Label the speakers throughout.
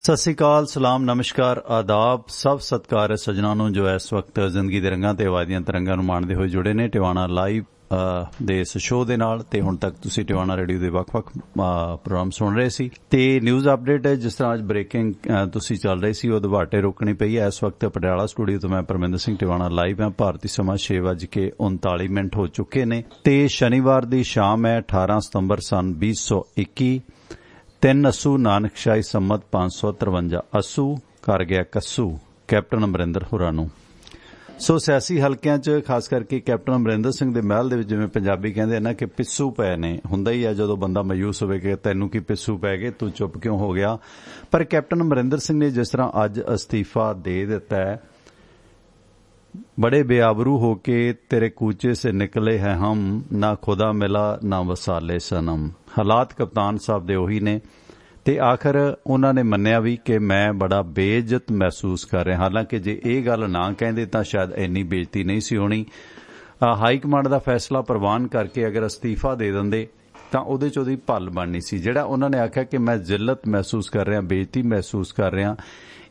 Speaker 1: सत श्री अकाल, सलाम, नमस्कार, आदाब, सब सत्कार सज्जनों ਨੂੰ जो इस वक्त जिंदगी ਦੇ ਰੰਗਾਂ ਤੇ ਆਵਾਜ਼ ਦੀਆਂ ਤਰੰਗਾਂ ਨੂੰ ਮਾਣਦੇ ਹੋਏ ਜੁੜੇ ਨੇ ਟਿਵਾਣਾ ਲਾਈਵ ਦੇ ਇਸ ਸ਼ੋਅ ਦੇ ਨਾਲ। ਤੇ ਹੁਣ ਤੱਕ ਤੁਸੀਂ ਟਿਵਾਣਾ ਰੇਡੀਓ ਦੇ ਵੱਖ-ਵੱਖ ਪ੍ਰੋਗਰਾਮ ਸੁਣ ਰਹੇ ਸੀ ਤੇ ਨਿਊਜ਼ ਅਪਡੇਟ ਹੈ। ਜਿਸ ਤਰ੍ਹਾਂ ਅੱਜ ਬ੍ਰੇਕਿੰਗ ਤੁਸੀਂ ਚੱਲ ਰਹੇ ਸੀ, ਉਹ ਦੁਬਾਟੇ ਰੋਕਣੀ ਪਈ ਹੈ। ਇਸ ਵਕਤ ਪਟਿਆਲਾ ਸਟੂਡੀਓ ਤੋਂ ਮੈਂ ਪਰਮਿੰਦਰ ਸਿੰਘ ਟਿਵਾਣਾ ਲਾਈਵ ਹਾਂ। ਭਾਰਤੀ ਸਮਾਂ 6:39 ਹੋ ਚੁੱਕੇ ਨੇ ਤੇ ਸ਼ਨੀਵਾਰ ਦੀ ਸ਼ਾਮ ਹੈ 18 ਸਤੰਬਰ ਸਨ 2021। 3 असू नानकशाही संमत 553 असू कर गया कस्सू कैप्टन अमरिंदर होरां नूं। सो सियासी हलकिਆਂ 'ਚ खास करके कैप्टन अमरिंदर ਸਿੰਘ ਦੇ ਮਹਿਲ ਦੇ ਵਿੱਚ ਜਿਵੇਂ ਪੰਜਾਬੀ ਕਹਿੰਦੇ ਨਾ ਕਿ ਪਿੱਸੂ ਪਏ ਨੇ, ਹੁੰਦਾ ਹੀ ਆ ਜਦੋਂ ਬੰਦਾ ਮਾਯੂਸ ਹੋਵੇ ਕਿ ਤੈਨੂੰ ਕੀ ਪਿੱਸੂ ਪੈ ਗਏ, ਤੂੰ ਚੁੱਪ ਕਿਉਂ ਹੋ ਗਿਆ। ਪਰ ਕੈਪਟਨ ਅਮਰਿੰਦਰ ਸਿੰਘ ਨੇ ਜਿਸ ਤਰ੍ਹਾਂ ਅੱਜ ਅਸਤੀਫਾ ਦੇ ਦਿੱਤਾ ਹੈ, बड़े बेआबरू होके तेरे कूचे से निकले हैं हम, ना खुदा मिला ना वसाले सनम। हालात कप्तान साहब दे ਉਹੀ ਨੇ ਤੇ ਆਖਰ ਉਹਨਾਂ ਨੇ ਮੰਨਿਆ ਵੀ ਕਿ ਮੈਂ ਬੜਾ ਬੇਇੱਜ਼ਤ ਮਹਿਸੂਸ ਕਰ ਰਿਹਾ। ਹਾਲਾਂਕਿ ਜੇ ਇਹ ਗੱਲ ਨਾ ਕਹਿੰਦੇ ਤਾਂ ਸ਼ਾਇਦ ਇੰਨੀ ਬੇਇੱਜ਼ਤੀ ਨਹੀਂ ਸੀ ਹੋਣੀ। ਹਾਈ ਕਮਾਂਡ ਦਾ ਫੈਸਲਾ ਪ੍ਰਵਾਨ ਕਰਕੇ ਅਗਰ ਅਸਤੀਫਾ ਦੇ ਦਿੰਦੇ ਤਾਂ ਉਹਦੇ 'ਚ ਉਹਦੀ ਭੱਲ ਬਣਨੀ ਸੀ। ਜਿਹੜਾ ਉਹਨਾਂ ਨੇ ਆਖਿਆ ਕਿ ਮੈਂ ਜ਼ਿਲਤ ਮਹਿਸੂਸ ਕਰ ਰਿਹਾ, ਬੇਇੱਜ਼ਤੀ ਮਹਿਸੂਸ ਕਰ ਰਿਹਾ,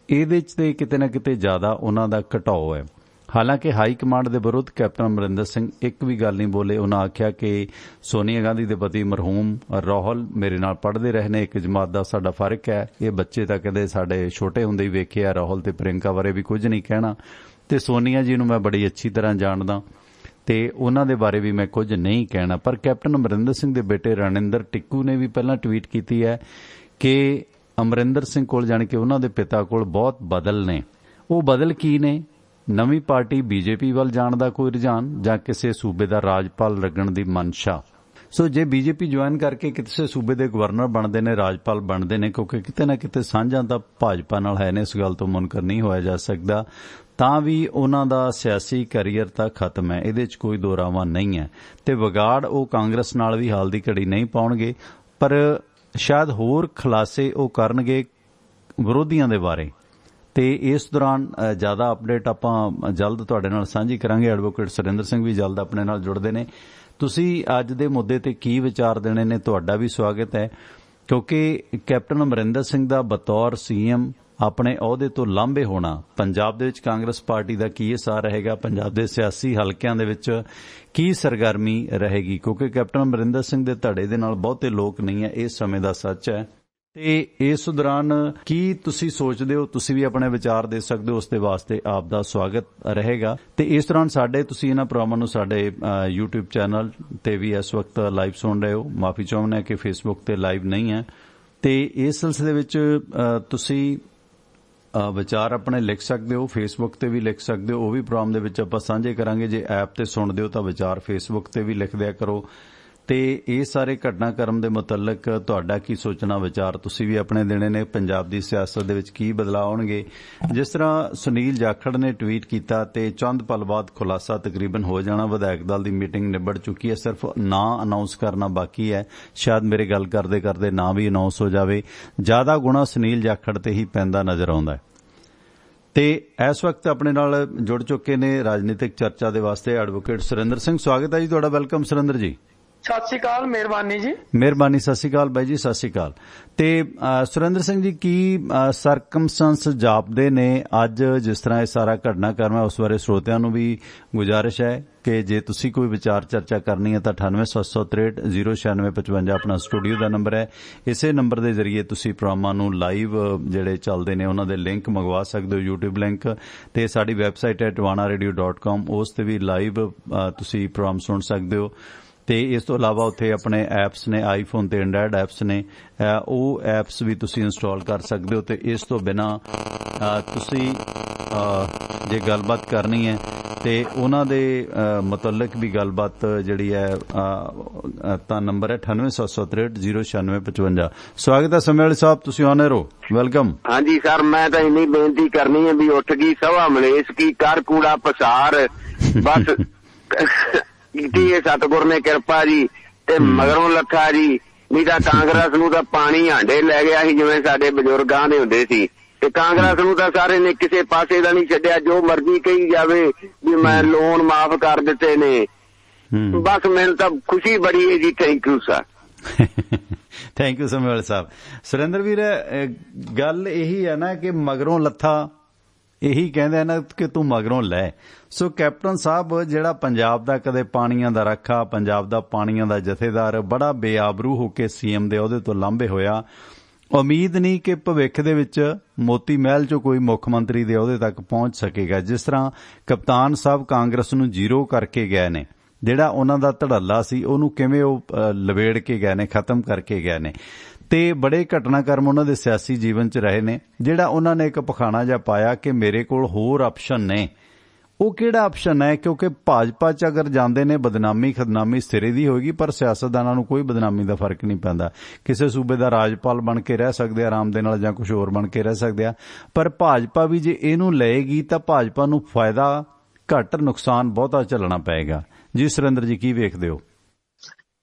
Speaker 1: ਇਹਦੇ 'ਚ ਤੇ ਕਿਤੇ ਨਾ ਕਿਤੇ ਜ਼ਿਆਦਾ ਉਹਨਾਂ ਦਾ ਘਟਾਓ ਹੈ। ਹਾਲਾਂਕਿ ਹਾਈ ਕਮਾਂਡ ਦੇ ਵਿਰੁੱਧ ਕੈਪਟਨ ਅਮਰਿੰਦਰ ਸਿੰਘ ਇੱਕ ਵੀ ਗੱਲ ਨਹੀਂ ਬੋਲੇ। ਉਹਨਾਂ ਆਖਿਆ ਕਿ ਸੋਨੀਆ ਗਾਂਧੀ ਦੇ ਪਤੀ ਮਰਹੂਮ ਰਾਹੁਲ ਮੇਰੇ ਨਾਲ ਪੜ੍ਹਦੇ ਰਹੇ ਨੇ, ਇੱਕ ਜਮਾਤ ਦਾ ਸਾਡਾ ਫਰਕ ਹੈ। ਇਹ ਬੱਚੇ ਤਾਂ ਕਦੇ ਸਾਡੇ ਛੋਟੇ ਹੁੰਦੇ ਹੀ ਵੇਖੇ ਆ। ਰਾਹੁਲ ਤੇ ਪ੍ਰਿੰਕਾ ਬਾਰੇ ਵੀ ਕੁਝ ਨਹੀਂ ਕਹਿਣਾ ਤੇ ਸੋਨੀਆ ਜੀ ਨੂੰ ਮੈਂ ਬੜੀ ਅੱਛੀ ਤਰ੍ਹਾਂ ਜਾਣਦਾ ਤੇ ਉਹਨਾਂ ਦੇ ਬਾਰੇ ਵੀ ਮੈਂ ਕੁਝ ਨਹੀਂ ਕਹਿਣਾ। ਪਰ ਕੈਪਟਨ ਅਮਰਿੰਦਰ ਸਿੰਘ ਦੇ ਬੇਟੇ ਰਣਿੰਦਰ ਟਿੱਕੂ ਨੇ ਵੀ ਪਹਿਲਾਂ ਟਵੀਟ ਕੀਤੀ ਹੈ ਕਿ ਅਮਰਿੰਦਰ ਸਿੰਘ ਕੋਲ ਜਾਣ ਕੇ ਉਹਨਾਂ ਦੇ ਪਿਤਾ ਕੋਲ ਬਹੁਤ ਬਦਲ ਨੇ। ਉਹ ਬਦਲ ਕੀ ਨੇ? ਨਵੀਂ ਪਾਰਟੀ ਬੀਜੇਪੀ ਵੱਲ ਜਾਣ ਦਾ ਕੋਈ ਰੁਝਾਨ ਜਾਂ ਕਿਸੇ ਸੂਬੇ ਦਾ ਰਾਜਪਾਲ ਲੱਗਣ ਦੀ ਮਨਸ਼ਾ। ਸੋ ਜੇ ਬੀਜੇਪੀ ਜੁਆਇਨ ਕਰਕੇ ਕਿਸੇ ਸੂਬੇ ਦੇ ਗਵਰਨਰ ਬਣਦੇ ਨੇ, ਰਾਜਪਾਲ ਬਣਦੇ ਨੇ, ਕਿਉਂਕਿ ਕਿਤੇ ਨਾ ਕਿਤੇ ਸਾਂਝਾਂ ਤਾਂ ਭਾਜਪਾ ਨਾਲ ਹੈ ਨੇ, ਇਸ ਗੱਲ ਤੋਂ ਮੁਨਕਰ ਨਹੀਂ ਹੋਇਆ ਜਾ ਸਕਦਾ, ਤਾਂ ਵੀ ਉਹਨਾਂ ਦਾ ਸਿਆਸੀ ਕੈਰੀਅਰ ਤਾਂ ਖਤਮ ਹੈ, ਇਹਦੇ 'ਚ ਕੋਈ ਦੋਰਾਵਾ ਨਹੀਂ ਹੈ। ਤੇ ਵਿਗਾੜ ਉਹ ਕਾਂਗਰਸ ਨਾਲ ਵੀ ਹਾਲ ਦੀ ਘੜੀ ਨਹੀਂ ਪਾਉਣਗੇ, ਪਰ ਸ਼ਾਇਦ ਹੋਰ ਖੁਲਾਸੇ ਉਹ ਕਰਨਗੇ ਵਿਰੋਧੀਆਂ ਦੇ ਬਾਰੇ। ਤੇ ਇਸ ਦੌਰਾਨ ਜ਼ਿਆਦਾ ਅਪਡੇਟ ਆਪਾਂ ਜਲਦ ਤੁਹਾਡੇ ਨਾਲ ਸਾਂਝੀ ਕਰਾਂਗੇ। ਐਡਵੋਕੇਟ ਸੁਰਿੰਦਰ ਸਿੰਘ ਵੀ ਜਲਦ ਆਪਣੇ ਨਾਲ ਜੁੜਦੇ ਨੇ। ਤੁਸੀਂ ਅੱਜ ਦੇ ਮੁੱਦੇ ਤੇ ਕੀ ਵਿਚਾਰ ਦੇਣੇ ਨੇ, ਤੁਹਾਡਾ ਵੀ ਸਵਾਗਤ ਹੈ। ਕਿਉਂਕਿ ਕੈਪਟਨ ਅਮਰਿੰਦਰ ਸਿੰਘ ਦਾ ਬਤੌਰ ਸੀਐਮ ਆਪਣੇ ਅਹੁਦੇ ਤੋਂ ਲਾਂਭੇ ਹੋਣਾ, ਪੰਜਾਬ ਦੇ ਵਿੱਚ ਕਾਂਗਰਸ ਪਾਰਟੀ ਦਾ ਕੀ ਅਸਰ ਰਹੇਗਾ, ਪੰਜਾਬ ਦੇ ਸਿਆਸੀ ਹਲਕਿਆਂ ਦੇ ਵਿੱਚ ਕੀ ਸਰਗਰਮੀ ਰਹੇਗੀ। ਕਿਉਂਕਿ ਕੈਪਟਨ ਅਮਰਿੰਦਰ ਸਿੰਘ ਦੇ ਧੜੇ ਦੇ ਨਾਲ ਬਹੁਤੇ ਲੋਕ ਨਹੀਂ ਹੈ, ਇਸ ਸਮੇਂ ਦਾ ਸੱਚ ਹੈ। ਤੇ ਇਸ ਦੌਰਾਨ ਕੀ ਤੁਸੀਂ ਸੋਚਦੇ ਹੋ, ਤੁਸੀਂ ਵੀ ਆਪਣੇ ਵਿਚਾਰ ਦੇ ਸਕਦੇ ਹੋ, ਉਸ ਦੇ ਵਾਸਤੇ ਆਪ ਦਾ ਸਵਾਗਤ ਰਹੇਗਾ। ਤੇ ਇਸ ਦੌਰਾਨ ਤੁਸੀਂ ਇਹਨਾਂ ਪ੍ਰੋਗਰਾਮਾਂ ਨੂੰ ਸਾਡੇ YouTube ਚੈਨਲ ਤੇ ਵੀ ਇਸ ਵਕਤ ਲਾਈਵ ਸੁਣ ਰਹੇ ਹੋ। ਮਾਫੀ ਚਾਹੁੰਦੇ ਹਾਂ ਕਿ Facebook ਤੇ ਲਾਈਵ ਨਹੀਂ ਹੈ। ਤੇ ਇਸ ਸਿਲਸਿਲੇ ਵਿੱਚ ਤੁਸੀਂ ਵਿਚਾਰ ਆਪਣੇ ਲਿਖ ਸਕਦੇ ਹੋ, Facebook ਤੇ ਵੀ ਲਿਖ ਸਕਦੇ ਹੋ। ਉਹ ਵੀ ਪ੍ਰੋਗਰਾਮ ਦੇ ਵਿੱਚ ਆਪਾਂ ਸਾਂਝੇ ਕਰਾਂਗੇ। ਜੇ ਐਪ ਤੇ ਸੁਣਦੇ ਹੋ ਤਾਂ ਵਿਚਾਰ Facebook ਤੇ ਵੀ ਲਿਖ ਦਿਆ ਕਰੋ। ਤੇ ਇਹ ਸਾਰੇ ਘਟਨਾਕ੍ਰਮ ਦੇ ਮੁਤਲਕ ਤੁਹਾਡਾ ਕੀ ਸੋਚਣਾ, ਵਿਚਾਰ ਤੁਸੀਂ ਵੀ ਆਪਣੇ ਦੇਣੇ ਨੇ। ਪੰਜਾਬ ਦੀ ਸਿਆਸਤ ਦੇ ਵਿੱਚ ਕੀ ਬਦਲਾਅ ਆਉਣਗੇ। ਜਿਸ ਤਰ੍ਹਾਂ ਸੁਨੀਲ ਜਾਖੜ ਨੇ ਟਵੀਟ ਕੀਤਾ ਤੇ ਚੰਦ ਪਲ ਬਾਅਦ ਖੁਲਾਸਾ ਤਕਰੀਬਨ ਹੋ ਜਾਣਾ। ਵਿਧਾਇਕ ਦਲ ਦੀ ਮੀਟਿੰਗ ਨਿਬੜ ਚੁੱਕੀ ਹੈ, ਸਿਰਫ ਨਾਂ ਅਨਾਉਂਸ ਕਰਨਾ ਬਾਕੀ ਹੈ। ਸ਼ਾਇਦ ਮੇਰੇ ਗੱਲ ਕਰਦੇ ਕਰਦੇ ਨਾਂ ਵੀ ਅਨਾਉਂਸ ਹੋ ਜਾਵੇ। ਜ਼ਿਆਦਾ ਗੁਣਾ ਸੁਨੀਲ ਜਾਖੜ ਤੇ ਹੀ ਪੈਂਦਾ ਨਜ਼ਰ ਆਉਂਦਾ ਹੈ। ਤੇ ਇਸ ਵਕਤ ਆਪਣੇ ਨਾਲ ਜੁੜ ਚੁੱਕੇ ਨੇ ਰਾਜਨੀਤਿਕ ਚਰਚਾ ਦੇ ਵਾਸਤੇ ਐਡਵੋਕੇਟ ਸੁਰਿੰਦਰ ਸਿੰਘ। ਸਵਾਗਤ ਹੈ ਜੀ ਤੁਹਾਡਾ। ਵੈਲਕਮ ਸੁਰਿੰਦਰ ਜੀ।
Speaker 2: ਸਤਿ ਸ਼੍ਰੀ ਅਕਾਲ, ਮਿਹਰਬਾਨੀ ਜੀ।
Speaker 1: ਮਿਹਰਬਾਨੀ। ਸਤਿ ਸ਼੍ਰੀ ਅਕਾਲ ਬਾਈ ਜੀ, ਸਤਿ ਸ਼੍ਰੀ ਅਕਾਲ। ਤੇ ਸੁਰਿੰਦਰ ਸਿੰਘ ਜੀ, ਕੀ ਸਰਕਮਸਟੈਂਸ ਜਾਪਦੇ ਨੇ ਅੱਜ ਜਿਸ ਤਰ੍ਹਾਂ ਇਹ ਸਾਰਾ ਘਟਨਾਕ੍ਰਮ ਹੈ, ਉਸ ਬਾਰੇ ਸਰੋਤਿਆਂ ਨੂੰ ਵੀ ਗੁਜ਼ਾਰਿਸ਼ ਹੈ ਕਿ ਜੇ ਤੁਸੀਂ ਕੋਈ ਵਿਚਾਰ ਚਰਚਾ ਕਰਨੀ ਹੈ ਤਾਂ 9876309655 ਆਪਣਾ ਸਟੂਡੀਓ ਦਾ ਨੰਬਰ ਹੈ। ਇਸੇ ਨੰਬਰ ਦੇ ਜ਼ਰੀਏ ਤੁਸੀਂ ਪ੍ਰੋਗਰਾਮਾਂ ਨੂੰ ਲਾਈਵ ਜਿਹੜੇ ਚੱਲਦੇ ਨੇ ਉਹਨਾਂ ਦੇ ਲਿੰਕ ਮੰਗਵਾ ਸਕਦੇ ਹੋ, YouTube ਲਿੰਕ। ਤੇ ਸਾਡੀ ਵੈਬਸਾਈਟ ਹੈ tiwanaradio.com, ਉਸ ਤੇ ਵੀ ਲਾਈਵ ਤੁਸੀਂ ਪ੍ਰੋਗਰਾਮ ਸੁਣ ਸਕਦੇ ਹੋ। ਤੇ ਇਸ ਤੋਂ ਇਲਾਵਾ ਉੱਥੇ ਆਪਣੇ ਐਪਸ ਨੇ, ਆਈਫੋਨ ਤੇ ਐਂਡਰਾਇਡ ਐਪਸ ਨੇ, ਉਹ ਐਪਸ ਵੀ ਤੁਸੀਂ ਇੰਸਟਾਲ ਕਰ ਸਕਦੇ ਹੋ। ਤੇ ਇਸ ਤੋਂ ਬਿਨਾਂ ਤੁਸੀਂ ਜੇ ਗੱਲਬਾਤ ਕਰਨੀ ਹੈ ਤੇ ਉਹਨਾਂ ਦੇ ਮੁਤਲਕ ਵੀ ਗੱਲਬਾਤ ਜਿਹੜੀ ਹੈ ਤਾਂ ਨੰਬਰ ਹੈ 9876309655। ਸਵਾਗਤ ਹੈ ਸਮੇਂ ਵਾਲੇ ਸਾਹਿਬ, ਤੁਸੀਂ ਆਨਰ ਹੋ, ਵੈਲਕਮ।
Speaker 3: ਹਾਂਜੀ ਸਰ, ਮੈਂ ਤਾਂ ਇੰਨੀ ਬੇਨਤੀ ਕਰਨੀ ਹੈ ਵੀ ਉੱਠ ਗਈ ਸਭਾ ਮਲੇਸ਼ ਕੀ ਕਰ ਕੂੜਾ ਪਸਾਰ, ਬਸ ਕੀਤੀ ਹੈ ਸਤਿਗੁਰ ਨੇ ਕਿਰਪਾ ਜੀ। ਤੇ ਮਗਰੋਂ ਲੱਖਾ ਜੀ, ਨਹੀਂ ਤਾਂ ਕਾਂਗਰਸ ਨੂੰ ਤਾਂ ਪਾਣੀ ਹਾਂਡੇ ਲੈ ਗਿਆ ਸੀ, ਜਿਵੇਂ ਸਾਡੇ ਬਜ਼ੁਰਗਾਂ ਦੇ ਹੁੰਦੇ ਸੀ। ਤੇ ਕਾਂਗਰਸ ਨੂੰ ਤਾਂ ਸਾਰੇ ਨੇ ਕਿਸੇ ਪਾਸੇ ਦਾ ਨਹੀਂ ਛੱਡਿਆ। ਜੋ ਮਰਜ਼ੀ ਕਹੀ ਜਾਵੇ ਵੀ ਮੈਂ ਲੋਨ ਮਾਫ ਕਰ ਦਿੱਤੇ ਨੇ, ਬਸ ਮੈਨੂੰ ਤਾਂ ਖੁਸ਼ੀ ਬੜੀ ਹੈ ਜੀ। Thank you sir.
Speaker 1: Thank you Samewal Sahib. Surinder ਵੀਰ, ਗੱਲ ਇਹੀ ਹੈ ਨਾ ਕਿ ਮਗਰੋਂ ਲੱਥਾ ਇਹੀ ਕਹਿੰਦੇ ਨਾ ਕਿ ਤੂੰ ਮਗਰੋਂ ਲੈ। ਸੋ ਕੈਪਟਨ ਸਾਹਿਬ ਜਿਹੜਾ ਪੰਜਾਬ ਦਾ ਕਦੇ ਪਾਣੀਆਂ ਦਾ ਰੱਖਾ, ਪੰਜਾਬ ਦਾ ਪਾਣੀਆਂ ਦਾ ਜਥੇਦਾਰ, ਬੜਾ ਬੇਆਬਰੂ ਹੋ ਕੇ ਸੀਐਮ ਦੇ ਅਹੁਦੇ ਤੋਂ ਲਾਂਭੇ ਹੋਇਆ। ਉਮੀਦ ਨਹੀਂ ਕਿ ਭਵਿੱਖ ਦੇ ਵਿੱਚ ਮੋਤੀ ਮਹਿਲ 'ਚੋਂ ਕੋਈ ਮੁੱਖ ਮੰਤਰੀ ਦੇ ਅਹੁਦੇ ਤੱਕ ਪਹੁੰਚ ਸਕੇਗਾ। ਜਿਸ ਤਰ੍ਹਾਂ ਕਪਤਾਨ ਸਾਹਿਬ ਕਾਂਗਰਸ ਨੂੰ ਜ਼ੀਰੋ ਕਰਕੇ ਗਏ ਨੇ, ਜਿਹੜਾ ਉਹਨਾਂ ਦਾ ਧੜੱਲਾ ਸੀ ਉਹਨੂੰ ਕਿਵੇਂ ਉਹ ਲਵੇੜ ਕੇ ਗਏ ਨੇ, ਖਤਮ ਕਰਕੇ ਗਏ ਨੇ, ਤੇ ਬੜੇ ਘਟਨਾਕ੍ਰਮ ਉਹਨਾਂ ਦੇ ਸਿਆਸੀ ਜੀਵਨ 'ਚ ਰਹੇ ਨੇ। ਜਿਹੜਾ ਉਹਨਾਂ ਨੇ ਇੱਕ ਪਖਾਣਾ ਜਿਹਾ ਪਾਇਆ ਕਿ ਮੇਰੇ ਕੋਲ ਹੋਰ ਆਪਸ਼ਨ ਨੇ, ਉਹ ਕਿਹੜਾ ਆਪਸ਼ਨ ਹੈ? ਕਿਉਂਕਿ ਭਾਜਪਾ 'ਚ ਅਗਰ ਜਾਂਦੇ ਨੇ ਬਦਨਾਮੀ ਖਦਨਾਮੀ ਸਿਰੇ ਦੀ ਹੋਏਗੀ, ਪਰ ਸਿਆਸਤਦਾਨਾਂ ਨੂੰ ਕੋਈ ਬਦਨਾਮੀ ਦਾ ਫਰਕ ਨਹੀਂ ਪੈਂਦਾ। ਕਿਸੇ ਸੂਬੇ ਦਾ ਰਾਜਪਾਲ ਬਣ ਕੇ ਰਹਿ ਸਕਦੇ ਆ ਆਰਾਮ ਦੇ ਨਾਲ, ਜਾਂ ਕੁਝ ਹੋਰ ਬਣ ਕੇ ਰਹਿ ਸਕਦੇ ਆ। ਪਰ ਭਾਜਪਾ ਵੀ ਜੇ ਇਹਨੂੰ ਲਏਗੀ ਤਾਂ ਭਾਜਪਾ ਨੂੰ ਫਾਇਦਾ ਘੱਟ, ਨੁਕਸਾਨ ਬਹੁਤਾ ਝੱਲਣਾ ਪਏਗਾ। ਜੀ ਸੁਰਿੰਦਰ ਜੀ, ਕੀ ਵੇਖਦੇ ਹੋ?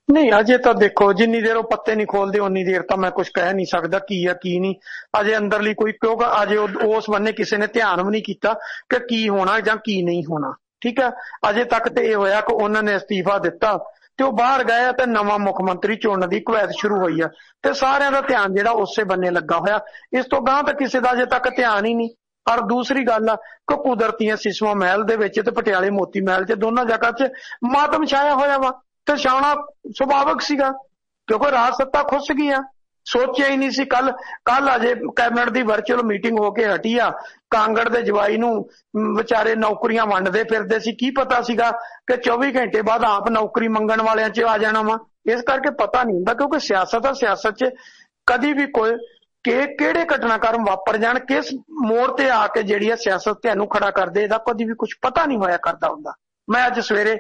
Speaker 2: ਨਹੀਂ, ਅਜੇ ਤਾਂ ਦੇਖੋ, ਜਿੰਨੀ ਦੇਰ ਉਹ ਪੱਤੇ ਨਹੀਂ ਖੋਲਦੇ ਉਨੀ ਦੇਰ ਤਾਂ ਮੈਂ ਕੁਝ ਕਹਿ ਨਹੀਂ ਸਕਦਾ ਕੀ ਆ ਕੀ ਨਹੀਂ। ਅਜੇ ਅੰਦਰਲੀ ਕੋਈ, ਕਿਉਂਕਿ ਅਜੇ ਉਸ ਬੰਨੇ ਕਿਸੇ ਨੇ ਧਿਆਨ ਵੀ ਨਹੀਂ ਕੀਤਾ ਕਿ ਕੀ ਹੋਣਾ ਜਾਂ ਕੀ ਨਹੀਂ ਹੋਣਾ। ਠੀਕ ਹੈ, ਅਜੇ ਤੱਕ ਤੇ ਇਹ ਹੋਇਆ ਕਿ ਉਹਨਾਂ ਨੇ ਅਸਤੀਫਾ ਦਿੱਤਾ ਤੇ ਉਹ ਬਾਹਰ ਗਏ ਤੇ ਨਵਾਂ ਮੁੱਖ ਮੰਤਰੀ ਚੁਣਨ ਦੀ ਕਵਾਇਦ ਸ਼ੁਰੂ ਹੋਈ ਆ, ਤੇ ਸਾਰਿਆਂ ਦਾ ਧਿਆਨ ਜਿਹੜਾ ਉਸੇ ਬੰਨੇ ਲੱਗਾ ਹੋਇਆ। ਇਸ ਤੋਂ ਗਾਂਹ ਤਾਂ ਕਿਸੇ ਦਾ ਅਜੇ ਤੱਕ ਧਿਆਨ ਹੀ ਨਹੀਂ। ਔਰ ਦੂਸਰੀ ਗੱਲ ਆ ਕਿ ਕੁਦਰਤੀਆਂ ਸਿਸਵਾ ਮਹਿਲ ਦੇ ਵਿੱਚ ਤੇ ਪਟਿਆਲੇ ਮੋਤੀ ਮਹਿਲ 'ਚ ਦੋਨਾਂ ਜਗ੍ਹਾ 'ਚ ਮਾਤਮ ਛਾਇਆ ਹੋਇਆ ਵਾ, ਤੇ ਛਾਉਣਾ ਸੁਭਾਵਿਕ ਸੀਗਾ ਕਿਉਂਕਿ ਰਾਜ ਸੱਤਾ ਖੁੱਸ ਗਈ ਆ। ਸੋਚਿਆ ਹੀ ਨਹੀਂ ਸੀ। ਕੱਲ ਅਜੇ ਕੈਬਨਿਟ ਦੀ ਵਰਚੁਅਲ ਮੀਟਿੰਗ ਹੋ ਕੇ ਹਟੀ ਆ, ਕਾਂਗੜ ਦੇ ਜਵਾਈ ਨੂੰ ਵਿਚਾਰੇ ਨੌਕਰੀਆਂ ਵੰਡਦੇ ਫਿਰਦੇ ਸੀ। ਕੀ ਪਤਾ ਸੀਗਾ ਕਿ 24 ਘੰਟੇ ਬਾਅਦ ਆਪ ਨੌਕਰੀ ਮੰਗਣ ਵਾਲਿਆਂ 'ਚ ਆ ਜਾਣਾ ਵਾ। ਇਸ ਕਰਕੇ ਪਤਾ ਨਹੀਂ ਹੁੰਦਾ, ਕਿਉਂਕਿ ਸਿਆਸਤ ਆ, ਸਿਆਸਤ 'ਚ ਕਦੀ ਵੀ ਕੋਈ ਕਿਹੜੇ ਘਟਨਾਕ੍ਰਮ ਵਾਪਰ ਜਾਣ, ਕਿਸ ਮੋੜ ਤੇ ਆ ਕੇ ਜਿਹੜੀ ਆ ਸਿਆਸਤ ਤੁਹਾਨੂੰ ਖੜਾ ਕਰਦੇ, ਇਹਦਾ ਕਦੀ ਵੀ ਕੁਝ ਪਤਾ ਨਹੀਂ ਹੋਇਆ ਕਰਦਾ ਹੁੰਦਾ। ਮੈਂ ਅੱਜ ਸਵੇਰੇ,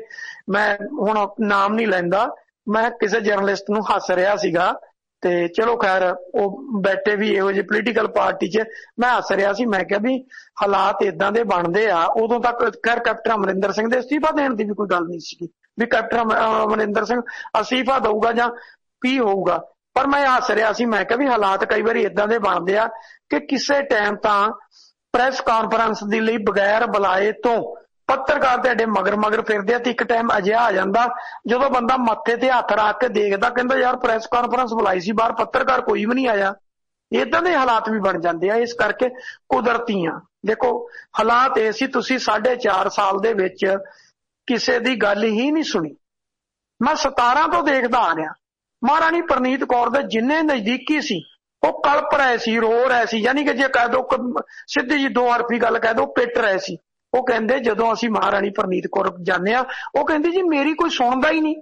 Speaker 2: ਮੈਂ ਹੁਣ ਨਾਮ ਨਹੀਂ ਲੈਂਦਾ, ਮੈਂ ਕਿਸੇ ਜਰਨਲਿਸਟ ਨੂੰ ਹੱਸ ਰਿਹਾ ਸੀਗਾ, ਤੇ ਚਲੋ ਖੈਰ ਉਹ ਬੈਠੇ ਵੀ ਇਹੋ ਜਿਹੀ ਪੋਲੀਟੀਕਲ ਪਾਰਟੀ 'ਚ, ਮੈਂ ਹੱਸ ਰਿਹਾ ਸੀ। ਮੈਂ ਕਿਹਾ ਵੀ ਹਾਲਾਤ ਇਦਾਂ ਦੇ ਬਣਦੇ ਆ। ਉਦੋਂ ਤੱਕ ਖੈਰ ਕੈਪਟਨ ਅਮਰਿੰਦਰ ਸਿੰਘ ਦੇ ਅਸਤੀਫਾ ਦੇਣ ਦੀ ਵੀ ਕੋਈ ਗੱਲ ਨਹੀਂ ਸੀਗੀ ਵੀ ਕੈਪਟਨ ਅਮਰਿੰਦਰ ਸਿੰਘ ਅਸਤੀਫਾ ਦਊਗਾ ਜਾਂ ਕੀ ਹੋਊਗਾ, ਪਰ ਮੈਂ ਹੱਸ ਰਿਹਾ ਸੀ। ਮੈਂ ਕਿਹਾ ਵੀ ਹਾਲਾਤ ਕਈ ਵਾਰੀ ਇਦਾਂ ਦੇ ਬਣਦੇ ਆ ਕਿ ਕਿਸੇ ਟਾਈਮ ਤਾਂ ਪ੍ਰੈਸ ਕਾਨਫਰੰਸ ਦੇ ਲਈ ਬਗੈਰ ਬੁਲਾਏ ਤੋਂ ਪੱਤਰਕਾਰ ਤੁਹਾਡੇ ਮਗਰ ਫਿਰਦੇ ਆ, ਤੇ ਇੱਕ ਟਾਈਮ ਅਜਿਹਾ ਆ ਜਾਂਦਾ ਜਦੋਂ ਬੰਦਾ ਮੱਥੇ ਤੇ ਹੱਥ ਰੱਖ ਕੇ ਦੇਖਦਾ, ਕਹਿੰਦਾ ਯਾਰ ਪ੍ਰੈਸ ਕਾਨਫਰੰਸ ਬੁਲਾਈ ਸੀ, ਬਾਹਰ ਪੱਤਰਕਾਰ ਕੋਈ ਵੀ ਨਹੀਂ ਆਇਆ। ਇਦਾਂ ਦੇ ਹਾਲਾਤ ਵੀ ਬਣ ਜਾਂਦੇ ਆ। ਇਸ ਕਰਕੇ ਕੁਦਰਤੀਆਂ ਦੇਖੋ ਹਾਲਾਤ ਇਹ ਸੀ, ਤੁਸੀਂ 4.5 ਸਾਲ ਦੇ ਵਿੱਚ ਕਿਸੇ ਦੀ ਗੱਲ ਹੀ ਨਹੀਂ ਸੁਣੀ। ਮੈਂ 17 ਤੋਂ ਦੇਖਦਾ ਆ ਰਿਹਾ, ਮਹਾਰਾਣੀ ਪ੍ਰਨੀਤ ਕੌਰ ਦੇ ਜਿੰਨੇ ਨਜ਼ਦੀਕੀ ਸੀ ਉਹ ਕਲਪ ਰਹੇ ਸੀ, ਰੋ ਰਹੇ ਸੀ। ਯਾਨੀ ਕਿ ਜੇ ਕਹਿ ਦੋ ਸਿੱਧੀ ਜੀ 2 ਹਰਫੀ ਗੱਲ ਕਹਿ ਦੋ, ਪਿੱਟ ਰਹੇ ਸੀ। ਉਹ ਕਹਿੰਦੇ ਜਦੋਂ ਅਸੀਂ ਮਹਾਰਾਣੀ ਪ੍ਰਨੀਤ ਕੌਰ ਜਾਂਦੇ ਆ, ਉਹ ਕਹਿੰਦੀ ਜੀ ਮੇਰੀ ਕੋਈ ਸੁਣਦਾ ਹੀ ਨਹੀਂ।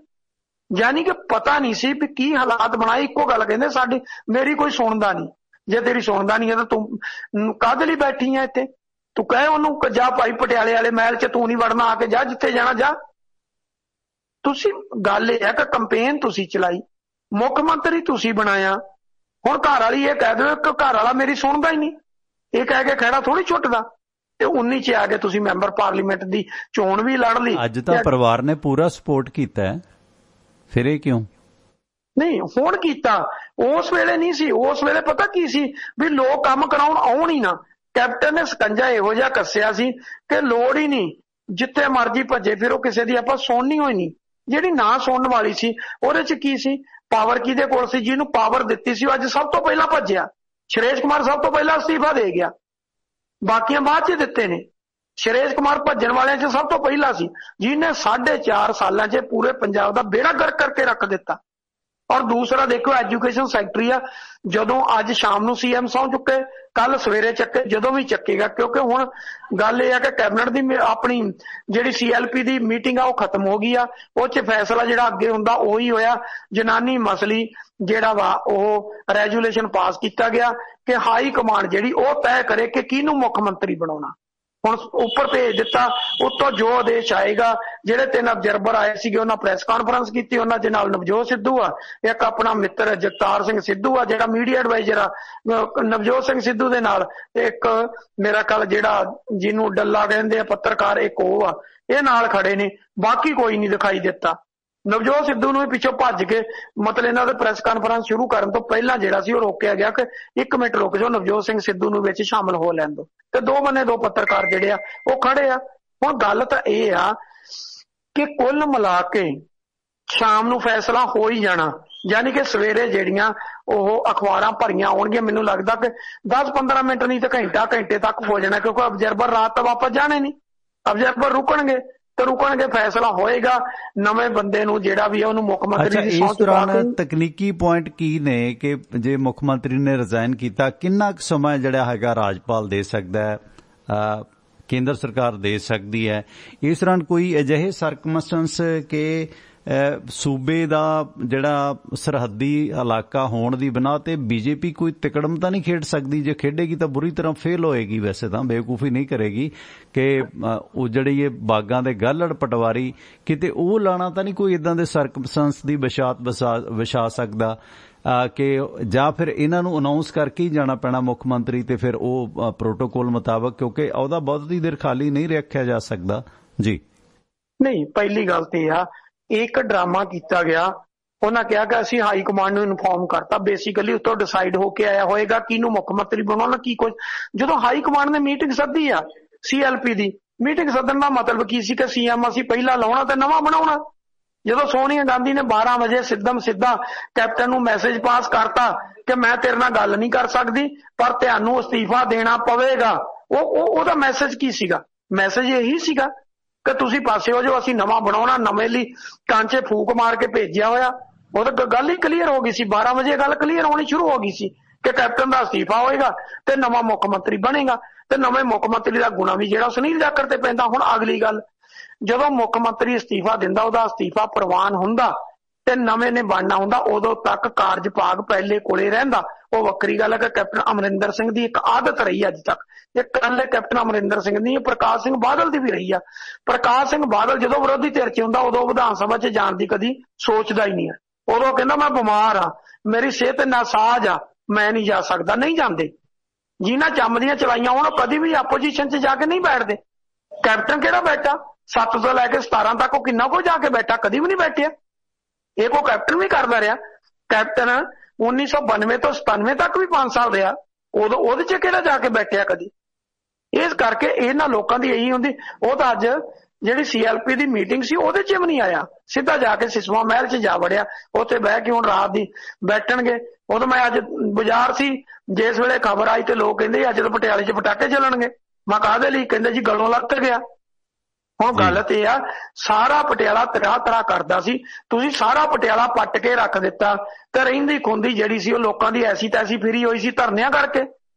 Speaker 2: ਯਾਨੀ ਕਿ ਪਤਾ ਨਹੀਂ ਸੀ ਵੀ ਕੀ ਹਾਲਾਤ ਬਣਾਏ। ਇੱਕੋ ਗੱਲ ਕਹਿੰਦੇ, ਸਾਡੀ ਮੇਰੀ ਕੋਈ ਸੁਣਦਾ ਨਹੀਂ। ਜੇ ਤੇਰੀ ਸੁਣਦਾ ਨਹੀਂ ਹੈ ਤਾਂ ਤੂੰ ਕਾਹਦੇ ਲਈ ਬੈਠੀ ਆ ਇੱਥੇ? ਤੂੰ ਕਹੇ ਉਹਨੂੰ ਜਾ ਭਾਈ ਪਟਿਆਲੇ ਵਾਲੇ ਮਹਿਲ 'ਚ ਤੂੰ ਨਹੀਂ ਵੜਨਾ, ਆ ਕੇ ਜਾ ਜਿੱਥੇ ਜਾਣਾ ਜਾ। ਤੁਸੀਂ ਗੱਲ ਇਹ ਹੈ ਕਿ ਕੰਪੇਨ ਤੁਸੀਂ ਚਲਾਈ, ਮੁੱਖ ਮੰਤਰੀ ਤੁਸੀਂ ਬਣਾਇਆ, ਹੁਣ ਘਰ ਵਾਲੀ ਇਹ ਕਹਿ ਦਿਓ ਕਿ ਘਰ ਵਾਲਾ ਮੇਰੀ ਸੁਣਦਾ ਹੀ ਨਹੀਂ, ਇਹ ਕਹਿ ਕੇ ਖਹਿੜਾ ਥੋੜੀ ਛੁੱਟਦਾ। ਤੇ 19 'ਚ ਆ ਕੇ ਤੁਸੀਂ ਮੈਂਬਰ ਪਾਰਲੀਮੈਂਟ ਦੀ ਚੋਣ ਵੀ ਲੜ ਲਈ।
Speaker 1: ਅੱਜ ਤਾਂ ਪਰਿਵਾਰ ਨੇ ਪੂਰਾ ਸਪੋਰਟ ਕੀਤਾ, ਫਿਰ ਇਹ ਕਿਉਂ
Speaker 2: ਨਹੀਂ ਹੁਣ ਕੀਤਾ? ਉਸ ਵੇਲੇ ਨਹੀਂ ਸੀ। ਉਸ ਵੇਲੇ ਪਤਾ ਕੀ ਸੀ ਵੀ ਲੋਕ ਕੰਮ ਕਰਾਉਣ ਆਉਣ ਹੀ ਨਾ। ਕੈਪਟਨ ਨੇ ਸਕੰਜਾ ਇਹੋ ਜਿਹਾ ਕੱਸਿਆ ਸੀ ਕਿ ਲੋੜ ਹੀ ਨਹੀਂ, ਜਿੱਥੇ ਮਰਜ਼ੀ ਭੱਜੇ ਫਿਰ ਉਹ ਕਿਸੇ ਦੀ ਆਪਾਂ ਸੁਣਨੀ ਹੋਈ ਨਹੀਂ। ਜਿਹੜੀ ਨਾ ਸੁਣਨ ਵਾਲੀ ਸੀ ਉਹਦੇ 'ਚ ਕੀ ਸੀ, ਪਾਵਰ ਕਿਹਦੇ ਕੋਲ ਸੀ? ਜਿਹਨੂੰ ਪਾਵਰ ਦਿੱਤੀ ਸੀ ਉਹ ਅੱਜ ਸਭ ਤੋਂ ਪਹਿਲਾਂ ਭੱਜਿਆ। ਸ਼ਰੇਸ਼ ਕੁਮਾਰ ਸਭ ਤੋਂ ਪਹਿਲਾਂ ਅਸਤੀਫਾ ਦੇ ਗਿਆ, ਬਾਕੀਆਂ ਬਾਅਦ 'ਚ ਦਿੱਤੇ ਨੇ। ਸ਼ਰੇਸ਼ ਕੁਮਾਰ ਭੱਜਣ ਵਾਲਿਆਂ 'ਚ ਸਭ ਤੋਂ ਪਹਿਲਾਂ ਸੀ, ਜਿਹਨੇ 4.5 ਸਾਲਾਂ 'ਚ ਪੂਰੇ ਪੰਜਾਬ ਦਾ ਬੇੜਾ ਗਰਕ ਕਰਕੇ ਰੱਖ ਦਿੱਤਾ। ਔਰ ਦੂਸਰਾ ਦੇਖੋ ਐਜੂਕੇਸ਼ਨ ਸੈਕਟਰੀ ਆ, ਜਦੋਂ ਅੱਜ ਸ਼ਾਮ ਨੂੰ ਸੀਐਮ ਸਹੁੰ ਚੁੱਕੇ, ਕੱਲ ਸਵੇਰੇ ਚੱਕੇ, ਜਦੋਂ ਵੀ ਚੱਕੇਗਾ। ਕਿਉਂਕਿ ਹੁਣ ਗੱਲ ਇਹ ਆ ਕਿ ਕੈਬਨਿਟ ਦੀ ਆਪਣੀ ਜਿਹੜੀ CLP ਦੀ ਮੀਟਿੰਗ ਆ ਉਹ ਖਤਮ ਹੋ ਗਈ ਆ। ਉਹ 'ਚ ਫੈਸਲਾ ਜਿਹੜਾ ਅੱਗੇ ਹੁੰਦਾ ਉਹੀ ਹੋਇਆ। ਜਨਾਨੀ ਮਸਲੀ ਜਿਹੜਾ ਵਾ ਉਹ ਰੈਜੂਲੇਸ਼ਨ ਪਾਸ ਕੀਤਾ ਗਿਆ ਕਿ ਹਾਈ ਕਮਾਂਡ ਜਿਹੜੀ ਉਹ ਤੈਅ ਕਰੇ ਕਿ ਕਿਹਨੂੰ ਮੁੱਖ ਮੰਤਰੀ ਬਣਾਉਣਾ। ਹੁਣ ਉੱਪਰ ਭੇਜ ਦਿੱਤਾ, ਉੱਤੋਂ ਜੋ ਆਦੇਸ਼ ਆਏਗਾ। ਜਿਹੜੇ 3 ਅਬਜ਼ਰਵਰ ਆਏ ਸੀਗੇ ਉਹਨਾਂ ਪ੍ਰੈਸ ਕਾਨਫਰੰਸ ਕੀਤੀ, ਉਹਨਾਂ ਦੇ ਨਾਲ ਨਵਜੋਤ ਸਿੱਧੂ ਆ, ਇੱਕ ਆਪਣਾ ਮਿੱਤਰ ਜਗਤਾਰ ਸਿੰਘ ਸਿੱਧੂ ਆ ਜਿਹੜਾ ਮੀਡੀਆ ਐਡਵਾਈਜ਼ਰ ਆ ਨਵਜੋਤ ਸਿੰਘ ਸਿੱਧੂ ਦੇ ਨਾਲ, ਇੱਕ ਮੇਰਾ ਕੱਲ ਜਿਹੜਾ ਜਿਹਨੂੰ ਡੱਲਾ ਕਹਿੰਦੇ ਆ ਪੱਤਰਕਾਰ, ਇੱਕ ਉਹ ਆ, ਇਹ ਨਾਲ ਖੜੇ ਨੇ। ਬਾਕੀ ਕੋਈ ਨਹੀਂ ਦਿਖਾਈ ਦਿੱਤਾ। ਨਵਜੋਤ ਸਿੱਧੂ ਨੂੰ ਵੀ ਪਿੱਛੋਂ ਭੱਜ ਕੇ ਮਤਲਬ ਇਹਨਾਂ ਦੇ ਪ੍ਰੈਸ ਕਾਨਫਰੰਸ ਸ਼ੁਰੂ ਕਰਨ ਤੋਂ ਪਹਿਲਾਂ ਜਿਹੜਾ ਸੀ ਉਹ ਰੋਕਿਆ ਗਿਆ ਕਿ 1 ਮਿੰਟ ਰੁਕ ਜਾਓ, ਨਵਜੋਤ ਸਿੰਘ ਸਿੱਧੂ ਨੂੰ ਵਿੱਚ ਸ਼ਾਮਲ ਹੋ ਲੈਣ ਦਿਓ। ਤੇ 2 ਬੰਨੇ 2 ਪੱਤਰਕਾਰ ਜਿਹੜੇ ਆ ਉਹ ਖੜੇ ਆ। ਹੁਣ ਗੱਲ ਤਾਂ ਇਹ ਆ ਕਿ ਕੁੱਲ ਮਿਲਾ ਕੇ ਸ਼ਾਮ ਨੂੰ ਫੈਸਲਾ ਹੋ ਹੀ ਜਾਣਾ, ਯਾਨੀ ਕਿ ਸਵੇਰੇ ਜਿਹੜੀਆਂ ਉਹ ਅਖਬਾਰਾਂ ਭਰੀਆਂ ਆਉਣਗੀਆਂ, ਮੈਨੂੰ ਲੱਗਦਾ ਕਿ 10-15 ਮਿੰਟ ਨਹੀਂ ਤੇ ਘੰਟੇ ਤੱਕ ਹੋ ਜਾਣਾ, ਕਿਉਂਕਿ ਅਬਜ਼ਰਵਰ ਰਾਤ ਤਾਂ ਵਾਪਸ ਜਾਣੇ ਨਹੀਂ, ਅਬਜ਼ਰਵਰ ਰੁਕਣਗੇ ਤੇ ਰੁਕਣਗੇ, ਫੈਸਲਾ ਹੋਏਗਾ, ਨਵੇਂ ਬੰਦੇ ਨੂੰ ਜਿਹੜਾ ਵੀ ਹੈ ਉਹਨੂੰ ਮੁੱਖ ਮੰਤਰੀ ਦੀ ਸਹੁੰ ਚੁਕਾ ਕੇ।
Speaker 1: ਇਸ ਤਕਨੀਕੀ ਪੁਆਇੰਟ ਕੀ ਨੇ ਕਿ ਜੇ ਮੁੱਖ ਮੰਤਰੀ ਨੇ ਰਿਜ਼ਾਈਨ ਕੀਤਾ, ਕਿੰਨਾ ਕੁ ਸਮਾਂ ਜਿਹੜਾ ਹੈਗਾ ਰਾਜਪਾਲ ਦੇ ਸਕਦਾ ਹੈ, ਕੇਂਦਰ ਸਰਕਾਰ ਦੇ ਸਕਦੀ ਹੈ? ਇਸ ਦੌਰਾਨ ਕੋਈ ਅਜਿਹੇ ਸਰਕਮਸਟੈਂਸ ਕਿ ਸੂਬੇ ਦਾ ਜਿਹੜਾ ਸਰਹੱਦੀ ਇਲਾਕਾ ਹੋਣ ਦੀ ਬਿਨਾਂ ਤੇ ਬੀਜੇਪੀ ਕੋਈ ਤਿਕੜਮ ਤਾਂ ਨਹੀਂ ਖੇਡ ਸਕਦੀ? ਜੇ ਖੇਡੇਗੀ ਤਾਂ ਬੁਰੀ ਤਰ੍ਹਾਂ ਫੇਲ ਹੋਏਗੀ, ਵੈਸੇ ਤਾਂ ਬੇਵਕੂਫੀ ਨਹੀਂ ਕਰੇਗੀ ਕਿ ਉਹ ਜਿਹੜੀ ਇਹ ਬਾਗਾਂ ਦੇ ਗਾਲੜ ਪਟਵਾਰੀ ਕਿਤੇ ਉਹ ਲਾਣਾ ਤਾਂ ਨਹੀਂ ਕੋਈ ਇਦਾਂ ਦੇ ਸਰਕਮਸਟੈਂਸ ਦੀ ਬਿਸ਼ਾਤ ਵਿਛਾ ਸਕਦਾ ਕਿ ਜਾਂ ਫਿਰ ਇਹਨਾਂ ਨੂੰ ਅਨਾਉਂਸ ਕਰਕੇ ਹੀ ਜਾਣਾ ਪੈਣਾ ਮੁੱਖ ਮੰਤਰੀ ਤੇ ਫਿਰ ਉਹ ਪ੍ਰੋਟੋਕੋਲ ਮੁਤਾਬਕ, ਕਿਉਂਕਿ ਉਹਦਾ ਬਹੁਤੀ ਦੇਰ ਖਾਲੀ ਨਹੀਂ ਰੱਖਿਆ ਜਾ ਸਕਦਾ ਜੀ।
Speaker 2: ਨਹੀਂ, ਪਹਿਲੀ ਗੱਲ ਤੇ ਆ ਇੱਕ ਡਰਾਮਾ ਕੀਤਾ ਗਿਆ, ਉਹਨਾਂ ਕਿਹਾ ਕਿ ਅਸੀਂ ਹਾਈ ਕਮਾਂਡ ਨੂੰ ਇਨਫੋਰਮ ਕਰਤਾ, ਬੇਸਿਕਲੀ ਉੱਤੋਂ ਡਿਸਾਈਡ ਹੋ ਕੇ ਆਇਆ ਹੋਏਗਾ ਕਿਹਨੂੰ ਮੁੱਖ ਮੰਤਰੀ ਬਣਾਉਣਾ ਕੀ ਕੁਝ। ਜਦੋਂ ਹਾਈ ਕਮਾਂਡ ਨੇ ਮੀਟਿੰਗ ਸੱਦੀ ਆ CLP ਦੀ, ਮੀਟਿੰਗ ਸੱਦਣ ਦਾ ਮਤਲਬ ਕੀ ਸੀ ਕਿ CM ਅਸੀਂ ਪਹਿਲਾਂ ਲਾਉਣਾ ਤੇ ਨਵਾਂ ਬਣਾਉਣਾ। ਜਦੋਂ ਸੋਨੀਆ ਗਾਂਧੀ ਨੇ 12 ਵਜੇ ਸਿੱਧਾ ਕੈਪਟਨ ਨੂੰ ਮੈਸੇਜ ਪਾਸ ਕਰਤਾ ਕਿ ਮੈਂ ਤੇਰੇ ਨਾਲ ਗੱਲ ਨਹੀਂ ਕਰ ਸਕਦੀ ਪਰ ਤੁਹਾਨੂੰ ਅਸਤੀਫਾ ਦੇਣਾ ਪਵੇਗਾ, ਉਹਦਾ ਮੈਸੇਜ ਕੀ ਸੀਗਾ? ਮੈਸੇਜ ਇਹੀ ਸੀਗਾ ਕਿ ਤੁਸੀਂ ਪਾਸੇ ਹੋ ਜਾਓ, ਅਸੀਂ ਨਵਾਂ ਬਣਾਉਣਾ, ਨਵੇਂ ਲਈ ਕਾਂਚੇ ਫੂਕ ਮਾਰ ਕੇ ਭੇਜਿਆ ਹੋਇਆ। ਉਹ ਤਾਂ ਗੱਲ ਹੀ ਕਲੀਅਰ ਹੋ ਗਈ ਸੀ, 12 ਵਜੇ ਗੱਲ ਕਲੀਅਰ ਹੋਣੀ ਸ਼ੁਰੂ ਹੋ ਗਈ ਸੀ ਕਿ ਕੈਪਟਨ ਦਾ ਅਸਤੀਫਾ ਹੋਏਗਾ ਤੇ ਨਵਾਂ ਮੁੱਖ ਮੰਤਰੀ ਬਣੇਗਾ, ਤੇ ਨਵੇਂ ਮੁੱਖ ਮੰਤਰੀ ਦਾ ਗੁਣਾ ਵੀ ਜਿਹੜਾ ਸੁਨੀਲ ਜਾਖੜ ਤੇ ਪੈਂਦਾ। ਹੁਣ ਅਗਲੀ ਗੱਲ, ਜਦੋਂ ਮੁੱਖ ਮੰਤਰੀ ਅਸਤੀਫਾ ਦਿੰਦਾ, ਉਹਦਾ ਅਸਤੀਫਾ ਪ੍ਰਵਾਨ ਹੁੰਦਾ ਤੇ ਨਵੇਂ ਨੇ ਬਣਨਾ ਹੁੰਦਾ, ਉਦੋਂ ਤੱਕ ਕਾਰਜਭਾਗ ਪਹਿਲੇ ਕੋਲੇ ਰਹਿੰਦਾ। ਉਹ ਵੱਖਰੀ ਗੱਲ ਹੈ ਕਿ ਕੈਪਟਨ ਅਮਰਿੰਦਰ ਸਿੰਘ ਦੀ ਇੱਕ ਆਦਤ ਰਹੀ ਅੱਜ ਤੱਕ, ਇਹ ਇਕੱਲੇ ਕੈਪਟਨ ਅਮਰਿੰਦਰ ਸਿੰਘ ਨਹੀਂ, ਪ੍ਰਕਾਸ਼ ਸਿੰਘ ਬਾਦਲ ਦੀ ਵੀ ਰਹੀ ਆ। ਪ੍ਰਕਾਸ਼ ਸਿੰਘ ਬਾਦਲ ਜਦੋਂ ਵਿਰੋਧੀ ਧਿਰ 'ਚ ਹੁੰਦਾ ਉਦੋਂ ਵਿਧਾਨ ਸਭਾ 'ਚ ਜਾਣ ਦੀ ਕਦੀ ਸੋਚਦਾ ਹੀ ਨਹੀਂ ਹੈ। ਉਦੋਂ ਕਹਿੰਦਾ ਮੈਂ ਬਿਮਾਰ ਆ, ਮੇਰੀ ਸਿਹਤ ਨਾਸਾਜ਼ ਆ, ਮੈਂ ਨਹੀਂ ਜਾ ਸਕਦਾ। ਨਹੀਂ ਜਾਂਦੇ, ਜਿਨ੍ਹਾਂ ਚੰਮ ਦੀਆਂ ਚਲਾਈਆਂ ਹੋਣ ਉਹ ਕਦੀ ਵੀ ਆਪੋਜੀਸ਼ਨ 'ਚ ਜਾ ਕੇ ਨਹੀਂ ਬੈਠਦੇ। ਕੈਪਟਨ ਕਿਹੜਾ ਬੈਠਾ 7 ਤੋਂ ਲੈ ਕੇ 17 ਤੱਕ, ਉਹ ਕਿੰਨਾ ਕੋ ਜਾ ਕੇ ਬੈਠਾ? ਕਦੀ ਵੀ ਨਹੀਂ ਬੈਠਿਆ। ਇਹ ਕੋ ਕੈਪਟਨ ਵੀ ਕਰਦਾ ਰਿਹਾ। ਕੈਪਟਨ 1992 ਤੋਂ 97 ਤੱਕ ਵੀ 5 ਸਾਲ ਰਿਹਾ, ਉਦੋਂ ਉਹਦੇ 'ਚ ਕਿਹੜਾ ਜਾ ਕੇ ਬੈਠਿਆ ਕਦੀ? ਇਸ ਕਰਕੇ ਇਹਨਾਂ ਲੋਕਾਂ ਦੀ ਇਹੀ ਹੁੰਦੀ। ਉਹ ਤਾਂ ਅੱਜ ਜਿਹੜੀ CLP ਦੀ ਮੀਟਿੰਗ ਸੀ ਉਹਦੇ 'ਚ ਵੀ ਨਹੀਂ ਆਇਆ, ਸਿੱਧਾ ਜਾ ਕੇ ਸਿਸਵਾ ਮਹਿਲ 'ਚ ਜਾ ਵੜਿਆ, ਉੱਥੇ ਬਹਿ ਕੇ ਹੁਣ ਰਾਤ ਦੀ ਬੈਠਣਗੇ। ਉਦੋਂ ਮੈਂ ਅੱਜ ਬਾਜ਼ਾਰ ਸੀ, ਜਿਸ ਵੇਲੇ ਖਬਰ ਆਈ ਤੇ ਲੋਕ ਕਹਿੰਦੇ ਅੱਜ ਤਾਂ ਪਟਿਆਲੇ 'ਚ ਪਟਾਕੇ ਚੱਲਣਗੇ। ਮੈਂ ਕਾਹਦੇ ਲਈ? ਕਹਿੰਦੇ ਜੀ ਗਲੋਂ ਲੱਥ ਗਿਆ। ਹੁਣ ਗੱਲ ਤੇ ਆ, ਸਾਰਾ ਪਟਿਆਲਾ ਤਰਾ ਕਰਦਾ ਸੀ, ਤੁਸੀਂ ਸਾਰਾ ਪਟਿਆਲਾ ਪੱਟ ਕੇ ਰੱਖ ਦਿੱਤਾ ਤੇ ਰਹਿੰਦੀ ਖੁੰਦੀ ਜਿਹੜੀ ਸੀ ਉਹ ਲੋਕਾਂ ਦੀ ਐਸੀ ਤੈਸੀ ਫਿਰੀ ਹੋਈ ਸੀ ਧਰਨਿਆਂ ਕਰਕੇ।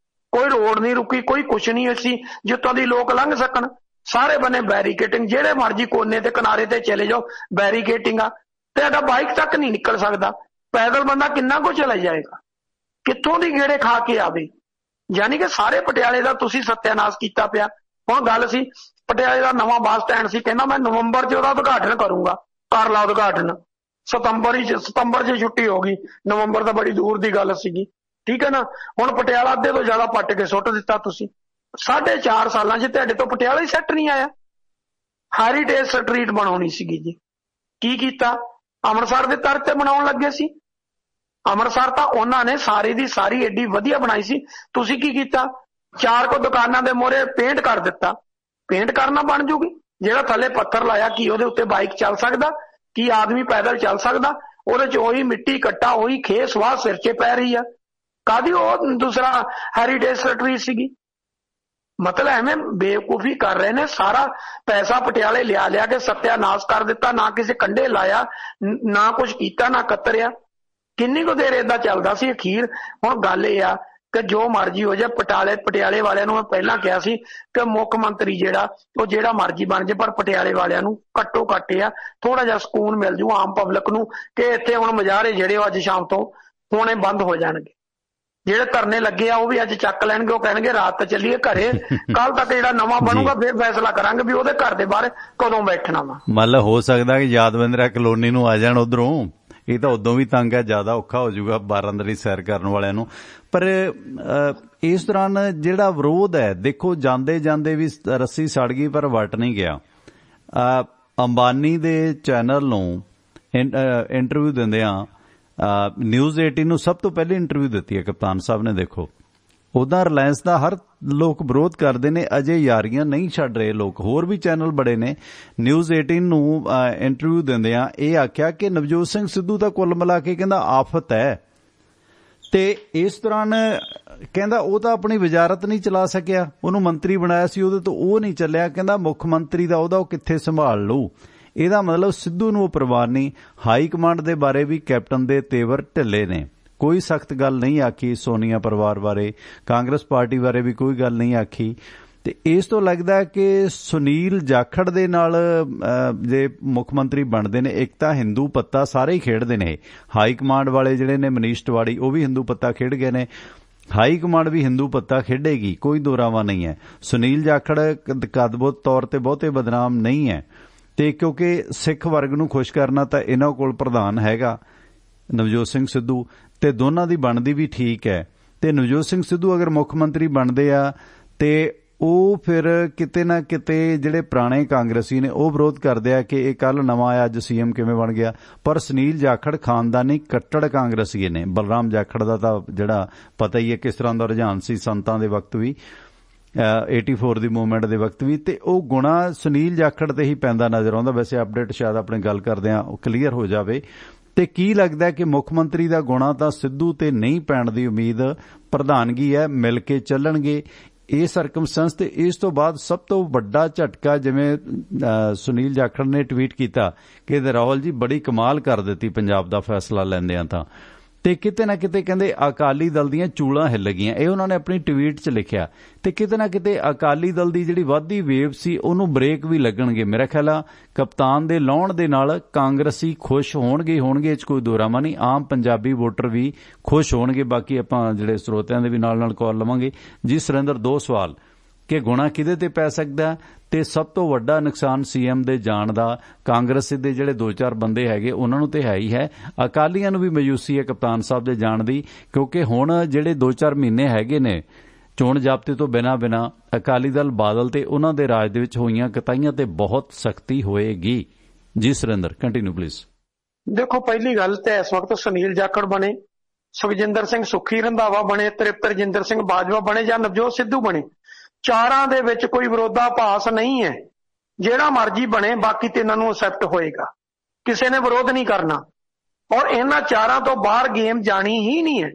Speaker 2: ਕੋਈ ਰੋਡ ਨਹੀਂ ਰੁਕੀ, ਕੋਈ ਕੁਛ ਨਹੀਂ ਸੀ ਜਿੱਥੋਂ ਦੀ ਲੋਕ ਲੰਘ ਸਕਣ। ਸਾਰੇ ਬੰਨੇ ਬੈਰੀਕੇਟਿੰਗ, ਜਿਹੜੇ ਮਰਜੀ ਕੋਨੇ ਤੇ ਕਿਨਾਰੇ ਤੇ ਚਲੇ ਜਾਓ ਬੈਰੀਕੇਟਿੰਗ ਆ, ਤੇ ਸਾਡਾ ਬਾਈਕ ਤੱਕ ਨਹੀਂ ਨਿਕਲ ਸਕਦਾ। ਪੈਦਲ ਬੰਦਾ ਕਿੰਨਾ ਕੁ ਚਲਾ ਜਾਏਗਾ, ਕਿੱਥੋਂ ਦੀ ਗੇੜੇ ਖਾ ਕੇ ਆਵੇ? ਯਾਨੀ ਕਿ ਸਾਰੇ ਪਟਿਆਲੇ ਦਾ ਤੁਸੀਂ ਸੱਤਿਆਨਾਸ਼ ਕੀਤਾ ਪਿਆ। ਹੁਣ ਗੱਲ ਸੀ ਪਟਿਆਲੇ ਦਾ ਨਵਾਂ ਬੱਸ ਸਟੈਂਡ ਸੀ, ਕਹਿੰਦਾ ਮੈਂ ਨਵੰਬਰ 'ਚ ਉਹਦਾ ਉਦਘਾਟਨ ਕਰੂੰਗਾ। ਕਰ ਲਾ ਉਦਘਾਟਨ, ਸਤੰਬਰ 'ਚ ਛੁੱਟੀ ਹੋ ਗਈ, ਨਵੰਬਰ ਤਾਂ ਬੜੀ ਦੂਰ ਦੀ ਗੱਲ ਸੀਗੀ, ਠੀਕ ਹੈ ਨਾ। ਹੁਣ ਪਟਿਆਲਾ ਅੱਧੇ ਤੋਂ ਜ਼ਿਆਦਾ ਪੱਟ ਕੇ ਸੁੱਟ ਦਿੱਤਾ ਤੁਸੀਂ। 4.5 ਸਾਲਾਂ 'ਚ ਤੁਹਾਡੇ ਤੋਂ ਪਟਿਆਲਾ ਹੀ ਸੈੱਟ ਨਹੀਂ ਆਇਆ। ਹੈਰੀਟੇਜ ਸਟਰੀਟ ਬਣਾਉਣੀ ਸੀਗੀ ਜੀ, ਕੀ ਕੀਤਾ? ਅੰਮ੍ਰਿਤਸਰ ਦੇ ਤਰ ਤੇ ਬਣਾਉਣ ਲੱਗੇ ਸੀ। ਅੰਮ੍ਰਿਤਸਰ ਤਾਂ ਉਹਨਾਂ ਨੇ ਸਾਰੀ ਦੀ ਸਾਰੀ ਏਡੀ ਵਧੀਆ ਬਣਾਈ ਸੀ, ਤੁਸੀਂ ਕੀ ਕੀਤਾ? 4 ਕੋ ਦੁਕਾਨਾਂ ਦੇ ਮੋਹਰੇ ਪੇਂਟ ਕਰ ਦਿੱਤਾ। ਪੇਂਟ ਕਰਨਾ ਬਣ ਜੂਗੀ, ਜਿਹੜਾ ਥੱਲੇ ਪੱਥਰ ਲਾਇਆ ਕੀ ਉਹਦੇ ਉੱਤੇ ਬਾਈਕ ਚੱਲ ਸਕਦਾ? ਕੀ ਆਦਮੀ ਪੈਦਲ ਚੱਲ ਸਕਦਾ? ਉਹਦੇ 'ਚ ਉਹੀ ਮਿੱਟੀ ਕੱਟਾ, ਉਹੀ ਖੇਸ ਵਾਹ ਸਿਰ 'ਚ ਪੈ ਰਹੀ ਆ। ਕਾਹਦੀ ਉਹ ਦੂਸਰਾ ਹੈਰੀਟੇਜ ਸਟਰੀਟ ਸੀਗੀ? ਮਤਲਬ ਐਵੇਂ ਬੇਵਕੂਫੀ ਕਰ ਰਹੇ ਨੇ। ਸਾਰਾ ਪੈਸਾ ਪਟਿਆਲੇ ਲਿਆ ਕੇ ਸੱਤਿਆਨਾਸ਼ ਕਰ ਦਿੱਤਾ, ਨਾ ਕਿਸੇ ਕੰਢੇ ਲਾਇਆ, ਨਾ ਕੁਝ ਕੀਤਾ, ਨਾ ਕਤਰਿਆ। ਕਿੰਨੀ ਕੁ ਦੇਰ ਏਦਾਂ ਚੱਲਦਾ ਸੀ ਅਖੀਰ। ਹੁਣ ਗੱਲ ਇਹ ਆ ਕਿ ਜੋ ਮਰਜ਼ੀ ਹੋ ਜਾਏ, ਪਟਿਆਲੇ ਵਾਲਿਆਂ ਨੂੰ ਮੈਂ ਪਹਿਲਾਂ ਕਿਹਾ ਸੀ ਕਿ ਮੁੱਖ ਮੰਤਰੀ ਉਹ ਜਿਹੜਾ ਮਰਜ਼ੀ ਬਣ ਜਾਏ, ਪਰ ਪਟਿਆਲੇ ਵਾਲਿਆਂ ਨੂੰ ਘੱਟੋ ਘੱਟ ਆ ਥੋੜਾ ਜਿਹਾ ਸਕੂਨ ਮਿਲ ਜੂ ਆਮ ਪਬਲਿਕ ਨੂੰ ਕਿ ਇੱਥੇ ਹੁਣ ਮੁਜ਼ਾਹਰੇ ਜਿਹੜੇ ਉਹ ਅੱਜ ਸ਼ਾਮ ਤੋਂ ਹੋਣੇ ਬੰਦ ਹੋ ਜਾਣਗੇ। ਜਿਹੜੇ ਧਰਨੇ ਲੱਗੇ ਆ ਉਹ ਵੀ ਅੱਜ ਚੱਕ ਲੈਣਗੇ। ਉਹ ਕਹਿਣਗੇ ਰਾਤ ਚੱਲੀਏ ਘਰੇ, ਕੱਲ ਤੱਕ ਜਿਹੜਾ ਨਵਾਂ ਬਣੂਗਾ ਫਿਰ ਫੈਸਲਾ ਕਰਾਂਗੇ ਵੀ ਉਹਦੇ ਘਰ ਦੇ ਬਾਹਰ ਕਦੋਂ ਬੈਠਣਾ ਵਾ।
Speaker 1: ਮਤਲਬ ਹੋ ਸਕਦਾ ਕਿ ਯਾਦਵਿੰਦਰਾ ਕਲੋਨੀ ਨੂੰ ਆ ਜਾਣ ਉਧਰੋਂ, ਇਹ ਤਾਂ ਉਦੋਂ ਵੀ ਤੰਗ ਹੈ, ਜ਼ਿਆਦਾ ਔਖਾ ਹੋ ਜਾਊਗਾ ਬਾਰਾਂਦਰੀ ਸੈਰ ਕਰਨ ਵਾਲਿਆਂ ਨੂੰ। ਪਰ ਇਸ ਦੌਰਾਨ ਜਿਹੜਾ ਵਿਰੋਧ ਹੈ, ਦੇਖੋ ਜਾਂਦੇ ਜਾਂਦੇ ਵੀ ਰੱਸੀ ਸੜ ਗਈ ਪਰ ਵੱਟ ਨਹੀਂ ਗਿਆ। ਅੰਬਾਨੀ ਦੇ ਚੈਨਲ ਨੂੰ ਇੰਟਰਵਿਊ ਦਿੰਦਿਆਂ ਨਿਊਜ਼ 18 ਨੂੰ ਸਭ ਤੋਂ ਪਹਿਲੇ ਇੰਟਰਵਿਊ ਦਿੱਤੀ ਹੈ ਕਪਤਾਨ ਸਾਹਿਬ ਨੇ। ਦੇਖੋ ਉਦਾਂ ਰਿਲਾਇੰਸ ਦਾ ਹਰ ਲੋਕ ਵਿਰੋਧ ਕਰਦੇ ਨੇ, ਅਜੇ ਯਾਰੀਆਂ ਨਹੀਂ ਛੱਡ ਰਹੇ ਲੋਕ। ਹੋਰ ਵੀ ਚੈਨਲ ਬੜੇ ਨੇ। ਨਿਊਜ਼ 18 ਨੂੰ ਇੰਟਰਵਿਊ ਦਿੰਦਿਆਂ ਇਹ ਆਖਿਆ ਕਿ ਨਵਜੋਤ ਸਿੰਘ ਸਿੱਧੂ ਤਾਂ ਕੁੱਲ ਮਿਲਾ ਕੇ ਕਹਿੰਦਾ ਆਫਤ ਹੈ, ਤੇ ਇਸ ਦੌਰਾਨ ਕਹਿੰਦਾ ਉਹ ਤਾਂ ਆਪਣੀ ਵਜ਼ਾਰਤ ਨਹੀਂ ਚਲਾ ਸਕਿਆ, ਉਹਨੂੰ ਮੰਤਰੀ ਬਣਾਇਆ ਸੀ, ਉਹਦੇ ਤੋਂ ਉਹ ਨਹੀਂ ਚੱਲਿਆ। ਕਹਿੰਦਾ ਮੁੱਖ ਮੰਤਰੀ ਦਾ ਉਹਦਾ ਉਹ ਕਿੱਥੇ ਸੰਭਾਲ ਲਊ। ਇਹਦਾ ਮਤਲਬ ਸਿੱਧੂ ਨੂੰ ਉਹ ਪਰਵਾਹ ਨਹੀਂ। ਹਾਈ ਕਮਾਂਡ ਦੇ ਬਾਰੇ ਵੀ ਕੈਪਟਨ ਦੇ ਤੇਵਰ ਢਿੱਲੇ ਨੇ, ਕੋਈ ਸਖਤ ਗੱਲ ਨਹੀਂ ਆਖੀ। ਸੋਨੀਆ ਪਰਿਵਾਰ ਬਾਰੇ, ਕਾਂਗਰਸ ਪਾਰਟੀ ਬਾਰੇ ਵੀ ਕੋਈ ਗੱਲ ਨਹੀਂ ਆਖੀ। ਤੇ ਇਸ ਤੋਂ ਲੱਗਦਾ ਕਿ ਸੁਨੀਲ ਜਾਖੜ ਦੇ ਨਾਲ ਜੇ ਮੁੱਖ ਮੰਤਰੀ ਬਣਦੇ ਨੇ, ਇੱਕ ਤਾਂ ਹਿੰਦੂ ਪੱਤਾ ਸਾਰੇ ਹੀ ਖੇਡਦੇ ਨੇ। ਹਾਈ ਕਮਾਂਡ ਵਾਲੇ ਜਿਹੜੇ ਨੇ ਮਨੀਸ਼ ਤਿਵਾੜੀ, ਉਹ ਵੀ ਹਿੰਦੂ ਪੱਤਾ ਖੇਡ ਗਏ ਨੇ। ਹਾਈ ਕਮਾਂਡ ਵੀ ਹਿੰਦੂ ਪੱਤਾ ਖੇਡੇਗੀ, ਕੋਈ ਦੋਰਾਵਾ ਨਹੀਂ ਹੈ। ਸੁਨੀਲ ਜਾਖੜ ਕਦਬੋਤ ਤੌਰ ਤੇ ਬਹੁਤੇ ਬਦਨਾਮ ਨਹੀਂ ਹੈ, ਤੇ ਕਿਉਂਕਿ ਸਿੱਖ ਵਰਗ ਨੂੰ ਖੁਸ਼ ਕਰਨਾ ਤਾਂ ਇਹਨਾਂ ਕੋਲ ਪ੍ਰਧਾਨ ਹੈਗਾ ਨਵਜੋਤ ਸਿੰਘ ਸਿੱਧੂ, ਤੇ ਦੋਨਾਂ ਦੀ ਬਣਦੀ ਵੀ ਠੀਕ ਹੈ। ਤੇ ਨਵਜੋਤ ਸਿੰਘ ਸਿੱਧੂ ਅਗਰ ਮੁੱਖ ਮੰਤਰੀ ਬਣਦੇ ਆ ਤੇ ਉਹ ਫਿਰ ਕਿਤੇ ਨਾ ਕਿਤੇ ਜਿਹੜੇ ਪੁਰਾਣੇ ਕਾਂਗਰਸੀ ਨੇ ਉਹ ਵਿਰੋਧ ਕਰਦੇ ਆ ਕਿ ਇਹ ਕੱਲ ਨਵਾਂ ਆਇਆ, ਅੱਜ ਸੀਐਮ ਕਿਵੇਂ ਬਣ ਗਿਆ। ਪਰ ਸੁਨੀਲ ਜਾਖੜ ਖਾਨਦਾਨੀ ਕੱਟੜ ਕਾਂਗਰਸੀ ਨੇ। ਬਲਰਾਮ ਜਾਖੜ ਦਾ ਤਾਂ ਜਿਹੜਾ ਪਤਾ ਹੀ ਹੈ ਕਿਸ ਤਰ੍ਹਾਂ ਦਾ ਰੁਝਾਨ ਸੀ ਸੰਤਾਂ ਦੇ ਵਕਤ ਵੀ, 84 ਦੀ ਮੂਵਮੈਂਟ ਦੇ ਵਕਤ ਵੀ, ਤੇ ਉਹ ਗੁਣਾ ਸੁਨੀਲ ਜਾਖੜ ਤੇ ਹੀ ਪੈਂਦਾ ਨਜ਼ਰ ਆਉਂਦਾ। ਵੈਸੇ ਅਪਡੇਟ ਸ਼ਾਇਦ ਆਪਣੇ ਗੱਲ ਕਰਦੇ ਆ ਉਹ ਕਲੀਅਰ ਹੋ ਜਾਵੇ। ਤੇ ਕੀ ਲੱਗਦਾ ਕਿ ਮੁੱਖ ਮੰਤਰੀ ਦਾ ਗੁਣਾ ਤਾਂ ਸਿੱਧੂ ਤੇ ਨਹੀਂ ਪੈਣ ਦੀ ਉਮੀਦ, ਪ੍ਰਧਾਨਗੀ ਹੈ, ਮਿਲ ਕੇ ਚੱਲਣਗੇ ਇਹ ਸਰਕਮਸਟੈਂਸ। ਤੇ ਇਸ ਤੋਂ ਬਾਅਦ ਸਭ ਤੋਂ ਵੱਡਾ ਝਟਕਾ, ਜਿਵੇਂ ਸੁਨੀਲ ਜਾਖੜ ਨੇ ਟਵੀਟ ਕੀਤਾ ਕਿ ਰਾਹੁਲ ਜੀ ਬੜੀ ਕਮਾਲ ਕਰ ਦਿੱਤੀ ਪੰਜਾਬ ਦਾ ਫੈਸਲਾ ਲੈਂਦਿਆਂ, ਤਾਂ ਤੇ ਕਿਤੇ ਨਾ ਕਿਤੇ ਕਹਿੰਦੇ ਅਕਾਲੀ ਦਲ ਦੀਆਂ ਚੂਲਾਂ ਹਿੱਲ ਗਈਆਂ। ਇਹ ਉਹਨਾਂ ਨੇ ਆਪਣੀ ਟਵੀਟ 'ਚ ਲਿਖਿਆ। ਤੇ ਕਿਤੇ ਨਾ ਕਿਤੇ ਅਕਾਲੀ ਦਲ ਦੀ ਜਿਹੜੀ ਵੱਧਦੀ ਵੇਵ ਸੀ ਉਹਨੂੰ ਬ੍ਰੇਕ ਵੀ ਲੱਗਣਗੇ। ਮੇਰਾ ਖਿਆਲ ਆ ਕਪਤਾਨ ਦੇ ਲਾਉਣ ਦੇ ਨਾਲ ਕਾਂਗਰਸੀ ਖੁਸ਼ ਹੋਣਗੇ ਇਹ 'ਚ ਕੋਈ ਦੋਰਾਮਾ ਨਹੀਂ। ਆਮ ਪੰਜਾਬੀ ਵੋਟਰ ਵੀ ਖੁਸ਼ ਹੋਣਗੇ। ਬਾਕੀ ਆਪਾਂ ਜਿਹੜੇ ਸਰੋਤਿਆਂ ਦੇ ਵੀ ਨਾਲ ਕਾਲ ਲਵਾਂਗੇ। ਜੀ ਸੁਰਿੰਦਰ, 2 ਸਵਾਲ ਕਿ ਗੁਣਾ ਕਿਹਦੇ ਤੇ ਪੈ ਸਕਦਾ, ਤੇ ਸਭ ਤੋਂ ਵੱਡਾ ਨੁਕਸਾਨ ਸੀਐਮ ਦੇ ਜਾਣ ਦਾ ਕਾਂਗਰਸ ਦੇ ਜਿਹੜੇ 2-4 ਬੰਦੇ ਹੈਗੇ ਉਹਨਾਂ ਨੂੰ ਤੇ ਹੈ ਹੀ ਹੈ। ਅਕਾਲੀਆਂ ਨੂੰ ਵੀ ਮਾਯੂਸੀ ਹੈ ਕਪਤਾਨ ਸਾਹਿਬ ਦੇ ਜਾਣ ਦੀ, ਕਿਉਂਕਿ ਹੁਣ ਜਿਹੜੇ 2-4 ਮਹੀਨੇ ਹੈਗੇ ਨੇ ਚੋਣ ਜ਼ਾਬਤੇ ਤੋਂ ਬਿਨਾਂ ਅਕਾਲੀ ਦਲ ਬਾਦਲ ਤੇ ਉਹਨਾਂ ਦੇ ਰਾਜ ਦੇ ਵਿੱਚ ਹੋਈਆਂ ਕਤਾਈਆਂ ਤੇ ਬਹੁਤ ਸਖਤੀ ਹੋਏਗੀ। ਜੀ ਸੁਰਿੰਦਰ, ਕੰਟੀਨਿਊ ਪਲੀਜ਼।
Speaker 2: ਦੇਖੋ, ਪਹਿਲੀ ਗੱਲ ਤੇ ਇਸ ਵਕਤ ਸੁਨੀਲ ਜਾਖੜ ਬਣੇ, ਸੁਖਜਿੰਦਰ ਸਿੰਘ ਸੁੱਖੀ ਰੰਧਾਵਾ ਬਣੇ, ਤ੍ਰਿਪਤਰਜਿੰਦਰ ਸਿੰਘ ਬਾਜਵਾ ਬਣੇ ਜਾਂ ਨਵਜੋਤ ਸਿੱਧੂ ਬਣੇ, ਚਾਰਾਂ ਦੇ ਵਿੱਚ ਕੋਈ ਵਿਰੋਧਾਭਾਸ ਨਹੀਂ ਹੈ। ਜਿਹੜਾ ਮਰਜ਼ੀ ਬਣੇ, ਬਾਕੀ ਤਿੰਨਾਂ ਨੂੰ ਅਸੈਪਟ ਹੋਏਗਾ, ਕਿਸੇ ਨੇ ਵਿਰੋਧ ਨਹੀਂ ਕਰਨਾ। ਔਰ ਇਹਨਾਂ ਚਾਰਾਂ ਤੋਂ ਬਾਹਰ ਗੇਮ ਜਾਣੀ ਹੀ ਨਹੀਂ ਹੈ,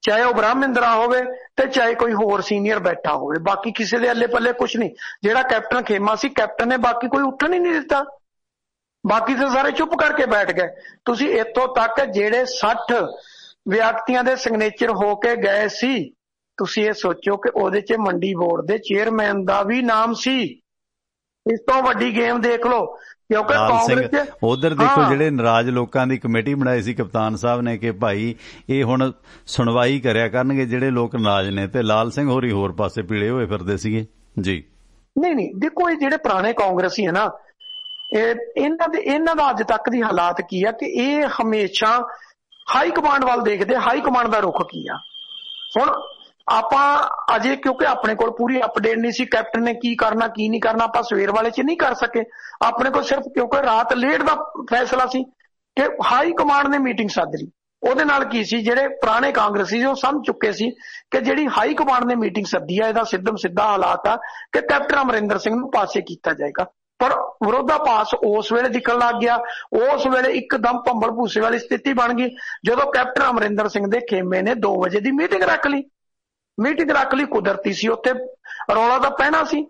Speaker 2: ਚਾਹੇ ਉਹ ਬ੍ਰਹਮਿੰਦਰਾ ਹੋਵੇ ਤੇ ਚਾਹੇ ਕੋਈ ਹੋਰ ਸੀਨੀਅਰ ਬੈਠਾ ਹੋਵੇ। ਬਾਕੀ ਕਿਸੇ ਦੇ ਅੱਲੇ ਪੱਲੇ ਕੁਛ ਨਹੀਂ। ਜਿਹੜਾ ਕੈਪਟਨ ਖੇਮਾ ਸੀ, ਕੈਪਟਨ ਨੇ ਬਾਕੀ ਕੋਈ ਉੱਠਣ ਹੀ ਨਹੀਂ ਦਿੱਤਾ। ਬਾਕੀ ਤਾਂ ਸਾਰੇ ਚੁੱਪ ਕਰਕੇ ਬੈਠ ਗਏ। ਤੁਸੀਂ ਇੱਥੋਂ ਤੱਕ ਜਿਹੜੇ 60 ਵਿਅਕਤੀਆਂ ਦੇ ਸਿਗਨੇਚਰ ਹੋ ਕੇ ਗਏ ਸੀ, ਤੁਸੀਂ ਇਹ ਸੋਚੋ ਕਿ ਉਹਦੇ 'ਚ ਮੰਡੀ ਬੋਰਡ ਦੇ ਚੇਅਰਮੈਨ ਦਾ ਵੀ ਨਾਮ ਸੀ। ਇਸ ਤੋਂ ਵੱਡੀ ਗੇਮ ਦੇਖ ਲਓ। ਕਿਉਂਕਿ ਕਾਂਗਰਸ
Speaker 1: ਉਧਰ ਦੇਖੋ ਜਿਹੜੇ ਨਾਰਾਜ਼ ਲੋਕਾਂ ਦੀ ਕਮੇਟੀ ਬਣਾਈ ਸੀ ਕਪਤਾਨ ਸਾਹਿਬ ਨੇ ਕਿ ਭਾਈ ਇਹ ਹੁਣ ਸੁਣਵਾਈ ਕਰਿਆ ਕਰਨਗੇ ਜਿਹੜੇ ਲੋਕ ਨਾਰਾਜ਼ ਨੇ, ਤੇ ਲਾਲ ਸਿੰਘ ਹੋਰੀ ਹੋਰ ਪਾਸੇ ਪੀਲੇ ਹੋਏ ਫਿਰਦੇ ਸੀਗੇ। ਜੀ
Speaker 2: ਨਹੀਂ, ਦੇਖੋ ਇਹ ਜਿਹੜੇ ਪੁਰਾਣੇ ਕਾਂਗਰਸੀ ਹੈ ਨਾ, ਇਹਨਾਂ ਦਾ ਅੱਜ ਤੱਕ ਦੀ ਹਾਲਾਤ ਕੀ ਆ ਕਿ ਇਹ ਹਮੇਸ਼ਾ ਹਾਈ ਕਮਾਂਡ ਵੱਲ ਦੇਖਦੇ। ਹਾਈ ਕਮਾਂਡ ਦਾ ਰੁਖ ਕੀ ਆ। ਹੁਣ ਆਪਾਂ ਅਜੇ ਕਿਉਂਕਿ ਆਪਣੇ ਕੋਲ ਪੂਰੀ ਅਪਡੇਟ ਨਹੀਂ ਸੀ, ਕੈਪਟਨ ਨੇ ਕੀ ਕਰਨਾ ਕੀ ਨਹੀਂ ਕਰਨਾ ਆਪਾਂ ਸਵੇਰ ਵਾਲੇ 'ਚ ਨਹੀਂ ਕਰ ਸਕੇ। ਆਪਣੇ ਕੋਲ ਸਿਰਫ ਕਿਉਂਕਿ ਰਾਤ ਲੇਟ ਦਾ ਫੈਸਲਾ ਸੀ ਕਿ ਹਾਈ ਕਮਾਂਡ ਨੇ ਮੀਟਿੰਗ ਸੱਦ ਲਈ। ਉਹਦੇ ਨਾਲ ਕੀ ਸੀ, ਜਿਹੜੇ ਪੁਰਾਣੇ ਕਾਂਗਰਸੀ ਸੀ ਉਹ ਸਮਝ ਚੁੱਕੇ ਸੀ ਕਿ ਜਿਹੜੀ ਹਾਈ ਕਮਾਂਡ ਨੇ ਮੀਟਿੰਗ ਸੱਦੀ ਆ, ਇਹਦਾ ਸਿੱਧਾ ਹਾਲਾਤ ਆ ਕਿ ਕੈਪਟਨ ਅਮਰਿੰਦਰ ਸਿੰਘ ਨੂੰ ਪਾਸੇ ਕੀਤਾ ਜਾਏਗਾ। ਪਰ ਵਿਰੋਧਾਭਾਸ ਉਸ ਵੇਲੇ ਦਿਖਣ ਲੱਗ ਗਿਆ। ਉਸ ਵੇਲੇ ਇੱਕਦਮ ਭੰਬਲ ਭੂਸੇ ਵਾਲੀ ਸਥਿਤੀ ਬਣ ਗਈ ਜਦੋਂ ਕੈਪਟਨ ਅਮਰਿੰਦਰ ਸਿੰਘ ਦੇ ਖੇਮੇ ਨੇ 2 ਵਜੇ ਦੀ ਮੀਟਿੰਗ ਰੱਖ ਲਈ। ਕੁਦਰਤੀ ਸੀ, ਉੱਥੇ ਰੌਲਾ ਤਾਂ ਪੈਣਾ ਸੀ।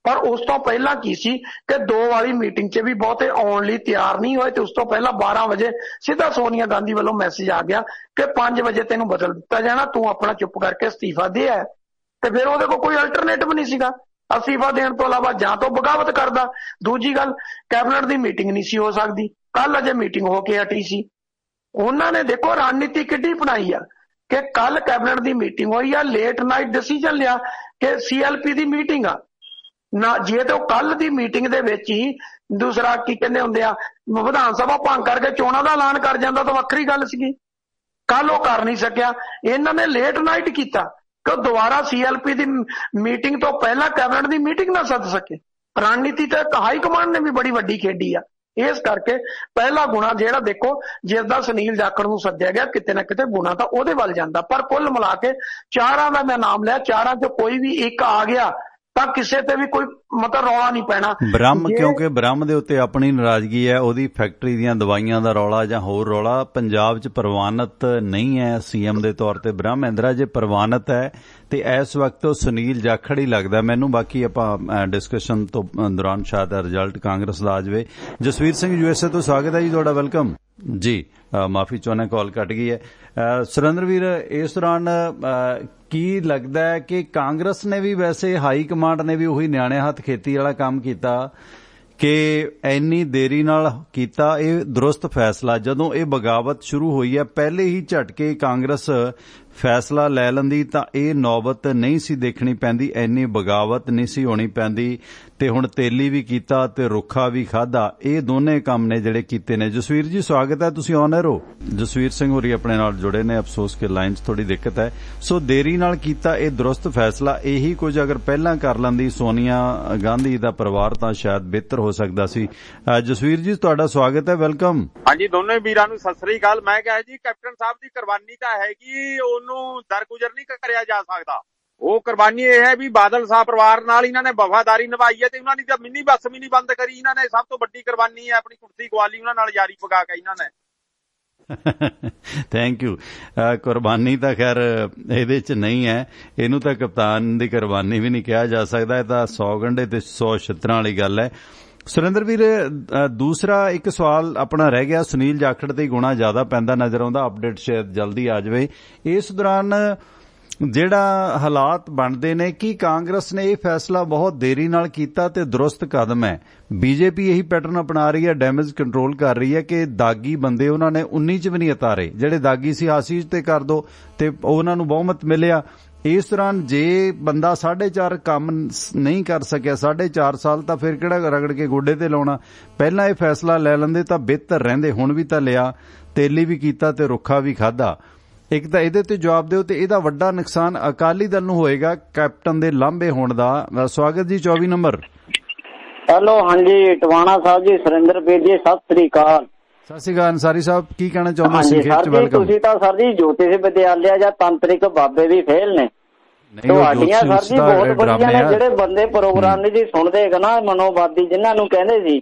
Speaker 2: ਪਰ ਉਸ ਤੋਂ ਪਹਿਲਾਂ ਕੀ ਸੀ ਕਿ 2 ਵਾਲੀ ਮੀਟਿੰਗ 'ਚ ਵੀ ਬਹੁਤੇ ਆਉਣ ਲਈ ਤਿਆਰ ਨਹੀਂ ਹੋਏ, ਤੇ ਉਸ ਤੋਂ ਪਹਿਲਾਂ 12 ਵਜੇ ਸਿੱਧਾ ਸੋਨੀਆ ਗਾਂਧੀ ਵੱਲੋਂ ਮੈਸੇਜ ਆ ਗਿਆ ਕਿ 5 ਵਜੇ ਤੈਨੂੰ ਬਦਲ ਦਿੱਤਾ ਜਾਣਾ, ਤੂੰ ਆਪਣਾ ਚੁੱਪ ਕਰਕੇ ਅਸਤੀਫਾ ਦੇ ਆਇਆ। ਤੇ ਫਿਰ ਉਹਦੇ ਕੋਲ ਕੋਈ ਅਲਟਰਨੇਟਿਵ ਨਹੀਂ ਸੀਗਾ ਅਸਤੀਫਾ ਦੇਣ ਤੋਂ ਇਲਾਵਾ, ਜਾਂ ਤੋਂ ਬਗਾਵਤ ਕਰਦਾ। ਦੂਜੀ ਗੱਲ, ਕੈਬਨਿਟ ਦੀ ਮੀਟਿੰਗ ਨਹੀਂ ਸੀ ਹੋ ਸਕਦੀ। ਕੱਲ ਅਜੇ ਮੀਟਿੰਗ ਹੋ ਕੇ ਹਟੀ ਸੀ। ਉਹਨਾਂ ਨੇ ਦੇਖੋ ਰਣਨੀਤੀ ਕਿੱਡੀ ਬਣਾਈ ਆ ਕਿ ਕੱਲ ਕੈਬਨਿਟ ਦੀ ਮੀਟਿੰਗ ਹੋਈ ਆ, ਲੇਟ ਨਾਈਟ ਡਿਸੀਜਨ ਲਿਆ ਕਿ CLP ਦੀ ਮੀਟਿੰਗ ਆ ਨਾ। ਜੇ ਤੇ ਉਹ ਕੱਲ ਦੀ ਮੀਟਿੰਗ ਦੇ ਵਿੱਚ ਹੀ ਦੂਸਰਾ ਕੀ ਕਹਿੰਦੇ ਹੁੰਦੇ ਆ, ਵਿਧਾਨ ਸਭਾ ਭੰਗ ਕਰਕੇ ਚੋਣਾਂ ਦਾ ਐਲਾਨ ਕਰ ਜਾਂਦਾ ਤਾਂ ਵੱਖਰੀ ਗੱਲ ਸੀਗੀ। ਕੱਲ ਉਹ ਕਰ ਨਹੀਂ ਸਕਿਆ। ਇਹਨਾਂ ਨੇ ਲੇਟ ਨਾਈਟ ਕੀਤਾ ਕਿ ਉਹ ਦੁਬਾਰਾ CLP ਦੀ ਮੀਟਿੰਗ ਤੋਂ ਪਹਿਲਾਂ ਕੈਬਨਿਟ ਦੀ ਮੀਟਿੰਗ ਨਾ ਸੱਦ ਸਕੇ। ਰਣਨੀਤੀ ਤਾਂ ਹਾਈ ਕਮਾਂਡ ਨੇ ਵੀ ਬੜੀ ਵੱਡੀ ਖੇਡੀ ਆ। ਇਸ ਕਰਕੇ ਪਹਿਲਾ ਗੁਣਾ ਜਿਹੜਾ ਦੇਖੋ ਜਿਸਦਾ ਸੁਨੀਲ ਜਾਖੜ ਨੂੰ ਸੱਦਿਆ ਗਿਆ ਕਿਤੇ ਨਾ ਕਿਤੇ ਗੁਣਾ ਤਾਂ ਉਹਦੇ ਵੱਲ ਜਾਂਦਾ, ਪਰ ਕੁੱਲ ਮਿਲਾ ਕੇ ਚਾਰਾਂ ਦਾ ਮੈਂ ਨਾਮ ਲਿਆ, ਚਾਰਾਂ ਚੋਂ ਕੋਈ ਵੀ ਇੱਕ ਆ ਗਿਆ ਤਾਂ ਕਿਸੇ ਤੇ ਵੀ ਕੋਈ ਮਤਲਬ ਰੌਲਾ ਨਹੀਂ ਪੈਣਾ।
Speaker 1: ਬ੍ਰਹਮ, ਕਿਉਂਕਿ ਬ੍ਰਹਮ ਦੇ ਉੱਤੇ ਆਪਣੀ ਨਾਰਾਜ਼ਗੀ ਹੈ, ਉਹਦੀ ਫੈਕਟਰੀ ਦੀਆਂ ਦਵਾਈਆਂ ਦਾ ਰੌਲਾ ਜਾਂ ਹੋਰ ਰੌਲਾ। ਪੰਜਾਬ 'ਚ ਪ੍ਰਵਾਨਿਤ ਨਹੀਂ ਹੈ ਸੀਐਮ ਦੇ ਤੌਰ ਤੇ ਬ੍ਰਹਮ ਮਹਿੰਦਰਾ, ਜੇ ਪ੍ਰਵਾਨਿਤ ਹੈ ਤੇ ਇਸ ਵਕਤ ਉਹ ਸੁਨੀਲ ਜਾਖੜ ਹੀ ਲੱਗਦਾ ਮੈਨੂੰ। ਬਾਕੀ ਆਪਾਂ ਡਿਸਕਸ਼ਨ ਤੋਂ ਦੌਰਾਨ ਸ਼ਾਇਦ ਰਿਜ਼ਲਟ ਕਾਂਗਰਸ ਦਾ ਆ ਜਾਵੇ। ਜਸਵੀਰ ਸਿੰਘ USA ਤੋਂ ਸਵਾਗਤ ਹੈ ਜੀ ਤੁਹਾਡਾ, ਵੈਲਕਮ ਜੀ। ਮਾਫੀ ਚਾਹੁੰਦਾ ਕਾਲ ਕੱਟ ਗਈ ਹੈ। ਸੁਰਿੰਦਰ ਵੀਰ, ਇਸ ਦੌਰਾਨ ਕੀ ਲੱਗਦਾ ਹੈ ਕਿ ਕਾਂਗਰਸ ਨੇ ਵੀ, ਵੈਸੇ ਹਾਈ ਕਮਾਂਡ ਨੇ ਵੀ ਉਹੀ ਨਿਆਣੇ ਹੱਥ ਖੇਤੀ ਵਾਲਾ ਕੰਮ ਕੀਤਾ ਕਿ ਇੰਨੀ ਦੇਰੀ ਨਾਲ ਕੀਤਾ? ਇਹ ਦਰੁਸਤ ਫੈਸਲਾ, ਜਦੋਂ ਇਹ ਬਗਾਵਤ ਸ਼ੁਰੂ ਹੋਈ ਹੈ ਪਹਿਲੇ ਹੀ ਝਟਕੇ ਕਾਂਗਰਸ ਫੈਸਲਾ ਲੈ ਲੈਂਦੀ ਤਾਂ ਇਹ ਨੌਬਤ ਨਹੀਂ ਸੀ ਦੇਖਣੀ ਪੈਂਦੀ, ਇੰਨੀ ਬਗਾਵਤ ਨਹੀਂ ਸੀ ਹੋਣੀ ਪੈਂਦੀ। ਤੇ ਹੁਣ ਤੇਲੀ ਵੀ ਕੀਤਾ ਤੇ ਰੁੱਖਾ ਵੀ ਖਾਧਾ, ਇਹ ਦੋਨੇ ਕੰਮ ਨੇ ਜਿਹੜੇ ਕੀਤੇ ਨੇ। ਜਸਵੀਰ ਜੀ ਸਵਾਗਤ ਹੈ, ਤੁਸੀਂ ਆਨਰ ਹੋ। ਜਸਵੀਰ ਸਿੰਘ ਹੋਰੀ ਆਪਣੇ ਨਾਲ ਜੁੜੇ ਨੇ, ਅਫਸੋਸ ਕਿ ਲਾਈਨ 'ਚ ਥੋੜੀ ਦਿੱਕਤ ਹੈ। ਸੋ ਦੇਰੀ ਨਾਲ ਕੀਤਾ ਇਹ ਦਰੁਸਤ ਫੈਸਲਾ, ਇਹੀ ਕੁਝ ਅਗਰ ਪਹਿਲਾਂ ਕਰ ਲੈਂਦੀ ਸੋਨੀਆ ਗਾਂਧੀ ਦਾ ਪਰਿਵਾਰ ਤਾਂ ਸ਼ਾਇਦ ਬਿਹਤਰ ਹੋ ਸਕਦਾ ਸੀ। ਜਸਵੀਰ ਜੀ ਤੁਹਾਡਾ ਸਵਾਗਤ ਹੈ, ਵੈਲਕਮ।
Speaker 4: ਹਾਂਜੀ, ਦੋਨੇ ਵੀਰਾਂ ਨੂੰ ਸਤਿ ਸ੍ਰੀ ਅਕਾਲ। ਮੈਂ ਕਿਹਾ ਜੀ ਕੈਪਟਨ ਸਾਹਿਬ ਦੀ ਕੁਰਬਾਨੀ ਤਾਂ ਹੈਗੀ, ਉਹਨੂੰ ਦਰਗੁਜ਼ਰ ਨਹੀਂ ਕਰਿਆ ਜਾ ਸਕਦਾ। ਉਹ ਕੁਰਬਾਨੀ ਇਹ ਹੈ ਵੀ ਬਾਦਲ ਸਾਹਿਬ ਪਰਿਵਾਰ ਨਾਲ ਇਹਨਾਂ ਨੇ ਵਫਾਦਾਰੀ ਨਿਭਾਈ ਹੈ ਤੇ ਉਹਨਾਂ ਦੀ ਤਾਂ ਮਿੰਨੀ ਬੱਸ ਵੀ ਨਹੀਂ ਬੰਦ ਕਰੀ ਇਹਨਾਂ ਨੇ। ਸਭ ਤੋਂ ਵੱਡੀ ਕੁਰਬਾਨੀ ਹੈ ਆਪਣੀ ਕੁਰਸੀ ਗਵਾਲੀ ਉਹਨਾਂ ਨਾਲ ਯਾਰੀ ਪਗਾ ਕੇ ਇਹਨਾਂ ਨੇ।
Speaker 1: Thank you. ਕੁਰਬਾਨੀ ਤਾਂ ਖੈਰ ਇਹਦੇ 'ਚ ਨਹੀਂ ਹੈ, ਇਹਨੂੰ ਤਾਂ ਕਪਤਾਨ ਦੀ ਕੁਰਬਾਨੀ ਵੀ ਨਹੀਂ ਕਿਹਾ ਜਾ ਸਕਦਾ। ਇਹ ਤਾਂ 100 ਗੰਢੇ ਤੇ 100 ਛਿੱਤਰਾਂ ਵਾਲੀ ਗੱਲ ਹੈ। ਸੁਰਿੰਦਰ ਵੀਰ, ਦੂਸਰਾ ਇੱਕ ਸਵਾਲ ਆਪਣਾ ਰਹਿ ਗਿਆ, ਸੁਨੀਲ ਜਾਖੜ ਤੇ ਗੁਣਾ ਜ਼ਿਆਦਾ ਪੈਂਦਾ ਨਜ਼ਰ ਆਉਂਦਾ, ਅਪਡੇਟ ਸ਼ਾਇਦ ਜਲਦੀ ਆ ਜਾਵੇ। ਇਸ ਦੌਰਾਨ ਜਿਹੜਾ ਹਾਲਾਤ ਬਣਦੇ ਨੇ ਕਿ ਕਾਂਗਰਸ ਨੇ ਇਹ ਫੈਸਲਾ ਬਹੁਤ ਦੇਰੀ ਨਾਲ ਕੀਤਾ ਤੇ ਦਰੁਸਤ ਕਦਮ ਹੈ। ਬੀਜੇਪੀ ਇਹੀ ਪੈਟਰਨ ਅਪਣਾ ਰਹੀ ਹੈ, ਡੈਮੇਜ ਕੰਟਰੋਲ ਕਰ ਰਹੀ ਹੈ ਕਿ ਦਾਗੀ ਬੰਦੇ ਉਹਨਾਂ ਨੇ 19 'ਚ ਵੀ ਨਹੀਂ ਉਤਾਰੇ, ਜਿਹੜੇ ਦਾਗੀ ਸੀ ਹਾਸੀਜ ਤੇ ਕਰ ਦੋ ਤੇ ਉਹਨਾਂ ਨੂੰ ਬਹੁਮਤ ਮਿਲਿਆ। ਇਸ ਦੌਰਾਨ ਜੇ ਬੰਦਾ 4.5 ਕੰਮ ਨਹੀਂ ਕਰ ਸਕਿਆ 4.5 ਸਾਲ, ਤਾਂ ਫਿਰ ਕਿਹੜਾ ਰਗੜ ਕੇ ਗੋਡੇ ਤੇ ਲਾਉਣਾ? ਪਹਿਲਾਂ ਇਹ ਫੈਸਲਾ ਲੈ ਲੈਂਦੇ ਤਾਂ ਬਿਹਤਰ ਰਹਿੰਦੇ। ਹੁਣ ਵੀ ਤਾਂ ਲਿਆ, ਤੇਲੀ ਵੀ ਕੀਤਾ ਤੇ ਰੁੱਖਾ ਵੀ ਖਾਧਾ। ਇੱਕ ਤਾਂ ਇਹਦੇ ਤੇ ਜਵਾਬ ਦਿਓ, ਤੇ ਇਹਦਾ ਵੱਡਾ ਨੁਕਸਾਨ ਅਕਾਲੀ ਦਲ ਨੂੰ ਹੋਏਗਾ ਕੈਪਟਨ ਦੇ ਲਾਂਭੇ ਹੋਣ ਦਾ। ਸਵਾਗਤ ਜੀ 24 ਨੰਬਰ।
Speaker 5: ਹੈਲੋ, ਹਾਂਜੀ ਟਵਾਣਾ ਸਾਹਿਬ ਜੀ, ਸੁਰਿੰਦਰ ਵੀਰ ਜੀ ਸਤਿ ਸ੍ਰੀ ਅਕਾਲ।
Speaker 1: ਸਤਿ ਸ੍ਰੀ ਅਕਾਲ ਅੰਸਾਰੀ ਸਾਹਿਬ, ਕੀ ਕਹਿਣਾ ਚਾਹੁੰਦੇ
Speaker 5: ਸੰਖੇਪ ਚ? ਵੈਲਕਮ। ਤੁਸੀਂ ਤਾਂ ਸਰ ਜੀ ਜੋਤਿਸ਼ ਵਿਦਿਆਲਿਆ ਜਾਂ ਤੰਤਰਿਕ ਬਾਬੇ ਵੀ ਫੇਲ ਨੇ ਤੁਹਾਡੀਆਂ ਸਰ ਜੀ, ਬਹੁਤ ਵਧੀਆ ਨੇ। ਜਿਹੜੇ ਬੰਦੇ ਪ੍ਰੋਗਰਾਮ ਨਹੀਂ ਜੀ ਸੁਣਦੇ ਨਾ, ਮਨੋਵਾਦੀ ਜਿਨ੍ਹਾਂ ਨੂੰ ਕਹਿੰਦੇ ਸੀ,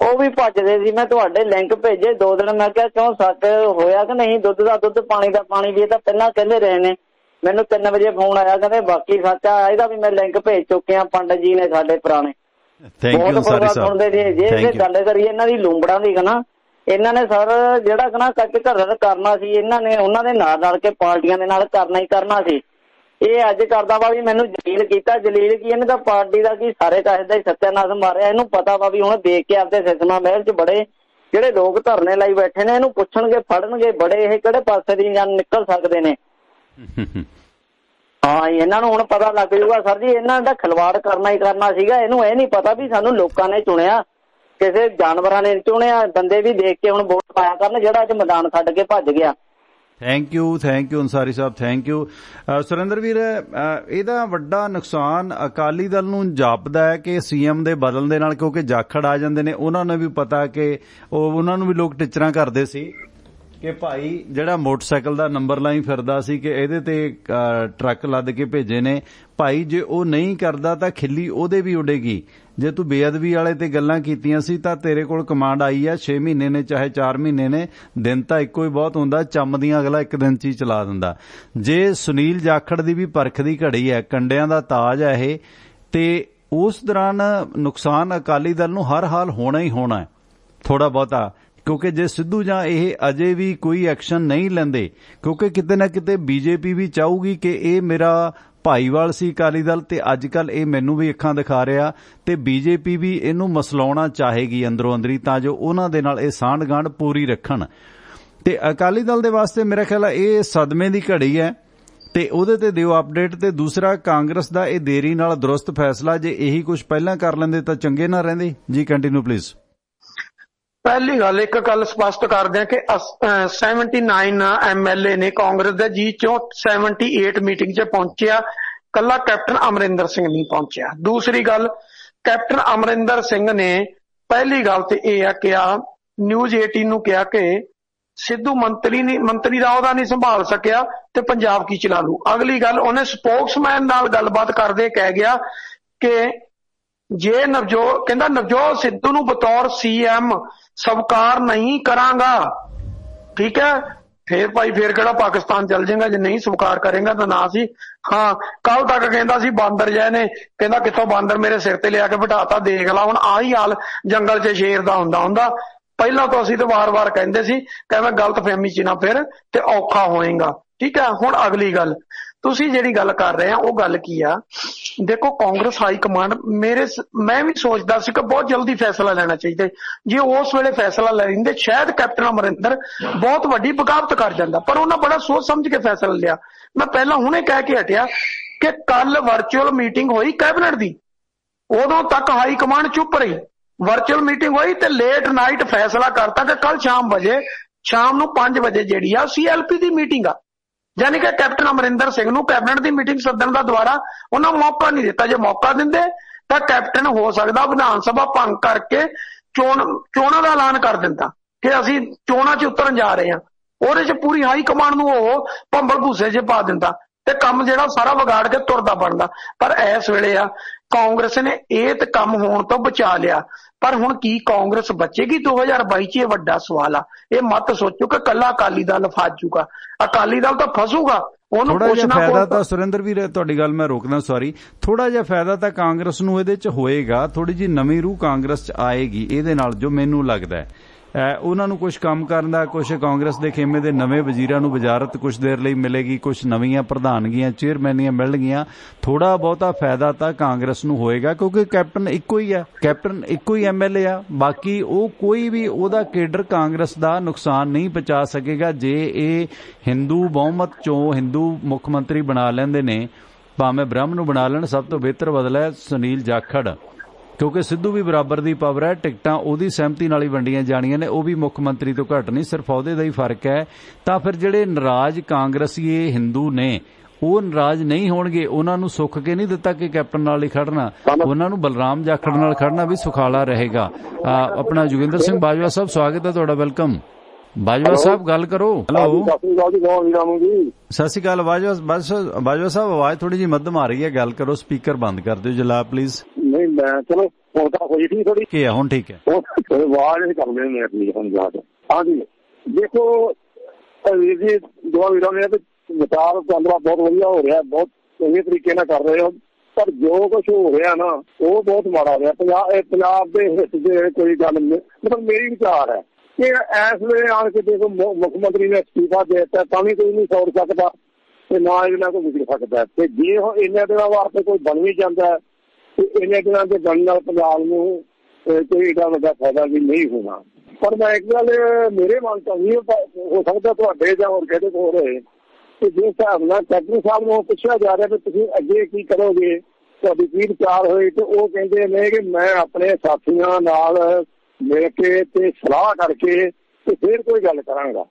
Speaker 5: ਉਹ ਵੀ ਭੱਜਦੇ ਸੀ। ਮੈਂ ਤੁਹਾਡੇ ਲਿੰਕ ਭੇਜੇ 2 ਦਿਨ, ਮੈਂ ਕਿਹਾ ਕਿਉਂ ਸੱਚ ਹੋਇਆ ਕਿ ਨਹੀਂ? ਦੁੱਧ ਦਾ ਦੁੱਧ, ਪਾਣੀ ਦਾ ਪਾਣੀ ਵੀ ਇਹ ਤਾਂ ਪਹਿਲਾਂ ਕਹਿੰਦੇ ਰਹੇ ਨੇ। ਮੈਨੂੰ 3 ਵਜੇ ਫੋਨ ਆਇਆ, ਕਹਿੰਦੇ ਬਾਕੀ ਸੱਚ ਆ। ਇਹਦਾ ਵੀ ਮੈਂ ਲਿੰਕ ਭੇਜ ਚੁੱਕਿਆ, ਪੰਡਤ ਜੀ ਨੇ ਸਾਡੇ ਪੁਰਾਣੇ ਬਹੁਤ ਪ੍ਰੋਗਰਾਮ ਸੁਣਦੇ ਸੀ। ਜੇ ਇਹ ਗੱਲ ਕਰੀਏ ਇਹਨਾਂ ਦੀ ਲੂੰਬੜਾਂ ਦੀ ਨਾ, ਇਹਨਾਂ ਨੇ ਸਰ ਜਿਹੜਾ ਨਾ ਕੱਚ ਘਰ ਕਰਨਾ ਸੀ, ਇਹਨਾਂ ਨੇ ਉਹਨਾਂ ਦੇ ਨਾਲ ਕੇ ਪਾਰਟੀਆਂ ਦੇ ਨਾਲ ਕਰਨਾ ਹੀ ਕਰਨਾ ਸੀ। ਇਹ ਅੱਜ ਕਰਦਾ ਵਾ ਵੀ ਮੈਨੂੰ ਜਲੀਲ ਕੀਤਾ। ਜਲੀਲ ਕੀ, ਇਹਨੇ ਤਾਂ ਪਾਰਟੀ ਦਾ ਕੀ ਸਾਰੇ ਕਾਸੇ ਦਾ ਹੀ ਸੱਤਿਆਨਾਸ਼ ਮਾਰਿਆ। ਇਹਨੂੰ ਪਤਾ ਵਾ ਵੀ ਹੁਣ ਦੇਖ ਕੇ ਆਪਦੇ ਸਿਸਮਾ ਮਹਿਲ 'ਚ ਬੜੇ ਜਿਹੜੇ ਲੋਕ ਧਰਨੇ ਲਾਈ ਬੈਠੇ ਨੇ, ਇਹਨੂੰ ਪੁੱਛਣਗੇ, ਫੜਨਗੇ ਬੜੇ, ਇਹ ਕਿਹੜੇ ਪਾਸੇ ਦੀ ਜਾਨ ਨਿਕਲ ਸਕਦੇ ਨੇ। ਹਾਂ, ਇਹਨਾਂ ਨੂੰ ਹੁਣ ਪਤਾ ਲੱਗ ਜੂਗਾ ਸਰ ਜੀ, ਇਹਨਾਂ ਦਾ ਖਿਲਵਾੜ ਕਰਨਾ ਹੀ ਕਰਨਾ ਸੀਗਾ। ਇਹਨੂੰ ਇਹ ਨਹੀਂ ਪਤਾ ਵੀ ਸਾਨੂੰ ਲੋਕਾਂ ਨੇ ਚੁਣਿਆ, ਕਿਸੇ ਜਾਨਵਰਾਂ ਨੇ ਚੁਣਿਆ। ਬੰਦੇ ਵੀ ਦੇਖ ਕੇ ਹੁਣ ਵੋਟ ਪਾਇਆ ਕਰਨ, ਜਿਹੜਾ ਅੱਜ ਮੈਦਾਨ ਛੱਡ ਕੇ ਭੱਜ ਗਿਆ।
Speaker 1: Thank you Ansari Sahib, thank you. Surinder ਵੀਰ, ਇਹਦਾ ਵੱਡਾ ਨੁਕਸਾਨ ਅਕਾਲੀ ਦਲ ਨੂੰ ਜਾਪਦਾ ਹੈ ਕਿ ਸੀਐਮ ਦੇ ਬਦਲਣ ਦੇ ਨਾਲ, ਕਿਉਂਕਿ ਜਾਖੜ ਆ ਜਾਂਦੇ ਨੇ, ਉਹਨਾਂ ਨੂੰ ਵੀ ਪਤਾ ਕਿ ਉਹਨਾਂ ਨੂੰ ਵੀ ਲੋਕ ਟਿਚਰਾਂ ਕਰਦੇ ਸੀ ਕਿ ਭਾਈ ਜਿਹੜਾ ਮੋਟਰਸਾਈਕਲ ਦਾ ਨੰਬਰ ਲਾਈ ਫਿਰਦਾ ਸੀ ਕਿ ਇਹਦੇ ਤੇ ਟਰੱਕ ਲੱਦ ਕੇ ਭੇਜੇ ਨੇ, ਭਾਈ ਜੇ ਉਹ ਨਹੀਂ ਕਰਦਾ ਤਾਂ ਖਿੱਲੀ ਉਹਦੇ ਵੀ ਉਡੇਗੀ। ਜੇ ਤੂੰ ਬੇਅਦਬੀ ਵਾਲੇ ਤੇ ਗੱਲਾਂ ਕੀਤੀਆਂ ਸੀ ਤਾਂ ਤੇਰੇ ਕੋਲ ਕਮਾਂਡ ਆਈ ਆ, 6 ਮਹੀਨੇ ਨੇ ਚਾਹੇ 4 ਮਹੀਨੇ ਨੇ, ਦਿਨ ਤਾਂ ਇੱਕੋ ਹੀ ਬਹੁਤ ਹੁੰਦਾ, ਚੰਮਦੀਆਂ ਅਗਲਾ ਇੱਕ ਦਿਨ 'ਚ ਹੀ ਚਲਾ ਦਿੰਦਾ। ਜੇ ਸੁਨੀਲ ਜਾਖੜ ਦੀ ਵੀ ਪਰਖ ਦੀ ਘੜੀ ਹੈ, ਕੰਡਿਆਂ ਦਾ ਤਾਜ ਹੈ ਇਹ, ਤੇ ਉਸ ਦੌਰਾਨ ਨੁਕਸਾਨ ਅਕਾਲੀ ਦਲ ਨੂੰ ਹਰ ਹਾਲ ਹੋਣਾ ਹੀ ਹੋਣਾ ਥੋੜਾ ਬਹੁਤਾ, ਕਿਉਂਕਿ ਜੇ ਸਿੱਧੂ ਜਾਂ ਇਹ ਅਜੇ ਵੀ ਕੋਈ ਐਕਸ਼ਨ ਨਹੀਂ ਲੈਂਦੇ, ਕਿਉਂਕਿ ਕਿਤੇ ਨਾ ਕਿਤੇ ਬੀਜੇਪੀ ਵੀ ਚਾਹੂਗੀ ਕਿ ਇਹ ਮੇਰਾ ਭਾਈਵਾਲ ਸੀ ਅਕਾਲੀ ਦਲ ਤੇ ਅੱਜ ਕੱਲ ਇਹ ਮੈਨੂੰ ਵੀ ਅੱਖਾਂ ਦਿਖਾ ਰਿਹਾ, ਤੇ ਬੀਜੇਪੀ ਵੀ ਇਹਨੂੰ ਮਸਲਾਉਣਾ ਚਾਹੇਗੀ ਅੰਦਰੋਂ ਅੰਦਰੀ, ਤਾਂ ਜੋ ਉਹਨਾਂ ਦੇ ਨਾਲ ਇਹ ਸਾਂਢ ਗਾਂਢ ਪੂਰੀ ਰੱਖਣ। ਤੇ ਅਕਾਲੀ ਦਲ ਦੇ ਵਾਸਤੇ ਮੇਰਾ ਖਿਆਲ ਹੈ ਇਹ ਸਦਮੇ ਦੀ ਘੜੀ ਹੈ, ਤੇ ਉਹਦੇ ਤੇ ਦਿਓ ਅਪਡੇਟ। ਤੇ ਦੂਸਰਾ, ਕਾਂਗਰਸ ਦਾ ਇਹ ਦੇਰੀ ਨਾਲ ਦਰੁਸਤ ਫੈਸਲਾ, ਜੇ ਇਹੀ ਕੁਝ ਪਹਿਲਾਂ ਕਰ ਲੈਂਦੇ ਤਾਂ ਚੰਗੇ ਨਾ ਰਹਿੰਦੇ। ਜੀ ਕੰਟੀਨਿਊ ਪਲੀਜ਼।
Speaker 2: ਪਹਿਲੀ ਗੱਲ, ਇੱਕ ਗੱਲ ਸਪਸ਼ਟ ਕਰਦੇ ਆ ਕਿ 79 MLA ਨੇ ਕਾਂਗਰਸ ਦੇ, ਜੀ ਚੋਂ 78 ਮੀਟਿੰਗ 'ਚ ਪਹੁੰਚਿਆ, ਕੱਲਾ ਕੈਪਟਨ ਅਮਰਿੰਦਰ ਸਿੰਘ ਨਹੀਂ ਪਹੁੰਚਿਆ। ਦੂਸਰੀ ਗੱਲ, ਕੈਪਟਨ ਅਮਰਿੰਦਰ ਸਿੰਘ ਨੇ ਪਹਿਲੀ ਗੱਲ ਤੇ ਇਹ ਆ ਕਿ ਆ ਨਿਊਜ਼ 18 ਨੂੰ ਕਿਹਾ ਕਿ ਸਿੱਧੂ ਮੰਤਰੀ ਦਾ ਉਹਦਾ ਨਹੀਂ ਸੰਭਾਲ ਸਕਿਆ ਤੇ ਪੰਜਾਬ ਕੀ ਚਲਾ ਲੂ। ਅਗਲੀ ਗੱਲ ਉਹਨੇ ਸਪੋਕਸਮੈਨ ਨਾਲ ਗੱਲਬਾਤ ਕਰਦੇ ਕਹਿ ਗਿਆ ਕਿ ਜੇ ਨਵਜੋਤ ਸਿੱਧੂ ਨੂੰ ਬਤੌਰ CM ਸਵੀਕਾਰ ਨਹੀਂ ਕਰਾਂਗਾ, ਠੀਕ ਹੈ, ਫੇਰ ਭਾਈ ਫੇਰ ਕਿਹੜਾ ਪਾਕਿਸਤਾਨ ਚੱਲ ਜਾਏਗਾ, ਜੇ ਨਹੀਂ ਸਵੀਕਾਰ ਕਰੇਗਾ ਤਾਂ ਨਾ ਸੀ। ਹਾਂ, ਕੱਲ ਤੱਕ ਕਹਿੰਦਾ ਸੀ ਬਾਂਦਰ ਜੈ ਨੇ, ਕਹਿੰਦਾ ਕਿੱਥੋਂ ਬਾਂਦਰ ਮੇਰੇ ਸਿਰ ਤੇ ਲਿਆ ਕੇ ਬਿਠਾਤਾ, ਦੇਖ ਲਾ ਹੁਣ ਆਹੀ ਹਾਲ ਜੰਗਲ 'ਚ ਸ਼ੇਰ ਦਾ ਹੁੰਦਾ। ਪਹਿਲਾਂ ਤੋਂ ਅਸੀਂ ਤਾਂ ਵਾਰ-ਵਾਰ ਕਹਿੰਦੇ ਸੀ ਕਿ ਮੈਂ ਗਲਤਫਹਿਮੀ 'ਚ ਨਾ ਫਿਰ ਤੇ ਔਖਾ ਹੋਏਗਾ, ਠੀਕ ਹੈ। ਹੁਣ ਅਗਲੀ ਗੱਲ ਤੁਸੀਂ ਜਿਹੜੀ ਗੱਲ ਕਰ ਰਹੇ ਆ ਉਹ ਗੱਲ ਕੀ ਆ, ਦੇਖੋ ਕਾਂਗਰਸ ਹਾਈ ਕਮਾਂਡ ਮੈਂ ਵੀ ਸੋਚਦਾ ਸੀ ਕਿ ਬਹੁਤ ਜਲਦੀ ਫੈਸਲਾ ਲੈਣਾ ਚਾਹੀਦਾ। ਜੇ ਉਸ ਵੇਲੇ ਫੈਸਲਾ ਲੈ ਲੈਂਦੇ ਸ਼ਾਇਦ ਕੈਪਟਨ ਅਮਰਿੰਦਰ ਬਹੁਤ ਵੱਡੀ ਬਗਾਵਤ ਕਰ ਜਾਂਦਾ, ਪਰ ਉਹਨਾਂ ਬੜਾ ਸੋਚ ਸਮਝ ਕੇ ਫੈਸਲਾ ਲਿਆ। ਮੈਂ ਪਹਿਲਾਂ ਹੁਣੇ ਕਹਿ ਕੇ ਹਟਿਆ ਕਿ ਕੱਲ ਵਰਚੁਅਲ ਮੀਟਿੰਗ ਹੋਈ ਕੈਬਨਿਟ ਦੀ, ਉਦੋਂ ਤੱਕ ਹਾਈ ਕਮਾਂਡ ਚੁੱਪ ਰਹੀ। ਵਰਚੁਅਲ ਮੀਟਿੰਗ ਹੋਈ ਤੇ ਲੇਟ ਨਾਈਟ ਫੈਸਲਾ ਕਰਤਾ ਕਿ ਕੱਲ ਸ਼ਾਮ ਨੂੰ 5 ਵਜੇ ਜਿਹੜੀ ਆ CLP ਦੀ ਮੀਟਿੰਗ ਆ, ਯਾਨੀ ਕਿ ਕੈਪਟਨ ਅਮਰਿੰਦਰ ਸਿੰਘ ਨੂੰ ਕੈਬਨਿਟ ਦੀ ਮੀਟਿੰਗ ਸੱਦਣ ਦਾ ਦੁਬਾਰਾ ਉਹਨਾਂ ਮੌਕਾ ਨਹੀਂ ਦਿੱਤਾ। ਜੇ ਮੌਕਾ ਦਿੰਦੇ ਤਾਂ ਕੈਪਟਨ ਹੋ ਸਕਦਾ ਵਿਧਾਨ ਸਭਾ ਭੰਗ ਕਰਕੇ ਚੋਣਾਂ ਦਾ ਐਲਾਨ ਕਰ ਦਿੰਦਾ ਕਿ ਅਸੀਂ ਚੋਣਾਂ 'ਚ ਉਤਰਨ ਜਾ ਰਹੇ ਹਾਂ। ਉਹਦੇ 'ਚ ਪੂਰੀ ਹਾਈ ਕਮਾਂਡ ਨੂੰ ਉਹ ਭੰਬਲ ਭੂਸੇ 'ਚ ਪਾ ਦਿੰਦਾ ਤੇ ਕੰਮ ਜਿਹੜਾ ਸਾਰਾ ਵਿਗਾੜ ਕੇ ਤੁਰਦਾ ਬਣਦਾ। ਪਰ ਇਸ ਵੇਲੇ ਆ ਕਾਂਗਰਸ ਨੇ ਇਹ ਤੇ ਕੰਮ ਹੋਣ ਤੋਂ ਬਚਾ ਲਿਆ, ਪਰ ਹੁਣ ਕੀ ਕਾਂਗਰਸ ਬਚੇਗੀ 2022 'ਚ? ਇਹ ਵੱਡਾ ਸਵਾਲ ਆ। ਇਹ ਮਤ ਸੋਚੋ ਕਿ ਕੱਲਾ ਅਕਾਲੀ ਦਲ ਫਸ ਜੂਗਾ, ਅਕਾਲੀ ਦਲ ਤਾਂ ਫਸੂਗਾ। ਉਹਨੂੰ
Speaker 1: ਥੋੜਾ ਜਿਹਾ ਫਾਇਦਾ ਤਾਂ ਸੁਰਿੰਦਰ ਵੀਰ, ਤੁਹਾਡੀ ਗੱਲ ਮੈਂ ਰੋਕਦਾ, ਸੌਰੀ, ਥੋੜਾ ਜਿਹਾ ਫਾਇਦਾ ਤਾਂ ਕਾਂਗਰਸ ਨੂੰ ਇਹਦੇ 'ਚ ਹੋਏਗਾ, ਥੋੜੀ ਜਿਹੀ ਨਵੀਂ ਰੂਹ ਕਾਂਗਰਸ 'ਚ ਆਏਗੀ ਇਹਦੇ ਨਾਲ, ਜੋ ਮੈਨੂੰ ਲੱਗਦਾ ਹੈ। ਉਹਨਾਂ ਨੂੰ ਕੁਝ ਕੰਮ ਕਰਨ ਦਾ, ਕੁਝ ਕਾਂਗਰਸ ਦੇ ਖੇਮੇ ਦੇ ਨਵੇਂ ਵਜ਼ੀਰਾਂ ਨੂੰ ਵਜ਼ਾਰਤ ਕੁਝ ਦੇਰ ਲਈ ਮਿਲੇਗੀ, ਕੁਝ ਨਵੀਆਂ ਪ੍ਰਧਾਨਗੀਆਂ ਚੇਅਰਮੈਨੀਆਂ ਮਿਲਣਗੀਆਂ, ਥੋੜਾ ਬਹੁਤਾ ਫਾਇਦਾ ਤਾਂ ਕਾਂਗਰਸ ਨੂੰ ਹੋਏਗਾ, ਕਿਉਂਕਿ ਕੈਪਟਨ ਇੱਕੋ ਹੀ ਹੈ, ਕੈਪਟਨ ਇੱਕੋ ਹੀ MLA ਆ, ਬਾਕੀ ਉਹ ਕੋਈ ਵੀ ਉਹਦਾ ਕੇਡਰ ਕਾਂਗਰਸ ਦਾ ਨੁਕਸਾਨ ਨਹੀਂ ਪਹੁੰਚਾ ਸਕੇਗਾ। ਜੇ ਇਹ ਹਿੰਦੂ ਬਹੁਮਤ ਚੋਂ ਹਿੰਦੂ ਮੁੱਖ ਮੰਤਰੀ ਬਣਾ ਲੈਂਦੇ ਨੇ, ਭਾਵੇਂ ਬ੍ਰਹਮ ਨੂੰ ਬਣਾ ਲੈਣ, ਸਭ ਤੋਂ ਬਿਹਤਰ ਬਦਲਾ ਹੈ ਸੁਨੀਲ ਜਾਖੜ, ਕਿਉਂਕਿ ਸਿੱਧੂ ਵੀ ਬਰਾਬਰ ਦੀ ਪਾਵਰ ਹੈ, ਟਿਕਟਾਂ ਉਹਦੀ ਸਹਿਮਤੀ ਨਾਲ ਹੀ ਵੰਡੀਆਂ ਜਾਣੀਆਂ ਨੇ, ਉਹ ਵੀ ਮੁੱਖ ਮੰਤਰੀ ਤੋਂ ਘੱਟ ਨਹੀਂ, ਸਿਰਫ ਅਹੁਦੇ ਦਾ ਹੀ ਫਰਕ ਹੈ। ਤਾਂ ਫਿਰ ਜਿਹੜੇ ਨਾਰਾਜ਼ ਕਾਂਗਰਸੀਏ ਹਿੰਦੂ ਨੇ ਉਹ ਨਾਰਾਜ਼ ਨਹੀਂ ਹੋਣਗੇ। ਉਹਨਾਂ ਨੂੰ ਸੁੱਖ ਕੇ ਨਹੀਂ ਦਿੱਤਾ ਕਿ ਕੈਪਟਨ ਨਾਲ ਹੀ ਖੜਨਾ, ਉਹਨਾਂ ਨੂੰ ਬਲਰਾਮ ਜਾਖੜ ਨਾਲ ਖੜਨਾ ਵੀ ਸੁਖਾਲਾ ਰਹੇਗਾ। ਆਪਣਾ ਜੋਗਿੰਦਰ ਸਿੰਘ ਬਾਜਵਾ ਸਾਹਿਬ, ਸਵਾਗਤ ਹੈ ਤੁਹਾਡਾ, ਵੈਲਕਮ। ਬਾਜਵਾ ਸਾਹਿਬ ਗੱਲ ਕਰੋ। ਹੈਲੋ, ਸਤਿ ਸ਼੍ਰੀ ਅਕਾਲ ਬਾਜਵਾ ਸਾਹਿਬ, ਆਵਾਜ਼ ਥੋੜੀ ਜਿਹੀ ਮੱਧਮ ਆ ਰਹੀ ਹੈ, ਗੱਲ ਕਰੋ, ਸਪੀਕਰ ਬੰਦ ਕਰ ਦਿਓ ਜਨਾਬ ਪਲੀਜ਼।
Speaker 6: ਨਹੀਂ ਮੈਂ ਚਲੋ ਹੁਣ ਤਾਂ ਹੋਈ ਠੀਕ ਥੋੜੀ
Speaker 1: ਕੀ ਹੈ, ਹੁਣ ਠੀਕ ਹੈ,
Speaker 6: ਆਵਾਜ਼ ਕਰਦੇ ਨੇ ਹੁਣ ਜਾ ਕੇ। ਹਾਂਜੀ ਦੇਖੋ ਵੀਰ ਜੀ, ਦੋ ਵੀਰਾਂ ਨੇ ਵਿਚਾਰ ਚੰਦਰਾ ਬਹੁਤ ਵਧੀਆ ਹੋ ਰਿਹਾ, ਬਹੁਤ ਚੰਗੇ ਤਰੀਕੇ ਨਾਲ ਕਰ ਰਹੇ ਹੋ, ਪਰ ਜੋ ਕੁਛ ਹੋ ਰਿਹਾ ਨਾ ਉਹ ਬਹੁਤ ਮਾੜਾ ਹੋ ਰਿਹਾ। ਪੰਜਾਬ ਦੇ ਹਿੱਤ ਦੇ ਕੋਈ ਗੱਲ ਨਹੀਂ, ਮਤਲਬ ਮੇਰੀ ਵਿਚਾਰ ਹੈ ਕਿ ਇਸ ਵੇਲੇ ਆਣ ਕੇ ਦੇਖੋ ਮੁੱਖ ਮੰਤਰੀ ਨੇ ਅਸਤੀਫਾ ਦੇ ਦਿੱਤਾ ਤਾਂ ਵੀ ਕੋਈ ਨਹੀਂ ਸੌੜ ਸਕਦਾ ਤੇ ਨਾ ਇਹਨਾਂ ਕੋਲ ਵਿਗੜ ਸਕਦਾ। ਤੇ ਜੇ ਇੰਨੇ ਦਿਨਾਂ ਵਾਸਤੇ ਕੋਈ ਬਣ ਵੀ ਜਾਂਦਾ ਤੇ ਇੰਨੇ ਦਿਨਾਂ ਦੇ ਬਣਨ ਨਾਲ ਪੰਜਾਬ ਨੂੰ ਕੋਈ ਏਡਾ ਵੱਡਾ ਫਾਇਦਾ ਵੀ ਨਹੀਂ ਹੋਣਾ। ਪਰ ਮੈਂ ਇੱਕ ਗੱਲ ਮੇਰੇ ਮਨ ਤੋਂ ਨਹੀਂ ਹੋ ਸਕਦਾ ਤੁਹਾਡੇ ਜਾਂ ਹੋਰ ਕਿਤੇ ਹੋ ਰਹੇ ਕਿ ਜਿਸ ਹਿਸਾਬ ਨਾਲ ਕੈਪਟਨ ਸਾਹਿਬ ਨੂੰ ਪੁੱਛਿਆ ਜਾ ਰਿਹਾ ਕਿ ਤੁਸੀਂ ਅੱਗੇ ਕੀ ਕਰੋਗੇ, ਤੁਹਾਡੀ ਕੀ ਵਿਚਾਰ ਹੋਏ, ਤੇ ਉਹ ਕਹਿੰਦੇ ਨੇ ਕਿ ਮੈਂ ਆਪਣੇ ਸਾਥੀਆਂ ਨਾਲ ਮਿਲ ਕੇ ਤੇ ਸਲਾਹ ਕਰਕੇ ਤੇ ਫਿਰ ਕੋਈ ਗੱਲ ਕਰਾਂਗਾ।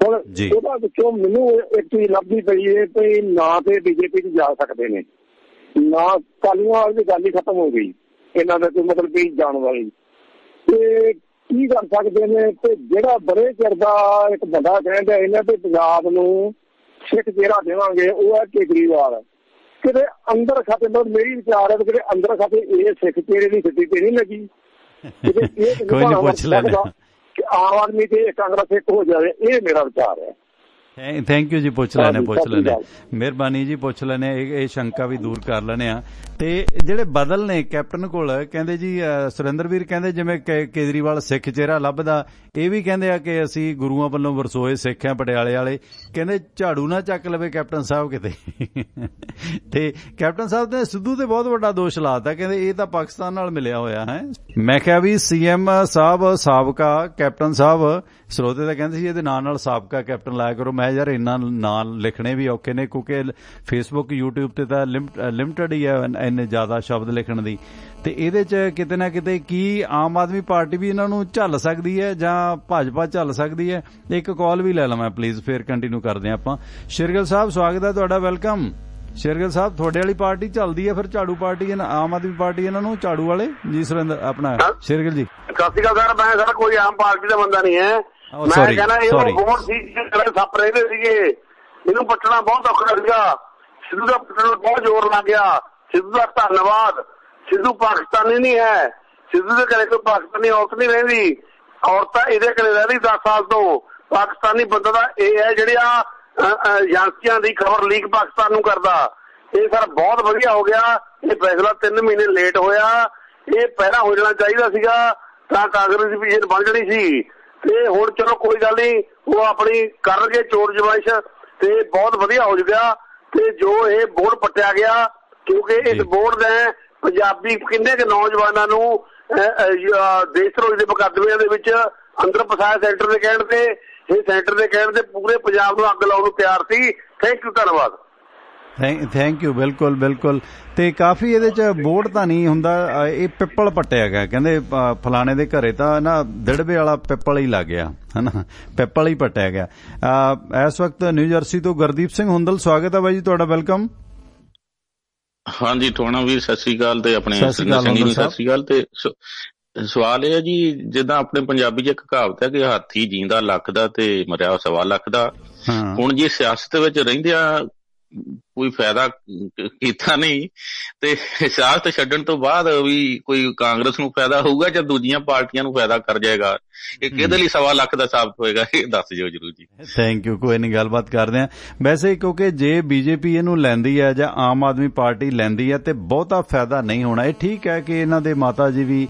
Speaker 6: ਹੁਣ ਉਹਦਾ ਵਿੱਚੋਂ ਮੈਨੂੰ ਇੱਕ ਚੀਜ਼ ਲੱਭਦੀ ਪਈ ਹੈ ਕਿ ਨਾ ਤੇ BJP 'ਚ ਜਾ ਸਕਦੇ ਨੇ, ਨਾ ਅਕਾਲੀਆਂ ਵਾਲੀ ਦੀ ਗੱਲ ਹੀ ਖਤਮ ਹੋ ਗਈ, ਇਹਨਾਂ ਦਾ ਕੋਈ ਮਤਲਬ ਵੀ ਜਾਣ ਵਾਲੀ, ਤੇ ਕੀ ਕਰ ਸਕਦੇ ਨੇ। ਤੇ ਜਿਹੜਾ ਬੜੇ ਚਿਰ ਦਾ ਇੱਕ ਬੰਦਾ ਕਹਿੰਦਾ ਇਹਨਾਂ ਤੇ ਪੰਜਾਬ ਨੂੰ ਸਿੱਖ ਚਿਹਰਾ ਦੇਵਾਂਗੇ, ਉਹ ਹੈ ਕੇਜਰੀਵਾਲ। ਕਿਤੇ ਅੰਦਰ ਖਾਤੇ ਮੇਰੀ ਵਿਚਾਰ ਹੈ ਕਿਤੇ ਅੰਦਰ ਖਾਤੇ ਇਹ ਸਿੱਖ ਚਿਹਰੇ ਦੀ ਸਿੱਧੀ ਤੇ ਨਹੀਂ ਲੱਗੀ,
Speaker 1: ਕੋਈ ਨਹੀਂ ਪੁੱਛ ਲੈਣਾ
Speaker 6: ਕਿ ਆਮ ਆਦਮੀ ਤੇ ਕਾਂਗਰਸ ਇੱਕ ਹੋ ਜਾਵੇ, ਇਹ ਮੇਰਾ ਵਿਚਾਰ ਹੈ।
Speaker 1: ਥੈਂਕ ਯੂ ਜੀ, ਪੁੱਛ ਲੈਣੇ ਮਿਹਰਬਾਨੀ ਜੀ, ਪੁੱਛ ਲੈਣੇ, ਇਹ ਸ਼ੰਕਾ ਵੀ ਦੂਰ ਕਰ ਲੈਣੇ ਆ। ਤੇ ਜਿਹੜੇ ਬਦਲ ਨੇ ਕੈਪਟਨ ਕੋਲ, ਕਹਿੰਦੇ ਜੀ ਸੁਰਿੰਦਰ ਵੀਰ ਕਹਿੰਦੇ ਜਿਵੇਂ ਕੇਜਰੀਵਾਲ ਸਿੱਖ ਚਿਹਰਾ ਲੱਭਦਾ, ਇਹ ਵੀ ਕਹਿੰਦੇ ਆ ਕਿ ਅਸੀਂ ਗੁਰੂਆਂ ਵੱਲੋਂ ਵਰਸੋਏ ਸਿੱਖ ਆ ਪਟਿਆਲੇ ਵਾਲੇ, ਕਹਿੰਦੇ ਝਾੜੂ ਨਾ ਚੱਕ ਲਵੇ ਕੈਪਟਨ ਸਾਹਿਬ ਕਿਤੇ। ਤੇ ਕੈਪਟਨ ਸਾਹਿਬ ਨੇ ਸਿੱਧੂ ਤੇ ਬਹੁਤ ਵੱਡਾ ਦੋਸ਼ ਲਾਤਾ, ਕਹਿੰਦੇ ਇਹ ਤਾਂ ਪਾਕਿਸਤਾਨ ਨਾਲ ਮਿਲਿਆ ਹੋਇਆ ਹੈ। ਮੈਂ ਕਿਹਾ ਵੀ CM ਸਾਹਿਬ ਸਾਬਕਾ ਕੈਪਟਨ ਸਾਹਿਬ, ਸਰੋਤੇ ਤਾਂ ਕਹਿੰਦੇ ਸੀ ਇਹਦੇ ਨਾਲ ਸਾਬਕਾ ਕੈਪਟਨ ਲਾਇਆ ਕਰੋ। ਮੈਂ ਯਾਰ ਇੰਨਾ ਨਾਂ ਲਿਖਣੇ ਵੀ ਔਖੇ ਨੇ, ਕਿਉਂਕਿ ਫੇਸਬੁੱਕ YouTube ਤੇ ਤਾਂ ਲਿਮਟਡ ਹੀ ਹੈ ਇੰਨੇ ਜ਼ਿਆਦਾ ਸ਼ਬਦ ਲਿਖਣ ਦੀ, ਤੇ ਇਹਦੇ 'ਚ ਕਿਤੇ ਨਾ ਕਿਤੇ ਕੀ ਆਮ ਆਦਮੀ ਪਾਰਟੀ ਵੀ ਇਹਨਾਂ ਨੂੰ ਝੱਲ ਸਕਦੀ ਹੈ ਜਾਂ ਭਾਜਪਾ ਝੱਲ ਸਕਦੀ ਹੈ? ਇੱਕ ਕਾਲ ਵੀ ਲੈ ਲਵਾਂ ਪਲੀਜ਼, ਫਿਰ ਕੰਟੀਨਿਊ ਕਰਦੇ ਹਾਂ ਆਪਾਂ। ਸ਼ਿਰਗਿਲ ਸਾਹਿਬ ਸਵਾਗਤ ਹੈ ਤੁਹਾਡਾ, ਵੈਲਕਮ। ਸ਼ੇਰਗਿੱਲ ਸਾਹਿਬ ਤੁਹਾਡੇ ਵਾਲੀ ਪਾਰਟੀ ਚੱਲਦੀ ਹੈ, ਫਿਰ ਝਾੜੂ ਪਾਰਟੀ ਆਮ ਆਦਮੀ ਪਾਰਟੀ ਇਹਨਾਂ ਨੂੰ ਝਾੜੂ ਵਾਲੇ ਜੀ ਸੁਰਿੰਦਰ ਆਪਣਾ ਸ਼ੇਰਗਿੱਲ ਜੀ।
Speaker 3: ਸਤਿ ਸ਼੍ਰੀ ਅਕਾਲ ਸਰ, ਮੈਂ ਸਰ ਕੋਈ ਆਮ ਪਾਰਟੀ ਦਾ ਬੰਦਾ ਨਹੀਂ ਹੈ। ਮੈਂ ਕਹਿੰਦਾ ਇਹ ਬਹੁਤ ਸੀ ਸੱਪ ਰਹਿੰਦੇ ਸੀਗੇ, ਇਹਨੂੰ ਪੱਟਣਾ ਬਹੁਤ ਔਖਾ ਸੀਗਾ। ਸਿੱਧੂ ਦਾ ਪੱਟਣ ਬਹੁਤ ਜ਼ੋਰ ਲੱਗ ਗਿਆ। ਸਿੱਧੂ ਦਾ ਧੰਨਵਾਦ। ਸਿੱਧੂ ਪਾਕਿਸਤਾਨੀ ਨਹੀਂ ਹੈ। ਸਿੱਧੂ ਦੇ ਘਰੇ ਕੋਈ ਪਾਕਿਸਤਾਨੀ ਔਰਤ ਨਹੀਂ ਰਹਿੰਦੀ, ਔਰਤਾਂ ਇਹਦੇ ਘਰੇ ਰਹਿੰਦੀ 10 ਸਾਲ ਤੋਂ। ਪਾਕਿਸਤਾਨੀ ਬੰਦਾ ਦਾ ਇਹ ਹੈ ਜਿਹੜੇ ਏਜੰਸੀਆਂ ਦੀ ਖਬਰ ਲੀਕ ਪਾਕਿਸਤਾਨ ਨੂੰ ਕਰਦਾ। ਇਹ ਸਰ ਬਹੁਤ ਵਧੀਆ ਹੋ ਗਿਆ। ਇਹ ਫੈਸਲਾ 3 ਮਹੀਨੇ ਲੇਟ ਹੋਇਆ, ਇਹ ਪਹਿਲਾਂ ਹੋ ਜਾਣਾ ਚਾਹੀਦਾ ਸੀਗਾ ਤਾਂ ਕਾਂਗਰਸ ਦੀ ਪੋਜੀਸ਼ਨ ਬਣ ਜਾਣੀ ਸੀ। ਤੇ ਹੁਣ ਚਲੋ ਕੋਈ ਗੱਲ ਨਹੀਂ, ਉਹ ਆਪਣੀ ਕਰਨਗੇ ਚੋਰ ਜਮਾਇਸ਼ ਤੇ ਬਹੁਤ ਵਧੀਆ ਹੋ ਗਿਆ। ਤੇ ਜੋ ਇਹ ਬੋਰਡ ਪੱਟਿਆ ਗਿਆ, ਕਿਉਂਕਿ ਇਸ ਬੋਰਡ ਨੇ ਪੰਜਾਬੀ ਕਿੰਨੇ ਕੁ ਨੌਜਵਾਨਾਂ ਨੂੰ ਦੇਸ਼ ਧਰੋਹੀ ਦੇ ਮੁਕੱਦਮਿਆਂ ਦੇ ਵਿੱਚ ਅੰਦਰ ਫਸਾਇਆ ਸੈਂਟਰ ਦੇ ਕਹਿਣ ਤੇ। ਇਹ ਸੈਂਟਰ ਦੇ ਕਹਿਣ ਤੇ ਪੂਰੇ ਪੰਜਾਬ ਨੂੰ ਅੱਗ ਲਾਉਣ ਨੂੰ ਤਿਆਰ ਸੀ। ਥੈਂਕ ਯੂ, ਧੰਨਵਾਦ।
Speaker 1: Thank you. ਬਿਲਕੁਲ ਬਿਲਕੁਲ। ਤੇ ਕਾਫੀ ਇਹਦੇ ਚ ਬੋਰਡ ਤਾਂ ਨਹੀਂ ਹੁੰਦਾ, ਇਹ ਪਿੱਪਲ ਪੱਟਿਆ ਗਿਆ। ਕਹਿੰਦੇ ਫਲਾਣੇ ਦੇ ਘਰੇ ਤਾਂ ਨਾ ਦਿੜਵੇ ਵਾਲਾ ਪਿੱਪਲ ਹੀ ਲੱਗ ਗਿਆ, ਹਨਾ, ਪਿੱਪਲ ਹੀ ਪੱਟਿਆ ਗਿਆ। ਇਸ ਵਕਤ ਨਿਊ ਜਰਸੀ ਤੋਂ ਗੁਰਦੀਪ ਸਿੰਘ ਹੁੰਦਲ, ਸਵਾਗਤ ਹੈ ਬਾਈ ਜੀ ਤੁਹਾਡਾ, ਵੈਲਕਮ।
Speaker 7: ਹਾਂਜੀ ਟਵਾਣਾ ਵੀਰ ਸਤਿ ਸ੍ਰੀ ਅਕਾਲ, ਤੇ ਆਪਣੇ ਸਿੰਘ ਜੀ ਨੂੰ ਸਤਿ ਸ੍ਰੀ ਅਕਾਲ। ਤੇ ਸਵਾਲ ਇਹ ਹੈ ਜੀ, ਜਿੱਦਾਂ ਆਪਣੇ ਪੰਜਾਬੀ ਚ ਇੱਕ ਕਹਾਵਤ ਹੈ ਕਿ ਹਾਥੀ ਜੀਂਦਾ ਲੱਖ ਦਾ ਤੇ ਮਰਿਆ 1.25 ਲੱਖ ਦਾ। ਹੁਣ ਜੇ ਸਿਆਸਤ ਵਿੱਚ ਰਹਿੰਦਿਆਂ ਕੋਈ ਫਾਇਦਾ ਕੀਤਾ ਨਹੀਂ ਤੇ ਸਿਆਸਤ ਛੱਡਣ ਤੋਂ ਬਾਅਦ ਵੀ ਕੋਈ ਕਾਂਗਰਸ ਨੂੰ ਫਾਇਦਾ ਹੋਊਗਾ ਜਾਂ ਦੂਜੀਆਂ ਪਾਰਟੀਆਂ ਨੂੰ ਫਾਇਦਾ ਕਰ ਜਾਏਗਾ? ਇਹ ਕਿਹਦੇ ਲਈ 1.25 ਲੱਖ ਦਾ ਸਾਬਤ ਹੋਏਗਾ, ਇਹ ਦੱਸ ਦਿਓ ਜਰੂਰ ਜੀ।
Speaker 1: Thank you. ਕੋਈ ਨਹੀਂ, ਗੱਲਬਾਤ ਕਰਦੇ ਆ। ਵੈਸੇ ਕਿਉਂਕਿ ਜੇ ਬੀਜੇਪੀ ਇਹਨੂੰ ਲੈਂਦੀ ਹੈ ਜਾਂ ਆਮ ਆਦਮੀ ਪਾਰਟੀ ਲੈਂਦੀ ਹੈ ਤੇ ਬਹੁਤਾ ਫਾਇਦਾ ਨਹੀਂ ਹੋਣਾ। ਇਹ ਠੀਕ ਹੈ ਕਿ ਇਹਨਾਂ ਦੇ ਮਾਤਾ ਜੀ ਵੀ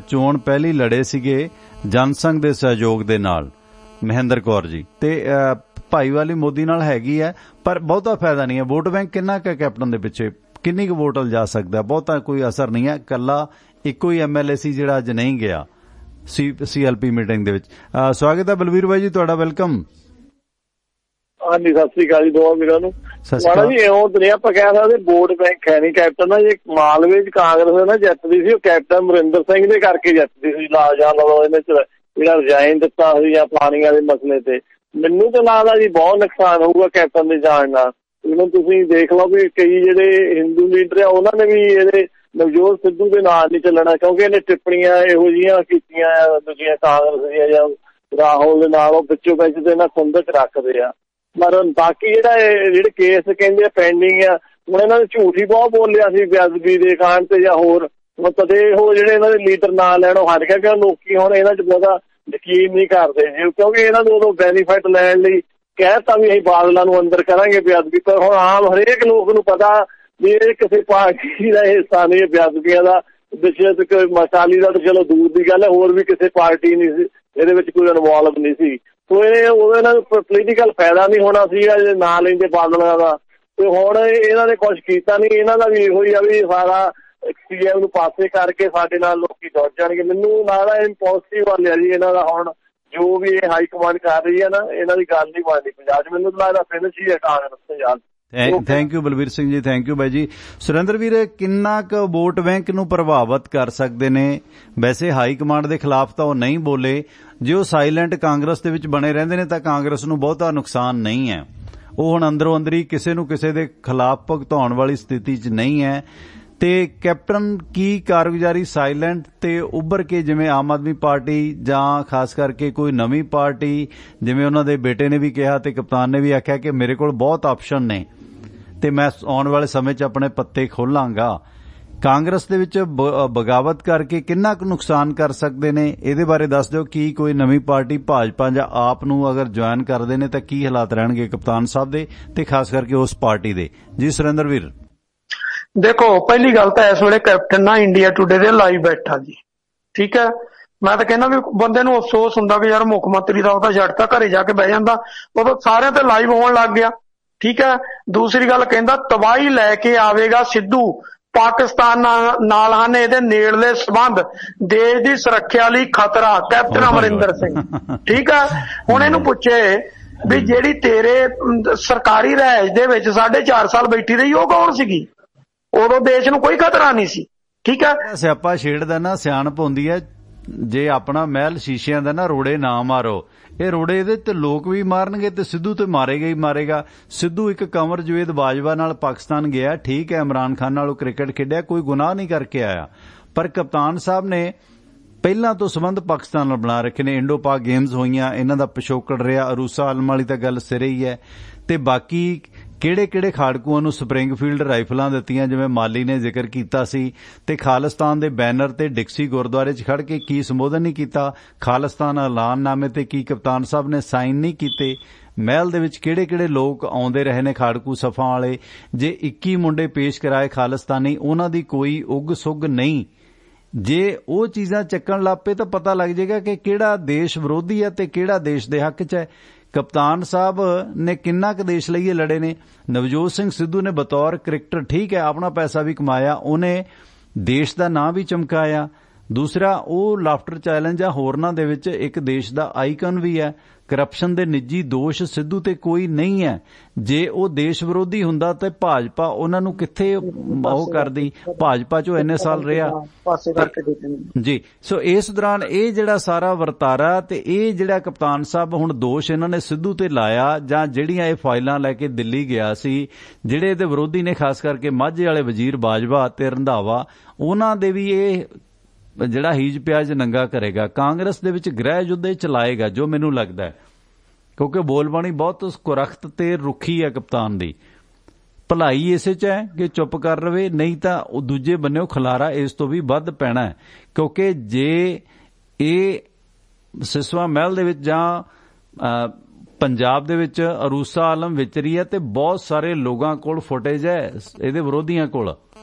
Speaker 1: ਚੋਣ ਪਹਿਲੀ ਲੜੇ ਸੀਗੇ ਜਨਸੰਘ ਦੇ ਸਹਿਯੋਗ ਦੇ ਨਾਲ, ਮਹਿੰਦਰ ਕੌਰ ਜੀ, ਤੇ ਭਾਈਵਾਲੀ ਮੋਦੀ ਨਾਲ ਹੈਗੀ ਹੈ, ਪਰ ਬਹੁਤਾ ਫਾਇਦਾ ਨਹੀਂ ਹੈ। ਵੋਟ ਬੈਂਕ ਕਿੰਨਾ ਕੁ ਕੈਪਟਨ ਦੇ ਪਿੱਛੇ, ਕਿੰਨੀ ਕੁ ਵੋਟ ਲਿਜਾ ਸਕਦਾ? ਬਹੁਤਾ ਕੋਈ ਅਸਰ ਨਹੀਂ ਹੈ। ਕੱਲਾ ਇੱਕੋ ਹੀ ਐਮਐਲਏ ਸੀ ਜਿਹੜਾ ਅੱਜ ਨਹੀਂ ਗਿਆ ਸੀਐਲਪੀ ਮੀਟਿੰਗ ਦੇ ਵਿੱਚ। ਸਵਾਗਤ ਹੈ ਬਲਵੀਰ ਬਾਈ ਜੀ ਤੁਹਾਡਾ, ਵੈਲਕਮ।
Speaker 6: ਹਾਂਜੀ ਸਤਿ ਸ੍ਰੀ ਅਕਾਲ ਜੀ ਦੋਵਾਂ ਵੀਰਾਂ ਨੂੰ। ਮਾੜਾ ਜੀ ਇਉਂ ਤਾਂ ਨਹੀਂ ਆਪਾਂ ਕਹਿ ਸਕਦੇ ਵੋਟ ਬੈਂਕ ਹੈ ਨਹੀਂ ਕੈਪਟਨ ਦਾ। ਜੇ ਮਾਲਵੇ ਚ ਕਾਂਗਰਸ ਨਾ ਜਿੱਤਦੀ ਸੀ, ਉਹ ਕੈਪਟਨ ਅਮਰਿੰਦਰ ਸਿੰਘ ਦੇ ਕਰਕੇ ਜਿੱਤਦੀ ਸੀ। ਇਹਨੇ ਜਿਹੜਾ ਰਿਜ਼ਾਈਨ ਦਿੱਤਾ ਸੀ ਜਾਂ ਪਾਣੀਆਂ ਦੇ ਮਸਲੇ ਤੇ, ਮੈਨੂੰ ਤਾਂ ਲੱਗਦਾ ਜੀ ਬਹੁਤ ਨੁਕਸਾਨ ਹੋਊਗਾ ਕੈਪਟਨ ਦੇ ਜਾਣ ਨਾਲ। ਇਹਨੂੰ ਤੁਸੀਂ ਦੇਖ ਲਓ ਵੀ ਕਈ ਜਿਹੜੇ ਹਿੰਦੂ ਲੀਡਰ ਆ ਉਹਨਾਂ ਨੇ ਵੀ ਇਹਦੇ ਨਵਜੋਤ ਸਿੱਧੂ ਦੇ ਨਾਲ ਨਹੀਂ ਚੱਲਣਾ, ਕਿਉਂਕਿ ਇਹਨੇ ਟਿੱਪਣੀਆਂ ਇਹੋ ਜਿਹੀਆਂ ਕੀਤੀਆਂ ਦੂਜੀਆਂ ਕਾਂਗਰਸ ਦੀਆਂ ਜਾਂ ਰਾਹੁਲ ਦੇ ਨਾਲ, ਉਹ ਵਿੱਚੋਂ ਵਿੱਚ ਤੇ ਇਹਨਾਂ ਖੁੰਦਕ ਰੱਖਦੇ ਆ। ਪਰ ਬਾਕੀ ਜਿਹੜੇ ਕੇਸ ਕਹਿੰਦੇ ਪੈਂਡਿੰਗ ਆ, ਹੁਣ ਇਹਨਾਂ ਨੇ ਝੂਠ ਹੀ ਬਹੁਤ ਬੋਲਿਆ ਸੀ ਬੇਅਦਬੀ ਦੇ ਕਾਂਡ ਤੇ ਜਾਂ ਹੋਰ। ਹੁਣ ਕਦੇ ਉਹ ਜਿਹੜੇ ਇਹਨਾਂ ਦੇ ਲੀਡਰ ਨਾਂ ਲੈਣੋਂ ਹਟ ਗਿਆ ਕਿ ਲੋਕੀ ਹੁਣ ਇਹਨਾਂ ਚ ਬਹੁਤਾ ਯਕੀਨ ਨਹੀਂ ਕਰਦੇ ਜੀ, ਕਿਉਂਕਿ ਇਹਨਾਂ ਨੂੰ ਉਦੋਂ ਬੈਨੀਫਿਟ ਲੈਣ ਲਈ ਕਹਿਤਾ ਵੀ ਅਸੀਂ ਬਾਦਲਾਂ ਨੂੰ ਅੰਦਰ ਕਰਾਂਗੇ ਬੇਅਦਬੀ। ਪਰ ਹੁਣ ਆਮ ਹਰੇਕ ਲੋਕ ਨੂੰ ਪਤਾ ਵੀ ਇਹ ਕਿਸੇ ਪਾਰਟੀ ਦਾ ਹਿੱਸਾ ਨਹੀਂ, ਬੇਅਦਬੀਆਂ ਦਾ ਵਿਸ਼ੇ। ਅਕਾਲੀ ਦਾ ਤਾਂ ਚਲੋ ਦੂਰ ਦੀ ਗੱਲ ਹੈ, ਹੋਰ ਵੀ ਕਿਸੇ ਪਾਰਟੀ ਨਹੀਂ ਸੀ ਇਹਦੇ ਵਿੱਚ ਕੋਈ ਇਨਵੋਲਵ ਨਹੀਂ ਸੀ। ਸੋ ਉਹਦੇ ਨਾਲ ਪੋਲੀਟੀਕਲ ਫਾਇਦਾ ਨਹੀਂ ਹੋਣਾ ਸੀਗਾ ਜੇ ਨਾ ਲੈਂਦੇ ਬਾਦਲਾਂ ਦਾ। ਤੇ ਹੁਣ ਇਹਨਾਂ ਨੇ ਕੁਛ ਕੀਤਾ ਨਹੀਂ। ਇਹਨਾਂ ਦਾ ਵੀ ਇਹੋ ਹੀ ਆ ਵੀ ਸਾਰਾ ਸੀਐਮ ਨੂੰ ਪਾਸੇ ਕਰਕੇ ਸਾਡੇ ਨਾਲ ਲੋਕੀ ਜੁੜ ਜਾਣਗੇ। ਮੈਨੂੰ ਲੱਗਦਾ ਇੰਪੋਜ਼ਿਟਿਵ ਵਾਲ ਆ ਜੀ ਇਹਨਾਂ ਦਾ। ਹੁਣ ਜੋ ਵੀ ਇਹ ਹਾਈ ਕਮਾਂਡ ਕਰ ਰਹੀ ਹੈ ਨਾ, ਇਹਨਾਂ ਦੀ ਗੱਲ ਨਹੀਂ ਬਣਦੀ ਪੰਜਾਬ 'ਚ। ਮੈਨੂੰ ਲੱਗਦਾ ਫਿਨਿਸ਼ ਹੀ ਹੈ Congress Punjab.
Speaker 1: Thank you Balvir Singh ji, thank you ਬਾਈ ਜੀ। ਸੁਰਿੰਦਰ ਵੀਰ, ਕਿੰਨਾ ਕੁ ਵੋਟ ਬੈਂਕ ਨੂੰ ਪ੍ਰਭਾਵਿਤ ਕਰ ਸਕਦੇ ਨੇ? ਵੈਸੇ ਹਾਈ ਕਮਾਂਡ ਦੇ ਖਿਲਾਫ ਤਾਂ ਉਹ ਨਹੀਂ ਬੋਲੇ। ਜੇ ਉਹ ਸਾਇਲੈਂਟ ਕਾਂਗਰਸ ਦੇ ਵਿੱਚ ਬਣੇ ਰਹਿੰਦੇ ਨੇ ਤਾਂ ਕਾਂਗਰਸ ਨੂੰ ਬਹੁਤਾ ਨੁਕਸਾਨ ਨਹੀਂ ਹੈ। ਉਹ ਹੁਣ ਅੰਦਰੋਂ ਅੰਦਰੀ ਕਿਸੇ ਨੂੰ ਕਿਸੇ ਦੇ ਖਿਲਾਫ ਭੁਗਤਾਉਣ ਵਾਲੀ ਸਥਿਤੀ 'ਚ ਨਹੀਂ ਹੈ। ਤੇ ਕੈਪਟਨ ਕੀ ਕਾਰਗੁਜ਼ਾਰੀ ਸਾਇਲੈਂਟ ਤੇ ਉੱਭਰ ਕੇ, ਜਿਵੇਂ ਆਮ ਆਦਮੀ ਪਾਰਟੀ ਜਾਂ ਖਾਸ ਕਰਕੇ ਕੋਈ ਨਵੀਂ ਪਾਰਟੀ, ਜਿਵੇਂ ਉਹਨਾਂ ਦੇ ਬੇਟੇ ਨੇ ਵੀ ਕਿਹਾ ਤੇ ਕਪਤਾਨ ਨੇ ਵੀ ਆਖਿਆ ਕਿ ਮੇਰੇ ਕੋਲ ਬਹੁਤ ਆਪਸ਼ਨ ਨੇ ਤੇ ਮੈਂ ਆਉਣ ਵਾਲੇ ਸਮੇਂ 'ਚ ਆਪਣੇ ਪੱਤੇ ਖੋਲਾਂਗਾ, ਕਾਂਗਰਸ ਦੇ ਵਿੱਚ ਬਗਾਵਤ ਕਰਕੇ ਕਿੰਨਾ ਕੁ ਨੁਕਸਾਨ ਕਰ ਸਕਦੇ ਨੇ? ਇਹਦੇ ਬਾਰੇ ਦੱਸ ਦਿਓ। ਕੀ ਕੋਈ ਨਵੀਂ ਪਾਰਟੀ ਭਾਜਪਾ ਜਾਂ ਆਪ ਨੂੰ ਅਗਰ ਜੁਆਇਨ ਕਰਦੇ ਨੇ ਤਾਂ ਕੀ ਹਾਲਾਤ ਰਹਿਣਗੇ ਕਪਤਾਨ ਸਾਹਿਬ ਦੇ ਤੇ ਖਾਸ ਕਰਕੇ ਉਸ ਪਾਰਟੀ ਦੇ? ਜੀ ਸੁਰਿੰਦਰ ਵੀਰ।
Speaker 2: ਦੇਖੋ, ਪਹਿਲੀ ਗੱਲ ਤਾਂ ਇਸ ਵੇਲੇ ਕੈਪਟਨ ਨਾ ਇੰਡੀਆ ਟੂਡੇ ਦੇ ਲਾਈਵ ਬੈਠਾ ਜੀ, ਠੀਕ ਹੈ। ਮੈਂ ਤਾਂ ਕਹਿੰਦਾ ਵੀ ਬੰਦੇ ਨੂੰ ਅਫਸੋਸ ਹੁੰਦਾ ਕਿ ਯਾਰ ਮੁੱਖ ਮੰਤਰੀ ਦਾ ਉਹਦਾ ਛੱਡਤਾ, ਘਰੇ ਜਾ ਕੇ ਬਹਿ ਜਾਂਦਾ। ਉਦੋਂ ਸਾਰਿਆਂ ਤੇ ਲਾਈਵ ਹੋਣ ਲੱਗ ਗਿਆ, ਠੀਕ ਹੈ। ਦੂਸਰੀ ਗੱਲ ਕਹਿੰਦਾ ਤਬਾਹੀ ਲੈ ਕੇ ਆਵੇਗਾ ਸਿੱਧੂ, ਪਾਕਿਸਤਾਨ ਨਾਲ ਹਨ ਇਹਦੇ ਨੇੜਲੇ ਸਬੰਧ, ਦੇਸ਼ ਦੀ ਸੁਰੱਖਿਆ ਲਈ ਖਤਰਾ, ਕੈਪਟਨ ਅਮਰਿੰਦਰ ਸਿੰਘ, ਠੀਕ ਹੈ। ਹੁਣ ਇਹਨੂੰ ਪੁੱਛੇ ਵੀ ਜਿਹੜੀ ਤੇਰੇ ਸਰਕਾਰੀ ਰਿਹਾਇਸ਼ ਦੇ ਵਿੱਚ 4.5 ਸਾਲ ਬੈਠੀ ਰਹੀ, ਉਹ ਕੌਣ ਸੀਗੀ? ਉਦੋਂ ਦੇਸ਼ ਨੂੰ ਕੋਈ ਖਤਰਾ ਨਹੀਂ ਸੀ, ਠੀਕ ਹੈ।
Speaker 1: ਸਿਆਪਾ ਛੇੜਦਾ ਨਾ ਸਿਆਣਪ ਹੁੰਦੀ ਹੈ, ਜੇ ਆਪਣਾ ਮਹਿਲ ਸ਼ੀਸ਼ਿਆਂ ਦਾ ਨਾ ਰੋੜੇ ਨਾ ਮਾਰੋ, ਇਹ ਰੋੜੇ ਇਹਦੇ ਤੇ ਲੋਕ ਵੀ ਮਾਰਨਗੇ ਤੇ ਸਿੱਧੂ ਤੇ ਮਾਰੇਗਾ ਹੀ ਮਾਰੇਗਾ। ਸਿੱਧੂ ਇੱਕ ਕੰਵਰ ਜਵੇਦ ਬਾਜਵਾ ਨਾਲ ਪਾਕਿਸਤਾਨ ਗਿਆ, ਠੀਕ ਹੈ, ਇਮਰਾਨ ਖਾਨ ਨਾਲ ਉਹ ਕ੍ਰਿਕਟ ਖੇਡਿਆ, ਕੋਈ ਗੁਨਾਹ ਨਹੀਂ ਕਰਕੇ ਆਇਆ, ਪਰ ਕਪਤਾਨ ਸਾਹਿਬ ਨੇ ਪਹਿਲਾਂ ਤੋਂ ਸੰਬੰਧ ਪਾਕਿਸਤਾਨ ਨਾਲ ਬਣਾ ਰੱਖੇ ਨੇ। ਇੰਡੋ ਪਾਕ ਗੇਮਜ਼ ਹੋਈਆਂ, ਇਹਨਾਂ ਦਾ ਪਿਛੋਕੜ ਰਿਹਾ। ਅਰੂਸਾ ਆਲਮ ਵਾਲੀ ਤਾਂ ਗੱਲ ਸਿਰੇ ਹੀ ਹੈ। ਤੇ ਬਾਕੀ ਕਿਹੜੇ ਖਾੜਕੂਆਂ ਨੂੰ ਸਪਰਿੰਗਫੀਲਡ ਰਾਈਫਲਾਂ ਦਿੱਤੀਆਂ, ਜਿਵੇਂ ਮਾਲੀ ਨੇ ਜ਼ਿਕਰ ਕੀਤਾ ਸੀ, ਤੇ ਖਾਲਿਸਤਾਨ ਦੇ ਬੈਨਰ ਤੇ ਡਿਕਸੀ ਗੁਰਦੁਆਰੇ 'ਚ ਖੜ ਕੇ ਕੀ ਸੰਬੋਧਨ ਨਹੀਂ ਕੀਤਾ, ਖਾਲਿਸਤਾਨ ਐਲਾਨਨਾਮੇ ਤੇ ਕੀ ਕਪਤਾਨ ਸਾਹਿਬ ਨੇ ਸਾਈਨ ਨਹੀਂ ਕੀਤੇ। ਮਹਿਲ ਦੇ ਵਿੱਚ ਕਿਹੜੇ ਲੋਕ ਆਉਂਦੇ ਰਹੇ ਨੇ ਖਾੜਕੂ ਸਫਾ ਵਾਲੇ। ਜੇ 21 ਮੁੰਡੇ ਪੇਸ਼ ਕਰਾਏ ਖਾਲਿਸਤਾਨੀ, ਉਹਨਾਂ ਦੀ ਕੋਈ ਉੱਗ ਸੁੱਗ ਨਹੀਂ। ਜੇ ਉਹ ਚੀਜ਼ਾਂ ਚੱਕਣ ਲੱਗ ਪਏ ਤਾਂ ਪਤਾ ਲੱਗ ਜਾਏਗਾ ਕਿ ਕਿਹੜਾ ਦੇਸ਼ ਵਿਰੋਧੀ ਹੈ ਤੇ ਕਿਹੜਾ ਦੇਸ਼ ਦੇ ਹੱਕ 'ਚ ਹੈ। ਕਪਤਾਨ ਸਾਹਿਬ ਨੇ ਕਿੰਨਾ ਕੁ ਦੇਸ਼ ਲਈ ਲੜੇ ਨੇ। ਨਵਜੋਤ ਸਿੰਘ ਸਿੱਧੂ ਨੇ ਬਤੌਰ ਕ੍ਰਿਕਟਰ, ਠੀਕ ਹੈ, ਆਪਣਾ ਪੈਸਾ ਵੀ ਕਮਾਇਆ, ਉਹਨੇ ਦੇਸ਼ ਦਾ ਨਾਂ ਵੀ ਚਮਕਾਇਆ। ਦੂਸਰਾ, ਉਹ ਲਾਫਟਰ ਚੈਲੰਜ ਜਾਂ ਹੋਰਨਾਂ ਦੇ ਵਿੱਚ ਇੱਕ ਦੇਸ਼ ਦਾ ਆਈਕਨ ਵੀ ਹੈ। ਕਰਪਸ਼ਨ ਦੇ ਨਿੱਜੀ ਦੋਸ਼ ਸਿੱਧੂ ਤੇ ਕੋਈ ਨਹੀਂ ਹੈ। ਜੇ ਉਹ ਦੇਸ਼ ਵਿਰੋਧੀ ਹੁੰਦਾ ਤਾਂ ਭਾਜਪਾ ਉਹਨਾਂ ਨੂੰ ਕਿੱਥੇ ਉਹ ਕਰਦੀ। ਭਾਜਪਾ 'ਚੋਂ ਇੰਨੇ ਸਾਲ ਰਿਹਾ ਜੀ। ਸੋ ਇਸ ਦੌਰਾਨ ਇਹ ਜਿਹੜਾ ਸਾਰਾ ਵਰਤਾਰਾ ਤੇ ਇਹ ਜਿਹੜਾ ਕਪਤਾਨ ਸਾਹਿਬ ਹੁਣ ਦੋਸ਼ ਇਹਨਾਂ ਨੇ ਸਿੱਧੂ ਤੇ ਲਾਇਆ, ਜਾਂ ਜਿਹੜੀਆਂ ਇਹ ਫਾਈਲਾਂ ਲੈ ਕੇ ਦਿੱਲੀ ਗਿਆ ਸੀ, ਜਿਹੜੇ ਇਹਦੇ ਵਿਰੋਧੀ ਨੇ, ਖਾਸ ਕਰਕੇ ਮਾਝੇ ਵਾਲੇ ਵਜ਼ੀਰ ਬਾਜਵਾ ਤੇ ਰੰਧਾਵਾ, ਉਹਨਾਂ ਦੇ ਵੀ ਇਹ ਜਿਹੜਾ ਹੀਜ ਪਿਆਜ ਨੰਗਾ ਕਰੇਗਾ। ਕਾਂਗਰਸ ਦੇ ਵਿੱਚ ਗ੍ਰਹਿ ਯੁੱਧ ਚਲਾਏਗਾ, ਜੋ ਮੈਨੂੰ ਲੱਗਦਾ ਹੈ, ਕਿਉਂਕਿ ਬੋਲਬਾਣੀ ਬਹੁਤ ਕੁਰਖਤ ਤੇ ਰੁੱਖੀ ਹੈ ਕਪਤਾਨ ਦੀ। ਭਲਾਈ ਇਸੇ 'ਚ ਹੈ ਕਿ ਚੁੱਪ ਕਰ ਰਵੇ, ਨਹੀਂ ਤਾਂ ਉਹ ਦੂਜੇ ਬੰਨਿਓ ਖਲਾਰਾ ਇਸ ਤੋਂ ਵੀ ਵੱਧ ਪੈਣਾ ਹੈ। ਕਿਉਂਕਿ ਜੇ ਇਹ ਸਿਸਵਾ ਮਹਿਲ ਦੇ ਵਿੱਚ ਜਾਂ ਪੰਜਾਬ ਦੇ ਵਿੱਚ ਅਰੂਸਾ ਆਲਮ ਵਿਚਰੀ ਹੈ ਤੇ ਬਹੁਤ ਸਾਰੇ ਲੋਕਾਂ ਕੋਲ ਫੁਟੇਜ ਹੈ ਇਹਦੇ ਵਿਰੋਧੀਆਂ ਕੋਲ,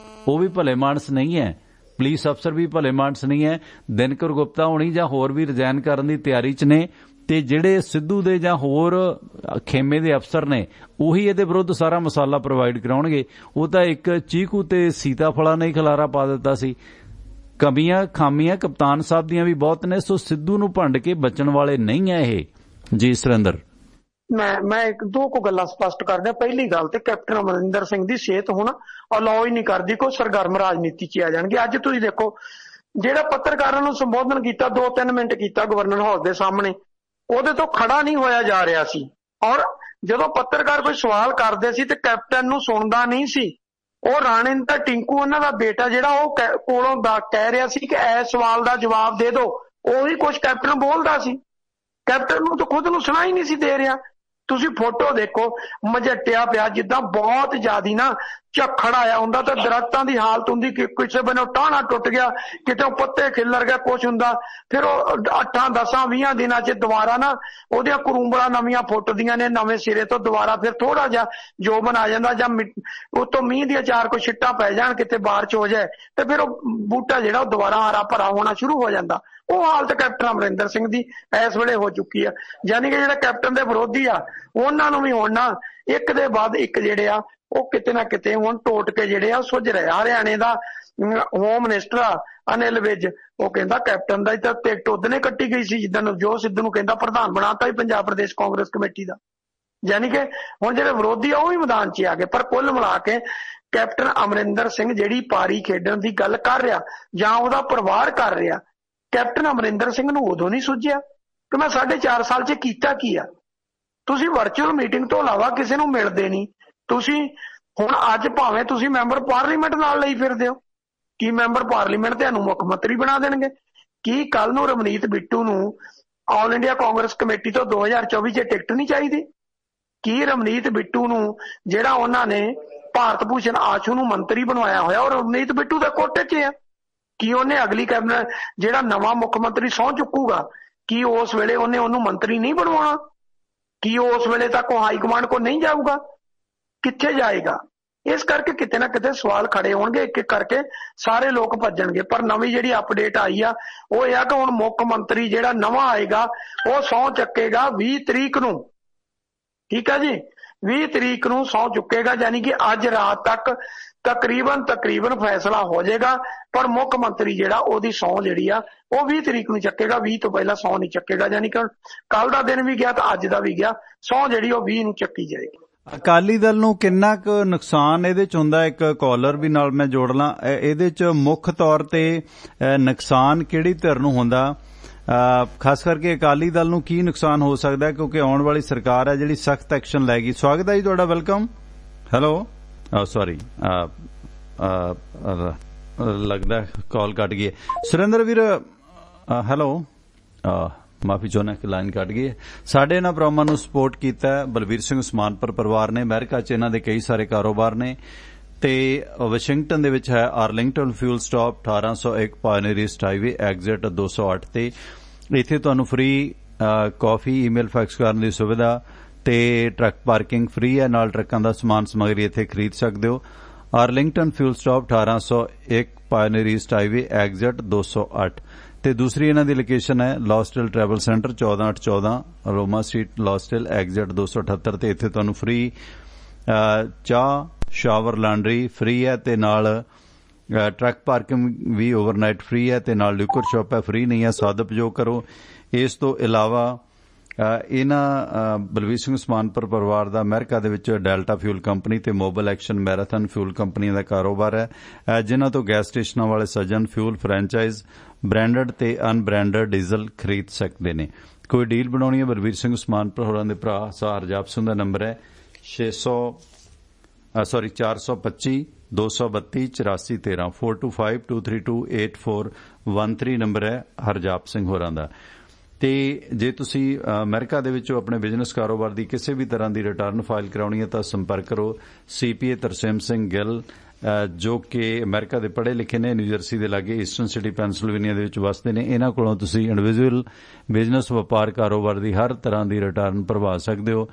Speaker 1: ਉਹ ਵੀ ਭਲੇ ਮਾਨਸ ਨਹੀਂ ਹੈ, ਪੁਲਿਸ ਅਫਸਰ ਵੀ ਭਲੇ ਮਾਨਸ ਨਹੀਂ ਹੈ। ਦਿਨਕਰ ਗੁਪਤਾ ਹੋਣੀ ਜਾਂ ਹੋਰ ਵੀ ਰਿਜ਼ਾਈਨ ਕਰਨ ਦੀ ਤਿਆਰੀ 'ਚ ਨੇ, ਤੇ ਜਿਹੜੇ ਸਿੱਧੂ ਦੇ ਜਾਂ ਹੋਰ ਖੇਮੇ ਦੇ ਅਫਸਰ ਨੇ ਉਹੀ ਇਹਦੇ ਵਿਰੁੱਧ ਸਾਰਾ ਮਸਾਲਾ ਪ੍ਰੋਵਾਈਡ ਕਰਾਉਣਗੇ। ਉਹ ਤਾਂ ਇੱਕ ਚੀਕੂ ਤੇ ਸੀਤਾਫਲਾਂ ਨੇ ਖਲਾਰਾ ਪਾ ਦਿੱਤਾ ਸੀ। ਕਮੀਆਂ ਖਾਮੀਆਂ ਕਪਤਾਨ ਸਾਹਿਬ ਦੀਆਂ ਵੀ ਬਹੁਤ ਨੇ, ਸੋ ਸਿੱਧੂ ਨੂੰ ਭੰਡ ਕੇ ਬਚਣ ਵਾਲੇ ਨਹੀਂ ਹੈ ਇਹ। ਜੀ ਸੁਰਿੰਦਰ,
Speaker 2: ਮੈਂ ਇੱਕ ਦੋ ਕੁ ਗੱਲਾਂ ਸਪਸ਼ਟ ਕਰ ਦਿਆਂ। ਪਹਿਲੀ ਗੱਲ ਤੇ ਕੈਪਟਨ ਅਮਰਿੰਦਰ ਸਿੰਘ ਦੀ ਸਿਹਤ ਹੁਣ ਅਲਾਉ ਹੀ ਨਹੀਂ ਕਰਦੀ ਕੋਈ ਸਰਗਰਮ ਰਾਜਨੀਤੀ 'ਚ ਆ ਜਾਣਗੇ। ਅੱਜ ਤੁਸੀਂ ਦੇਖੋ, ਜਿਹੜਾ ਪੱਤਰਕਾਰਾਂ ਨੂੰ ਸੰਬੋਧਨ ਕੀਤਾ 2-3 ਮਿੰਟ ਕੀਤਾ ਗਵਰਨਰ ਹਾਊਸ ਦੇ ਸਾਹਮਣੇ, ਉਹਦੇ ਤੋਂ ਖੜਾ ਨਹੀਂ ਹੋਇਆ ਜਾ ਰਿਹਾ ਸੀ। ਔਰ ਜਦੋਂ ਪੱਤਰਕਾਰ ਕੋਈ ਸਵਾਲ ਕਰਦੇ ਸੀ ਤੇ ਕੈਪਟਨ ਨੂੰ ਸੁਣਦਾ ਨਹੀਂ ਸੀ। ਉਹ ਰਾਣੇ ਦਾ ਟਿੰਕੂ, ਉਹਨਾਂ ਦਾ ਬੇਟਾ, ਜਿਹੜਾ ਉਹ ਕੋਲੋਂ ਕਹਿ ਰਿਹਾ ਸੀ ਕਿ ਇਸ ਸਵਾਲ ਦਾ ਜਵਾਬ ਦੇ ਦਿਓ, ਉਹੀ ਕੁਝ ਕੈਪਟਨ ਬੋਲਦਾ ਸੀ। ਕੈਪਟਨ ਨੂੰ ਤਾਂ ਖੁਦ ਨੂੰ ਸੁਣਾਈ ਨਹੀਂ ਸੀ ਦੇ ਰਿਹਾ। ਤੁਸੀਂ ਫੋਟੋ ਦੇਖੋ, ਮਜਟਿਆ ਪਿਆ ਜਿੱਦਾਂ ਬਹੁਤ ਜ਼ਿਆਦੀ ਨਾ ਝੱਖੜ ਆਇਆ ਹੁੰਦਾ ਤਾਂ ਦਰਖਤਾਂ ਦੀ ਹਾਲਤ ਹੁੰਦੀ ਕਿ ਕਿਸੇ ਬੰਨੋਂ ਟਾਹਣਾ ਟੁੱਟ ਗਿਆ, ਕਿਤੇ ਪੱਤੇ ਖਿੱਲਰ ਗਿਆ, ਕੁਛ ਹੁੰਦਾ। ਫਿਰ ਉਹ 8-10-20 ਦਿਨਾਂ 'ਚ ਦੁਬਾਰਾ ਨਾ ਉਹਦੀਆਂ ਕਰੂੰਬਲਾਂ ਨਵੀਆਂ ਫੁੱਟਦੀਆਂ ਨੇ, ਨਵੇਂ ਸਿਰੇ ਤੋਂ ਦੁਬਾਰਾ ਫਿਰ ਥੋੜਾ ਜਿਹਾ ਜੋਬਨ ਆ ਜਾਂਦਾ, ਜਾਂ ਉਤੋਂ ਮੀਂਹ ਦੀਆਂ 4 ਕੁ ਛਿੱਟਾਂ ਪੈ ਜਾਣ, ਕਿਤੇ ਬਾਰਿਸ਼ ਹੋ ਜਾਏ ਤੇ ਫਿਰ ਉਹ ਬੂਟਾ ਜਿਹੜਾ ਉਹ ਦੁਬਾਰਾ ਹਰਾ ਭਰਾ ਹੋਣਾ ਸ਼ੁਰੂ ਹੋ ਜਾਂਦਾ। ਉਹ ਹਾਲਤ ਕੈਪਟਨ ਅਮਰਿੰਦਰ ਸਿੰਘ ਦੀ ਇਸ ਵੇਲੇ ਹੋ ਚੁੱਕੀ ਆ। ਯਾਨੀ ਕਿ ਜਿਹੜਾ ਕੈਪਟਨ ਦੇ ਵਿਰੋਧੀ ਆ, ਉਹਨਾਂ ਨੂੰ ਵੀ ਹੁਣ ਨਾ ਇੱਕ ਦੇ ਬਾਅਦ ਇੱਕ ਜਿਹੜੇ ਆ ਉਹ ਕਿਤੇ ਨਾ ਕਿਤੇ ਹੁਣ ਟੋਟ ਕੇ ਜਿਹੜੇ ਆ ਸੁੱਝ ਰਹੇ। ਹਰਿਆਣੇ ਦਾ ਹੋਮ ਮਿਨਿਸਟਰ ਆ ਅਨਿਲ ਵਿਜ, ਉਹ ਕਹਿੰਦਾ ਕੈਪਟਨ ਦਾ ਤਾਂ ਟਿਕਟ ਉਹਦਨੇ ਕੱਟੀ ਗਈ ਸੀ ਜਿੱਦਾਂ ਨਵਜੋਤ ਸਿੱਧੂ ਨੂੰ ਕਹਿੰਦਾ ਪ੍ਰਧਾਨ ਬਣਾਤਾ ਹੀ ਪੰਜਾਬ ਪ੍ਰਦੇਸ਼ ਕਾਂਗਰਸ ਕਮੇਟੀ ਦਾ। ਯਾਨੀ ਕਿ ਹੁਣ ਜਿਹੜੇ ਵਿਰੋਧੀ ਆ ਉਹ ਵੀ ਮੈਦਾਨ 'ਚ ਆ ਗਏ। ਪਰ ਕੁੱਲ ਮਿਲਾ ਕੇ ਕੈਪਟਨ ਅਮਰਿੰਦਰ ਸਿੰਘ ਜਿਹੜੀ ਪਾਰੀ ਖੇਡਣ ਦੀ ਗੱਲ ਕਰ ਰਿਹਾ ਜਾਂ ਉਹਦਾ ਪਰਿਵਾਰ ਕਰ ਰਿਹਾ, ਕੈਪਟਨ ਅਮਰਿੰਦਰ ਸਿੰਘ ਨੂੰ ਉਦੋਂ ਨਹੀਂ ਸੁੱਝਿਆ ਕਿ ਮੈਂ 4.5 ਸਾਲ 'ਚ ਕੀਤਾ ਕੀ ਆ। ਤੁਸੀਂ ਵਰਚੁਅਲ ਮੀਟਿੰਗ ਤੋਂ ਇਲਾਵਾ ਕਿਸੇ ਨੂੰ ਮਿਲਦੇ ਨਹੀਂ। ਤੁਸੀਂ ਹੁਣ ਅੱਜ ਭਾਵੇਂ ਤੁਸੀਂ ਮੈਂਬਰ ਪਾਰਲੀਮੈਂਟ ਨਾਲ ਲਈ ਫਿਰਦੇ ਹੋ, ਕੀ ਮੈਂਬਰ ਪਾਰਲੀਮੈਂਟ ਤੁਹਾਨੂੰ ਮੁੱਖ ਮੰਤਰੀ ਬਣਾ ਦੇਣਗੇ? ਕੀ ਕੱਲ ਨੂੰ ਰਮਨੀਤ ਬਿੱਟੂ ਨੂੰ ਆਲ ਇੰਡੀਆ ਕਾਂਗਰਸ ਕਮੇਟੀ ਤੋਂ 2024 'ਚ ਟਿਕਟ ਨਹੀਂ ਚਾਹੀਦੀ? ਕੀ ਰਮਨੀਤ ਬਿੱਟੂ ਨੂੰ ਜਿਹੜਾ ਉਹਨਾਂ ਨੇ ਭਾਰਤ ਭੂਸ਼ਣ ਆਸ਼ੂ ਨੂੰ ਮੰਤਰੀ ਬਣਵਾਇਆ ਹੋਇਆ ਉਹ ਰਮਨੀਤ ਬਿੱਟੂ ਦੇ ਕੋਟੇ 'ਚ ਆ? ਕੀ ਉਹਨੇ ਅਗਲੀ ਕੈਬਨਿਟ ਜਿਹੜਾ ਨਵਾਂ ਮੁੱਖ ਮੰਤਰੀ ਸਹੁੰ ਚੁੱਕੂਗਾ, ਕੀ ਉਸ ਵੇਲੇ ਉਹਨੇ ਉਹਨੂੰ ਮੰਤਰੀ ਨਹੀਂ ਬਣਵਾਉਣਾ? ਕੀ ਉਸ ਵੇਲੇ ਤੱਕ ਉਹ ਹਾਈ ਕਮਾਂਡ ਕੋਲ ਨਹੀਂ ਜਾਊਗਾ? ਕਿੱਥੇ ਜਾਏਗਾ? ਇਸ ਕਰਕੇ ਕਿਤੇ ਨਾ ਕਿਤੇ ਸਵਾਲ ਖੜੇ ਹੋਣਗੇ, ਇੱਕ ਇੱਕ ਕਰਕੇ ਸਾਰੇ ਲੋਕ ਭੱਜਣਗੇ। ਪਰ ਨਵੀਂ ਜਿਹੜੀ ਅਪਡੇਟ ਆਈ ਆ ਉਹ ਇਹ ਆ ਕਿ ਹੁਣ ਮੁੱਖ ਮੰਤਰੀ ਜਿਹੜਾ ਨਵਾਂ ਆਏਗਾ ਉਹ ਸਹੁੰ ਚੱਕੇਗਾ 20 ਤਰੀਕ ਨੂੰ। ਠੀਕ ਹੈ ਜੀ, 20 ਤਰੀਕ ਨੂੰ ਸਹੁੰ ਚੁੱਕੇਗਾ। ਯਾਨੀ ਕਿ ਅੱਜ ਰਾਤ ਤੱਕ ਤਕਰੀਬਨ ਫੈਸਲਾ ਹੋ ਜਾਏਗਾ। ਪਰ ਮੁੱਖ ਮੰਤਰੀ ਜਿਹੜਾ ਉਹਦੀ ਸਹੁੰ ਜਿਹੜੀ ਆ ਉਹ 20 ਤਰੀਕ ਨੂੰ ਚੱਕੇਗਾ, 20 ਤੋਂ ਪਹਿਲਾਂ ਸਹੁੰ ਨਹੀਂ ਚੱਕੇਗਾ। ਯਾਨੀ ਕਿ ਕੱਲ ਦਾ ਦਿਨ ਵੀ ਗਿਆ ਤਾਂ ਅੱਜ ਦਾ ਵੀ ਗਿਆ, ਸਹੁੰ ਜਿਹੜੀ ਉਹ 20 ਨੂੰ ਚੱਕੀ ਜਾਏਗੀ।
Speaker 1: ਅਕਾਲੀ ਦਲ ਨੂੰ ਕਿੰਨਾ ਕੁ ਨੁਕਸਾਨ ਇਹਦੇ ਚ ਹੁੰਦਾ? ਇੱਕ ਕਾਲਰ ਵੀ ਨਾਲ ਮੈਂ ਜੋੜ ਲਾਂ, ਇਹਦੇ ਚ ਮੁੱਖ ਤੌਰ ਤੇ ਨੁਕਸਾਨ ਕਿਹੜੀ ਧਿਰ ਨੂੰ ਹੁੰਦਾ, ਖਾਸ ਕਰਕੇ ਅਕਾਲੀ ਦਲ ਨੂੰ ਕੀ ਨੁਕਸਾਨ ਹੋ ਸਕਦਾ? ਕਿਉਂਕਿ ਆਉਣ ਵਾਲੀ ਸਰਕਾਰ ਹੈ ਜਿਹੜੀ ਸਖਤ ਐਕਸ਼ਨ ਲੈਗੀ। ਸਵਾਗਤ ਹੈ ਜੀ ਤੁਹਾਡਾ, ਵੈਲਕਮ। ਹੈਲੋ, ਸੌਰੀ, ਲੱਗਦਾ ਕਾਲ ਕੱਟ ਗਈ ਹੈ। ਸੁਰਿੰਦਰ ਵੀਰ, ਹੈਲੋ, ਮਾਫੀ ਚਾਹੁੰਦਾ ਕਿ ਲਾਈਨ ਕੱਟ ਗਈ ਹੈ। ਸਾਡੇ ਇਹਨਾਂ ਪ੍ਰੋਗਰਾਮਾਂ ਨੂੰ ਸਪੋਰਟ ਕੀਤਾ ਬਲਵੀਰ ਸਿੰਘ ਉਸਮਾਨਪੁਰ ਪਰਿਵਾਰ ਨੇ। ਅਮਰੀਕਾ 'ਚ ਇਹਨਾਂ ਦੇ ਕਈ ਸਾਰੇ ਕਾਰੋਬਾਰ ਨੇ ਤੇ ਵਾਸ਼ਿੰਗਟਨ ਦੇ ਵਿੱਚ ਹੈ Arlington fuel stop 1801 pioneer East highway exit 208 ਤੇ। ਇੱਥੇ ਤੁਹਾਨੂੰ ਫ੍ਰੀ ਕਾਫੀ, ਈਮੇਲ, ਫੈਕਸ ਕਰਨ ਦੀ ਸੁਵਿਧਾ ਤੇ ਟਰੱਕ ਪਾਰਕਿੰਗ ਫ੍ਰੀ ਹੈ। ਨਾਲ ਟਰੱਕਾਂ ਦਾ ਸਮਾਨ ਸਮੱਗਰੀ ਇੱਥੇ ਖਰੀਦ ਸਕਦੇ ਹੋ। Arlington fuel stop 1801 pioneer East highway exit 208 ਤੇ ਦੂਸਰੀ ਇਹਨਾਂ ਦੀ ਲੋਕੇਸ਼ਨ ਹੈ ਲੌਸਟਿਲ ਟਰੈਵਲ ਸੈਂਟਰ 14814 ਰੋਮਾ ਸਟਰੀਟ ਲੌਸਟਿਲ ਐਗਜ਼ਿਟ 278 ਤੇ ਇੱਥੇ ਤੁਹਾਨੂੰ ਫ੍ਰੀ ਚਾਹ, ਸ਼ਾਵਰ, ਲਾਂਡਰੀ ਫ੍ਰੀ ਹੈ ਤੇ ਨਾਲ ਟਰੱਕ ਪਾਰਕਿੰਗ ਵੀ ਓਵਰਨਾਈਟ ਫ੍ਰੀ ਹੈ ਤੇ ਨਾਲ ਲਿਕਰ ਸ਼ਾਪ ਹੈ, ਫ੍ਰੀ ਨਹੀਂ ਹੈ, ਸਦਉਪਯੋਗ ਕਰੋ। ਇਸ ਤੋਂ ਇਲਾਵਾ ਇਹਨਾਂ ਬਲਵੀਰ ਸਿੰਘ ਉਸਮਾਨਪੁਰ ਪਰਿਵਾਰ ਦਾ ਅਮਰੀਕਾ ਦੇ ਵਿੱਚ ਡੈਲਟਾ ਫਿਊਲ ਕੰਪਨੀ ਤੇ Mobil Exxon Marathon fuel company ਦਾ ਕਾਰੋਬਾਰ ਹੈ, ਜਿਨ੍ਹਾਂ ਤੋਂ ਗੈਸ ਸਟੇਸ਼ਨਾਂ ਵਾਲੇ ਸੱਜਣ ਫਿਊਲ ਫਰੈਂਚਾਈਜ਼ ਬ੍ਰਾਂਡਡ ਤੇ ਅਨਬ੍ਰਾਂਡਡ ਡੀਜ਼ਲ ਖਰੀਦ ਸਕਦੇ ਨੇ। ਕੋਈ ਡੀਲ ਬਣਾਉਣੀ ਹੈ ਬਲਵੀਰ ਸਿੰਘ ਉਸਮਾਨਪੁਰ ਹੋਰਾਂ ਦੇ ਭਰਾ ਸਾਹ ਹਰਜਾਪ ਸਿੰਘ ਦਾ ਨੰਬਰ ਹੈ 425 232 8413 4252328413 ਨੰਬਰ ਹੈ ਹਰਜਾਪ ਸਿੰਘ ਹੋਰਾਂ ਦਾ। ਤੇ ਜੇ ਤੁਸੀਂ ਅਮਰੀਕਾ ਦੇ ਵਿੱਚੋਂ ਆਪਣੇ ਬਿਜ਼ਨਸ ਕਾਰੋਬਾਰ ਦੀ ਕਿਸੇ ਵੀ ਤਰ੍ਹਾਂ ਦੀ ਰਿਟਰਨ ਫਾਈਲ ਕਰਾਉਣੀ ਹੈ ਤਾਂ ਸੰਪਰਕ ਕਰੋ CPA ਤਰਸੇਮ ਸਿੰਘ ਗਿੱਲ, ਜੋ ਕਿ ਅਮਰੀਕਾ ਦੇ ਪੜ੍ਹੇ ਲਿਖੇ ਨੇ, ਨਿਊਜਰਸੀ ਦੇ ਲਾਗੇ ਈਸਟਰਨ ਸਿਟੀ ਪੈਨਸਿਲਵੇਨੀਆ ਦੇ ਵਿੱਚ ਵਸਦੇ ਨੇ। ਇਹਨਾਂ ਕੋਲੋਂ ਤੁਸੀਂ ਇੰਡੀਵਿਜੂਅਲ ਬਿਜ਼ਨਸ ਵਪਾਰ ਕਾਰੋਬਾਰ ਦੀ ਹਰ ਤਰ੍ਹਾਂ ਦੀ ਰਿਟਰਨ ਭਰਵਾ ਸਕਦੇ ਹੋ।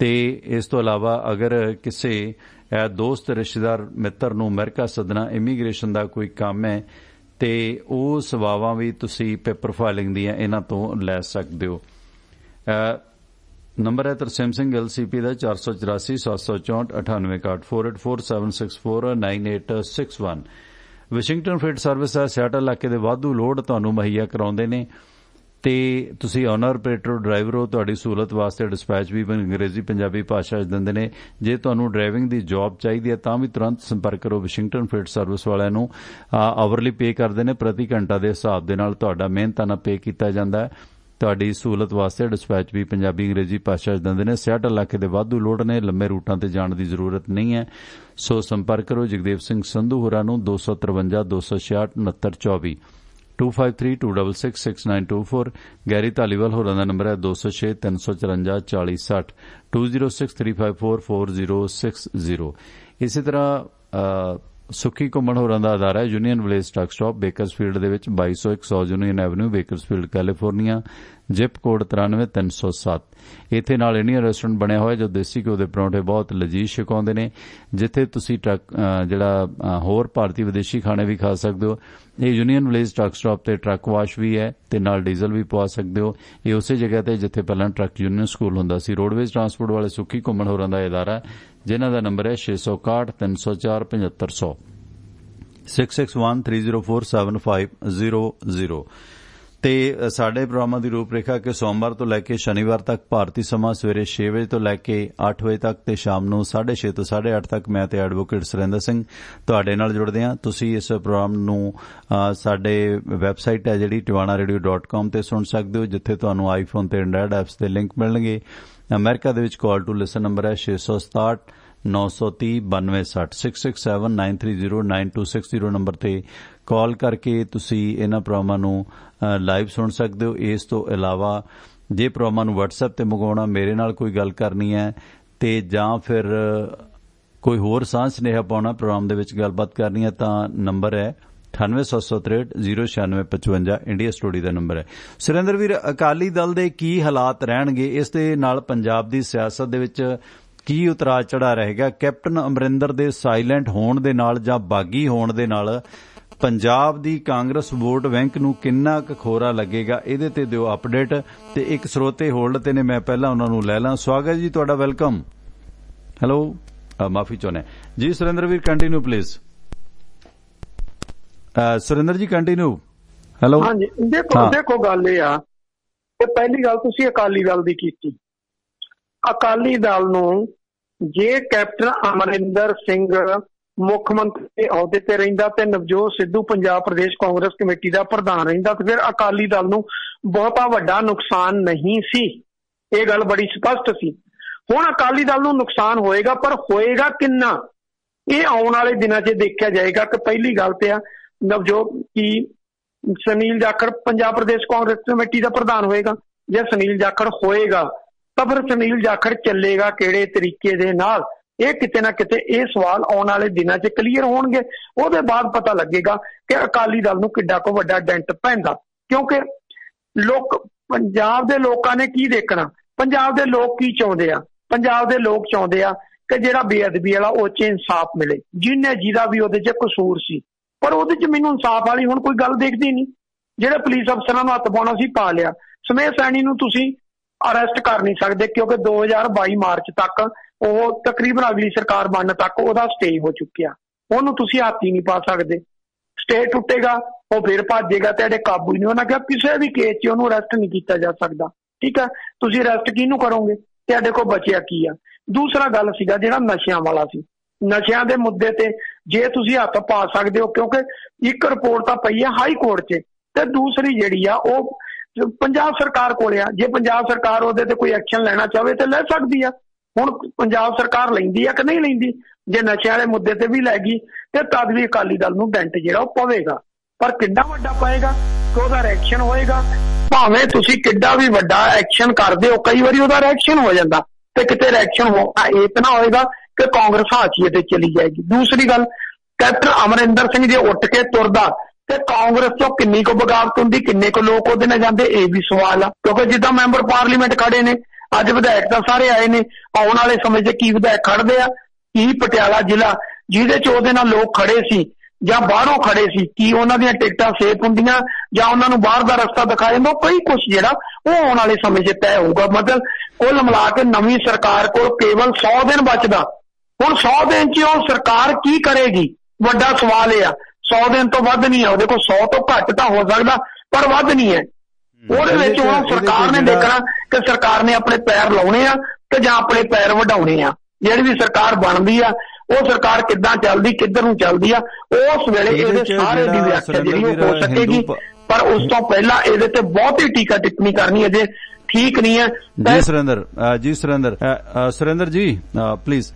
Speaker 1: ਤੇ ਇਸ ਤੋਂ ਇਲਾਵਾ ਅਗਰ ਕਿਸੇ ਦੋਸਤ, ਰਿਸ਼ਤੇਦਾਰ, ਮਿੱਤਰ ਨੂੰ ਅਮਰੀਕਾ ਸੱਦਣਾ, ਇਮੀਗ੍ਰੇਸ਼ਨ ਦਾ ਕੋਈ ਕੰਮ ਹੈ ਤੇ ਉਹ ਸੇਵਾਵਾਂ ਵੀ ਤੁਸੀਂ ਪੇਪਰ ਫਾਈਲਿੰਗ ਦੀਆਂ ਇਹਨਾਂ ਤੋਂ ਲੈ ਸਕਦੇ ਹੋ। ਨੰਬਰ ਹੈ ਤਰਸੇਮ ਸਿੰਘ ਗਿੱਲ CPA ਦਾ 484 764 9861 4847649861। ਵਾਸ਼ਿੰਗਟਨ ਫੀਡ ਸਰਵਿਸ ਹੈ, ਸਿਆਟਲ ਇਲਾਕੇ ਦੇ ਵਾਧੂ ਲੋਡ ਤੁਹਾਨੂੰ ਮੁਹੱਈਆ ਕਰਾਉਂਦੇ ਨੇ ਤੇ ਤੁਸੀਂ ਓਨਰ, ਆਪਰੇਟਰ, ਡਰਾਈਵਰ ਹੋ। ਤੁਹਾਡੀ ਸਹੂਲਤ ਵਾਸਤੇ ਡਿਸਪੈਚ ਵੀ ਅੰਗਰੇਜ਼ੀ, ਪੰਜਾਬੀ ਭਾਸ਼ਾ 'ਚ ਦਿੰਦੇ ਨੇ। ਜੇ ਤੁਹਾਨੂੰ ਡਰਾਈਵਿੰਗ ਦੀ ਜੌਬ ਚਾਹੀਦੀ ਹੈ ਤਾਂ ਵੀ ਤੁਰੰਤ ਸੰਪਰਕ ਕਰੋ ਵਾਸ਼ਿੰਗਟਨ ਫੀਡ ਸਰਵਿਸ ਵਾਲਿਆਂ ਨੂੰ। ਆਵਰਲੀ ਪੇ ਕਰਦੇ ਨੇ, ਪ੍ਰਤੀ ਘੰਟਾ ਦੇ ਹਿਸਾਬ ਦੇ ਨਾਲ ਤੁਹਾਡਾ ਮਿਹਨਤਾਨਾ ਪੇ ਕੀਤਾ ਜਾਂਦਾ ਹੈ। ਤੁਹਾਡੀ ਸਹੂਲਤ ਵਾਸਤੇ ਡਿਸਪੈਚ ਵੀ ਪੰਜਾਬੀ, ਅੰਗਰੇਜ਼ੀ ਭਾਸ਼ਾ 'ਚ ਦਿੰਦੇ ਨੇ। ਸਿਆਟਲ ਇਲਾਕੇ ਦੇ ਵਾਧੂ ਲੋਡ ਨੇ, ਲੰਮੇ ਰੂਟਾਂ ਤੇ ਜਾਣ ਦੀ ਜ਼ਰੂਰਤ ਨਹੀਂ ਹੈ। ਸੋ ਸੰਪਰਕ ਕਰੋ ਜਗਦੇਵ ਸਿੰਘ ਸੰਧੂ ਹੋਰਾਂ ਨੂੰ 253 266 6924 2532666924। ਗੈਰੀ ਧਾਲੀਵਾਲ ਹੋਰਾਂ ਦਾ ਨੰਬਰ ਹੈ 206 354 4060 2063544060। ਇਸੇ ਤਰ੍ਹਾਂ ਸੁੱਖੀ ਘੁੰਮਣ ਹੋਰਾਂ ਦਾ ਅਦਾਰਾ ਹੈ union village truck stop Bakersfield ਦੇ ਵਿੱਚ 2201 100 union avenue Bakersfield California, zip code 93307। ਇੱਥੇ ਨਾਲ ਇੰਡੀਅਨ ਰੈਸਟੋਰੈਂਟ ਬਣਿਆ ਹੋਇਆ ਜੋ ਦੇਸੀ ਘਿਓ ਦੇ ਪਰੌਂਠੇ ਬਹੁਤ ਲਜ਼ੀਜ਼ ਛਕਾਉਂਦੇ ਨੇ, ਜਿੱਥੇ ਤੁਸੀਂ ਹੋਰ ਭਾਰਤੀ ਵਿਦੇਸ਼ੀ ਖਾਣੇ ਵੀ ਖਾ ਸਕਦੇ ਹੋ। ਇਹ ਯੂਨੀਅਨ ਵਿਲੇਜ ਟਰੱਕ ਸਟਾਪ ਤੇ ਟਰੱਕ ਵਾਸ਼ ਵੀ ਹੈ ਤੇ ਨਾਲ ਡੀਜ਼ਲ ਵੀ ਪਵਾ ਸਕਦੇ ਹੋ। ਇਹ ਉਸੇ ਜਗ੍ਹਾ ਤੇ ਜਿੱਥੇ ਪਹਿਲਾਂ ਟਰੱਕ ਯੂਨੀਅਨ ਸਕੂਲ ਹੁੰਦਾ ਸੀ। ਰੋਡਵੇਜ਼ ਟਰਾਂਸਪੋਰਟ ਵਾਲੇ ਸੁੱਖੀ ਘੁੰਮਣ ਹੋਰਾਂ ਦਾ ਅਦਾਰਾ ਜਿਨ੍ਹਾਂ ਦਾ ਨੰਬਰ ਹੈ 661 304 7500 661 304 7500। ਤੇ ਸਾਡੇ ਪ੍ਰੋਗਰਾਮਾਂ ਦੀ ਰੂਪਰੇਖਾ ਕਿ ਸੋਮਵਾਰ ਤੋਂ ਲੈ ਕੇ ਸ਼ਨੀਵਾਰ ਤੱਕ ਭਾਰਤੀ ਸਮਾਂ ਸਵੇਰੇ 6 ਵਜੇ ਤੋਂ ਲੈ ਕੇ 8 ਵਜੇ ਤੱਕ ਤੇ ਸ਼ਾਮ ਨੂੰ 6:30 ਤੋਂ 8:30 ਤੱਕ ਮੈਂ ਤੇ ਐਡਵੋਕੇਟ ਸੁਰਿੰਦਰ ਸਿੰਘ ਤੁਹਾਡੇ ਨਾਲ ਜੁੜਦੇ ਹਾਂ। ਤੁਸੀਂ ਇਸ ਪ੍ਰੋਗਰਾਮ ਨੂੰ ਸਾਡੇ ਵੈਬਸਾਈਟ ਹੈ ਜਿਹੜੀ tiwanaradio.com ਤੇ ਸੁਣ ਸਕਦੇ ਹੋ, ਜਿੱਥੇ ਤੁਹਾਨੂੰ ਆਈਫੋਨ ਤੇ ਐਂਡਰਾਇਡ ਐਪਸ ਦੇ ਲਿੰਕ ਮਿਲਣਗੇ। ਅਮਰੀਕਾ ਦੇ ਵਿੱਚ ਕਾਲ ਟੂ ਲਿਸਨ ਨੰਬਰ ਹੈ 667 930 9260 667-930-9260 ਨੰਬਰ ਤੇ ਕਾਲ ਕਰਕੇ ਤੁਸੀਂ ਇਹਨਾਂ ਪ੍ਰੋਗਰਾਮਾਂ ਨੂੰ ਲਾਈਵ ਸੁਣ ਸਕਦੇ ਹੋ। ਇਸ ਤੋਂ ਇਲਾਵਾ ਜੇ ਪ੍ਰੋਗਰਾਮਾਂ ਨੂੰ WhatsApp ਤੇ ਮੰਗਵਾਉਣਾ, ਮੇਰੇ ਨਾਲ ਕੋਈ ਗੱਲ ਕਰਨੀ ਹੈ ਤੇ ਜਾਂ ਫਿਰ ਕੋਈ ਹੋਰ ਸਾਂਝ ਸੁਨੇਹਾ ਪਾਉਣਾ, ਪ੍ਰੋਗਰਾਮ ਦੇ ਵਿੱਚ ਗੱਲਬਾਤ ਕਰਨੀ ਹੈ ਤਾਂ ਨੰਬਰ ਹੈ 9863 ਇੰਡੀਆ ਸਟੂਡੀਓ ਦਾ ਨੰਬਰ ਹੈ। ਸੁਰਿੰਦਰ ਵੀਰ, ਅਕਾਲੀ ਦਲ ਦੇ ਕੀ ਹਾਲਾਤ ਰਹਿਣਗੇ? ਇਸ ਦੇ ਨਾਲ ਪੰਜਾਬ ਦੀ ਸਿਆਸਤ ਦੇ ਵਿੱਚ ਕੀ ਉਤਰਾਅ ਚੜ੍ਹਾਅ ਰਹੇਗਾ? ਕੈਪਟਨ ਅਮਰਿੰਦਰ ਦੇ ਸਾਇਲੈਂਟ ਹੋਣ ਦੇ ਨਾਲ ਜਾਂ ਬਾਗੀ ਹੋਣ ਦੇ ਨਾਲ ਪੰਜਾਬ ਦੀ ਕਾਂਗਰਸ ਵੋਟ ਬੈਂਕ ਨੂੰ ਕਿੰਨਾ ਕੁ ਖੋਰਾ ਲੱਗੇਗਾ? ਇਹਦੇ ਤੇ ਦਿਓ ਅਪਡੇਟ। ਤੇ ਇੱਕ ਸਰੋਤੇ ਹੋਲਡ ਤੇ ਨੇ, ਮੈਂ ਪਹਿਲਾਂ ਉਹਨਾਂ ਨੂੰ ਲੈ ਲਾਂ। ਸਵਾਗਤ ਜੀ ਤੁਹਾਡਾ, ਵੈਲਕਮ। ਹੈਲੋ, ਮਾਫੀ ਚਾਹੁੰਦੇ ਜੀ। ਸੁਰਿੰਦਰ ਵੀਰ ਕੰਟੀਨਿਊ ਪਲੀਜ਼। ਸੁਰਿੰਦਰ ਜੀ ਕੰਟੀਨਿਊ। ਹੈਲੋ।
Speaker 2: ਹਾਂਜੀ, ਦੇਖੋ ਗੱਲ ਇਹ ਆ ਕਿ ਪਹਿਲੀ ਗੱਲ ਤੁਸੀਂ ਅਕਾਲੀ ਦਲ ਦੀ ਕੀਤੀ। ਅਕਾਲੀ ਦਲ ਨੂੰ ਜੇ ਕੈਪਟਨ ਅਮਰਿੰਦਰ ਸਿੰਘ ਮੁੱਖ ਮੰਤਰੀ ਦੇ ਅਹੁਦੇ ਤੇ ਰਹਿੰਦਾ ਤੇ ਨਵਜੋਤ ਸਿੱਧੂ ਪੰਜਾਬ ਪ੍ਰਦੇਸ਼ ਕਾਂਗਰਸ ਕਮੇਟੀ ਦਾ ਪ੍ਰਧਾਨ ਰਹਿੰਦਾ ਤੇ ਫਿਰ ਅਕਾਲੀ ਦਲ ਨੂੰ ਬਹੁਤਾ ਵੱਡਾ ਨੁਕਸਾਨ ਨਹੀਂ ਸੀ। ਇਹ ਗੱਲ ਬੜੀ ਸਪਸ਼ਟ ਸੀ। ਹੁਣ ਅਕਾਲੀ ਦਲ ਨੂੰ ਨੁਕਸਾਨ ਹੋਏਗਾ, ਪਰ ਹੋਏਗਾ ਕਿੰਨਾ ਇਹ ਆਉਣ ਵਾਲੇ ਦਿਨਾਂ 'ਚ ਦੇਖਿਆ ਜਾਏਗਾ। ਕਿ ਪਹਿਲੀ ਗੱਲ ਤੇ ਆ ਨਵਜੋਤ ਕੀ ਸੁਨੀਲ ਜਾਖੜ ਪੰਜਾਬ ਪ੍ਰਦੇਸ਼ ਕਾਂਗਰਸ ਕਮੇਟੀ ਦਾ ਪ੍ਰਧਾਨ ਹੋਏਗਾ। ਜੇ ਸੁਨੀਲ ਜਾਖੜ ਹੋਏਗਾ ਤਾਂ ਫਿਰ ਸੁਨੀਲ ਜਾਖੜ ਚੱਲੇਗਾ ਕਿਹੜੇ ਤਰੀਕੇ ਦੇ ਨਾਲ? ਇਹ ਕਿਤੇ ਨਾ ਕਿਤੇ ਇਹ ਸਵਾਲ ਆਉਣ ਵਾਲੇ ਦਿਨਾਂ 'ਚ ਕਲੀਅਰ ਹੋਣਗੇ। ਉਹਦੇ ਬਾਅਦ ਪਤਾ ਲੱਗੇਗਾ ਕਿ ਅਕਾਲੀ ਦਲ ਨੂੰ ਕਿੱਡਾ ਕੁ ਵੱਡਾ ਡੈਂਟ ਪੈਂਦਾ। ਕਿਉਂਕਿ ਪੰਜਾਬ ਦੇ ਲੋਕਾਂ ਨੇ ਕੀ ਦੇਖਣਾ, ਪੰਜਾਬ ਦੇ ਲੋਕ ਕੀ ਚਾਹੁੰਦੇ ਆ? ਪੰਜਾਬ ਦੇ ਲੋਕ ਚਾਹੁੰਦੇ ਆ ਕਿ ਜਿਹੜਾ ਬੇਅਦਬੀ ਵਾਲਾ ਉਹ 'ਚ ਇਨਸਾਫ ਮਿਲੇ, ਜਿਹਦਾ ਵੀ ਉਹਦੇ 'ਚ ਕਸੂਰ ਸੀ। ਪਰ ਉਹਦੇ 'ਚ ਮੈਨੂੰ ਇਨਸਾਫ ਵਾਲੀ ਹੁਣ ਕੋਈ ਗੱਲ ਦੇਖਦੀ ਨਹੀਂ। ਜਿਹੜੇ ਪੁਲਿਸ ਅਫਸਰਾਂ ਨੂੰ ਹੱਥ ਪਾਉਣਾ ਸੀ ਪਾ ਲਿਆ। ਸਮੇਤ ਸੈਣੀ ਨੂੰ ਤੁਸੀਂ ਅਰੈਸਟ ਕਰ ਨਹੀਂ ਸਕਦੇ ਕਿਉਂਕਿ 2022 ਮਾਰਚ ਤੱਕ ਉਹ ਤਕਰੀਬਨ ਅਗਲੀ ਸਰਕਾਰ ਬਣਨ ਤੱਕ ਉਹਦਾ ਸਟੇ ਹੋ ਚੁੱਕਿਆ। ਉਹਨੂੰ ਤੁਸੀਂ ਹੱਥ ਹੀ ਨਹੀਂ ਪਾ ਸਕਦੇ। ਸਟੇ ਟੁੱਟੇਗਾ ਉਹ ਫਿਰ ਭੱਜੇਗਾ, ਤੁਹਾਡੇ ਕਾਬੂ ਹੀ ਨਹੀਂ। ਉਹਨਾਂ ਕਿਹਾ ਕਿਸੇ ਵੀ ਕੇਸ 'ਚ ਉਹਨੂੰ ਅਰੈਸਟ ਨਹੀਂ ਕੀਤਾ ਜਾ ਸਕਦਾ। ਠੀਕ ਹੈ, ਤੁਸੀਂ ਅਰੈਸਟ ਕਿਹਨੂੰ ਕਰੋਗੇ? ਤੁਹਾਡੇ ਕੋਲ ਬਚਿਆ ਕੀ ਆ? ਦੂਸਰਾ ਗੱਲ ਸੀਗਾ ਜਿਹੜਾ ਨਸ਼ਿਆਂ ਵਾਲਾ ਸੀ। ਨਸ਼ਿਆਂ ਦੇ ਮੁੱਦੇ ਤੇ ਜੇ ਤੁਸੀਂ ਹੱਥ ਪਾ ਸਕਦੇ ਹੋ, ਕਿਉਂਕਿ ਇੱਕ ਰਿਪੋਰਟ ਤਾਂ ਪਈ ਹੈ ਹਾਈ ਕੋਰਟ 'ਚ, ਤੇ ਦੂਸਰੀ ਜਿਹੜੀ ਆ ਉਹ ਪੰਜਾਬ ਸਰਕਾਰ ਕੋਲ ਆ। ਜੇ ਪੰਜਾਬ ਸਰਕਾਰ ਉਹਦੇ ਤੇ ਕੋਈ ਐਕਸ਼ਨ ਲੈਣਾ ਚਾਹਵੇ ਤੇ ਲੈ ਸਕਦੀ ਆ। ਹੁਣ ਪੰਜਾਬ ਸਰਕਾਰ ਲੈਂਦੀ ਆ ਕਿ ਨਹੀਂ ਲੈਂਦੀ? ਜੇ ਨਸ਼ਿਆਂ ਵਾਲੇ ਮੁੱਦੇ ਤੇ ਵੀ ਲੈ ਗਈ ਤੇ ਤਦ ਵੀ ਅਕਾਲੀ ਦਲ ਨੂੰ ਡੈਂਟ ਜਿਹੜਾ ਉਹ ਪਵੇਗਾ। ਪਰ ਕਿੰਨਾ ਵੱਡਾ ਪਏਗਾ ਕਿ ਉਹਦਾ ਰਿਐਕਸ਼ਨ ਹੋਏਗਾ। ਭਾਵੇਂ ਤੁਸੀਂ ਕਿੱਡਾ ਵੀ ਵੱਡਾ ਐਕਸ਼ਨ ਕਰਦੇ ਹੋ, ਕਈ ਵਾਰੀ ਉਹਦਾ ਰਿਐਕਸ਼ਨ ਹੋ ਜਾਂਦਾ ਤੇ ਕਿਤੇ ਰਿਐਕਸ਼ਨ ਹੋਣਾ ਇਹ ਤਾਂ ਨਾ ਹੋਏਗਾ ਕਿ ਕਾਂਗਰਸ ਹਾਸ਼ੀਏ ਤੇ ਚਲੀ ਜਾਏਗੀ। ਦੂਸਰੀ ਗੱਲ, ਕੈਪਟਨ ਅਮਰਿੰਦਰ ਸਿੰਘ ਜੇ ਉੱਠ ਕੇ ਤੁਰਦਾ ਤੇ ਕਾਂਗਰਸ ਤੋਂ ਕਿੰਨੀ ਕੁ ਬਗਾਵਤ ਹੁੰਦੀ, ਕਿੰਨੇ ਕੁ ਲੋਕ ਉਹਦੇ ਨਾਲ ਜਾਂਦੇ, ਇਹ ਵੀ ਸਵਾਲ ਆ। ਕਿਉਂਕਿ ਜਿੱਦਾਂ ਮੈਂਬਰ ਪਾਰਲੀਮੈਂਟ ਖੜੇ ਨੇ, ਅੱਜ ਵਿਧਾਇਕ ਤਾਂ ਸਾਰੇ ਆਏ ਨੇ, ਆਉਣ ਵਾਲੇ ਸਮੇਂ 'ਚ ਕੀ ਵਿਧਾਇਕ ਖੜਦੇ ਆ? ਕੀ ਪਟਿਆਲਾ ਜ਼ਿਲ੍ਹਾ ਜਿਹਦੇ 'ਚ ਉਹਦੇ ਨਾਲ ਲੋਕ ਖੜੇ ਸੀ ਜਾਂ ਬਾਹਰੋਂ ਖੜੇ ਸੀ, ਕੀ ਉਹਨਾਂ ਦੀਆਂ ਟਿਕਟਾਂ ਸੇਫ ਹੁੰਦੀਆਂ ਜਾਂ ਉਹਨਾਂ ਨੂੰ ਬਾਹਰ ਦਾ ਰਸਤਾ ਦਿਖਾਇਆ ਜਾਂਦਾ? ਕਈ ਕੁਛ ਜਿਹੜਾ ਉਹ ਆਉਣ ਵਾਲੇ ਸਮੇਂ 'ਚ ਤੈਅ ਹੋਊਗਾ। ਮਤਲਬ ਕੁੱਲ ਮਿਲਾ ਕੇ ਨਵੀਂ ਸਰਕਾਰ ਕੋਲ ਕੇਵਲ 100 ਦਿਨ ਬਚਦਾ। ਹੁਣ 100 ਦਿਨ 'ਚ ਉਹ ਸਰਕਾਰ ਕੀ ਕਰੇਗੀ? ਵੱਡਾ ਸਵਾਲ ਇਹ ਆ। 100 ਦਿਨ ਤੋਂ ਵੱਧ ਨਹੀਂ ਹੈ ਉਹਦੇ ਕੋਲ, 100 ਤੋਂ ਘੱਟ ਤਾਂ ਹੋ ਸਕਦਾ ਪਰ ਵੱਧ ਨਹੀਂ ਹੈ। ਉਹਦੇ ਵਿੱਚ ਹੁਣ ਸਰਕਾਰ ਨੇ ਦੇਖਣਾ ਕਿ ਸਰਕਾਰ ਨੇ ਆਪਣੇ ਪੈਰ ਲਾਉਣੇ ਆ ਤੇ ਜਾਂ ਆਪਣੇ ਪੈਰ ਵਢਾਉਣੇ ਆ। ਜਿਹੜੀ ਵੀ ਸਰਕਾਰ ਬਣਦੀ ਆ ਉਹ ਸਰਕਾਰ ਕਿੱਦਾਂ ਚੱਲਦੀ, ਕਿੱਧਰ ਨੂੰ ਚੱਲਦੀ ਆ, ਉਸ ਵੇਲੇ ਇਹਦੇ ਸਾਰੇ ਦੀ ਵਿਆਖਿਆ ਜਿਹੜੀ ਉਹ ਹੋ ਸਕੇਗੀ। ਪਰ ਉਸ ਤੋਂ ਪਹਿਲਾਂ ਇਹਦੇ ਤੇ ਬਹੁਤੀ ਟੀਕਾ ਟਿੱਪਣੀ ਕਰਨੀ ਅਜੇ ਠੀਕ ਨਹੀਂ ਹੈ। ਸੁਰਿੰਦਰ ਜੀ ਪਲੀਜ਼।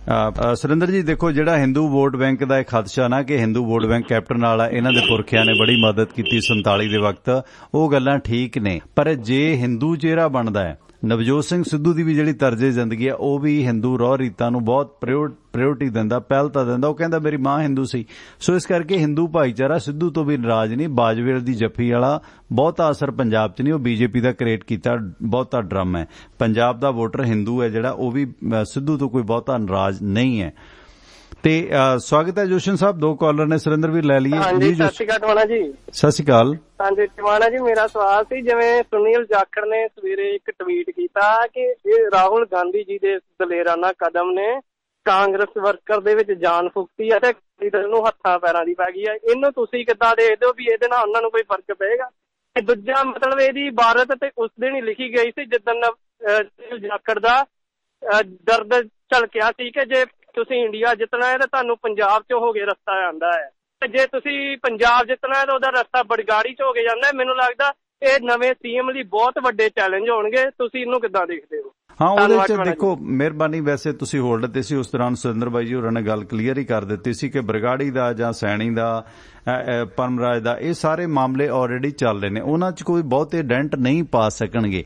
Speaker 2: ਸੁਰਿੰਦਰ ਜੀ ਦੇਖੋ, ਜਿਹੜਾ ਹਿੰਦੂ ਵੋਟ ਬੈਂਕ ਦਾ ਇੱਕ ਖਦਸ਼ਾ ਨਾ ਕਿ ਹਿੰਦੂ ਵੋਟ ਬੈਂਕ ਕੈਪਟਨ ਵਾਲਾ, ਇਹਨਾਂ ਦੇ ਪੁਰਖਿਆਂ ਨੇ ਬੜੀ ਮਦਦ ਕੀਤੀ 47 ਦੇ ਵਕਤ, ਉਹ ਗੱਲਾਂ ਠੀਕ ਨੇ। ਪਰ ਜੇ ਹਿੰਦੂ ਚਿਹਰਾ ਬਣਦਾ ਹੈ, ਨਵਜੋਤ ਸਿੰਘ ਸਿੱਧੂ ਦੀ ਵੀ ਜਿਹੜੀ ਤਰਜ਼ੇ ਜ਼ਿੰਦਗੀ ਆ ਉਹ ਵੀ ਹਿੰਦੂ ਰੋਹ ਰੀਤਾਂ ਨੂੰ ਬਹੁਤ ਪ੍ਰਾਇਓਰਟੀ ਦਿੰਦਾ, ਪਹਿਲ ਤਾਂ ਦਿੰਦਾ। ਉਹ ਕਹਿੰਦਾ ਮੇਰੀ ਮਾਂ ਹਿੰਦੂ ਸੀ, ਸੋ ਇਸ ਕਰਕੇ ਹਿੰਦੂ ਭਾਈਚਾਰਾ ਸਿੱਧੂ ਤੋਂ ਵੀ ਨਾਰਾਜ਼ ਨਹੀਂ। ਬਾਜਵੇ ਦੀ ਜੱਫੀ ਵਾਲਾ ਬਹੁਤਾ ਅਸਰ ਪੰਜਾਬ 'ਚ ਨਹੀਂ, ਉਹ ਬੀਜੇਪੀ ਦਾ ਕ੍ਰੀਏਟ ਕੀਤਾ ਬਹੁਤਾ ਡਰਮ ਹੈ। ਪੰਜਾਬ ਦਾ ਵੋਟਰ ਹਿੰਦੂ ਹੈ ਜਿਹੜਾ, ਉਹ ਵੀ ਸਿੱਧੂ ਤੋਂ ਕੋਈ ਬਹੁਤਾ ਨਾਰਾਜ਼ ਨਹੀਂ ਹੈ। ਤੇ ਸਵਾਗਤ ਹੈ ਜੋਸ਼ਨ ਸਾਹਿਬ। 2 ਕਾਲਰ ਨੇ, ਸੁਰਿੰਦਰ ਵੀ ਲੈ ਲਈਏ।
Speaker 8: ਹਾਂਜੀ, ਸਤਿ ਸ਼੍ਰੀ ਅਕਾਲ ਟਵਾਣਾ ਜੀ।
Speaker 2: ਸਤਿ ਸ਼੍ਰੀ ਅਕਾਲ।
Speaker 8: ਹਾਂਜੀ ਟਵਾਣਾ ਜੀ, ਮੇਰਾ ਸਵਾਲ ਸੀ, ਜਿਵੇਂ ਸੁਨੀਲ ਜਾਖੜ ਨੇ ਸਵੇਰੇ ਇੱਕ ਟਵੀਟ ਕੀਤਾ ਕਿ ਇਹ ਰਾਹੁਲ ਗਾਂਧੀ ਜੀ ਦੇ ਦਲੇਰਾਨਾ ਕਦਮ ਨੇ ਕਾਂਗਰਸ ਵਰਕਰ ਦੇ ਵਿੱਚ ਜਾਨ ਫੂਕਤੀ ਹੈ ਤੇ ਅਕਾਲੀ ਦਲ ਨੂੰ ਹੱਥਾਂ ਪੈਰਾਂ ਦੀ ਪੈ ਗਈ ਹੈ। ਇਹਨੂੰ ਤੁਸੀਂ ਕਿੱਦਾਂ ਦੇਖਦੇ ਹੋ ਵੀ ਇਹਦੇ ਨਾਲ ਉਹਨਾਂ ਨੂੰ ਕੋਈ ਫਰਕ ਪਏਗਾ? ਤੇ ਦੂਜਾ ਮਤਲਬ ਇਹਦੀ ਇਬਾਰਤ ਤੇ ਉਸ ਦਿਨ ਹੀ ਲਿਖੀ ਗਈ ਸੀ ਜਿੱਦਣ ਸੁਨੀਲ ਜਾਖੜ ਦਾ ਦਰਦ ਝਲਕਿਆ ਸੀ ਕਿ ਜੇ ਤੁਸੀਂ ਇੰਡੀਆ ਜਿੱਤਣਾ ਹੈ ਤਾਂ ਤੁਹਾਨੂੰ ਪੰਜਾਬ 'ਚ ਹੋ ਕੇ ਰਸਤਾ ਆਉਂਦਾ ਹੈ, ਤੇ ਜੇ ਤੁਸੀਂ ਪੰਜਾਬ ਜਿੱਤਣਾ ਹੈ ਤਾਂ ਉਹਦਾ ਰਸਤਾ ਬੜਗਾੜੀ 'ਚ ਹੋ ਕੇ ਜਾਂਦਾ ਹੈ। ਮੈਨੂੰ ਲੱਗਦਾ ਇਹ ਨਵੇਂ ਸੀਐਮ ਲਈ ਬਹੁਤ ਵੱਡੇ ਚੈਲੰਜ ਹੋਣਗੇ। ਤੁਸੀਂ ਇਹਨੂੰ ਕਿੱਦਾਂ ਦੇਖਦੇ ਹੋ?
Speaker 2: ਹਾਂ, ਉਹਦੇ 'ਚ ਦੇਖੋ, ਮਿਹਰਬਾਨੀ, ਵੈਸੇ ਤੁਸੀਂ ਹੋਲਡ ਤੇ ਸੀ ਉਸ ਦੌਰਾਨ, ਸੁਰਿੰਦਰ ਬਾਈ ਜੀ ਹੋਰਾਂ ਨੇ ਗੱਲ ਕਲੀਅਰ ਹੀ ਕਰ ਦਿੱਤੀ ਸੀ ਕਿ ਬਰਗਾੜੀ ਦਾ ਜਾਂ ਸੈਣੀ ਦਾ, ਪਰਮਰਾਜ ਦਾ, ਇਹ ਸਾਰੇ ਮਾਮਲੇ ਆਲਰੇਡੀ ਚੱਲ ਰਹੇ ਨੇ, ਉਹਨਾਂ 'ਚ ਕੋਈ ਬਹੁਤੇ ਡੈਂਟ ਨਹੀਂ ਪਾ ਸਕਣਗੇ।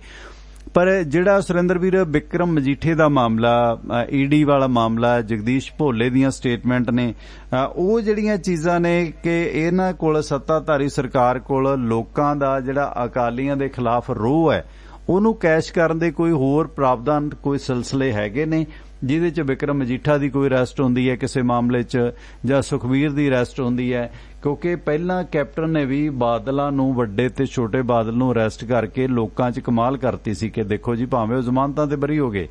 Speaker 2: ਪਰ ਜਿਹੜਾ ਸੁਰਿੰਦਰ ਵੀਰ ਬਿਕਰਮ ਮਜੀਠੇ ਦਾ ਮਾਮਲਾ, ਈਡੀ ਵਾਲਾ ਮਾਮਲਾ, ਜਗਦੀਸ਼ ਭੋਲੇ ਦੀਆਂ ਸਟੇਟਮੈਂਟ ਨੇ, ਉਹ ਜਿਹੜੀਆਂ ਚੀਜ਼ਾਂ ਨੇ ਕਿ ਇਹਨਾਂ ਕੋਲ ਸੱਤਾਧਾਰੀ ਸਰਕਾਰ ਕੋਲ ਲੋਕਾਂ ਦਾ ਜਿਹੜਾ ਅਕਾਲੀਆਂ ਦੇ ਖਿਲਾਫ ਰੋਹ ਹੈ ਉਹਨੂੰ ਕੈਸ਼ ਕਰਨ ਦੇ ਕੋਈ ਹੋਰ ਪ੍ਰਾਵਧਾਨ, ਕੋਈ ਸਿਲਸਿਲੇ ਹੈਗੇ ਨੇ ਜਿਹਦੇ 'ਚ ਬਿਕਰਮ ਮਜੀਠਾ ਦੀ ਕੋਈ ਅਰੈਸਟ ਹੁੰਦੀ ਹੈ ਕਿਸੇ ਮਾਮਲੇ 'ਚ, ਜਾਂ ਸੁਖਬੀਰ ਦੀ ਅਰੈਸਟ ਹੁੰਦੀ ਹੈ? ਕਿਉਂਕਿ ਪਹਿਲਾਂ ਕੈਪਟਨ ਨੇ ਵੀ ਬਾਦਲਾਂ ਨੂੰ, ਵੱਡੇ ਤੇ ਛੋਟੇ ਬਾਦਲ ਨੂੰ ਅਰੈਸਟ ਕਰਕੇ ਲੋਕਾਂ 'ਚ ਕਮਾਲ ਕਰਤੀ ਸੀ ਕਿ ਦੇਖੋ ਜੀ, ਭਾਵੇਂ ਉਹ ਜ਼ਮਾਨਤਾਂ ਤੇ ਬਰੀ ਹੋ ਗਏ।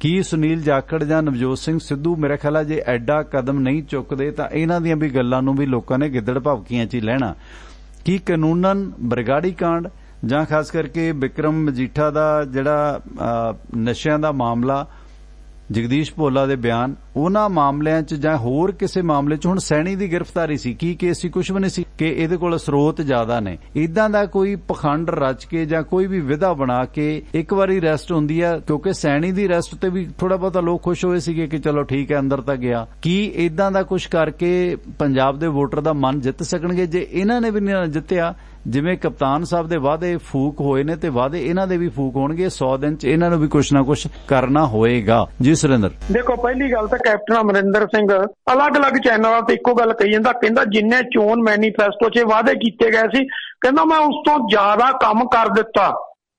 Speaker 2: ਕੀ ਸੁਨੀਲ ਜਾਖੜ ਜਾਂ ਨਵਜੋਤ ਸਿੰਘ ਸਿੱਧੂ ਮੇਰੇ ਖਿਆਲ ਆ ਜੇ ਐਡਾ ਕਦਮ ਨਹੀਂ ਚੁੱਕਦੇ ਤਾਂ ਇਹਨਾਂ ਦੀਆਂ ਵੀ ਗੱਲਾਂ ਨੂੰ ਵੀ ਲੋਕਾਂ ਨੇ ਗਿੱਦੜ ਭਵਕੀਆਂ 'ਚ ਹੀ ਲੈਣਾ? ਕੀ ਕਾਨੂੰਨਨ ਬਰਗਾੜੀ ਕਾਂਡ ਜਾਂ ਖਾਸ ਕਰਕੇ ਬਿਕਰਮ ਮਜੀਠਾ ਦਾ ਜਿਹੜਾ ਨਸ਼ਿਆਂ ਦਾ ਮਾਮਲਾ,
Speaker 1: ਜਗਦੀਸ਼ ਭੋਲਾ ਦੇ ਬਿਆਨ, ਉਹਨਾਂ ਮਾਮਲਿਆਂ 'ਚ ਜਾਂ ਹੋਰ ਕਿਸੇ ਮਾਮਲੇ 'ਚ ਹੁਣ ਸੈਣੀ ਦੀ ਗ੍ਰਿਫਤਾਰੀ ਸੀ, ਕੀ ਕੇਸ ਸੀ? ਕੁਝ ਵੀ ਨਹੀਂ ਸੀ ਕਿ ਇਹਦੇ ਕੋਲ ਸਰੋਤ ਜ਼ਿਆਦਾ ਨੇ। ਇਦਾਂ ਦਾ ਕੋਈ ਪਖੰਡ ਰਚ ਕੇ ਜਾਂ ਕੋਈ ਵੀ ਵਿਧਾ ਬਣਾ ਕੇ ਇੱਕ ਵਾਰੀ ਅਰੈਸਟ ਹੁੰਦੀ ਆ, ਕਿਉਂਕਿ ਸੈਣੀ ਦੀ ਅਰੈਸਟ ਤੇ ਵੀ ਥੋੜਾ ਬਹੁਤਾ ਲੋਕ ਖੁਸ਼ ਹੋਏ ਸੀਗੇ ਕਿ ਚਲੋ ਠੀਕ ਹੈ ਅੰਦਰ ਤਾਂ ਗਿਆ। ਕੀ ਇਦਾਂ ਦਾ ਕੁਝ ਕਰਕੇ ਪੰਜਾਬ ਦੇ ਵੋਟਰ ਦਾ ਮਨ ਜਿੱਤ ਸਕਣਗੇ? ਜੇ ਇਹਨਾਂ ਨੇ ਵੀ ਨਹੀਂ ਜਿੱਤਿਆ, ਜਿਵੇਂ ਕਪਤਾਨ ਸਾਹਿਬ ਦੇ ਵਾਅਦੇ ਫੂਕ ਹੋਏ ਨੇ ਤੇ ਵਾਅਦੇ ਇਹਨਾਂ ਦੇ ਵੀ ਫੂਕ ਹੋਣਗੇ, 100 ਦਿਨ 'ਚ ਇਹਨਾਂ ਨੂੰ ਵੀ ਕੁਛ ਨਾ ਕੁਛ ਕਰਨਾ ਹੋਏਗਾ। ਜੀ ਸੁਰਿੰਦਰ।
Speaker 2: ਦੇਖੋ, ਪਹਿਲੀ ਗੱਲ ਤਾਂ ਕੈਪਟਨ ਅਮਰਿੰਦਰ ਸਿੰਘ ਅਲੱਗ-ਅਲੱਗ ਚੈਨਲਾਂ ਤੇ ਇੱਕੋ ਗੱਲ ਕਹੀ ਜਾਂਦਾ, ਕਹਿੰਦਾ ਜਿੰਨੇ ਚੋਣ ਮੈਨੀਫੈਸਟੋ 'ਚ ਵਾਅਦੇ ਕੀਤੇ ਗਏ ਸੀ, ਕਹਿੰਦਾ ਮੈਂ ਉਸ ਤੋਂ ਜ਼ਿਆਦਾ ਕੰਮ ਕਰ ਦਿੱਤਾ।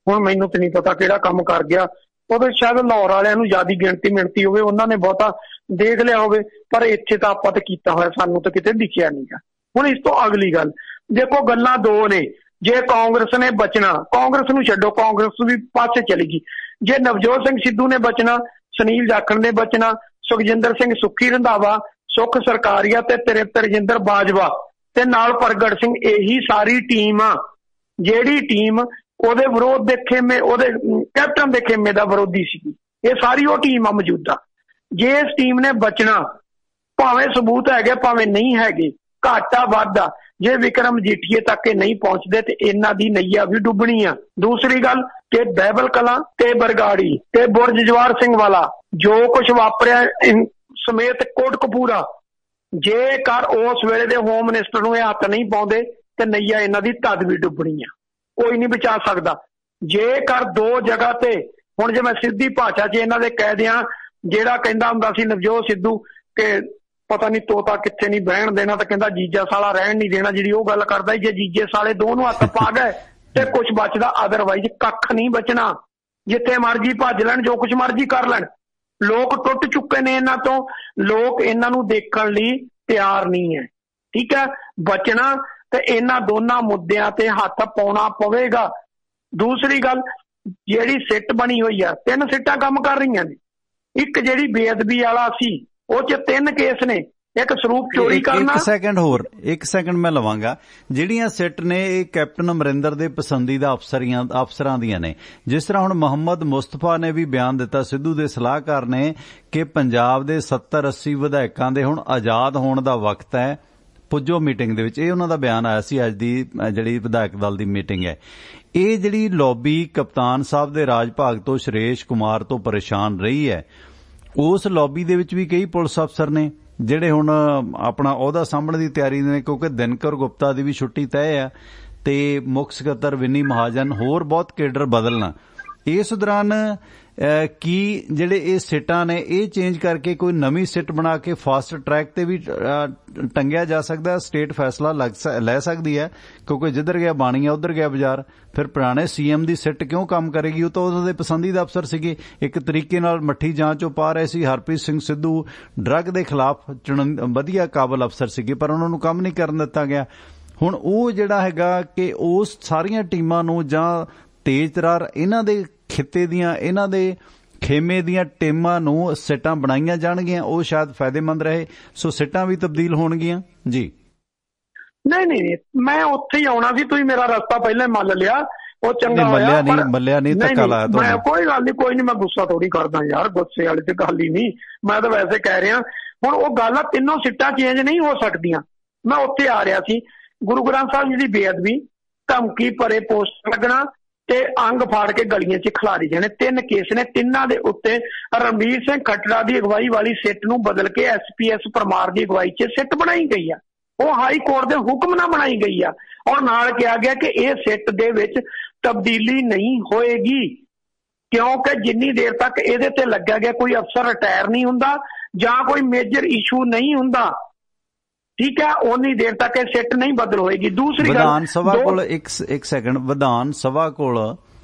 Speaker 2: ਹੁਣ ਮੈਨੂੰ ਤੇ ਨਹੀਂ ਪਤਾ ਕਿਹੜਾ ਕੰਮ ਕਰ ਗਿਆ, ਉਹਦੇ ਸ਼ਾਇਦ ਲਾਹੌਰ ਵਾਲਿਆਂ ਨੂੰ ਜ਼ਿਆਦਾ ਗਿਣਤੀ ਹੋਵੇ, ਉਹਨਾਂ ਨੇ ਬਹੁਤਾ ਦੇਖ ਲਿਆ ਹੋਵੇ, ਪਰ ਇੱਥੇ ਤਾਂ ਆਪਾਂ ਤਾਂ ਕੀਤਾ ਹੋਇਆ, ਸਾਨੂੰ ਤਾਂ ਕਿਤੇ ਦਿਖਿਆ ਨਹੀਂਗਾ। ਹੁਣ ਇਸ ਤੋਂ ਅਗਲੀ ਗੱਲ, ਦੇਖੋ ਗੱਲਾਂ ਦੋ ਨੇ। ਜੇ ਕਾਂਗਰਸ ਨੇ ਬਚਣਾ, ਕਾਂਗਰਸ ਨੂੰ ਛੱਡੋ, ਕਾਂਗਰਸ ਵੀ ਪਾਸੇ ਚਲੀ ਗਈ। ਜੇ ਨਵਜੋਤ ਸਿੰਘ ਸਿੱਧੂ ਨੇ ਬਚਣਾ, ਸੁਨੀਲ ਜਾਖੜ ਨੇ ਬਚਣਾ, ਸੁਖਜਿੰਦਰ ਸਿੰਘ ਸੁੱਖੀ ਰੰਧਾਵਾ, ਸੁਖ ਸਰਕਾਰੀਆ ਤੇ ਤੇਜਿੰਦਰ ਬਾਜਵਾ ਤੇ ਨਾਲ ਪ੍ਰਗਟ ਸਿੰਘ, ਇਹੀ ਸਾਰੀ ਟੀਮ ਆ ਜਿਹੜੀ ਟੀਮ ਉਹਦੇ ਵਿਰੋਧ ਦੇ ਖੇਮੇ, ਉਹਦੇ ਕੈਪਟਨ ਦੇ ਖੇਮੇ ਦਾ ਵਿਰੋਧੀ ਸੀ। ਇਹ ਸਾਰੀ ਉਹ ਟੀਮ ਆ ਮੌਜੂਦਾ। ਜੇ ਇਸ ਟੀਮ ਨੇ ਬਚਣਾ, ਭਾਵੇਂ ਸਬੂਤ ਹੈਗੇ ਭਾਵੇਂ ਨਹੀਂ ਹੈਗੇ, ਘਾਟਾ ਵਾਧਾ, ਜੇ ਵਿਕਰਮ ਮਜੀਠੀਏ ਤੱਕ ਇਹ ਨਹੀਂ ਪਹੁੰਚਦੇ ਤੇ ਇਹਨਾਂ ਦੀ ਨਈਆ ਵੀ ਡੁੱਬਣੀ ਆ। ਦੂਸਰੀ ਗੱਲ ਕਿ ਬਹਿਬਲ ਕਲਾਂ ਤੇ ਬਰਗਾੜੀ ਤੇ ਬੁਰਜ ਜਵਾਹਰ ਸਿੰਘ ਵਾਲਾ ਜੋ ਕੁਝ ਵਾਪਰਿਆ ਸਮੇਤ ਕੋਟਕਪੂਰਾ, ਜੇਕਰ ਉਸ ਵੇਲੇ ਦੇ ਹੋਮ ਮਿਨਿਸਟਰ ਨੂੰ ਇਹ ਹੱਥ ਨਹੀਂ ਪਾਉਂਦੇ ਤੇ ਨਈਆ ਇਹਨਾਂ ਦੀ ਤਦ ਵੀ ਡੁੱਬਣੀ ਆ, ਕੋਈ ਨਹੀਂ ਬਚਾ ਸਕਦਾ। ਜੇਕਰ ਦੋ ਜਗ੍ਹਾ ਤੇ, ਹੁਣ ਜੇ ਮੈਂ ਸਿੱਧੀ ਭਾਸ਼ਾ 'ਚ ਇਹਨਾਂ ਦੇ ਕਹਿ ਦਿਆਂ, ਜਿਹੜਾ ਕਹਿੰਦਾ ਹੁੰਦਾ ਸੀ ਨਵਜੋਤ ਸਿੱਧੂ ਕਿ ਪਤਾ ਨਹੀਂ ਤੋਤਾ ਕਿੱਥੇ ਨਹੀਂ ਬਹਿਣ ਦੇਣਾ, ਤਾਂ ਕਹਿੰਦਾ ਜੀਜਾ ਸਾਲਾ ਰਹਿਣ ਨਹੀਂ ਦੇਣਾ, ਜਿਹੜੀ ਉਹ ਗੱਲ ਕਰਦਾ, ਜੇ ਜੀਜੇ ਸਾਲੇ ਦੋ ਨੂੰ ਹੱਥ ਪਾ ਗਏ ਤੇ ਕੁਝ ਬਚਦਾ, ਅਦਰਵਾਈਜ਼ ਕੱਖ ਨਹੀਂ ਬਚਣਾ। ਜਿੱਥੇ ਮਰਜੀ ਭੱਜ ਲੈਣ, ਜੋ ਕੁਝ ਮਰਜੀ ਕਰ ਲੈਣ, ਲੋਕ ਟੁੱਟ ਚੁੱਕੇ ਨੇ ਇਹਨਾਂ ਤੋਂ, ਲੋਕ ਇਹਨਾਂ ਨੂੰ ਦੇਖਣ ਲਈ ਤਿਆਰ ਨਹੀਂ ਹੈ। ਠੀਕ ਹੈ, ਬਚਣਾ ਤੇ ਇਹਨਾਂ ਦੋਨਾਂ ਮੁੱਦਿਆਂ ਤੇ ਹੱਥ ਪਾਉਣਾ ਪਵੇਗਾ। ਦੂਸਰੀ ਗੱਲ, ਜਿਹੜੀ ਸਿੱਟ ਬਣੀ ਹੋਈ ਆ, 3 ਸਿੱਟਾਂ ਕੰਮ ਕਰ ਰਹੀਆਂ ਨੇ। ਇੱਕ ਜਿਹੜੀ ਬੇਅਦਬੀ ਵਾਲਾ ਸੀ, ਉਹ 'ਚ 3 ਕੇਸ ਨੇ, ਇੱਕ ਸਰੂਪ ਚੋਰੀ ਕਰਨਾ।
Speaker 1: ਇੱਕ ਸੈਕਿੰਡ ਮੈਂ ਲਵਾਂਗਾ। ਜਿਹੜੀਆਂ ਸਿੱਟ ਨੇ ਇਹ ਕੈਪਟਨ ਅਮਰਿੰਦਰ ਦੇ ਪਸੰਦੀਦਾ ਅਫਸਰਾਂ ਦੀਆਂ ਨੇ। ਜਿਸ ਤਰ੍ਹਾਂ ਹੁਣ ਮੁਹੰਮਦ ਮੁਸਤਫਾ ਨੇ ਵੀ ਬਿਆਨ ਦਿੱਤਾ, ਸਿੱਧੂ ਦੇ ਸਲਾਹਕਾਰ ਨੇ, ਕਿ ਪੰਜਾਬ ਦੇ 70-80 ਵਿਧਾਇਕਾਂ ਦੇ ਹੁਣ ਆਜ਼ਾਦ ਹੋਣ ਦਾ ਵਕਤ ਹੈ। ਪੁੱਜੋ ਮੀਟਿੰਗ ਦੇ ਵਿੱਚ ਇਹ ਉਹਨਾਂ ਦਾ ਬਿਆਨ ਆਇਆ ਸੀ। ਅੱਜ ਦੀ ਜਿਹੜੀ ਵਿਧਾਇਕ ਦਲ ਦੀ ਮੀਟਿੰਗ ਹੈ, ਇਹ ਜਿਹੜੀ ਲੌਬੀ ਕਪਤਾਨ ਸਾਹਿਬ ਦੇ ਰਾਜ ਭਾਗ ਤੋਂ ਸੁਰੇਸ਼ ਕੁਮਾਰ ਤੋਂ ਪਰੇਸ਼ਾਨ ਰਹੀ ਹੈ, ਉਸ ਲੌਬੀ ਦੇ ਵਿੱਚ ਵੀ ਕਈ ਪੁਲਿਸ ਅਫਸਰ ਨੇ ਜਿਹੜੇ ਹੁਣ ਆਪਣਾ ਅਹੁਦਾ ਸਾਂਭਣ ਦੀ ਤਿਆਰੀ ਨੇ, ਕਿਉਂਕਿ ਦਿਨਕਰ ਗੁਪਤਾ ਦੀ ਵੀ ਛੁੱਟੀ ਤੈਅ ਹੈ ਤੇ ਮੁੱਖ ਸਕੱਤਰ ਵਿਨੀ ਮਹਾਜਨ, ਹੋਰ ਬਹੁਤ ਕੇਡਰ ਬਦਲਣਾ। ਇਸ ਦੌਰਾਨ ਕੀ ਜਿਹੜੇ ਇਹ ਸਿੱਟਾਂ ਨੇ ਇਹ ਚੇਂਜ ਕਰਕੇ ਕੋਈ ਨਵੀਂ ਸਿੱਟ ਬਣਾ ਕੇ ਫਾਸਟ ਟਰੈਕ ਤੇ ਵੀ ਟੰਗਿਆ ਜਾ ਸਕਦਾ? ਸਟੇਟ ਫੈਸਲਾ ਲੈ ਸਕਦੀ ਹੈ, ਕਿਉਂਕਿ ਜਿੱਧਰ ਗਿਆ ਬਾਣੀਆ ਉੱਧਰ ਗਿਆ ਬਾਜ਼ਾਰ। ਫਿਰ ਪੁਰਾਣੇ ਸੀਐਮ ਦੀ ਸਿੱਟ ਕਿਉਂ ਕੰਮ ਕਰੇਗੀ? ਉਹ ਤਾਂ ਉਹਦੇ ਪਸੰਦੀਦਾ ਅਫਸਰ ਸੀਗੇ, ਇੱਕ ਤਰੀਕੇ ਨਾਲ ਮੱਠੀ ਜਾਂਚ ਉਹ ਪਾ ਰਹੇ ਸੀ। ਹਰਪ੍ਰੀਤ ਸਿੰਘ ਸਿੱਧੂ ਡਰੱਗ ਦੇ ਖਿਲਾਫ ਵਧੀਆ ਕਾਬਲ ਅਫਸਰ ਸੀਗੇ, ਪਰ ਉਹਨਾਂ ਨੂੰ ਕੰਮ ਨਹੀਂ ਕਰਨ ਦਿੱਤਾ ਗਿਆ। ਹੁਣ ਉਹ ਜਿਹੜਾ ਹੈਗਾ ਕਿ ਉਸ ਸਾਰੀਆਂ ਟੀਮਾਂ ਨੂੰ ਜਾਂ ਤੇਜ਼ ਤਰਾਰ ਇਹਨਾਂ ਦੇ ਖਿੱਤੇ ਦੀਆਂ, ਇਹਨਾਂ ਦੇ ਖੇਮੇ ਦੀਆਂ ਟੀਮਾਂ ਨੂੰ ਸਿੱਟਾਂ ਬਣਾਈਆਂ ਜਾਣਗੀਆਂ, ਉਹ ਸ਼ਾਇਦ ਫਾਇਦੇਮੰਦ ਰਹੇ। ਸੋ ਸਿੱਟਾਂ ਵੀ ਤਬਦੀਲ ਹੋਣਗੀਆਂ ਜੀ।
Speaker 2: ਨਹੀਂ, ਮੈਂ ਉੱਥੇ ਹੀ ਆਉਣਾ ਸੀ, ਤੁਸੀਂ ਮੇਰਾ ਰਸਤਾ ਪਹਿਲਾਂ ਮੰਨ ਲਿਆ, ਉਹ ਚੰਗਾ ਹੋਇਆ।
Speaker 1: ਮੱਲਿਆ ਨਹੀਂ, ਧੱਕਾ ਲਾਇਆ
Speaker 2: ਮੈਂ ਕੋਈ ਗੱਲ ਨਹੀਂ, ਮੈਂ ਗੁੱਸਾ ਥੋੜੀ ਕਰਦਾ ਯਾਰ, ਗੁੱਸੇ ਵਾਲੀ ਤੇ ਗੱਲ ਹੀ ਨਹੀਂ। ਮੈਂ ਤਾਂ ਵੈਸੇ ਕਹਿ ਰਿਹਾ, ਹੁਣ ਉਹ ਗੱਲ ਆ, 3 ਸਿੱਟਾਂ ਚੇਂਜ ਨਹੀਂ ਹੋ ਸਕਦੀਆਂ। ਮੈਂ ਉੱਥੇ ਆ ਰਿਹਾ ਸੀ, ਗੁਰੂ ਗ੍ਰੰਥ ਸਾਹਿਬ ਜੀ ਦੀ ਬੇਅਦਬੀ, ਧਮਕੀ ਭਰੇ ਪੋਸਟਰ ਲੱਗਣਾ ਤੇ ਅੰਗ ਫਾੜ ਕੇ ਗਲੀਆਂ 'ਚ ਖਿਲਾਰੀ ਜਾਣੇ। 3 ਕੇਸ ਨੇ, ਤਿੰਨਾਂ ਦੇ ਉੱਤੇ ਰਣਬੀਰ ਸਿੰਘ ਖੱਟੜਾ ਦੀ ਅਗਵਾਈ ਵਾਲੀ ਸਿੱਟ ਨੂੰ ਬਦਲ ਕੇ SPS ਪਰਮਾਰ ਦੀ ਅਗਵਾਈ 'ਚ ਸਿੱਟ ਬਣਾਈ ਗਈ ਆ। ਉਹ ਹਾਈ ਕੋਰਟ ਦੇ ਹੁਕਮ ਨਾਲ ਬਣਾਈ ਗਈ ਆ, ਔਰ ਨਾਲ ਕਿਹਾ ਗਿਆ ਕਿ ਇਹ ਸਿੱਟ ਦੇ ਵਿੱਚ ਤਬਦੀਲੀ ਨਹੀਂ ਹੋਏਗੀ, ਕਿਉਂਕਿ ਜਿੰਨੀ ਦੇਰ ਤੱਕ ਇਹਦੇ ਤੇ ਲੱਗਿਆ ਗਿਆ ਕੋਈ ਅਫਸਰ ਰਿਟਾਇਰ ਨਹੀਂ ਹੁੰਦਾ ਜਾਂ ਕੋਈ ਮੇਜਰ ਇਸ਼ੂ ਨਹੀਂ ਹੁੰਦਾ, ਠੀਕ ਹੈ, ਉਨੀ ਦੇਰ ਤੱਕ ਇਹ ਸਿੱਟ ਨਹੀਂ ਬਦਲ ਹੋਏਗੀ। ਦੂਸਰੀ ਗੱਲ,
Speaker 1: ਵਿਧਾਨ ਸਭਾ ਕੋਲ ਇੱਕ ਸੈਕਿੰਡ, ਵਿਧਾਨ ਸਭਾ ਕੋਲ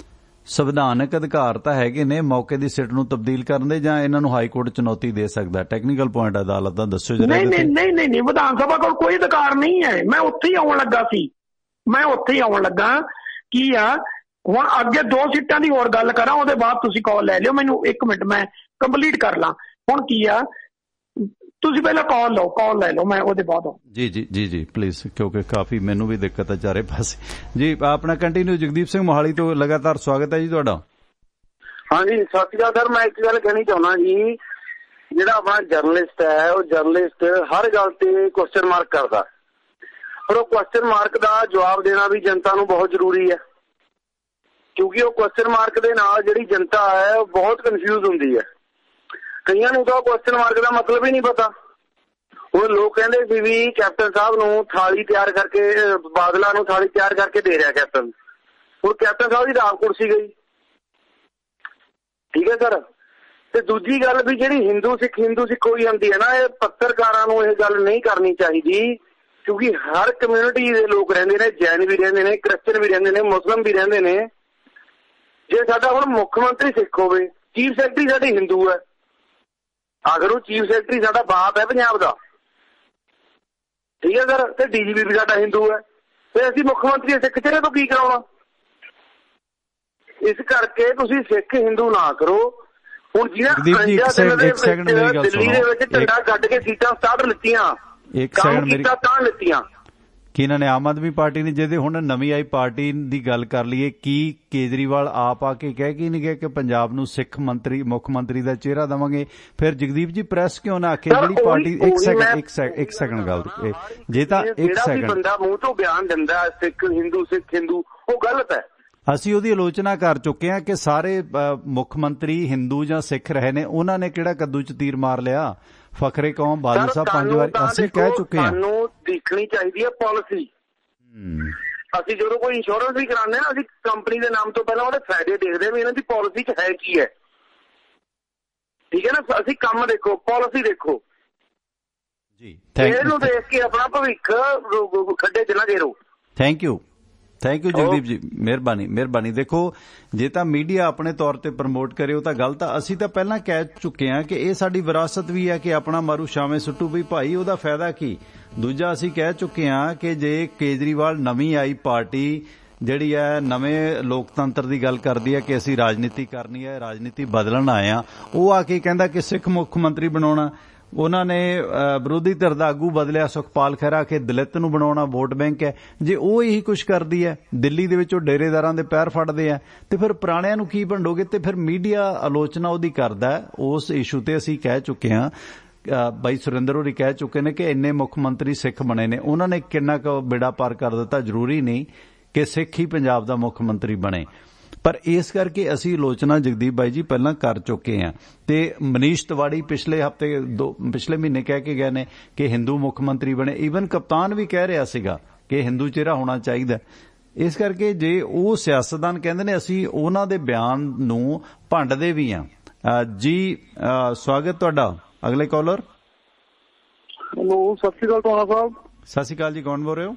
Speaker 1: ਸੰਵਿਧਾਨਕ ਅਧਿਕਾਰ ਤਾਂ ਹੈਗੇ ਨੇ ਮੌਕੇ ਦੀ ਸਿੱਟ ਨੂੰ ਤਬਦੀਲ ਕਰਨ ਦੇ, ਜਾਂ ਇਹਨਾਂ ਨੂੰ ਹਾਈ ਕੋਰਟ ਚੁਣੌਤੀ ਦੇ ਸਕਦਾ? ਟੈਕਨੀਕਲ ਪੁਆਇੰਟ ਅਦਾਲਤ ਦਾ ਦੱਸੋ ਜਰਾ।
Speaker 2: ਨਹੀਂ, ਵਿਧਾਨ ਸਭਾ ਕੋਲ ਕੋਈ ਅਧਿਕਾਰ ਨਹੀਂ ਹੈ। ਮੈਂ ਉੱਥੇ ਹੀ ਆਉਣ ਲੱਗਾ ਕੀ ਆ। ਹੁਣ ਅੱਗੇ 2 ਸੀਟਾਂ ਦੀ ਹੋਰ ਗੱਲ ਕਰਾਂ, ਉਹਦੇ ਬਾਅਦ ਤੁਸੀਂ ਕਾਲ ਲੈ ਲਿਓ, ਮੈਨੂੰ 1 ਮਿੰਟ ਮੈਂ ਕੰਪਲੀਟ ਕਰ ਲਾਂ। ਹੁਣ ਕੀ ਆ, ਤੁਸੀਂ ਪਹਿਲਾਂ ਕਾਲ ਲੈ ਲਓ, ਮੈਂ ਉਹਦੇ ਬਾਅਦ
Speaker 1: ਜੀ ਪਲੀਜ਼, ਕਿਉਂਕਿ ਕਾਫੀ ਮੈਨੂੰ ਵੀ ਦਿੱਕਤ ਹੈ ਚਾਰੇ ਪਾਸੇ ਜੀ। ਆਪਣਾ ਕੰਟੀਨਿਊ। ਜਗਦੀਪ ਸਿੰਘ ਮੋਹਾਲੀ ਤੋਂ ਲਗਾਤਾਰ ਸਵਾਗਤ ਹੈ ਜੀ ਤੁਹਾਡਾ।
Speaker 3: ਹਾਂਜੀ, ਸਤਿ ਸ਼੍ਰੀ ਅਕਾਲ ਸਰ। ਮੈਂ ਇੱਕ ਗੱਲ ਕਹਿਣੀ ਚਾਹੁੰਦਾ ਜੀ ਜਿਹੜਾ ਆਪਣਾ ਜਰਨਲਿਸਟ ਹੈ ਉਹ ਜਰਨਲਿਸਟ ਹਰ ਗੱਲ ਤੇ ਕੁਐਸਚਨ ਮਾਰਕ ਕਰਦਾ, ਪਰ ਉਹ ਕੁਐਸਚਨ ਮਾਰਕ ਦਾ ਜਵਾਬ ਦੇਣਾ ਵੀ ਜਨਤਾ ਨੂੰ ਬਹੁਤ ਜ਼ਰੂਰੀ ਹੈ, ਕਿਉਂਕਿ ਉਹ ਕੁਐਸਚਨ ਮਾਰਕ ਦੇ ਨਾਲ ਜਿਹੜੀ ਜਨਤਾ ਹੈ ਉਹ ਬਹੁਤ ਕਨਫਿਊਜ਼ ਹੁੰਦੀ ਹੈ। ਕਈਆਂ ਨੂੰ ਤਾਂ ਕੁਐਸਚਨ ਮਾਰਕ ਦਾ ਮਤਲਬ ਹੀ ਨਹੀਂ ਪਤਾ। ਹੁਣ ਲੋਕ ਕਹਿੰਦੇ ਸੀ ਵੀ ਕੈਪਟਨ ਸਾਹਿਬ ਨੂੰ ਥਾਲੀ ਤਿਆਰ ਕਰਕੇ, ਬਾਦਲਾਂ ਨੂੰ ਥਾਲੀ ਤਿਆਰ ਕਰਕੇ ਦੇ ਰਿਹਾ ਕੈਪਟਨ। ਹੁਣ ਕੈਪਟਨ ਸਾਹਿਬ ਦੀ ਰਾਮ ਕੁਰਸੀ ਗਈ, ਠੀਕ ਹੈ ਸਰ। ਤੇ ਦੂਜੀ ਗੱਲ ਵੀ ਜਿਹੜੀ ਹਿੰਦੂ ਸਿੱਖ ਹੋਈ ਜਾਂਦੀ ਹੈ ਨਾ, ਇਹ ਪੱਤਰਕਾਰਾਂ ਨੂੰ ਇਹ ਗੱਲ ਨਹੀਂ ਕਰਨੀ ਚਾਹੀਦੀ, ਕਿਉਂਕਿ ਹਰ ਕਮਿਊਨਿਟੀ ਦੇ ਲੋਕ ਰਹਿੰਦੇ ਨੇ, ਜੈਨ ਵੀ ਰਹਿੰਦੇ ਨੇ, ਕ੍ਰਿਸਚਨ ਵੀ ਰਹਿੰਦੇ ਨੇ, ਮੁਸਲਿਮ ਵੀ ਰਹਿੰਦੇ ਨੇ। ਜੇ ਸਾਡਾ ਹੁਣ ਮੁੱਖ ਮੰਤਰੀ ਸਿੱਖ ਹੋਵੇ, ਚੀਫ ਸੈਕਟਰੀ ਸਾਡੀ ਹਿੰਦੂ ਹੈ, ਅਗਰ ਉਹ ਚੀਫ ਸੈਕਟਰੀ ਸਾਡਾ ਬਾਪ ਹੈ ਪੰਜਾਬ ਦਾ, ਠੀਕ ਹੈ ਸਰ, ਤੇ DGP ਵੀ ਸਾਡਾ ਹਿੰਦੂ ਹੈ, ਤੇ ਅਸੀਂ ਮੁੱਖ ਮੰਤਰੀ ਸਿੱਖ ਚਿਹਰੇ ਤੋਂ ਕੀ ਕਰਾਉਣਾ? ਇਸ ਕਰਕੇ ਤੁਸੀਂ ਸਿੱਖ ਹਿੰਦੂ ਨਾ ਕਰੋ। ਹੁਣ ਜਿਹਨਾਂ ਦਿੱਲੀ ਦੇ ਵਿੱਚ ਝੰਡਾ ਕੱਢ ਕੇ ਸੀਟਾਂ 67 ਲਿੱਤੀਆਂ, ਕੰਮ ਕੀਤਾ ਤਾਂ ਲਿੱਤੀਆਂ
Speaker 1: ਕਿ ਇਹਨਾਂ ਨੇ ਆਮ ਆਦਮੀ ਪਾਰਟੀ ਨੇ। ਜਿਹਦੇ ਹੁਣ ਨਵੀਂ ਆਈ ਪਾਰਟੀ ਦੀ ਗੱਲ ਕਰ ਲਈਏ, ਕੀ ਕੇਜਰੀਵਾਲ ਆਪ ਆ ਕੇ ਕਹਿ ਕੇ ਨਹੀਂ ਗਿਆ ਕਿ ਪੰਜਾਬ ਨੂੰ ਮੁੱਖ ਮੰਤਰੀ ਦਾ ਚਿਹਰਾ ਦੇਵਾਂਗੇ? ਫਿਰ ਜਗਦੀਪ ਜੀ ਪ੍ਰੈਸ ਕਿਉਂ ਨਾ ਆਖੇ ਜਿਹੜੀ ਪਾਰਟੀ? ਇੱਕ ਸੈਕਿੰਡ ਗੱਲ, ਜੇ ਤਾਂ ਇੱਕ ਸੈਕਿੰਡ
Speaker 3: ਬੰਦਾ ਮੂੰਹ ਤੋਂ ਬਿਆਨ ਦਿੰਦਾ ਸਿੱਖ ਹਿੰਦੂ, ਉਹ ਗਲਤ ਹੈ।
Speaker 1: ਅਸੀਂ ਉਹਦੀ ਆਲੋਚਨਾ ਕਰ ਚੁੱਕੇ ਹਾਂ ਕਿ ਸਾਰੇ ਮੁੱਖ ਮੰਤਰੀ ਹਿੰਦੂ ਜਾਂ ਸਿੱਖ ਰਹੇ ਨੇ, ਉਹਨਾਂ ਨੇ ਕਿਹੜਾ ਕੱਦੂ ਚ ਤੀਰ ਮਾਰ ਲਿਆ? ਫਖਰੇ ਕੌਮ ਬਾਦਲ ਸਾਹਿਬ 5 ਵਾਰ ਅਸੀਂ ਕਹਿ ਚੁੱਕੇ ਹਾਂ।
Speaker 3: ਸਾਨੂੰ ਦੇਖਣੀ ਚਾਹੀਦੀ ਹੈ ਪਾਲਿਸੀ। ਅਸੀਂ ਜਦੋਂ ਕੋਈ ਇੰਸ਼ੋਰੈਂਸ ਵੀ ਕਰਾਉਂਦੇ ਨਾ, ਅਸੀਂ ਕੰਪਨੀ ਦੇ ਨਾਮ ਤੋਂ ਪਹਿਲਾਂ ਉਹਦੇ ਫਾਇਦੇ ਦੇਖਦੇ ਵੀ ਇਹਨਾਂ ਦੀ ਪਾਲਿਸੀ 'ਚ ਹੈ ਕੀ ਹੈ, ਠੀਕ ਹੈ ਨਾ। ਅਸੀਂ ਕੰਮ ਦੇਖੋ, ਪਾਲਿਸੀ ਦੇਖੋ
Speaker 1: ਜੀ,
Speaker 3: ਇਹਨੂੰ ਦੇਖ ਕੇ ਆਪਣਾ ਭਵਿੱਖ ਖੱਡੇ 'ਚ ਨਾ ਘੇਰੋ।
Speaker 1: ਥੈਂਕ ਯੂ ਜਗਦੀਪ ਜੀ, ਮਿਹਰਬਾਨੀ। ਦੇਖੋ, ਜੇ ਤਾਂ ਮੀਡੀਆ ਆਪਣੇ ਤੌਰ ਤੇ ਪ੍ਰਮੋਟ ਕਰੇ ਉਹ ਤਾਂ ਗਲਤ ਆ। ਅਸੀਂ ਤਾਂ ਪਹਿਲਾਂ ਕਹਿ ਚੁੱਕੇ ਹਾਂ ਕਿ ਇਹ ਸਾਡੀ ਵਿਰਾਸਤ ਵੀ ਹੈ ਕਿ ਆਪਣਾ ਮਾਰੂ ਛਾਵੇਂ ਸੁੱਟੂ ਵੀ ਭਾਈ, ਉਹਦਾ ਫਾਇਦਾ ਕੀ? ਦੂਜਾ ਅਸੀਂ ਕਹਿ ਚੁੱਕੇ ਹਾਂ ਕਿ ਜੇ ਕੇਜਰੀਵਾਲ ਨਵੀਂ ਆਈ ਪਾਰਟੀ ਜਿਹੜੀ ਹੈ ਨਵੇਂ ਲੋਕਤੰਤਰ ਦੀ ਗੱਲ ਕਰਦੀ ਹੈ ਕਿ ਅਸੀਂ ਰਾਜਨੀਤੀ ਕਰਨੀ ਹੈ, ਰਾਜਨੀਤੀ ਬਦਲਣ ਆਏ ਆ, ਉਹ ਆ ਕੇ ਕਹਿੰਦਾ ਕਿ ਸਿੱਖ ਮੁੱਖ ਮੰਤਰੀ ਬਣਾਉਣਾ। ਉਹਨਾਂ ਨੇ ਵਿਰੋਧੀ ਧਿਰ ਦਾ ਆਗੂ ਬਦਲਿਆ ਸੁਖਪਾਲ ਖਹਿਰਾ ਕਿ ਦਲਿਤ ਨੂੰ ਬਣਾਉਣਾ ਵੋਟ ਬੈਂਕ ਹੈ। ਜੇ ਉਹ ਇਹੀ ਕੁਛ ਕਰਦੀ ਹੈ, ਦਿੱਲੀ ਦੇ ਵਿੱਚ ਉਹ ਡੇਰੇਦਾਰਾਂ ਦੇ ਪੈਰ ਫੜਦੇ ਆ, ਤੇ ਫਿਰ ਪੁਰਾਣਿਆਂ ਨੂੰ ਕੀ ਵੰਡੋਗੇ? ਤੇ ਫਿਰ ਮੀਡੀਆ ਆਲੋਚਨਾ ਉਹਦੀ ਕਰਦਾ। ਉਸ ਇਸ਼ੂ ਤੇ ਅਸੀਂ ਕਹਿ ਚੁੱਕੇ ਹਾਂ, ਬਾਈ ਸੁਰਿੰਦਰ ਹੋਰੀ ਕਹਿ ਚੁੱਕੇ ਨੇ ਕਿ ਇੰਨੇ ਮੁੱਖ ਮੰਤਰੀ ਸਿੱਖ ਬਣੇ ਨੇ, ਉਹਨਾਂ ਨੇ ਕਿੰਨਾ ਕੁ ਬੇੜਾ ਪਾਰ ਕਰ ਦਿੱਤਾ। ਜ਼ਰੂਰੀ ਨਹੀਂ ਕਿ ਸਿੱਖ ਹੀ ਪੰਜਾਬ ਦਾ ਮੁੱਖ ਮੰਤਰੀ ਬਣੇ, ਪਰ ਇਸ ਕਰਕੇ ਅਸੀਂ ਆਲੋਚਨਾ ਜਗਦੀਪ ਬਾਈ ਜੀ ਪਹਿਲਾਂ ਕਰ ਚੁੱਕੇ ਹਾਂ। ਤੇ ਮਨੀਸ਼ ਤਿਵਾੜੀ ਪਿਛਲੇ ਮਹੀਨੇ ਕਹਿ ਕੇ ਗਏ ਨੇ ਕਿ ਹਿੰਦੂ ਮੁੱਖ ਮੰਤਰੀ ਬਣੇ। ਈਵਨ ਕਪਤਾਨ ਵੀ ਕਹਿ ਰਿਹਾ ਸੀਗਾ ਕਿ ਹਿੰਦੂ ਚਿਹਰਾ ਹੋਣਾ ਚਾਹੀਦਾ। ਇਸ ਕਰਕੇ ਜੇ ਉਹ ਸਿਆਸਤਦਾਨ ਕਹਿੰਦੇ ਨੇ, ਅਸੀਂ ਉਹਨਾਂ ਦੇ ਬਿਆਨ ਨੂੰ ਭੰਡਦੇ ਵੀ ਹਾਂ। ਜੀ ਸਵਾਗਤ ਤੁਹਾਡਾ। ਅਗਲੇ ਕਾਲਰ।
Speaker 6: ਹੈਲੋ, ਸਤਿ ਸ਼੍ਰੀ ਅਕਾਲ ਟੋਣਾ ਸਾਹਿਬ।
Speaker 1: ਸਤਿ ਸ਼੍ਰੀ ਅਕਾਲ ਜੀ, ਕੌਣ ਬੋਲ ਰਹੇ ਹੋ?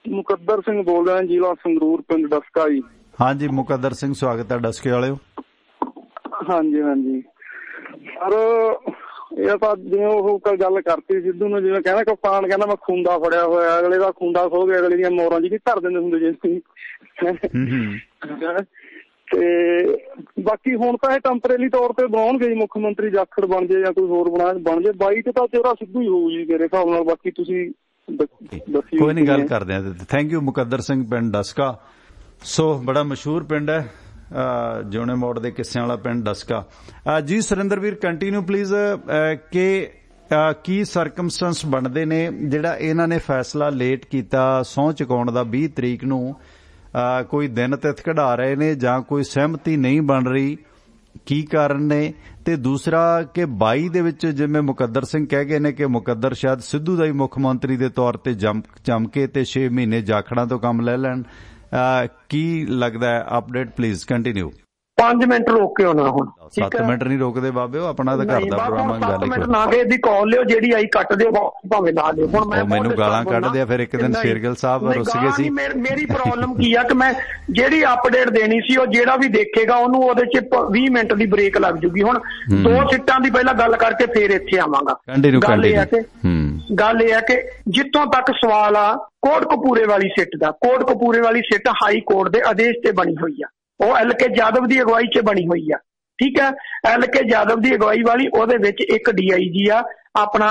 Speaker 6: ਮੁਕੱਦਰ ਸਿੰਘ ਬੋਲ ਰਿਹਾ, ਜ਼ਿਲ੍ਹਾ ਸੰਗਰੂਰ, ਪਿੰਡ ਡਸਕਾ ਜੀ।
Speaker 1: ਹਾਂਜੀ ਮੁਕੱਦਰ ਸਿੰਘ, ਸਵਾਗਤ ਹੈ ਡਸਕੇ ਵਾਲਿਓ।
Speaker 6: ਹਾਂਜੀ ਸਰ, ਇਹ ਤਾਂ ਜਿਵੇਂ ਉਹ ਗੱਲ ਕਰਤੀ ਸਿੱਧੂ ਨੂੰ, ਜਿਵੇਂ ਕਹਿੰਦਾ ਕਪਤਾਨ ਕਹਿੰਦਾ ਮੈਂ ਖੁੰਡਾ ਫੜਿਆ ਹੋਇਆ, ਅਗਲੇ ਦਾ ਖੁੰਡਾ ਖੋ ਗਿਆ, ਅਗਲੇ ਦੀਆਂ ਮੋਰਾਂ ਜੀ ਧਰ ਦਿੰਦੇ ਹੁੰਦੇ ਜੀ। ਤੇ ਬਾਕੀ ਹੁਣ ਤਾਂ ਇਹ ਟੈਂਪਰੇਰੀ ਤੌਰ ਤੇ ਬਣਾਉਣਗੇ ਜੀ, ਮੁੱਖ ਮੰਤਰੀ ਜਾਖੜ ਬਣ ਜਾਏ ਜਾਂ ਕੋਈ ਹੋਰ ਬਣ ਜਾਏ। 22 ਚ ਤਾਂ ਚਿਹਰਾ ਸਿੱਧੂ ਹੀ ਹੋਊ ਜੀ ਮੇਰੇ ਹਿਸਾਬ ਨਾਲ। ਬਾਕੀ ਤੁਸੀਂ
Speaker 1: ਕੋਈ ਨਹੀਂ, ਗੱਲ ਕਰਦੇ ਆ। ਥੈਂਕ ਯੂ ਮੁਕੱਦਰ ਸਿੰਘ, ਪਿੰਡ ਡਸਕਾ। ਸੋ ਬੜਾ ਮਸ਼ਹੂਰ ਪਿੰਡ ਹੈ, ਜਿਉਣੇ ਮੋੜ ਦੇ ਕਿੱਸਿਆਂ ਵਾਲਾ ਪਿੰਡ ਡਸਕਾ। ਜੀ ਸੁਰਿੰਦਰ ਵੀਰ, ਕੰਟੀਨਿਊ ਪਲੀਜ਼। ਕਿ ਕੀ ਸਰਕਮਸਟੈਂਸ ਬਣਦੇ ਨੇ ਜਿਹੜਾ ਇਹਨਾਂ ਨੇ ਫੈਸਲਾ ਲੇਟ ਕੀਤਾ ਸਹੁੰ ਚੁਕਾਉਣ ਦਾ? 20 ਤਰੀਕ ਨੂੰ ਕੋਈ ਦਿਨ ਤਿਥ ਕਢਾ ਰਹੇ ਨੇ ਜਾਂ ਕੋਈ ਸਹਿਮਤੀ ਨਹੀਂ ਬਣ ਰਹੀ? ਕੀ ਕਾਰਨ ਨੇ? ਤੇ ਦੂਸਰਾ ਕਿ 22 ਦੇ ਵਿੱਚ ਜਿਵੇਂ ਮੁਕੱਦਰ ਸਿੰਘ ਕਹਿ ਗਏ ਨੇ ਕਿ ਮੁਕੱਦਰ ਸ਼ਾਇਦ ਸਿੱਧੂ ਦਾ ਹੀ ਮੁੱਖ ਮੰਤਰੀ ਦੇ ਤੌਰ ਤੇ ਜੰਮ ਕੇ ਤੇ 6 ਮਹੀਨੇ ਜਾਖੜਾਂ ਤੋਂ ਕੰਮ ਲੈ ਲੈਣ। ਕੀ ਲੱਗਦਾ ਹੈ? Update please, continue.
Speaker 2: 5 ਮਿੰਟ ਰੋਕ ਕੇ ਆਉਣਾ ਹੁਣ।
Speaker 1: 7 ਮਿੰਟ ਨਹੀਂ ਰੋਕਦੇ ਬਾਬੇ, ਉਹ ਆਪਣਾ ਤਾਂ ਘਰ ਦਾ ਪ੍ਰੋਗਰਾਮ।
Speaker 2: 7 ਮਿੰਟ ਨਾ ਕੇ ਦੀ ਕਾਲ ਲਿਓ, ਜਿਹੜੀ ਆਈ ਕੱਟ ਦਿਓ, ਭਾਵੇਂ ਲਾ ਲਿਓ। ਹੁਣ ਮੈਂ
Speaker 1: ਮੈਨੂੰ ਗਾਲਾਂ ਕੱਢਦੇ ਆ ਫਿਰ। ਇੱਕ ਦਿਨ ਸ਼ੇਰਗਿੱਲ ਸਾਹਿਬ ਰੁੱਸ ਗਏ ਸੀ।
Speaker 2: ਮੇਰੀ ਪ੍ਰੋਬਲਮ ਕੀ ਆ ਕਿ ਮੈਂ ਜਿਹੜੀ ਅਪਡੇਟ ਦੇਣੀ ਸੀ, ਉਹ ਜਿਹੜਾ ਵੀ ਦੇਖੇਗਾ ਉਹਨੂੰ ਉਹਦੇ ਚ 20 ਮਿੰਟ ਦੀ ਬ੍ਰੇਕ ਲੱਗ ਜੂਗੀ। ਹੁਣ 2 ਸੀਟਾਂ ਦੀ ਪਹਿਲਾਂ ਗੱਲ ਕਰਕੇ ਫੇਰ ਇੱਥੇ ਆਵਾਂਗਾ। ਗੱਲ ਇਹ ਹੈ ਕਿ ਜਿੱਥੋਂ ਤੱਕ ਸਵਾਲ ਆ ਕੋਟਕਪੂਰੇ ਵਾਲੀ ਸਿੱਟ ਦਾ, ਕੋਟਕਪੂਰੇ ਵਾਲੀ ਸਿੱਟ ਹਾਈ ਕੋਰਟ ਦੇ ਆਦੇਸ਼ ਤੇ ਬਣੀ ਹੋਈ ਆ। ਉਹ LK ਯਾਦਵ ਦੀ ਅਗਵਾਈ 'ਚ ਬਣੀ ਹੋਈ ਆ, ਠੀਕ ਹੈ। LK ਯਾਦਵ ਦੀ ਅਗਵਾਈ ਵਾਲੀ, ਉਹਦੇ ਵਿੱਚ ਇੱਕ DIG ਆ ਆਪਣਾ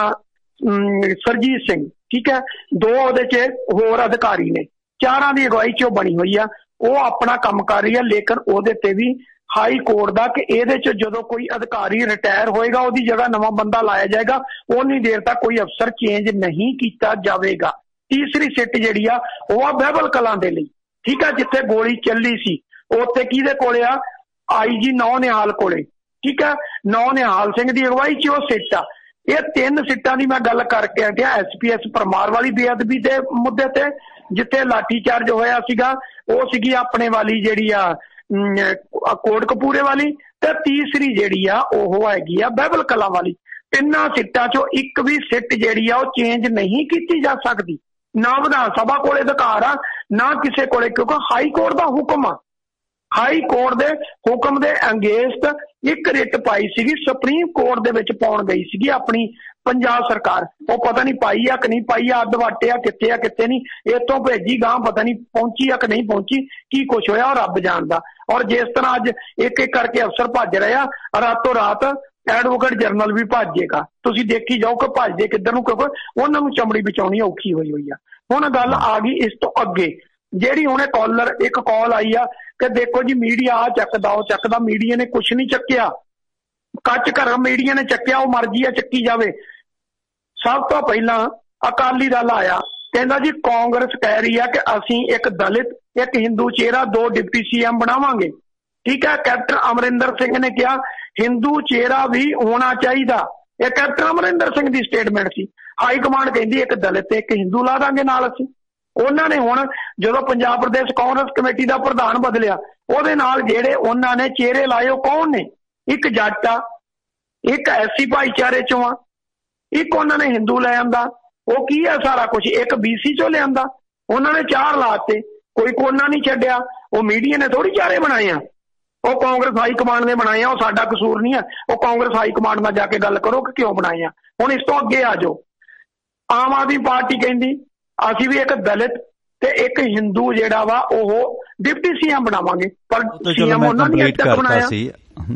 Speaker 2: ਸਰਜੀਤ ਸਿੰਘ, ਠੀਕ ਹੈ। 2 ਉਹਦੇ 'ਚ ਹੋਰ ਅਧਿਕਾਰੀ ਨੇ, 4 ਦੀ ਅਗਵਾਈ 'ਚ ਉਹ ਬਣੀ ਹੋਈ ਆ। ਉਹ ਆਪਣਾ ਕੰਮ ਕਰ ਰਹੀ ਆ, ਲੇਕਿਨ ਉਹਦੇ ਤੇ ਵੀ ਹਾਈ ਕੋਰਟ ਦਾ ਕਿ ਇਹਦੇ 'ਚ ਜਦੋਂ ਕੋਈ ਅਧਿਕਾਰੀ ਰਿਟਾਇਰ ਹੋਏਗਾ ਉਹਦੀ ਜਗ੍ਹਾ ਨਵਾਂ ਬੰਦਾ ਲਾਇਆ ਜਾਏਗਾ, ਉਨੀ ਦੇਰ ਤੱਕ ਕੋਈ ਅਫਸਰ ਚੇਂਜ ਨਹੀਂ ਕੀਤਾ ਜਾਵੇਗਾ। ਤੀਸਰੀ ਸਿੱਟ ਜਿਹੜੀ ਆ ਉਹ ਆ ਬਹਿਬਲ ਕਲਾਂ ਦੇ ਲਈ, ਠੀਕ ਆ, ਜਿੱਥੇ ਗੋਲੀ ਚੱਲੀ ਸੀ ਉੱਥੇ ਕਿਹਦੇ ਕੋਲੇ ਆ, IG ਨੌ ਨਿਹਾਲ ਕੋਲੇ, ਠੀਕ ਆ, ਨੌ ਨਿਹਾਲ ਸਿੰਘ ਦੀ ਅਗਵਾਈ 'ਚ ਉਹ ਸਿੱਟ ਆ। ਇਹ 3 ਸਿੱਟਾਂ ਦੀ ਮੈਂ ਗੱਲ ਕਰਕੇ ਹਟਿਆ। SPS ਪਰਮਾਰ ਵਾਲੀ ਬੇਅਦਬੀ ਦੇ ਮੁੱਦੇ ਤੇ ਜਿੱਥੇ ਲਾਠੀ ਚਾਰਜ ਹੋਇਆ ਸੀਗਾ, ਉਹ ਸੀਗੀ ਆਪਣੇ ਵਾਲੀ ਜਿਹੜੀ ਆ ਕੋਟਕਪੂਰੇ ਵਾਲੀ, ਤੇ ਤੀਸਰੀ ਜਿਹੜੀ ਆ ਉਹ ਹੈਗੀ ਆ ਬਹਿਬਲ ਕਲਾਂ ਵਾਲੀ। ਤਿੰਨਾਂ ਸਿੱਟਾਂ 'ਚੋਂ ਇੱਕ ਵੀ ਸਿੱਟ ਜਿਹੜੀ ਆ ਉਹ ਚੇਂਜ ਨਹੀਂ ਕੀਤੀ ਜਾ ਸਕਦੀ। ਨਾ ਵਿਧਾਨ ਸਭਾ ਕੋਲੇ ਅਧਿਕਾਰ ਆ, ਨਾ ਕਿਸੇ ਕੋਲੇ, ਕਿਉਂਕਿ ਹਾਈ ਕੋਰਟ ਦਾ ਹੁਕਮ ਆ। ਹਾਈ ਕੋਰਟ ਦੇ ਹੁਕਮ ਦੇ ਅਗੇਂਸਟ ਇੱਕ ਰਿਟ ਪਾਈ ਸੀਗੀ, ਸੁਪਰੀਮ ਕੋਰਟ ਦੇ ਵਿੱਚ ਪਾਉਣ ਗਈ ਸੀਗੀ ਆਪਣੀ ਪੰਜਾਬ ਸਰਕਾਰ। ਉਹ ਪਤਾ ਨਹੀਂ ਪਾਈ ਆ ਕਿ ਨਹੀਂ ਪਾਈ ਆ, ਅੱਧ ਵਾਟੇ ਆ ਕਿੱਥੇ ਨਹੀਂ, ਇੱਥੋਂ ਭੇਜੀ ਗਾਂ ਪਤਾ ਨਹੀਂ ਪਹੁੰਚੀ ਆ ਕਿ ਨਹੀਂ ਪਹੁੰਚੀ, ਕੀ ਕੁਛ ਹੋਇਆ ਉਹ ਰੱਬ ਜਾਣਦਾ। ਔਰ ਜਿਸ ਤਰ੍ਹਾਂ ਅੱਜ ਇੱਕ ਇੱਕ ਕਰਕੇ ਅਫਸਰ ਭੱਜ ਰਹੇ ਆ, ਰਾਤੋਂ ਰਾਤ ਐਡਵੋਕੇਟ ਜਨਰਲ ਵੀ ਭੱਜੇਗਾ। ਤੁਸੀਂ ਦੇਖੀ ਜਾਓ ਕਿ ਭੱਜਦੇ ਕਿੱਧਰ ਨੂੰ, ਕਿਉਂਕਿ ਉਹਨਾਂ ਨੂੰ ਚਮੜੀ ਬਚਾਉਣੀ ਔਖੀ ਹੋਈ ਆ। ਹੁਣ ਗੱਲ ਆ ਗਈ ਇਸ ਤੋਂ ਅੱਗੇ, ਜਿਹੜੀ ਹੁਣੇ ਇੱਕ ਕਾਲ ਆਈ ਆ ਕਿ ਦੇਖੋ ਜੀ ਮੀਡੀਆ ਆ ਚੱਕਦਾ ਉਹ ਚੱਕਦਾ, ਮੀਡੀਆ ਨੇ ਕੁਛ ਨਹੀਂ ਚੱਕਿਆ, ਕੱਚ ਘਰ ਮੀਡੀਆ ਨੇ ਚੱਕਿਆ, ਉਹ ਮਰਜ਼ੀ ਆ ਚੱਕੀ ਜਾਵੇ। ਸਭ ਤੋਂ ਪਹਿਲਾਂ ਅਕਾਲੀ ਦਲ ਆਇਆ, ਕਹਿੰਦਾ ਜੀ ਕਾਂਗਰਸ ਕਹਿ ਰਹੀ ਆ ਕਿ ਅਸੀਂ ਇੱਕ ਦਲਿਤ, ਇੱਕ ਹਿੰਦੂ ਚਿਹਰਾ, 2 ਡਿਪਟੀ CM ਬਣਾਵਾਂਗੇ, ਠੀਕ ਹੈ। ਕੈਪਟਨ ਅਮਰਿੰਦਰ ਸਿੰਘ ਨੇ ਕਿਹਾ ਹਿੰਦੂ ਚਿਹਰਾ ਵੀ ਹੋਣਾ ਚਾਹੀਦਾ। ਇਹ ਕੈਪਟਨ ਅਮਰਿੰਦਰ ਸਿੰਘ ਦੀ ਸਟੇਟਮੈਂਟ ਸੀ। ਹਾਈ ਕਮਾਂਡ ਕਹਿੰਦੀ ਇੱਕ ਦਲਿਤ ਤੇ ਇੱਕ ਹਿੰਦੂ ਲਾ ਦਾਂਗੇ ਨਾਲ ਅਸੀਂ। ਉਹਨਾਂ ਨੇ ਹੁਣ ਜਦੋਂ ਪੰਜਾਬ ਪ੍ਰਦੇਸ਼ ਕਾਂਗਰਸ ਕਮੇਟੀ ਦਾ ਪ੍ਰਧਾਨ ਬਦਲਿਆ, ਉਹਦੇ ਨਾਲ ਜਿਹੜੇ ਉਹਨਾਂ ਨੇ ਚਿਹਰੇ ਲਾਏ ਉਹ ਕੌਣ ਨੇ? ਇੱਕ ਜੱਟ ਆ, ਇੱਕ SC ਭਾਈਚਾਰੇ ਚੋਂ ਆ, ਇੱਕ ਉਹਨਾਂ ਨੇ ਹਿੰਦੂ ਲੈ ਆਂਦਾ। ਉਹ ਕੀ ਆ ਸਾਰਾ ਕੁਝ? ਇੱਕ BC ਚੋਂ ਲਿਆਂਦਾ। ਉਹਨਾਂ ਨੇ 4 ਲਾਤੇ, ਕੋਈ ਕੋਨਾ ਨਹੀਂ ਛੱਡਿਆ। ਉਹ ਮੀਡੀਆ ਨੇ ਥੋੜੀ ਚਾਰੇ ਬਣਾਏ ਆ, ਉਹ ਕਾਂਗਰਸ ਹਾਈ ਕਮਾਂਡ ਨੇ ਬਣਾਏ ਆ। ਉਹ ਸਾਡਾ ਕਸੂਰ ਨਹੀਂ ਆ, ਉਹ ਕਾਂਗਰਸ ਹਾਈ ਕਮਾਂਡ ਨਾਲ ਜਾ ਕੇ ਗੱਲ ਕਰੋ ਕਿ ਕਿਉਂ ਬਣਾਏ ਆ। ਹੁਣ ਇਸ ਤੋਂ ਅੱਗੇ ਆ ਜਾਓ, ਆਮ ਆਦਮੀ ਪਾਰਟੀ ਕਹਿੰਦੀ ਅਸੀਂ ਵੀ ਇੱਕ ਦਲਿਤ ਤੇ ਇੱਕ ਹਿੰਦੂ ਜਿਹੜਾ ਵਾ ਉਹ ਡਿਪਟੀ CM ਬਣਾਵਾਂਗੇ, ਪਰ CM ਉਹਨਾਂ ਨੇ ਅੱਜ ਤੱਕ ਬਣਾਇਆ ਸੀ।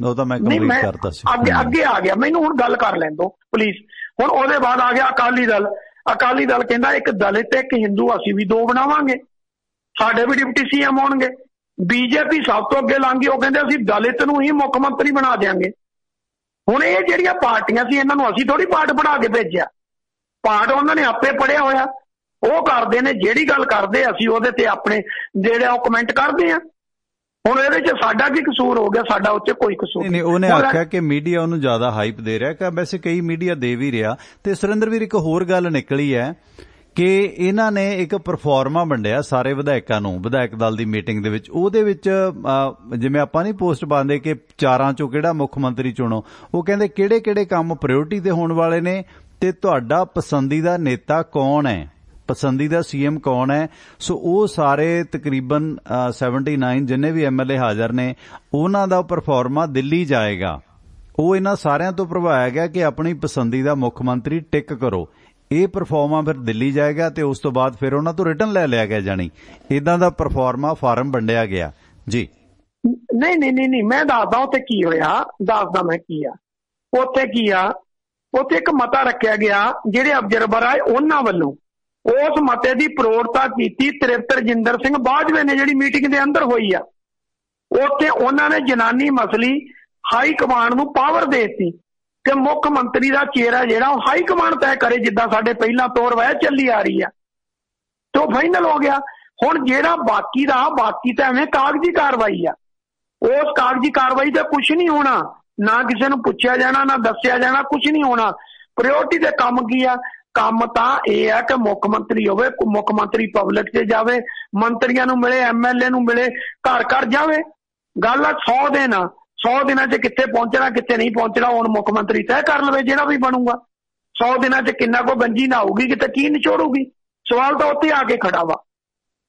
Speaker 1: ਉਹ ਤਾਂ ਮੈਂ ਕੰਪਲੀਟ ਕਰਤਾ ਸੀ।
Speaker 2: ਅੱਗੇ ਆ ਗਿਆ, ਮੈਨੂੰ ਹੁਣ ਗੱਲ ਕਰ ਲੈਣ ਦਿਓ ਪਲੀਜ਼। ਹੁਣ ਉਹਦੇ ਬਾਅਦ ਆ ਗਿਆ ਅਕਾਲੀ ਦਲ। ਅਕਾਲੀ ਦਲ ਕਹਿੰਦਾ ਇੱਕ ਦਲਿਤ ਤੇ ਇੱਕ ਹਿੰਦੂ ਅਸੀਂ ਵੀ 2 ਬਣਾਵਾਂਗੇ, ਸਾਡੇ ਵੀ ਡਿਪਟੀ CM ਹੋਣਗੇ। BJP ਸਭ ਤੋਂ ਅੱਗੇ ਲੰਘ ਗਈ, ਉਹ ਕਹਿੰਦੇ ਅਸੀਂ ਦਲਿਤ ਨੂੰ ਹੀ ਮੁੱਖ ਮੰਤਰੀ ਬਣਾ ਦਿਆਂਗੇ। ਹੁਣ ਇਹ ਜਿਹੜੀਆਂ ਪਾਰਟੀਆਂ ਸੀ ਇਹਨਾਂ ਨੂੰ ਅਸੀਂ ਥੋੜੀ ਪਾਠ ਪੜ੍ਹਾ ਕੇ ਭੇਜਿਆ, ਪਾਠ ਉਹਨਾਂ ਨੇ ਆਪੇ ਪੜ੍ਹਿਆ ਹੋਇਆ। ਉਹ ਕਰਦੇ ਨੇ ਜਿਹੜੀ ਗੱਲ ਕਰਦੇ ਅਸੀਂ ਉਹਦੇ ਤੇ ਆਪਣੇ ਜਿਹੜੇ ਉਹ ਕਮੈਂਟ ਕਰਦੇ ਆ। ਹੁਣ ਇਹਦੇ 'ਚ ਸਾਡਾ ਕੀ ਕਸੂਰ ਹੋ ਗਿਆ? ਸਾਡਾ ਉੱਤੇ ਕੋਈ ਕਸੂਰ
Speaker 1: ਨਹੀਂ। ਉਹਨੇ ਆਖਿਆ ਕਿ ਮੀਡੀਆ ਉਹਨੂੰ ਜ਼ਿਆਦਾ ਹਾਈਪ ਦੇ ਰਿਹਾ, ਕਿ ਵੈਸੇ ਕਈ ਮੀਡੀਆ ਦੇ ਵੀ ਰਿਹਾ। ਤੇ ਸੁਰਿੰਦਰ ਇੱਕ ਹੋਰ ਗੱਲ ਨਿਕਲੀ ਹੈ ਕਿ ਇਹਨਾਂ ਨੇ ਇੱਕ ਪਰਫਾਰਮਾ ਵੰਡਿਆ ਸਾਰੇ ਵਿਧਾਇਕਾਂ ਨੂੰ ਵਿਧਾਇਕ ਦਲ ਦੀ ਮੀਟਿੰਗ ਦੇ ਵਿੱਚ। ਉਹਦੇ ਵਿੱਚ ਜਿਵੇਂ ਆਪਾਂ ਨਹੀਂ ਪੋਸਟ ਪਾਉਂਦੇ ਕਿ 4 ਚੋਂ ਕਿਹੜਾ ਮੁੱਖ ਮੰਤਰੀ ਚੁਣੋ, ਉਹ ਕਹਿੰਦੇ ਕਿਹੜੇ ਕੰਮ ਪ੍ਰਾਇੋਰਟੀ ਤੇ ਹੋਣ ਵਾਲੇ ਨੇ ਤੇ ਤੁਹਾਡਾ ਪਸੰਦੀਦਾ ਨੇਤਾ ਕੌਣ ਹੈ, ਪਸੰਦੀਦਾ CM ਕੌਣ ਹੈ। ਸੋ ਉਹ ਸਾਰੇ ਤਕਰੀਬਨ 79 ਜਿੰਨੇ ਵੀ MLA ਹਾਜ਼ਰ ਨੇ ਉਹਨਾਂ ਦਾ ਪਰਫਾਰਮਾ ਦਿੱਲੀ ਜਾਏਗਾ। ਉਹ ਇਹਨਾਂ ਸਾਰਿਆਂ ਤੋਂ ਪ੍ਰਭਾਵਿਤ ਗਿਆ ਕਿ ਆਪਣੀ ਪਸੰਦੀਦਾ ਮੁੱਖ ਮੰਤਰੀ ਟਿਕ ਕਰੋ। ਇਹ ਪਰਫਾਰਮਾ ਫਿਰ ਦਿੱਲੀ ਜਾਏਗਾ ਤੇ ਉਸ ਤੋਂ ਬਾਅਦ ਫਿਰ ਉਹਨਾਂ ਤੋਂ ਰਿਟਰਨ ਲੈ ਲਿਆ ਗਿਆ, ਜਾਣੀ ਇਦਾਂ ਦਾ ਪਰਫਾਰਮਾ ਫਾਰਮ ਵੰਡਿਆ ਗਿਆ ਜੀ।
Speaker 2: ਨਹੀਂ ਮੈਂ ਦੱਸਦਾ ਉੱਥੇ ਕੀ ਹੋਇਆ, ਦੱਸਦਾ ਮੈਂ ਕੀ ਆ। ਉੱਥੇ ਕੀ ਆ, ਉੱਥੇ ਇੱਕ ਮਤਾ ਰੱਖਿਆ ਗਿਆ ਜਿਹੜੇ ਅਬਜ਼ਰਵਰ ਆਏ ਉਹਨਾਂ ਵੱਲੋਂ। ਉਸ ਮਤੇ ਦੀ ਪ੍ਰੋੜਤਾ ਕੀਤੀ ਤ੍ਰਿਪਤ ਰਜਿੰਦਰ ਸਿੰਘ ਬਾਜਵੇ ਨੇ, ਜਿਹੜੀ ਮੀਟਿੰਗ ਦੇ ਅੰਦਰ ਹੋਈ ਆ। ਉੱਥੇ ਉਹਨਾਂ ਨੇ ਜਨਾਨੀ ਮਸਲੀ ਹਾਈ ਕਮਾਂਡ ਨੂੰ ਪਾਵਰ ਦੇ ਦਿੱਤੀ ਕਿ ਮੁੱਖ ਮੰਤਰੀ ਦਾ ਚਿਹਰਾ ਜਿਹੜਾ ਉਹ ਹਾਈ ਕਮਾਂਡ ਤੈਅ ਕਰੇ, ਜਿੱਦਾਂ ਸਾਡੇ ਪਹਿਲਾਂ ਤੋਰ ਵਹਿ ਚੱਲੀ ਆ ਰਹੀ ਆ। ਤੇ ਉਹ ਫਾਈਨਲ ਹੋ ਗਿਆ। ਹੁਣ ਜਿਹੜਾ ਬਾਕੀ ਤਾਂ ਐਵੇਂ ਕਾਗਜ਼ੀ ਕਾਰਵਾਈ ਆ। ਉਸ ਕਾਗਜ਼ੀ ਕਾਰਵਾਈ ਦਾ ਕੁਝ ਨਹੀਂ ਹੋਣਾ, ਨਾ ਕਿਸੇ ਨੂੰ ਪੁੱਛਿਆ ਜਾਣਾ, ਨਾ ਦੱਸਿਆ ਜਾਣਾ, ਕੁਝ ਨਹੀਂ ਹੋਣਾ। ਪ੍ਰਾਇੋਰਟੀ ਦੇ ਕੰਮ ਕੀ ਆ? ਕੰਮ ਤਾਂ ਇਹ ਆ ਕਿ ਮੁੱਖ ਮੰਤਰੀ ਹੋਵੇ, ਮੁੱਖ ਮੰਤਰੀ ਪਬਲਿਕ 'ਚ ਜਾਵੇ, ਮੰਤਰੀਆਂ ਨੂੰ ਮਿਲੇ, MLA ਨੂੰ ਮਿਲੇ, ਘਰ ਘਰ ਜਾਵੇ। ਗੱਲ ਆ 100 ਦਿਨ, 100 ਦਿਨਾਂ 'ਚ ਕਿੱਥੇ ਪਹੁੰਚਣਾ ਕਿੱਥੇ ਨਹੀਂ ਪਹੁੰਚਣਾ ਹੁਣ ਮੁੱਖ ਮੰਤਰੀ ਤੈਅ ਕਰ ਲਵੇ ਜਿਹੜਾ ਵੀ ਬਣੂਗਾ। 100 ਦਿਨਾਂ 'ਚ ਕਿੰਨਾ ਕੋ ਗੰਜੀ ਨਾ ਹੋਊਗੀ, ਕਿਤੇ ਕੀ ਨਿਚੋੜੂਗੀ? ਸਵਾਲ ਤਾਂ ਉੱਥੇ ਆ ਕੇ ਖੜਾ ਵਾ।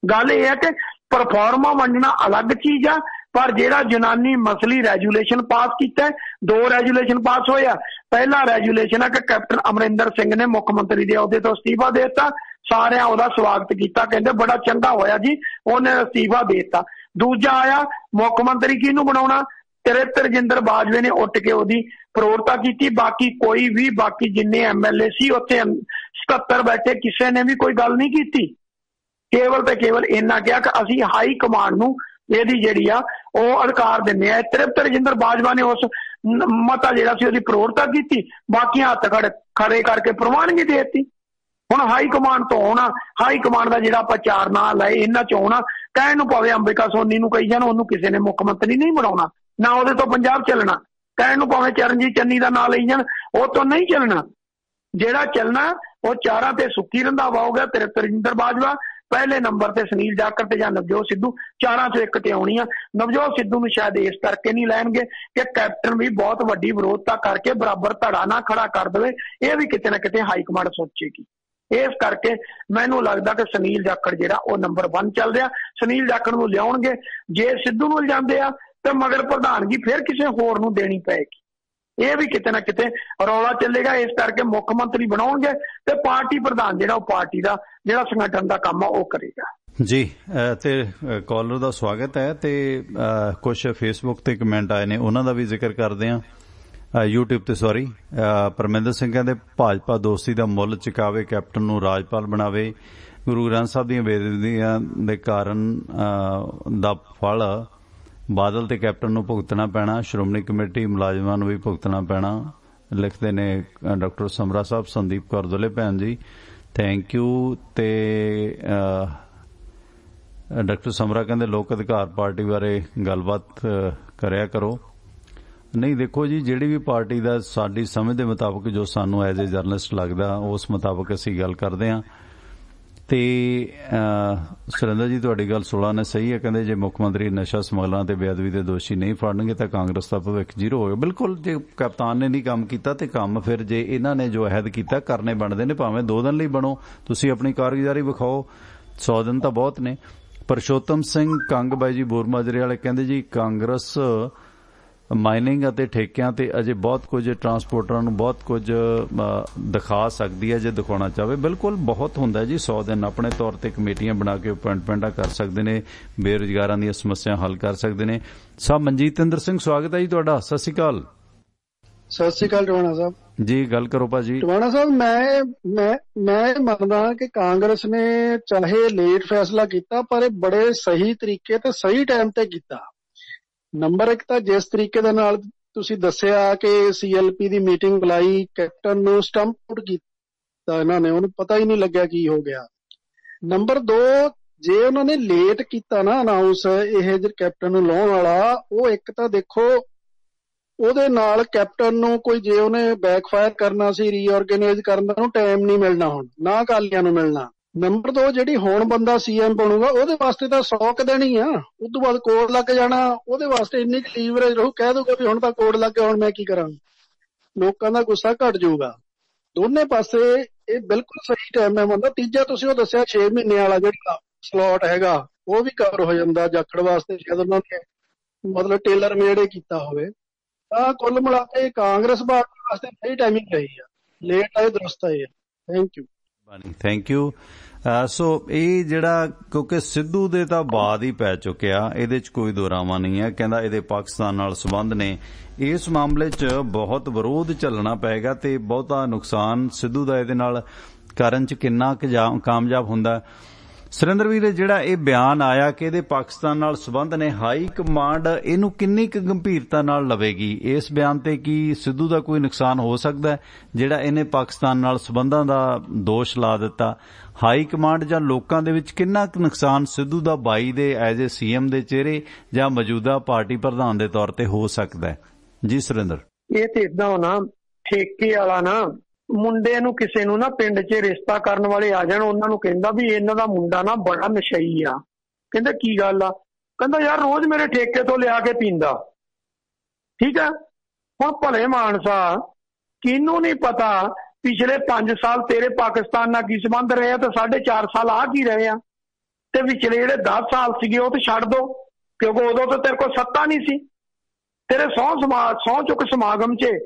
Speaker 2: ਗੱਲ ਇਹ ਹੈ ਕਿ ਪਰਫਾਰਮਾ ਵੰਡਣਾ ਅਲੱਗ ਚੀਜ਼ ਆ, ਪਰ ਜਿਹੜਾ ਜਨਾਨੀ ਮਸਲੀ ਰੈਜੂਲੇਸ਼ਨ ਪਾਸ ਕੀਤਾ, 2 ਰੈਜੂਲੇਸ਼ਨ ਪਾਸ ਹੋਇਆ। ਪਹਿਲਾ ਰੈਜੂਲੇਸ਼ਨ ਹੈ ਕਿ ਕੈਪਟਨ ਅਮਰਿੰਦਰ ਸਿੰਘ ਨੇ ਮੁੱਖ ਮੰਤਰੀ ਦੇ ਅਹੁਦੇ ਤੋਂ ਅਸਤੀਫਾ ਦੇ ਦਿੱਤਾ। ਸਾਰਿਆਂ ਉਹਦਾ ਸਵਾਗਤ ਕੀਤਾ, ਕਹਿੰਦੇ ਬੜਾ ਚੰਗਾ ਹੋਇਆ ਜੀ ਉਹਨੇ ਅਸਤੀਫਾ ਦੇ ਦਿੱਤਾ। ਦੂਜਾ ਆਇਆ ਮੁੱਖ ਮੰਤਰੀ ਕਿਹਨੂੰ ਬਣਾਉਣਾ, ਤ੍ਰਿਪਤ ਰਜਿੰਦਰ ਬਾਜਵੇ ਨੇ ਉੱਠ ਕੇ ਉਹਦੀ ਪ੍ਰੋੜਤਾ ਕੀਤੀ। ਬਾਕੀ ਜਿੰਨੇ MLA ਸੀ ਉੱਥੇ 77 ਬੈਠੇ, ਕਿਸੇ ਨੇ ਵੀ ਕੋਈ ਗੱਲ ਨਹੀਂ ਕੀਤੀ। ਕੇਵਲ ਤੇ ਕੇਵਲ ਇੰਨਾ ਕਿਹਾ ਕਿ ਅਸੀਂ ਹਾਈ ਕਮਾਂਡ ਨੂੰ ਇਹਦੀ ਜਿਹੜੀ ਆ ਉਹ ਅਧਿਕਾਰ ਦਿੰਦੇ ਆ। ਤ੍ਰਿਪਤ ਰਜਿੰਦਰ ਬਾਜਵਾ ਨੇ ਉਸ ਮਤਾ ਜਿਹੜਾ ਸੀ ਉਹਦੀ ਪ੍ਰੋੜਤਾ ਕੀਤੀ, ਬਾਕੀਆਂ ਹੱਥ ਖੜੇ ਕਰਕੇ ਪ੍ਰਵਾਨਗੀ ਦੇ ਦਿੱਤੀ। ਹੁਣ ਹਾਈ ਕਮਾਂਡ ਤੋਂ ਆਉਣਾ, ਹਾਈ ਕਮਾਂਡ ਦਾ ਜਿਹੜਾ ਆਪਾਂ 4 ਨਾਂ ਲਏ ਇਹਨਾਂ ਚ ਆਉਣਾ, ਕਹਿਣ ਨੂੰ ਭਾਵੇਂ ਅੰਬਿਕਾ ਸੋਨੀ ਨੂੰ ਕਹੀ ਜਾਣ, ਉਹਨੂੰ ਕਿਸੇ ਨੇ ਮੁੱਖ ਮੰਤਰੀ ਨਹੀਂ ਬਣਾਉਣਾ, ਨਾ ਉਹਦੇ ਤੋਂ ਪੰਜਾਬ ਚੱਲਣਾ। ਕਹਿਣ ਨੂੰ ਭਾਵੇਂ ਚਰਨਜੀਤ ਚੰਨੀ ਦਾ ਨਾਂ ਲਈ ਜਾਣ, ਉਹ ਤੋਂ ਨਹੀਂ ਚੱਲਣਾ। ਜਿਹੜਾ ਚੱਲਣਾ ਉਹ 4 ਤੇ ਸੁੱਖੀ ਰੰਧਾਵਾ ਹੋ ਗਿਆ, ਤ੍ਰਿਪਤ ਰਜਿੰਦਰ ਬਾਜਵਾ ਪਹਿਲੇ ਨੰਬਰ ਤੇ, ਸੁਨੀਲ ਜਾਖੜ ਤੇ ਜਾਂ ਨਵਜੋਤ ਸਿੱਧੂ, 4 ਚੋਂ ਇੱਕ ਤੇ ਆਉਣੀ ਆ। ਨਵਜੋਤ ਸਿੱਧੂ ਨੂੰ ਸ਼ਾਇਦ ਇਸ ਕਰਕੇ ਨਹੀਂ ਲੈਣਗੇ ਕਿ ਕੈਪਟਨ ਵੀ ਬਹੁਤ ਵੱਡੀ ਵਿਰੋਧਤਾ ਕਰਕੇ ਬਰਾਬਰ ਧੜਾ ਨਾ ਖੜਾ ਕਰ ਦੇਵੇ, ਇਹ ਵੀ ਕਿਤੇ ਨਾ ਕਿਤੇ ਹਾਈ ਕਮਾਂਡ ਸੋਚੇਗੀ। ਇਸ ਕਰਕੇ ਮੈਨੂੰ ਲੱਗਦਾ ਕਿ ਸੁਨੀਲ ਜਾਖੜ ਜਿਹੜਾ ਉਹ ਨੰਬਰ 1 ਚੱਲ ਰਿਹਾ। ਸੁਨੀਲ ਜਾਖੜ ਨੂੰ ਲਿਆਉਣਗੇ, ਜੇ ਸਿੱਧੂ ਨੂੰ ਲਿਜਾਂਦੇ ਆ ਤੇ ਮਗਰ ਪ੍ਰਧਾਨਗੀ ਫਿਰ ਕਿਸੇ ਹੋਰ ਨੂੰ ਦੇਣੀ ਪਏਗੀ। ਇਹ ਵੀ ਕਿਤੇ ਨਾ ਕਿਤੇ ਰੌਲਾ ਚੱਲੇਗਾ। ਇਸ ਕਰਕੇ ਮੁੱਖ ਮੰਤਰੀ ਬਣਾਉਣਗੇ ਤੇ ਪਾਰਟੀ ਪ੍ਰਧਾਨ ਜਿਹੜਾ ਉਹ ਪਾਰਟੀ ਦਾ ਜਿਹੜਾ ਸੰਗਠਨ ਦਾ ਕੰਮ ਆ ਉਹ ਕਰੇਗਾ।
Speaker 1: ਜੀ, ਤੇ ਕਾਲਰ ਦਾ ਸਵਾਗਤ ਹੈ। ਤੇ ਕੁਝ ਫੇਸਬੁੱਕ ਤੇ ਕਮੈਂਟ ਆਏ ਨੇ, ਉਹਨਾਂ ਦਾ ਵੀ ਜ਼ਿਕਰ ਕਰਦੇ ਹਾਂ। YouTube ਤੇ ਸੌਰੀ, ਪਰਮਿੰਦਰ ਸਿੰਘ ਕਹਿੰਦੇ ਭਾਜਪਾ ਦੋਸਤੀ ਦਾ ਮੁੱਲ ਚੁਕਾਵੇ, ਕੈਪਟਨ ਨੂੰ ਰਾਜਪਾਲ ਬਣਾਵੇ। ਗੁਰੂ ਗ੍ਰੰਥ ਸਾਹਿਬ ਦੀਆਂ ਬੇਅਦਬੀਆਂ ਦੇ ਕਾਰਨ ਦਾ ਫਲ ਬਾਦਲ ਤੇ ਕੈਪਟਨ ਨੂੰ ਭੁਗਤਣਾ ਪੈਣਾ, ਸ਼੍ਰੋਮਣੀ ਕਮੇਟੀ ਮੁਲਾਜ਼ਮਾਂ ਨੂੰ ਵੀ ਭੁਗਤਣਾ ਪੈਣਾ। ਲਿਖਦੇ ਨੇ ਡਾਕਟਰ ਸਮਰਾ ਸਾਹਿਬ। ਸੰਦੀਪ ਕੌਰ ਦੁੱਲੇ ਭੈਣ ਜੀ, ਥੈਂਕ ਯੂ। ਤੇ ਡਾਕਟਰ ਸਮਰਾ ਕਹਿੰਦੇ ਲੋਕ ਅਧਿਕਾਰ ਪਾਰਟੀ ਬਾਰੇ ਗੱਲਬਾਤ ਕਰਿਆ ਕਰੋ। ਨਹੀਂ, ਦੇਖੋ ਜੀ, ਜਿਹੜੀ ਵੀ ਪਾਰਟੀ ਦਾ ਸਾਡੀ ਸਮਝ ਦੇ ਮੁਤਾਬਕ ਜੋ ਸਾਨੂੰ ਐਜ਼ ਏ ਜਰਨਲਿਸਟ ਲੱਗਦਾ ਉਸ ਮੁਤਾਬਕ ਅਸੀਂ ਗੱਲ ਕਰਦੇ ਹਾਂ। ਤੇ ਸੁਰਿੰਦਰ ਜੀ, ਤੁਹਾਡੀ ਗੱਲ 16 ਨੇ ਸਹੀ ਹੈ। ਕਹਿੰਦੇ ਜੇ ਮੁੱਖ ਮੰਤਰੀ ਨਸ਼ਾ ਸਮਗਲਰਾਂ ਤੇ ਬੇਅਦਬੀ ਦੇ ਦੋਸ਼ੀ ਨਹੀਂ ਫੜਨਗੇ ਤਾਂ ਕਾਂਗਰਸ ਦਾ ਭਵਿੱਖ ਜ਼ੀਰੋ ਹੋਵੇਗਾ। ਬਿਲਕੁਲ, ਜੇ ਕਪਤਾਨ ਨੇ ਨਹੀਂ ਕੰਮ ਕੀਤਾ ਤੇ ਕੰਮ ਫਿਰ ਜੇ ਇਹਨਾਂ ਨੇ ਜੋ ਅਹਿਦ ਕੀਤਾ ਕਰਨੇ ਬਣਦੇ ਨੇ। ਭਾਵੇਂ 2 ਦਿਨ ਲਈ ਬਣੋ, ਤੁਸੀਂ ਆਪਣੀ ਕਾਰਗੁਜ਼ਾਰੀ ਵਿਖਾਓ, 100 ਦਿਨ ਤਾਂ ਬਹੁਤ ਨੇ। ਪਰਸ਼ੋਤਮ ਸਿੰਘ ਕੰਗ ਬਾਈ ਜੀ ਬੋਰਮਾਜਰੇ ਵਾਲੇ ਕਹਿੰਦੇ ਜੀ ਕਾਂਗਰਸ ਮਾਈਨਿੰਗ ਅਤੇ ਠੇਕਿਆਂ ਤੇ ਅਜੇ ਬਹੁਤ ਕੁਝ, ਟਰਾਂਸਪੋਰਟਰਾਂ ਨੂੰ ਬਹੁਤ ਕੁਝ ਦਿਖਾ ਸਕਦੀ ਹੈ ਜੇ ਦਿਖਾਉਣਾ ਚਾਹਵੇ। ਬਿਲਕੁਲ ਬਹੁਤ ਹੁੰਦਾ ਜੀ, 100 ਦਿਨ ਆਪਣੇ ਤੌਰ ਤੇ ਕਮੇਟੀਆਂ ਬਣਾ ਕੇ ਅਪਾਇੰਟਮੈਂਟਾਂ ਕਰ ਸਕਦੇ ਨੇ, ਬੇਰੁਜ਼ਗਾਰਾਂ ਦੀਆਂ ਸਮੱਸਿਆ ਹੱਲ ਕਰ ਸਕਦੇ ਨੇ। ਸਾਹਿਬ ਮਨਜੀਤਿੰਦਰ ਸਿੰਘ, ਸਵਾਗਤ ਹੈ ਜੀ ਤੁਹਾਡਾ। ਸਤਿ ਸ਼੍ਰੀ ਅਕਾਲ।
Speaker 9: ਸਤਿ ਸ਼੍ਰੀ ਅਕਾਲ ਟਵਾਣਾ ਸਾਹਿਬ
Speaker 1: ਜੀ, ਗੱਲ ਕਰੋ ਭਾਜੀ।
Speaker 9: ਟਵਾਣਾ ਸਾਹਿਬ, ਮੈਂ ਮੰਨਦਾ ਕਿ ਕਾਂਗਰਸ ਨੇ ਚਾਹੇ ਲੇਟ ਫੈਸਲਾ ਕੀਤਾ ਪਰ ਇਹ ਬੜੇ ਸਹੀ ਤਰੀਕੇ ਤੇ ਸਹੀ ਟਾਈਮ ਤੇ ਕੀਤਾ। ਨੰਬਰ 1 ਤਾਂ ਜਿਸ ਤਰੀਕੇ ਦੇ ਨਾਲ ਤੁਸੀਂ ਦੱਸਿਆ ਕਿ CLP ਦੀ ਮੀਟਿੰਗ ਬੁਲਾਈ, ਕੈਪਟਨ ਨੂੰ ਸਟੰਪ ਆਊਟ ਕੀਤਾ ਇਹਨਾਂ ਨੇ, ਉਹਨੂੰ ਪਤਾ ਹੀ ਨਹੀਂ ਲੱਗਿਆ ਕੀ ਹੋ ਗਿਆ। ਨੰਬਰ 2, ਜੇ ਉਹਨਾਂ ਨੇ ਲੇਟ ਕੀਤਾ ਨਾ ਅਨਾਉਂਸ ਇਹ ਜਿਹੜਾ ਕੈਪਟਨ ਨੂੰ ਲਾਉਣ ਵਾਲਾ, ਉਹ ਇੱਕ ਤਾਂ ਦੇਖੋ ਉਹਦੇ ਨਾਲ ਕੈਪਟਨ ਨੂੰ ਕੋਈ ਜੇ ਉਹਨੇ ਬੈਕਫਾਇਰ ਕਰਨਾ ਸੀ, ਰੀਆਰਗੇਨਾਈਜ਼ ਕਰਨ ਦਾ ਉਹਨੂੰ ਟਾਈਮ ਨਹੀਂ ਮਿਲਣਾ, ਹੁਣ ਨਾ ਅਕਾਲੀਆਂ ਨੂੰ ਮਿਲਣਾ। ਨੰਬਰ 2, ਜਿਹੜੀ ਹੁਣ ਬੰਦਾ CM ਬਣੂਗਾ ਉਹਦੇ ਵਾਸਤੇ ਤਾਂ 100 ਕੁ ਦਿਨ ਹੀ ਆ, ਉਸ ਤੋਂ ਬਾਅਦ ਕੋਡ ਲੱਗ ਜਾਣਾ, ਉਹਦੇ ਵਾਸਤੇ ਇੰਨੀ ਕੁ ਲੀਵਰੇਜ ਰਹੂ, ਕਹਿ ਦੂਗਾ ਵੀ ਹੁਣ ਤਾਂ ਕੋਡ ਲੱਗ ਗਿਆ, ਹੁਣ ਮੈਂ ਕੀ ਕਰਾਂ। ਲੋਕਾਂ ਦਾ ਗੁੱਸਾ ਘਟ ਜਾਊਗਾ। ਦੋਨੇ ਪਾਸੇ ਇਹ ਬਿਲਕੁਲ ਸਹੀ ਟਾਈਮ ਹੈ ਬੰਦਾ। ਤੀਜਾ, ਤੁਸੀਂ ਉਹ ਦੱਸਿਆ 6 ਮਹੀਨੇ ਵਾਲਾ ਜਿਹੜਾ ਸਲੋਟ ਹੈਗਾ ਉਹ ਵੀ ਕਵਰ ਹੋ ਜਾਂਦਾ ਜਾਖੜ ਵਾਸਤੇ, ਸ਼ਾਇਦ ਉਹਨਾਂ ਨੇ ਮਤਲਬ ਟੇਲਰ ਮੇਡ ਕੀਤਾ ਹੋਵੇ। ਤਾਂ ਕੁੱਲ ਮਿਲਾ ਕੇ ਕਾਂਗਰਸ ਪਾਰਟੀ ਵਾਸਤੇ ਸਹੀ ਟਾਈਮਿੰਗ ਰਹੀ ਆ, ਲੇਟ ਆਏ ਦਰੁਸਤ ਆਏ।
Speaker 1: Thank you. ਸੋ ਇਹ ਜਿਹੜਾ, ਕਿਉਂਕਿ ਸਿੱਧੂ ਦੇ ਤਾਂ ਬਾਅਦ ਹੀ ਪੈ ਚੁੱਕਿਆ, ਇਹਦੇ 'ਚ ਕੋਈ ਦੋਰਾਵਾ ਨਹੀਂ ਹੈ। ਕਹਿੰਦਾ ਇਹਦੇ ਪਾਕਿਸਤਾਨ ਨਾਲ ਸੰਬੰਧ ਨੇ, ਇਸ ਮਾਮਲੇ 'ਚ ਬਹੁਤ ਵਿਰੋਧ ਝੱਲਣਾ ਪਏਗਾ ਤੇ ਬਹੁਤਾ ਨੁਕਸਾਨ ਸਿੱਧੂ ਦਾ ਇਹਦੇ ਨਾਲ ਕਰਨ 'ਚ ਕਿੰਨਾ ਕਾਮਯਾਬ ਹੁੰਦਾ। ਸੁਰਿੰਦਰ ਵੀਰ, ਜਿਹੜਾ ਇਹ ਬਿਆਨ ਆਇਆ ਕਿ ਇਹਦੇ ਪਾਕਿਸਤਾਨ ਨਾਲ ਸੰਬੰਧ ਨੇ, ਹਾਈ ਕਮਾਂਡ ਇਹਨੂੰ ਕਿੰਨੀ ਕੁ ਗੰਭੀਰਤਾ ਨਾਲ ਲਵੇਗੀ? ਇਸ ਬਿਆਨ ਤੇ ਕੀ ਸਿੱਧੂ ਦਾ ਕੋਈ ਨੁਕਸਾਨ ਹੋ ਸਕਦਾ ਜਿਹੜਾ ਇਹਨੇ ਪਾਕਿਸਤਾਨ ਨਾਲ ਸੰਬੰਧਾਂ ਦਾ ਦੋਸ਼ ਲਾ ਦਿੱਤਾ? ਹਾਈ ਕਮਾਂਡ ਜਾਂ ਲੋਕਾਂ ਦੇ ਵਿੱਚ ਕਿੰਨਾ ਕੁ ਨੁਕਸਾਨ ਸਿੱਧੂ ਦਾ 22 ਦੇ ਐਜ਼ ਏ CM ਦੇ ਚਿਹਰੇ ਜਾਂ ਮੌਜੂਦਾ ਪਾਰਟੀ ਪ੍ਰਧਾਨ ਦੇ ਤੌਰ ਤੇ ਹੋ ਸਕਦਾ? ਜੀ ਸੁਰਿੰਦਰ,
Speaker 2: ਇਹ ਤੇ ਇਦਾਂ ਹੋਣਾ, ਠੇਕੇ ਵਾਲਾ ਨਾ ਮੁੰਡੇ ਨੂੰ ਕਿਸੇ ਨੂੰ ਨਾ ਪਿੰਡ 'ਚ ਰਿਸ਼ਤਾ ਕਰਨ ਵਾਲੇ ਆ ਜਾਣ, ਉਹਨਾਂ ਨੂੰ ਕਹਿੰਦਾ ਵੀ ਇਹਨਾਂ ਦਾ ਮੁੰਡਾ ਨਾ ਬੜਾ ਨਸ਼ਈ ਆ। ਕਹਿੰਦਾ ਕੀ ਗੱਲ ਆ? ਕਹਿੰਦਾ ਯਾਰ ਰੋਜ਼ ਮੇਰੇ ਠੇਕੇ ਤੋਂ ਲਿਆ ਕੇ ਪੀਂਦਾ। ਠੀਕ ਆ, ਹੁਣ ਭਲੇ ਮਾਨਸਾ ਕਿਹਨੂੰ ਨਹੀਂ ਪਤਾ ਪਿਛਲੇ 5 ਸਾਲ ਤੇਰੇ ਪਾਕਿਸਤਾਨ ਨਾਲ ਕੀ ਸੰਬੰਧ ਰਹੇ ਆ ਤੇ 4.5 ਸਾਲ ਆ ਕੀ ਰਹੇ ਆ, ਤੇ ਵਿਚਲੇ ਜਿਹੜੇ 10 ਸਾਲ ਸੀਗੇ ਉਹ ਤੇ ਛੱਡ ਦੋ, ਕਿਉਂਕਿ ਉਦੋਂ ਤਾਂ ਤੇਰੇ ਕੋਲ ਸੱਤਾ ਨਹੀਂ ਸੀ। ਤੇਰੇ ਸਹੁੰ ਚੁੱਕ ਸਮਾਗਮ 'ਚ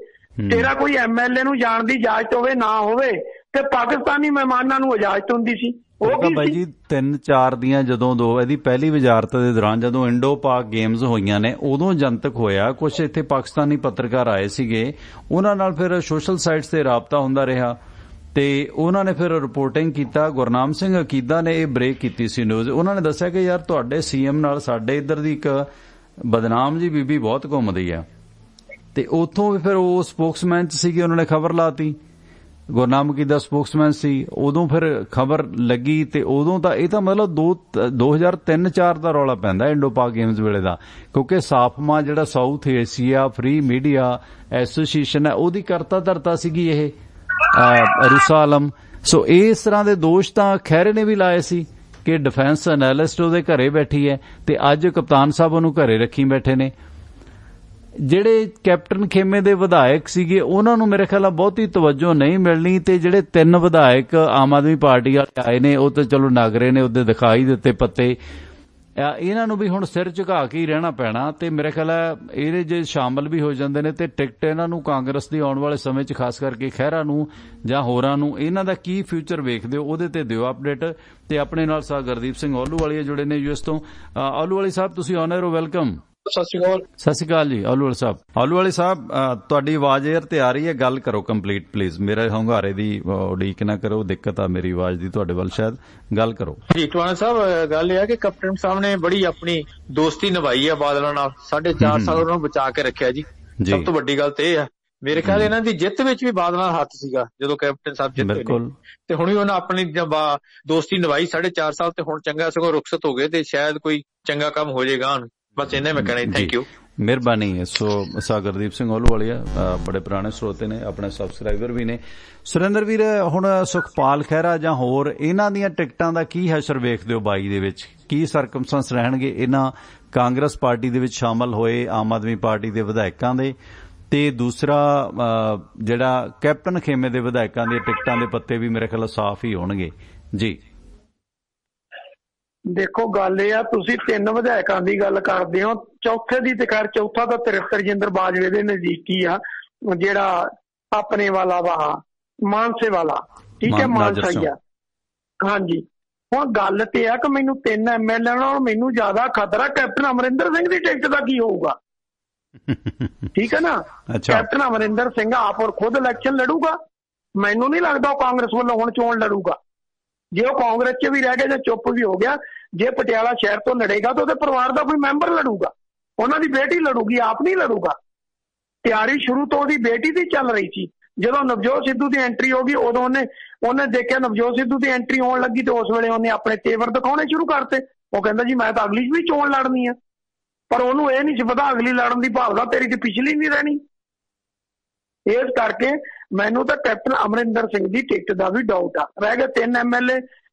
Speaker 2: ਤੇਰਾ ਕੋਈ MLA ਨੂੰ ਜਾਣ ਦੀ ਇਜਾਜ਼ਤ ਹੋਵੇ ਨਾ ਹੋਵੇ ਤੇ ਪਾਕਿਸਤਾਨੀ ਮਹਿਮਾਨਾਂ ਨੂੰ ਇਜਾਜ਼ਤ ਹੁੰਦੀ ਸੀ। ਉਹ ਕੀ
Speaker 1: ਬਾਈ ਜੀ 3-4 ਦੀਆਂ ਜਦੋਂ ਇਹਦੀ ਪਹਿਲੀ ਵਜ਼ਾਰਤ ਦੇ ਦੌਰਾਨ ਜਦੋਂ ਇੰਡੋ ਪਾਕ ਗੇਮਸ ਹੋਈਆਂ ਨੇ ਉਦੋਂ ਜਨਤਕ ਹੋਇਆ। ਕੁਛ ਇੱਥੇ ਪਾਕਿਸਤਾਨੀ ਪੱਤਰਕਾਰ ਆਏ ਸੀਗੇ, ਉਹਨਾਂ ਨਾਲ ਫਿਰ ਸੋਸ਼ਲ ਸਾਈਟਸ ਤੇ ਰਾਬਤਾ ਹੁੰਦਾ ਰਿਹਾ ਤੇ ਉਹਨਾਂ ਨੇ ਫਿਰ ਰਿਪੋਰਟਿੰਗ ਕੀਤਾ। ਗੁਰਨਾਮ ਸਿੰਘ ਅਕੀਦਾ ਨੇ ਇਹ ਬ੍ਰੇਕ ਕੀਤੀ ਸੀ ਨਿਊਜ਼। ਉਹਨਾਂ ਨੇ ਦੱਸਿਆ ਕਿ ਯਾਰ ਤੁਹਾਡੇ CM ਨਾਲ ਸਾਡੇ ਇੱਧਰ ਦੀ ਇੱਕ ਬਦਨਾਮ ਜੀ ਬੀਬੀ ਬਹੁਤ ਘੁੰਮਦੀ ਆ, ਤੇ ਉੱਥੋਂ ਵੀ ਫਿਰ ਉਹ ਸਪੋਕਸਮੈਨ 'ਚ ਸੀਗੇ, ਉਹਨਾਂ ਨੇ ਖਬਰ ਲਾਤੀ, ਗੁਰਨਾਮ ਕੀ ਦਾ ਸਪੋਕਸਮੈਨ ਸੀ। ਉਦੋਂ ਫਿਰ ਖਬਰ ਲੱਗੀ ਤੇ ਉਦੋਂ ਤਾਂ ਇਹ ਤਾਂ ਮਤਲਬ 2003-04 ਦਾ ਰੌਲਾ ਪੈਂਦਾ ਇੰਡੋ ਪਾਕ ਗੇਮਸ ਵੇਲੇ ਦਾ, ਕਿਉਂਕਿ ਸਾਫਮਾ ਜਿਹੜਾ south Asia free media association ਹੈ ਉਹਦੀ ਕਰਤਾ ਧਰਤਾ ਸੀਗੀ ਇਹ ਰੂਸਾ ਆਲਮ। ਸੋ ਇਸ ਤਰ੍ਹਾਂ ਦੇ ਦੋਸ਼ ਤਾਂ ਖਹਿਰੇ ਨੇ ਵੀ ਲਾਏ ਸੀ ਕਿ ਡਿਫੈਂਸ ਐਨਾਲਿਸਟ ਉਹਦੇ ਘਰੇ ਬੈਠੀ ਹੈ, ਤੇ ਅੱਜ ਕਪਤਾਨ ਸਾਹਿਬ ਉਹਨੂੰ ਘਰੇ ਰੱਖੀ ਬੈਠੇ ਨੇ। ਜਿਹੜੇ ਕੈਪਟਨ ਖੇਮੇ ਦੇ ਵਿਧਾਇਕ ਸੀਗੇ ਉਹਨਾਂ ਨੂੰ ਮੇਰੇ ਖਿਆਲ ਬਹੁਤੀ ਤਵੱਜੋ ਨਹੀਂ ਮਿਲਣੀ, ਤੇ ਜਿਹੜੇ 3 ਵਿਧਾਇਕ ਆਮ ਆਦਮੀ ਪਾਰਟੀ ਵਾਲੇ ਆਏ ਨੇ ਉਹ ਤਾਂ ਚਲੋ ਨਾਗਰੇ ਨੇ ਉਹਦੇ ਦਿਖਾਈ ਦਿੱਤੇ ਪੱਤੇ, ਇਹਨਾਂ ਨੂੰ ਵੀ ਹੁਣ ਸਿਰ ਝੁਕਾ ਕੇ ਹੀ ਰਹਿਣਾ ਪੈਣਾ। ਤੇ ਮੇਰੇ ਖਿਆਲ ਇਹਦੇ ਜੇ ਸ਼ਾਮਲ ਵੀ ਹੋ ਜਾਂਦੇ ਨੇ ਤੇ ਟਿਕਟ ਇਹਨਾਂ ਨੂੰ ਕਾਂਗਰਸ ਦੀ ਆਉਣ ਵਾਲੇ ਸਮੇਂ 'ਚ ਖਾਸ ਕਰਕੇ ਖਹਿਰਾ ਨੂੰ ਜਾਂ ਹੋਰਾਂ ਨੂੰ ਇਹਨਾਂ ਦਾ ਕੀ ਫਿਊਚਰ ਵੇਖਦੇ ਹੋ ਉਹਦੇ ਤੇ ਦਿਓ ਅਪਡੇਟ। ਤੇ ਆਪਣੇ ਨਾਲ ਸਾਹ ਗੁਰਦੀਪ ਸਿੰਘ ਆਹਲੂਵਾਲੀਆ ਜੁੜੇ ਨੇ ਯੂਐਸ ਤੋਂ। ਆਹਲੂਵਾਲੀ ਸਾਹਿਬ ਤੁਸੀਂ ਆਨ 에ਅਰ ਹੋ, ਵੈਲਕਮ।
Speaker 10: ਸਤਿ ਸ਼੍ਰੀ ਅਕਾਲ ਜੀ
Speaker 1: ਆਹਲੂਵਾਲੀ ਸਾਹਿਬ। ਆਹਲੂਵਾਲੀ ਸਾਹਿਬ ਤੁਹਾਡੀ ਆਵਾਜ਼ 에ਅਰ ਤੇ ਆ ਰਹੀ ਹੈ, ਗੱਲ ਕਰੋ ਕੰਪਲੀਟ ਪਲੀਜ਼, ਮੇਰੇ ਹੰਗਾਰੇ ਦੀ ਉਡੀਕ ਨਾ ਕਰੋ, ਦਿੱਕਤ ਆ ਮੇਰੀ ਆਵਾਜ਼ ਦੀ ਤੁਹਾਡੇ ਵੱਲ, ਸ਼ਾਇਦ ਗੱਲ ਕਰੋ
Speaker 10: ਜੀ। ਟਵਾਣਾ ਸਾਹਿਬ ਗੱਲ ਇਹ ਹੈ ਕਿ ਕੈਪਟਨ ਸਾਹਿਬ ਨੇ ਬੜੀ ਆਪਣੀ ਦੋਸਤੀ ਨਿਭਾਈ ਹੈ ਬਾਦਲਾਂ ਨਾਲ, 4.5 ਸਾਲ ਉਹਨਾਂ ਨੂੰ ਬਚਾ ਕੇ ਰੱਖਿਆ ਜੀ। ਸਭ ਤੋਂ ਵੱਡੀ ਗੱਲ ਤੇ ਇਹ ਹੈ ਮੇਰੇ ਖਿਆਲ ਇਹਨਾਂ ਦੀ ਜਿੱਤ ਵਿੱਚ ਵੀ ਬਾਦਲਾਂ ਦਾ ਹੱਥ ਸੀਗਾ ਜਦੋਂ ਕੈਪਟਨ ਸਾਹਿਬ ਜਿੱਤੇ ਨੇ, ਤੇ ਹੁਣ ਵੀ ਉਹਨਾਂ ਆਪਣੀ ਦੋਸਤੀ ਨਿਭਾਈ 4.5 ਸਾਲ, ਤੇ ਹੁਣ ਚੰਗਾ ਸਗੋਂ ਰੁਖਸਤ ਹੋ ਗਏ ਤੇ ਸ਼ਾਇਦ ਕੋਈ ਚੰਗਾ ਕੰਮ ਹੋ ਜਾਏਗਾ। ਬਸ ਇੰਨੇ ਮੈਂ ਕਹਿਣਾ। ਥੈਂਕ ਯੂ,
Speaker 1: ਮਿਹਰਬਾਨੀ। ਸੋ ਸਾਹ ਗੁਰਦੀਪ ਸਿੰਘ ਆਹਲੂਵਾਲੀਆ ਬੜੇ ਪੁਰਾਣੇ ਸਰੋਤੇ ਨੇ, ਆਪਣੇ ਸਬਸਕ੍ਰਾਈਬਰ ਵੀ ਨੇ। ਸੁਰਿੰਦਰ ਵੀਰ, ਹੁਣ ਸੁਖਪਾਲ ਖਹਿਰਾ ਜਾਂ ਹੋਰ ਇਹਨਾਂ ਦੀਆਂ ਟਿਕਟਾਂ ਦਾ ਕੀ ਹਸ਼ਰ ਵੇਖਦੇ ਹੋ 22 ਦੇ ਵਿੱਚ? ਕੀ ਸਰਕਮਸਟੈਂਸ ਰਹਿਣਗੇ ਇਹਨਾਂ ਕਾਂਗਰਸ ਪਾਰਟੀ ਦੇ ਵਿੱਚ ਸ਼ਾਮਲ ਹੋਏ ਆਮ ਆਦਮੀ ਪਾਰਟੀ ਦੇ ਵਿਧਾਇਕਾਂ ਦੇ, ਤੇ ਦੂਸਰਾ ਜਿਹੜਾ ਕੈਪਟਨ ਖੇਮੇ ਦੇ ਵਿਧਾਇਕਾਂ ਦੀਆਂ ਟਿਕਟਾਂ ਦੇ ਪੱਤੇ ਵੀ ਮੇਰੇ ਖਿਆਲ ਸਾਫ਼ ਹੀ ਹੋਣਗੇ ਜੀ।
Speaker 2: ਦੇਖੋ ਗੱਲ ਇਹ ਆ, ਤੁਸੀਂ 3 ਵਿਧਾਇਕਾਂ ਦੀ ਗੱਲ ਕਰਦੇ ਹੋ, ਚੌਥੇ ਦੀ ਤੇ ਖੈਰ ਚੌਥਾ ਤਾਂ ਰਜਿੰਦਰ ਬਾਜਵੇ ਦੇ ਨਜ਼ਦੀਕੀ ਆ, ਜਿਹੜਾ ਆਪਣੇ ਵਾਲਾ ਵਾ ਮਾਨਸੇ ਵਾਲਾ, ਠੀਕ ਹੈ, ਮਾਨਸਾ ਹੀ ਆ। ਹਾਂਜੀ, ਹੁਣ ਗੱਲ ਤੇ ਆ ਕਿ ਮੈਨੂੰ 3 MLA ਨਾਲ ਮੈਨੂੰ ਜ਼ਿਆਦਾ ਖਤਰਾ ਕੈਪਟਨ ਅਮਰਿੰਦਰ ਸਿੰਘ ਦੀ ਟਿਕਟ ਦਾ ਕੀ ਹੋਊਗਾ, ਠੀਕ ਹੈ ਨਾ। ਕੈਪਟਨ ਅਮਰਿੰਦਰ ਸਿੰਘ ਆਪ ਔਰ ਖੁਦ ਇਲੈਕਸ਼ਨ ਲੜੂਗਾ, ਮੈਨੂੰ ਨਹੀਂ ਲੱਗਦਾ ਉਹ ਕਾਂਗਰਸ ਵੱਲੋਂ ਹੁਣ ਚੋਣ ਲੜੂਗਾ। ਜੇ ਉਹ ਕਾਂਗਰਸ 'ਚ ਵੀ ਰਹਿ ਗਿਆ ਜਾਂ ਚੁੱਪ ਵੀ ਹੋ ਗਿਆ, ਜੇ ਪਟਿਆਲਾ ਸ਼ਹਿਰ ਤੋਂ ਲੜੇਗਾ ਤਾਂ ਉਹਦੇ ਪਰਿਵਾਰ ਦਾ ਕੋਈ ਮੈਂਬਰ ਲੜੂਗਾ, ਉਹਨਾਂ ਦੀ ਬੇਟੀ ਲੜੂਗੀ, ਆਪ ਨਹੀਂ ਲੜੂਗਾ। ਤਿਆਰੀ ਸ਼ੁਰੂ ਤੋਂ ਉਹਦੀ ਬੇਟੀ ਦੀ ਚੱਲ ਰਹੀ ਸੀ। ਜਦੋਂ ਨਵਜੋਤ ਸਿੱਧੂ ਦੀ ਐਂਟਰੀ ਹੋ ਗਈ ਉਦੋਂ ਉਹਨੇ ਦੇਖਿਆ ਨਵਜੋਤ ਸਿੱਧੂ ਦੀ ਐਂਟਰੀ ਹੋਣ ਲੱਗੀ ਤੇ ਉਸ ਵੇਲੇ ਉਹਨੇ ਆਪਣੇ ਤੇਵਰ ਦਿਖਾਉਣੇ ਸ਼ੁਰੂ ਕਰਤੇ। ਉਹ ਕਹਿੰਦਾ ਜੀ ਮੈਂ ਤਾਂ ਅਗਲੀ ਵੀ ਚੋਣ ਲੜਨੀ ਆ, ਪਰ ਉਹਨੂੰ ਇਹ ਨਹੀਂ ਸੀ ਪਤਾ ਅਗਲੀ ਲੜਨ ਦੀ ਭਾਵਨਾ ਤੇਰੀ ਤੇ ਪਿਛਲੀ ਨਹੀਂ ਰਹਿਣੀ। ਇਸ ਕਰਕੇ ਮੈਨੂੰ ਤਾਂ ਕੈਪਟਨ ਅਮਰਿੰਦਰ ਸਿੰਘ ਦੀ ਟਿਕਟ ਦਾ ਵੀ ਡਾਊਟ ਆ। ਰਹਿ ਗਏ 3 MLA,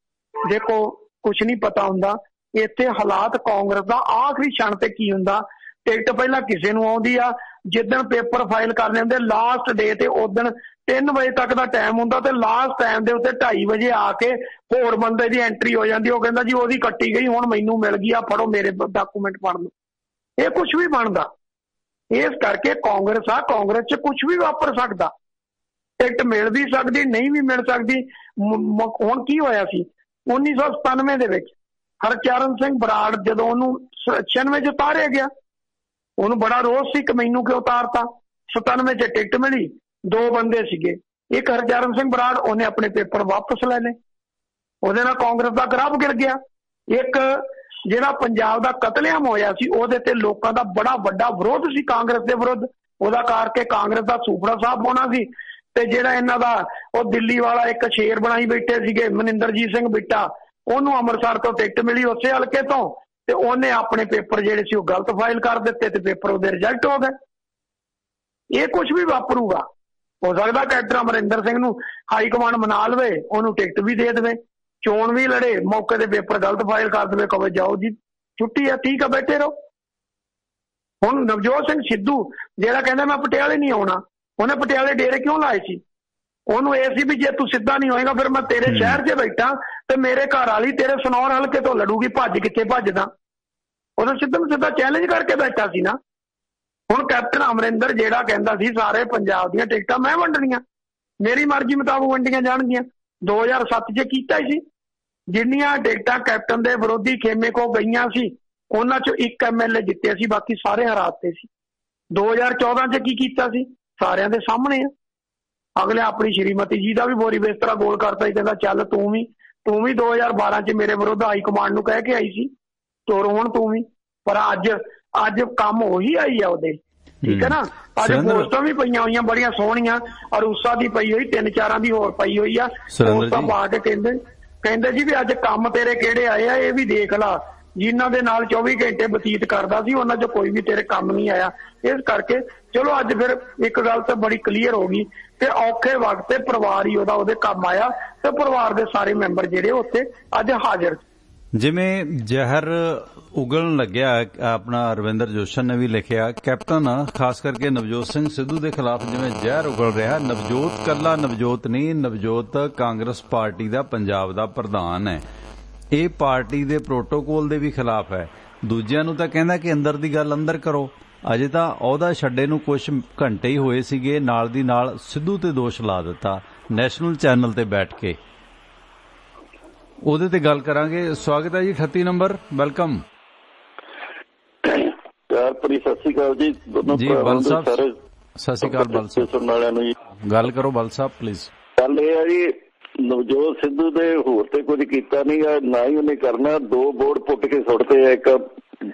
Speaker 2: ਦੇਖੋ ਕੁਛ ਨਹੀਂ ਪਤਾ ਹੁੰਦਾ ਇੱਥੇ ਹਾਲਾਤ ਕਾਂਗਰਸ ਦਾ ਆਖਰੀ ਛਣ ਤੇ ਕੀ ਹੁੰਦਾ। ਟਿਕਟ ਪਹਿਲਾਂ ਕਿਸੇ ਨੂੰ ਆਉਂਦੀ ਆ, ਜਿੱਦਣ ਪੇਪਰ ਫਾਈਲ ਕਰਨੇ ਹੁੰਦੇ ਲਾਸਟ ਡੇ ਤੇ ਉਦਣ 3 ਵਜੇ ਤੱਕ ਦਾ ਟਾਈਮ ਹੁੰਦਾ, ਤੇ ਲਾਸਟ ਟਾਈਮ ਦੇ ਉੱਤੇ 2:30 ਵਜੇ ਆ ਕੇ ਹੋਰ ਬੰਦੇ ਦੀ ਐਂਟਰੀ ਹੋ ਜਾਂਦੀ। ਉਹ ਕਹਿੰਦਾ ਜੀ ਉਹਦੀ ਕੱਟੀ ਗਈ, ਹੁਣ ਮੈਨੂੰ ਮਿਲ ਗਈ, ਆ ਫੜੋ ਮੇਰੇ ਡਾਕੂਮੈਂਟ ਪੜ੍ਹ ਲਓ। ਇਹ ਕੁਛ ਵੀ ਬਣਦਾ। ਇਸ ਕਰਕੇ ਕਾਂਗਰਸ ਆ, ਕਾਂਗਰਸ 'ਚ ਕੁਛ ਵੀ ਵਾਪਰ ਸਕਦਾ, ਟਿਕਟ ਮਿਲ ਵੀ ਸਕਦੀ, ਨਹੀਂ ਵੀ ਮਿਲ ਸਕਦੀ। ਹੁਣ ਕੀ ਹੋਇਆ ਸੀ 1997 ਦੇ ਵਿੱਚ ਹਰਚਰਨ ਸਿੰਘ ਬਰਾੜ ਜਦੋਂ ਉਹਨੂੰ 96 'ਚ ਉਤਾਰਿਆ ਗਿਆ, ਉਹਨੂੰ ਬੜਾ ਰੋਸ ਸੀ ਕਿ ਮੈਨੂੰ ਕਿਉਂ ਉਤਾਰਤਾ। 97 'ਚ ਟਿਕਟ ਮਿਲੀ, 2 ਬੰਦੇ ਸੀਗੇ, ਇੱਕ ਹਰਚਰਨ ਸਿੰਘ ਬਰਾੜ, ਉਹਨੇ ਆਪਣੇ ਪੇਪਰ ਵਾਪਸ ਲੈ ਲਏ, ਉਹਦੇ ਨਾਲ ਕਾਂਗਰਸ ਦਾ ਗਰਾਫ ਗਿਰ ਗਿਆ। ਇੱਕ ਜਿਹੜਾ ਪੰਜਾਬ ਦਾ ਕਤਲੇਆਮ ਹੋਇਆ ਸੀ ਉਹਦੇ ਤੇ ਲੋਕਾਂ ਦਾ ਬੜਾ ਵੱਡਾ ਵਿਰੋਧ ਸੀ ਕਾਂਗਰਸ ਦੇ ਵਿਰੁੱਧ, ਉਹਦਾ ਕਰਕੇ ਕਾਂਗਰਸ ਦਾ ਸੂਪੜਾ ਸਾਹਿਬ ਹੋਣਾ ਸੀ। ਤੇ ਜਿਹੜਾ ਇਹਨਾਂ ਦਾ ਉਹ ਦਿੱਲੀ ਵਾਲਾ ਇੱਕ ਸ਼ੇਰ ਬਣਾਈ ਬੈਠੇ ਸੀਗੇ ਮਨਿੰਦਰਜੀਤ ਸਿੰਘ ਬਿੱਟਾ, ਉਹਨੂੰ ਅੰਮ੍ਰਿਤਸਰ ਤੋਂ ਟਿਕਟ ਮਿਲੀ ਉਸੇ ਹਲਕੇ ਤੋਂ, ਤੇ ਉਹਨੇ ਆਪਣੇ ਪੇਪਰ ਜਿਹੜੇ ਸੀ ਉਹ ਗਲਤ ਫਾਈਲ ਕਰ ਦਿੱਤੇ ਤੇ ਪੇਪਰ ਉਹਦੇ ਰਿਜੈਕਟ ਹੋ ਗਏ। ਇਹ ਕੁਝ ਵੀ ਵਾਪਰੂਗਾ। ਹੋ ਸਕਦਾ ਕੈਪਟਨ ਅਮਰਿੰਦਰ ਸਿੰਘ ਨੂੰ ਹਾਈ ਕਮਾਂਡ ਮਨਾ ਲਵੇ, ਉਹਨੂੰ ਟਿਕਟ ਵੀ ਦੇ ਦੇਵੇ, ਚੋਣ ਵੀ ਲੜੇ, ਮੌਕੇ ਦੇ ਪੇਪਰ ਗਲਤ ਫਾਈਲ ਕਰ ਦੇਵੇ, ਕਹੇ ਜਾਓ ਜੀ ਛੁੱਟੀ ਆ, ਠੀਕ ਆ, ਬੈਠੇ ਰਹੋ। ਹੁਣ ਨਵਜੋਤ ਸਿੰਘ ਸਿੱਧੂ ਜਿਹੜਾ ਕਹਿੰਦਾ ਮੈਂ ਪਟਿਆਲੇ ਨਹੀਂ ਆਉਣਾ, ਉਹਨੇ ਪਟਿਆਲੇ ਡੇਰੇ ਕਿਉਂ ਲਾਏ ਸੀ? ਉਹਨੂੰ ਇਹ ਸੀ ਵੀ ਜੇ ਤੂੰ ਸਿੱਧਾ ਨਹੀਂ ਹੋਏਗਾ ਫਿਰ ਮੈਂ ਤੇਰੇ ਸ਼ਹਿਰ 'ਚ ਬੈਠਾ ਤੇ ਮੇਰੇ ਘਰ ਵਾਲੀ ਤੇਰੇ ਸਨੌਰ ਹਲਕੇ ਤੋਂ ਲੜੂਗੀ, ਭੱਜ ਕਿੱਥੇ ਭੱਜਦਾ। ਉਹਨੇ ਸਿੱਧਾ ਚੈਲੰਜ ਕਰਕੇ ਬੈਠਾ ਸੀ ਨਾ। ਹੁਣ ਕੈਪਟਨ ਅਮਰਿੰਦਰ ਜਿਹੜਾ ਕਹਿੰਦਾ ਸੀ ਸਾਰੇ ਪੰਜਾਬ ਦੀਆਂ ਟਿਕਟਾਂ ਮੈਂ ਵੰਡਣੀਆਂ, ਮੇਰੀ ਮਰਜ਼ੀ ਮੁਤਾਬਕ ਵੰਡੀਆਂ ਜਾਣਗੀਆਂ, 2007 'ਚ ਕੀਤਾ ਹੀ ਸੀ। ਜਿੰਨੀਆਂ ਟਿਕਟਾਂ ਕੈਪਟਨ ਦੇ ਵਿਰੋਧੀ ਖੇਮੇ ਕੋ ਗਈਆਂ ਸੀ ਉਹਨਾਂ 'ਚੋਂ 1 MLA ਜਿੱਤਿਆ ਸੀ, ਬਾਕੀ ਸਾਰੇ ਹਰਾਤੇ ਸੀ। 2014 'ਚ ਕੀ ਕੀਤਾ ਸੀ ਸਾਰਿਆਂ ਦੇ ਸਾਹਮਣੇ ਆ। ਅਗਲੇ ਆਪਣੀ ਸ਼੍ਰੀਮਤੀ ਜੀ ਦਾ ਵੀ ਬੋਰੀ ਬਿਸਤਰਾ ਗੋਲ ਕਰਤਾ ਸੀ, ਕਹਿੰਦਾ ਚੱਲ ਤੂੰ ਵੀ 2012 'ਚ ਮੇਰੇ ਵਿਰੁੱਧ ਹਾਈ ਕਮਾਂਡ ਨੂੰ ਕਹਿ ਕੇ ਆਈ ਸੀ, ਤੋਰ ਹੁਣ ਤੂੰ ਵੀ। ਪਰ ਅੱਜ ਅੱਜ ਕੰਮ ਉਹੀ ਆਈ ਆ ਉਹਦੇ, ਠੀਕ ਹੈ ਨਾ। ਅੱਜ ਪੋਸਟਾਂ ਵੀ ਪਈਆਂ ਹੋਈਆਂ ਬੜੀਆਂ ਸੋਹਣੀਆਂ, ਅਰੂਸਾ ਦੀ ਪਈ ਹੋਈ, 3-4 ਦੀ ਹੋਰ ਪਈ ਹੋਈ ਆ। ਪੋਸਟਾਂ ਪਾ ਕੇ ਕਹਿੰਦੇ ਜੀ ਵੀ ਅੱਜ ਕੰਮ ਤੇਰੇ ਕਿਹੜੇ ਆਏ ਆ, ਇਹ ਵੀ ਦੇਖ ਲਾ। ਜਿਨ੍ਹਾਂ ਦੇ ਨਾਲ 24 ਘੰਟੇ ਬਤੀਤ ਕਰਦਾ ਸੀ ਉਹਨਾਂ 'ਚ ਕੋਈ ਵੀ ਤੇਰੇ ਕੰਮ ਨਹੀਂ ਆਇਆ। ਇਸ ਕਰਕੇ ਚਲੋ ਅੱਜ ਫਿਰ ਇੱਕ ਗੱਲ ਤਾਂ ਬੜੀ ਕਲੀਅਰ ਹੋ ਗਈ ਕਿ ਔਖੇ ਵਕਤ ਤੇ ਪਰਿਵਾਰ ਹੀ ਉਹਦੇ ਕੰਮ ਆਇਆ, ਤੇ ਪਰਿਵਾਰ ਦੇ ਸਾਰੇ ਮੈਂਬਰ ਜਿਹੜੇ ਉੱਥੇ ਅੱਜ ਹਾਜ਼ਰ।
Speaker 1: ਜਿਵੇਂ ਜ਼ਹਿਰ ਉਗਲਣ ਲੱਗਿਆ, ਆਪਣਾ ਰਵਿੰਦਰ ਜੋਸ਼ਨ ਨੇ ਵੀ ਲਿਖਿਆ, ਕੈਪਟਨ ਖਾਸ ਕਰਕੇ ਨਵਜੋਤ ਸਿੰਘ ਸਿੱਧੂ ਦੇ ਖਿਲਾਫ ਜਿਵੇਂ ਜ਼ਹਿਰ ਉਗਲ ਰਿਹਾ। ਨਵਜੋਤ ਕੱਲਾ ਨਵਜੋਤ ਨਹੀਂ, ਨਵਜੋਤ ਕਾਂਗਰਸ ਪਾਰਟੀ ਦਾ ਪੰਜਾਬ ਦਾ ਪ੍ਰਧਾਨ ਹੈ, ਇਹ ਪਾਰਟੀ ਦੇ ਪ੍ਰੋਟੋਕੋਲ ਦੇ ਵੀ ਖਿਲਾਫ ਹੈ। ਦੂਜਿਆਂ ਨੂੰ ਤਾਂ ਕਹਿੰਦਾ ਕਿ ਅੰਦਰ ਦੀ ਗੱਲ ਅੰਦਰ ਕਰੋ। ਅਜੇ ਤਾਂ ਅਹੁਦਾ ਛੱਡੇ ਨੂੰ ਕੁਝ ਘੰਟੇ ਹੀ ਹੋਏ ਸੀਗੇ, ਨਾਲ ਦੀ ਨਾਲ ਸਿੱਧੂ ਤੇ ਦੋਸ਼ ਲਾ ਦਿੱਤਾ ਨੈਸ਼ਨਲ ਚੈਨਲ ਤੇ ਬੈਠ ਕੇ। ਉਹਦੇ ਤੇ ਗੱਲ ਕਰਾਂਗੇ। ਸਵਾਗਤ ਹੈ ਜੀ 38 ਨੰਬਰ, ਵੈਲਕਮ
Speaker 11: ਸਤਿ ਸ਼੍ਰੀ ਅਕਾਲ ਜੀ
Speaker 1: ਬਲ ਸਾਹਿਬ। ਸਤਿ ਸ਼੍ਰੀ ਅਕਾਲ ਬਲ ਸਾਹਿਬ,
Speaker 11: ਸੁਣਨ ਵਾਲਿਆਂ ਨੂੰ ਜੀ
Speaker 1: ਗੱਲ ਕਰੋ ਬਲ ਸਾਹਿਬ ਪਲੀਜ਼।
Speaker 11: ਗੱਲ ਇਹ ਹੈ ਜੀ, ਨਵਜੋਤ ਸਿੱਧੂ ਦੇ ਹੋਰ ਤੇ ਕੁਝ ਕੀਤਾ ਨਹੀਂ ਗਾ, ਨਾ ਹੀ ਉਹਨੇ ਕਰਨਾ। 2 ਬੋਰਡ ਪੁੱਟ ਕੇ ਸੁੱਟਦੇ ਆ, ਇੱਕ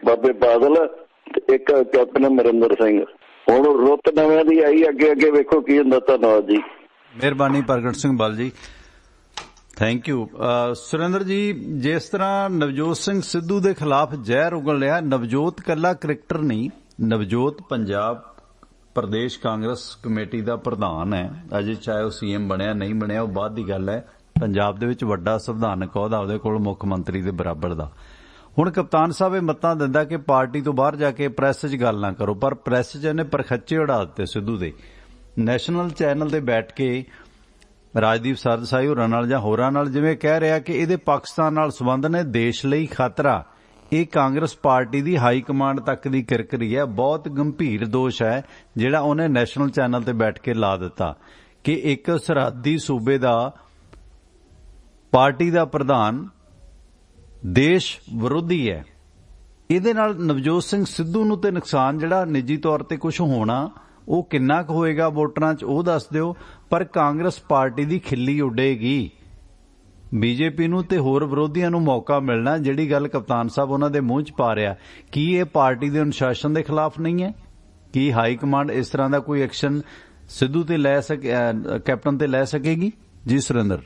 Speaker 11: ਬਾਬੇ ਬਾਦਲ ਤੇ ਇੱਕ ਕੈਪਟਨ ਅਮਰਿੰਦਰ ਸਿੰਘ। ਹੁਣ ਰੁੱਤ ਨਵਿਆਂ ਦੀ ਆਈ, ਅੱਗੇ ਅੱਗੇ ਵੇਖੋ ਕੀ ਹੁੰਦਾ। ਧੰਨਵਾਦ ਜੀ,
Speaker 1: ਮਿਹਰਬਾਨੀ ਪ੍ਰਗਟ ਸਿੰਘ ਬਲ ਜੀ, ਥੈਂਕ ਯੂ। ਸੁਰਿੰਦਰ ਜੀ, ਜਿਸ ਤਰ੍ਹਾਂ ਨਵਜੋਤ ਸਿੰਘ ਸਿੱਧੂ ਦੇ ਖਿਲਾਫ ਜ਼ਹਿਰ ਉਗਲ ਰਿਹਾ, ਨਵਜੋਤ ਕੱਲਾ ਕ੍ਰਿਕਟਰ ਨਹੀਂ, ਨਵਜੋਤ ਪੰਜਾਬ ਪ੍ਰਦੇਸ਼ ਕਾਂਗਰਸ ਕਮੇਟੀ ਦਾ ਪ੍ਰਧਾਨ ਹੈ। ਅਜੇ ਚਾਹੇ ਉਹ ਸੀਐਮ ਬਣਿਆ ਨਹੀਂ ਬਣਿਆ ਉਹ ਬਾਅਦ ਦੀ ਗੱਲ ਹੈ। ਪੰਜਾਬ ਦੇ ਵਿੱਚ ਵੱਡਾ ਸੰਵਿਧਾਨਕ ਅਹੁਦਾ ਉਹਦੇ ਕੋਲ, ਮੁੱਖ ਮੰਤਰੀ ਦੇ ਬਰਾਬਰ ਦਾ। ਹੁਣ ਕਪਤਾਨ ਸਾਹਿਬ ਇਹ ਮੱਤਾਂ ਦਿੰਦਾ ਕਿ ਪਾਰਟੀ ਤੋਂ ਬਾਹਰ ਜਾ ਕੇ ਪ੍ਰੈਸ 'ਚ ਗੱਲ ਨਾ ਕਰੋ, ਪਰ ਪ੍ਰੈਸ 'ਚ ਇਹਨੇ ਪਰਖੱਚੇ ਉਡਾ ਦਿੱਤੇ ਸਿੱਧੂ ਦੇ। ਨੈਸ਼ਨਲ ਚੈਨਲ ਤੇ ਬੈਠ ਕੇ ਰਾਜਦੀਪ ਸਰਦਸਾਈ ਹੋਰਾਂ ਨਾਲ ਜਾਂ ਹੋਰਾਂ ਨਾਲ ਜਿਵੇਂ ਕਹਿ ਰਿਹਾ ਕਿ ਇਹਦੇ ਪਾਕਿਸਤਾਨ ਨਾਲ ਸੰਬੰਧ ਨੇ, ਦੇਸ਼ ਲਈ ਖਤਰਾ। ਇਹ ਕਾਂਗਰਸ ਪਾਰਟੀ ਦੀ ਹਾਈ ਕਮਾਂਡ ਤੱਕ ਦੀ ਕਿਰਕਰੀ ਹੈ। ਬਹੁਤ ਗੰਭੀਰ ਦੋਸ਼ ਹੈ ਜਿਹੜਾ ਉਹਨੇ ਨੈਸ਼ਨਲ ਚੈਨਲ ਤੇ ਬੈਠ ਕੇ ਲਾ ਦਿੱਤਾ ਕਿ ਇੱਕ ਸਰਹੱਦੀ ਸੂਬੇ ਦਾ ਪਾਰਟੀ ਦਾ ਪ੍ਰਧਾਨ ਦੇਸ਼ ਵਿਰੋਧੀ ਹੈ। ਇਹਦੇ ਨਾਲ ਨਵਜੋਤ ਸਿੰਘ ਸਿੱਧੂ ਨੂੰ ਤੇ ਨੁਕਸਾਨ ਜਿਹੜਾ ਨਿੱਜੀ ਤੌਰ ਤੇ ਕੁਝ ਹੋਣਾ, ਉਹ ਕਿੰਨਾ ਕੁ ਹੋਏਗਾ ਵੋਟਰਾਂ 'ਚ ਉਹ ਦੱਸ ਦਿਓ, ਪਰ ਕਾਂਗਰਸ ਪਾਰਟੀ ਦੀ ਖਿੱਲੀ ਉੱਡੇਗੀ। ਬੀਜੇਪੀ ਨੂੰ ਤੇ ਹੋਰ ਵਿਰੋਧੀਆਂ ਨੂੰ ਮੌਕਾ ਮਿਲਣਾ। ਜਿਹੜੀ ਗੱਲ ਕਪਤਾਨ ਸਾਹਿਬ ਉਹਨਾਂ ਦੇ ਮੂੰਹ 'ਚ ਪਾ ਰਿਹਾ, ਕੀ ਇਹ ਪਾਰਟੀ ਦੇ ਅਨੁਸ਼ਾਸਨ ਦੇ ਖਿਲਾਫ ਨਹੀਂ ਹੈ? ਕੀ ਹਾਈ ਕਮਾਂਡ ਇਸ ਤਰ੍ਹਾਂ ਦਾ ਕੋਈ ਐਕਸ਼ਨ ਸਿੱਧੂ ਤੇ ਲੈ ਕੈਪਟਨ ਤੇ ਲੈ ਸਕੇਗੀ? ਜੀ ਸੁਰਿੰਦਰ,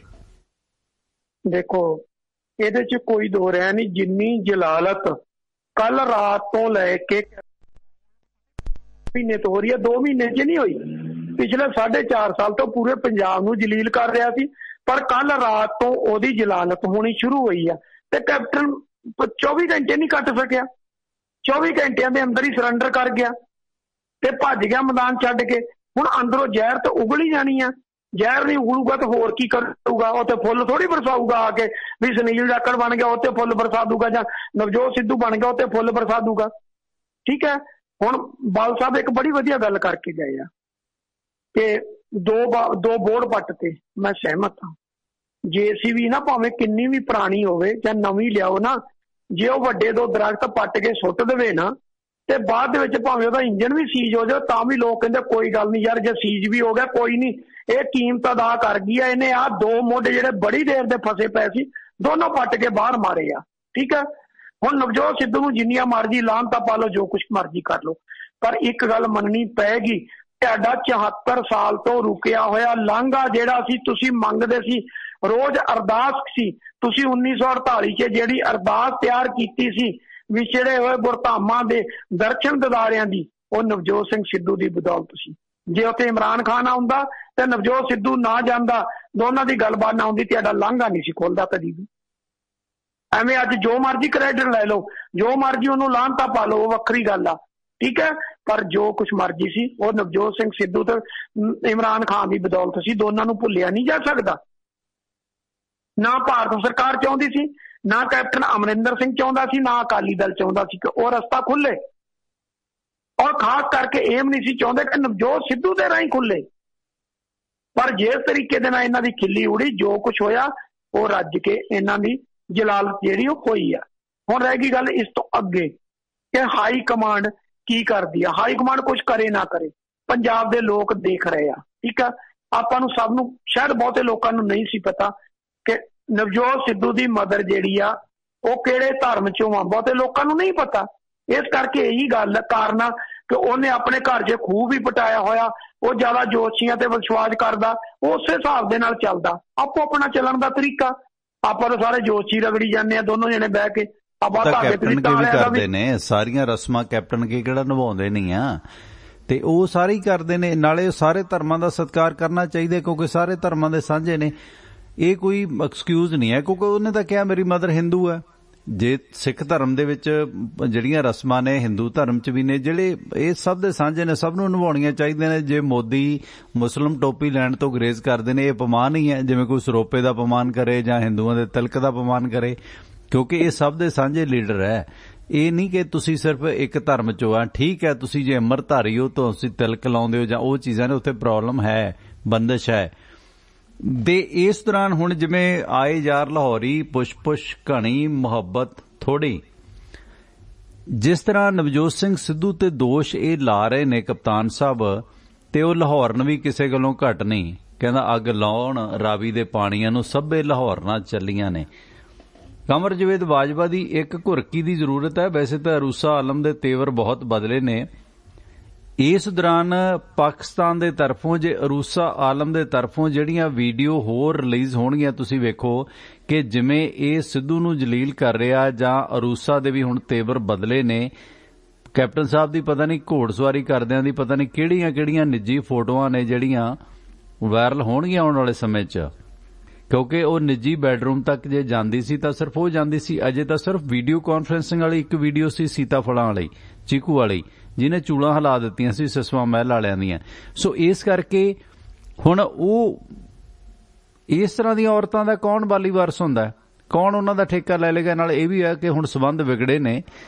Speaker 2: ਦੇਖੋ ਇਹਦੇ 'ਚ ਕੋਈ ਦੋ ਰਹਿ ਨਹੀਂ, ਜਿੰਨੀ ਜਲਾਲਤ ਕੱਲ ਰਾਤ ਤੋਂ ਲੈ ਕੇ ਮਹੀਨੇ ਤੋਂ ਹੋ ਰਹੀ ਹੈ, 2 ਮਹੀਨੇ 'ਚ ਨਹੀਂ ਹੋਈ। ਪਿਛਲੇ 4.5 ਸਾਲ ਤੋਂ ਪੂਰੇ ਪੰਜਾਬ ਨੂੰ ਜਲੀਲ ਕਰ ਰਿਹਾ ਸੀ, ਪਰ ਕੱਲ ਰਾਤ ਤੋਂ ਉਹਦੀ ਜਲਾਲਤ ਹੋਣੀ ਸ਼ੁਰੂ ਹੋਈ ਆ। ਤੇ ਕੈਪਟਨ 24 ਘੰਟੇ ਨਹੀਂ ਕੱਟ ਸਕਿਆ, 24 ਘੰਟਿਆਂ ਦੇ ਅੰਦਰ ਹੀ ਸਰੈਂਡਰ ਕਰ ਗਿਆ ਤੇ ਭੱਜ ਗਿਆ ਮੈਦਾਨ ਛੱਡ ਕੇ। ਹੁਣ ਅੰਦਰੋਂ ਜ਼ਹਿਰ ਤਾਂ ਉਗਲ ਹੀ ਜਾਣੀ ਆ। ਜ਼ਹਿਰ ਨਹੀਂ ਉਗਲੂਗਾ ਤਾਂ ਹੋਰ ਕੀ ਕਰੂਗਾ? ਉਹ ਤੇ ਫੁੱਲ ਥੋੜੀ ਬਰਸਾਊਗਾ ਆ ਕੇ ਵੀ ਸੁਨੀਲ ਜਾਖੜ ਬਣ ਗਿਆ ਉਹ ਤੇ ਫੁੱਲ ਬਰਸਾ ਦੂਗਾ, ਜਾਂ ਨਵਜੋਤ ਸਿੱਧੂ ਬਣ ਗਿਆ ਉਹ ਤੇ ਫੁੱਲ ਬਰਸਾ ਦੂਗਾ। ਠੀਕ ਹੈ, ਹੁਣ ਬਾਲ ਸਾਹਿਬ ਇੱਕ ਬੜੀ ਵਧੀਆ ਗੱਲ ਕਰਕੇ ਗਏ ਆ ਕਿ 2 ਬੋਰਡ ਪੱਟ ਤੇ। ਮੈਂ ਸਹਿਮਤ ਹਾਂ। JCB ਨਾ ਭਾਵੇਂ ਕਿੰਨੀ ਵੀ ਪੁਰਾਣੀ ਹੋਵੇ ਜਾਂ ਨਵੀਂ ਲਿਆਓ ਨਾ, ਜੇ ਉਹ ਵੱਡੇ 2 ਦਰਖਤ ਪੱਟ ਕੇ ਸੁੱਟ ਦੇਵੇ ਨਾ ਤੇ ਬਾਅਦ ਦੇ ਵਿੱਚ ਭਾਵੇਂ ਉਹਦਾ ਇੰਜਨ ਵੀ ਸੀਜ਼ ਹੋ ਜਾਵੇ ਤਾਂ ਵੀ ਲੋਕ ਕਹਿੰਦੇ ਕੋਈ ਗੱਲ ਨਹੀਂ ਯਾਰ, ਜੇ ਸੀਜ਼ ਵੀ ਹੋ ਗਿਆ ਕੋਈ ਨਹੀਂ, ਇਹ ਕੀਮਤ ਅਦਾ ਕਰ ਗਈ ਆ। ਇਹਨੇ ਆਹ 2 ਮੁੱਢ ਜਿਹੜੇ ਬੜੀ ਦੇਰ ਦੇ ਫਸੇ ਪਏ ਸੀ ਦੋਨੋਂ ਪੱਟ ਕੇ ਬਾਹਰ ਮਾਰੇ ਆ। ਠੀਕ ਹੈ, ਹੁਣ ਨਵਜੋਤ ਸਿੱਧੂ ਨੂੰ ਜਿੰਨੀਆਂ ਮਰਜ਼ੀ ਲਾਹਨਤਾਂ ਪਾ ਲਓ, ਜੋ ਕੁਝ ਮਰਜ਼ੀ ਕਰ ਲਓ, ਪਰ ਇੱਕ ਗੱਲ ਮੰਨਣੀ ਪਏਗੀ, ਤੁਹਾਡਾ 74 ਸਾਲ ਤੋਂ ਰੁਕਿਆ ਹੋਇਆ ਲਾਂਘਾ ਜਿਹੜਾ ਸੀ ਤੁਸੀਂ ਮੰਗਦੇ ਸੀ, ਰੋਜ਼ ਅਰਦਾਸ ਸੀ ਤੁਸੀਂ 1948 'ਚ ਜਿਹੜੀ ਅਰਦਾਸ ਤਿਆਰ ਕੀਤੀ ਸੀ ਵਿਛੜੇ ਹੋਏ ਗੁਰਧਾਮਾਂ ਦੇ ਦਰਸ਼ਨ ਦਿਦਾਰਿਆਂ ਦੀ, ਉਹ ਨਵਜੋਤ ਸਿੰਘ ਸਿੱਧੂ ਦੀ ਬਦੌਲਤ ਸੀ। ਜੇ ਉੱਥੇ ਇਮਰਾਨ ਖਾਨ ਆਉਂਦਾ ਤੇ ਨਵਜੋਤ ਸਿੱਧੂ ਨਾ ਜਾਂਦਾ, ਦੋਨਾਂ ਦੀ ਗੱਲਬਾਤ ਨਾ ਹੁੰਦੀ, ਤੁਹਾਡਾ ਲਾਂਘਾ ਨਹੀਂ ਸੀ ਖੁੱਲਦਾ ਕਦੀ ਵੀ। ਐਵੇਂ ਅੱਜ ਜੋ ਮਰਜ਼ੀ ਕ੍ਰੈਡਿਟ ਲੈ ਲਓ, ਜੋ ਮਰਜ਼ੀ ਉਹਨੂੰ ਲਾਹਨਤਾਂ ਪਾ ਲਓ, ਉਹ ਵੱਖਰੀ ਗੱਲ ਆ। ਠੀਕ ਹੈ, ਪਰ ਜੋ ਕੁਛ ਮਰਜ਼ੀ ਸੀ ਉਹ ਨਵਜੋਤ ਸਿੰਘ ਸਿੱਧੂ ਤੇ ਇਮਰਾਨ ਖਾਨ ਦੀ ਬਦੌਲਤ ਸੀ। ਦੋਨਾਂ ਨੂੰ ਭੁੱਲਿਆ ਨਹੀਂ ਜਾ ਸਕਦਾ। ਨਾ ਭਾਰਤ ਸਰਕਾਰ ਚਾਹੁੰਦੀ ਸੀ, ਨਾ ਕੈਪਟਨ ਅਮਰਿੰਦਰ ਸਿੰਘ ਚਾਹੁੰਦਾ ਸੀ, ਨਾ ਅਕਾਲੀ ਦਲ ਚਾਹੁੰਦਾ ਸੀ ਕਿ ਉਹ ਰਸਤਾ ਖੁੱਲੇ, ਔਰ ਖਾਸ ਕਰਕੇ ਇਹ ਨਹੀਂ ਸੀ ਚਾਹੁੰਦੇ ਕਿ ਨਵਜੋਤ ਸਿੱਧੂ ਦੇ ਰਾਹੀਂ ਖੁੱਲੇ। ਪਰ ਜਿਸ ਤਰੀਕੇ ਦੇ ਨਾਲ ਇਹਨਾਂ ਦੀ ਖਿੱਲੀ ਉੜੀ, ਜੋ ਕੁਛ ਹੋਇਆ ਉਹ ਰੱਜ ਕੇ ਇਹਨਾਂ ਦੀ ਜਲਾਲਤ ਜਿਹੜੀ ਉਹ ਹੋਈ ਆ। ਹੁਣ ਰਹਿ ਗਈ ਗੱਲ ਇਸ ਤੋਂ ਅੱਗੇ ਕਿ ਹਾਈ ਕਮਾਂਡ ਕੀ ਕਰਦੀ ਆ। ਹਾਈ ਕਮਾਂਡ ਕੁਝ ਕਰੇ ਨਾ ਕਰੇ, ਪੰਜਾਬ ਦੇ ਲੋਕ ਦੇਖ ਰਹੇ ਆ। ਠੀਕ ਆ, ਆਪਾਂ ਨੂੰ ਸਭ ਨੂੰ, ਸ਼ਾਇਦ ਬਹੁਤੇ ਲੋਕਾਂ ਨੂੰ ਨਹੀਂ ਸੀ ਪਤਾ ਕਿ ਨਵਜੋਤ ਸਿੱਧੂ ਦੀ ਮਦਰ ਜਿਹੜੀ ਆ ਉਹ ਕਿਹੜੇ ਧਰਮ ਚੋਂ ਆ। ਬਹੁਤੇ ਲੋਕਾਂ ਨੂੰ ਨਹੀਂ ਪਤਾ। ਇਸ ਕਰਕੇ ਇਹੀ ਗੱਲ ਕਾਰਨ ਆ ਕਿ ਉਹਨੇ ਆਪਣੇ ਘਰ 'ਚ ਖੂਹ ਵੀ ਪਟਾਇਆ ਹੋਇਆ। ਉਹ ਜ਼ਿਆਦਾ ਜੋਤਸ਼ੀਆਂ ਤੇ ਵਿਸ਼ਵਾਸ ਕਰਦਾ, ਉਸੇ ਹਿਸਾਬ ਦੇ ਨਾਲ ਚੱਲਦਾ। ਆਪੋ ਆਪਣਾ ਚੱਲਣ ਦਾ ਤਰੀਕਾ। ਆਪਾਂ ਤਾਂ ਸਾਰੇ ਜੋਤਸ਼ੀ ਰਗੜੀ ਜਾਂਦੇ ਆ ਦੋਨੋਂ ਜਣੇ ਬਹਿ ਕੇ। ਆਪਾਂ
Speaker 1: ਕੈਪਟਨ ਕੇ ਵੀ ਕਰਦੇ ਨੇ ਸਾਰੀਆਂ ਰਸਮਾਂ, ਕੈਪਟਨ ਕੇ ਕਿਹੜਾ ਨਿਭਾਉਂਦੇ ਨਹੀਂ ਆ, ਤੇ ਉਹ ਸਾਰੇ ਹੀ ਕਰਦੇ ਨੇ। ਨਾਲੇ ਸਾਰੇ ਧਰਮਾਂ ਦਾ ਸਤਿਕਾਰ ਕਰਨਾ ਚਾਹੀਦਾ ਕਿਉਂਕਿ ਸਾਰੇ ਧਰਮਾਂ ਦੇ ਸਾਂਝੇ ਨੇ। ਇਹ ਕੋਈ ਐਕਸਕਿਊਜ਼ ਨਹੀਂ ਹੈ ਕਿਉਂਕਿ ਉਹਨੇ ਤਾਂ ਕਿਹਾ ਮੇਰੀ ਮਦਰ ਹਿੰਦੂ ਹੈ। ਜੇ ਸਿੱਖ ਧਰਮ ਦੇ ਵਿੱਚ ਜਿਹੜੀਆਂ ਰਸਮਾਂ ਨੇ, ਹਿੰਦੂ ਧਰਮ 'ਚ ਵੀ ਨੇ, ਜਿਹੜੇ ਇਹ ਸਭ ਦੇ ਸਾਂਝੇ ਨੇ, ਸਭ ਨੂੰ ਨਿਭਾਉਣੀਆਂ ਚਾਹੀਦੀਆਂ ਨੇ। ਜੇ ਮੋਦੀ ਮੁਸਲਿਮ ਟੋਪੀ ਲੈਣ ਤੋਂ ਗੁਰੇਜ਼ ਕਰਦੇ ਨੇ, ਇਹ ਅਪਮਾਨ ਹੀ ਹੈ, ਜਿਵੇਂ ਕੋਈ ਸਰੋਪੇ ਦਾ ਅਪਮਾਨ ਕਰੇ ਜਾਂ ਹਿੰਦੂਆਂ ਦੇ ਤਿਲਕ ਦਾ ਅਪਮਾਨ ਕਰੇ, ਕਿਉਂਕਿ ਇਹ ਸਭ ਦੇ ਸਾਂਝੇ ਲੀਡਰ ਹੈ। ਇਹ ਨਹੀਂ ਕਿ ਤੁਸੀਂ ਸਿਰਫ ਇੱਕ ਧਰਮ 'ਚੋਂ ਆ। ਠੀਕ ਹੈ, ਤੁਸੀਂ ਜੇ ਅੰਮ੍ਰਿਤਧਾਰੀ ਹੋ ਤਾਂ ਤੁਸੀਂ ਤਿਲਕ ਲਾਉਂਦੇ ਹੋ ਜਾਂ ਉਹ ਚੀਜ਼ਾਂ ਨੇ, ਉੱਥੇ ਪ੍ਰੋਬਲਮ ਹੈ, ਬੰਦਿਸ਼ ਹੈ। ਦੇ ਇਸ ਦੌਰਾਨ ਹੁਣ ਜਿਵੇਂ ਆਏ ਯਾਰ ਲਾਹੌਰੀ, ਪੁਸ਼ ਘਣੀ ਮੁਹੱਬਤ ਥੋੜੀ, ਜਿਸ ਤਰ੍ਹਾਂ ਨਵਜੋਤ ਸਿੰਘ ਸਿੱਧੂ ਤੇ ਦੋਸ਼ ਇਹ ਲਾ ਰਹੇ ਨੇ ਕਪਤਾਨ ਸਾਹਿਬ, ਤੇ ਉਹ ਲਾਹੌਰਨ ਵੀ ਕਿਸੇ ਗੱਲੋਂ ਘੱਟ ਨਹੀਂ। ਕਹਿੰਦਾ ਅੱਗ ਲਾਉਣ ਰਾਵੀ ਦੇ ਪਾਣੀਆਂ ਨੂੰ, ਸਭੇ ਲਾਹੌਰਨਾਂ ਚੱਲੀਆਂ ਨੇ। ਕਮਰ ਜਵੇਦ ਬਾਜਵਾ ਦੀ ਇੱਕ ਘੁਰਕੀ ਦੀ ਜ਼ਰੂਰਤ ਹੈ। ਵੈਸੇ ਤਾਂ ਅਰੂਸਾ ਆਲਮ ਦੇ ਤੇਵਰ ਬਹੁਤ ਬਦਲੇ ਨੇ। ਇਸ ਦੌਰਾਨ ਪਾਕਿਸਤਾਨ ਦੇ ਤਰਫੋਂ, ਜੇ ਅਰੂਸਾ ਆਲਮ ਦੇ ਤਰਫੋਂ ਜਿਹੜੀਆਂ ਵੀਡੀਓ ਹੋਰ ਰਿਲੀਜ਼ ਹੋਣਗੀਆਂ, ਤੁਸੀਂ ਵੇਖੋ ਕਿ ਜਿਵੇਂ ਇਹ ਸਿੱਧੂ ਨੂੰ ਜਲੀਲ ਕਰ ਰਿਹਾ ਜਾਂ ਅਰੂਸਾ ਦੇ ਵੀ ਹੁਣ ਤੇਵਰ ਬਦਲੇ ਨੇ। ਕੈਪਟਨ ਸਾਹਿਬ ਦੀ ਪਤਾ ਨਹੀਂ ਘੋੜਸਵਾਰੀ ਕਰਦਿਆਂ ਦੀ ਪਤਾ ਨਹੀਂ ਕਿਹੜੀਆਂ ਨਿੱਜੀ ਫੋਟੋਆਂ ਨੇ ਜਿਹੜੀਆਂ ਵਾਇਰਲ ਹੋਣਗੀਆਂ ਆਉਣ ਵਾਲੇ ਸਮੇਂ 'ਚ, ਕਿਉਂਕਿ ਉਹ ਨਿੱਜੀ ਬੈਡਰੂਮ ਤੱਕ ਜੇ ਜਾਂਦੀ ਸੀ ਤਾਂ ਸਿਰਫ ਉਹ ਜਾਂਦੀ ਸੀ। ਅਜੇ ਤਾਂ ਸਿਰਫ ਵੀਡੀਓ ਕਾਨਫਰੰਸਿੰਗ ਵਾਲੀ ਇੱਕ ਵੀਡੀਓ ਸੀ ਸੀਤਾਫਲਾਂ ਵਾਲੀ, ਚੀਕੂ ਵਾਲੀ, ਜਿਹਨੇ ਚੂਲਾਂ ਹਿਲਾ ਦਿੱਤੀਆਂ ਸੀ ਸਿਸਵਾ ਮਹਿਲ ਵਾਲਿਆਂ ਦੀਆਂ। ਸੋ ਇਸ ਕਰਕੇ ਹੁਣ ਉਹ ਇਸ ਤਰ੍ਹਾਂ ਦੀਆਂ ਔਰਤਾਂ ਦਾ ਕੌਣ ਬਾਲੀ ਵਾਰਸ ਹੁੰਦਾ, ਕੌਣ ਉਹਨਾਂ ਦਾ ਠੇਕਾ ਲੈ ਲੇਗਾ। ਨਾਲ ਇਹ ਵੀ ਹੈ ਕਿ ਹੁਣ ਸਬੰਧ ਵਿਗੜੇ ਨੇ।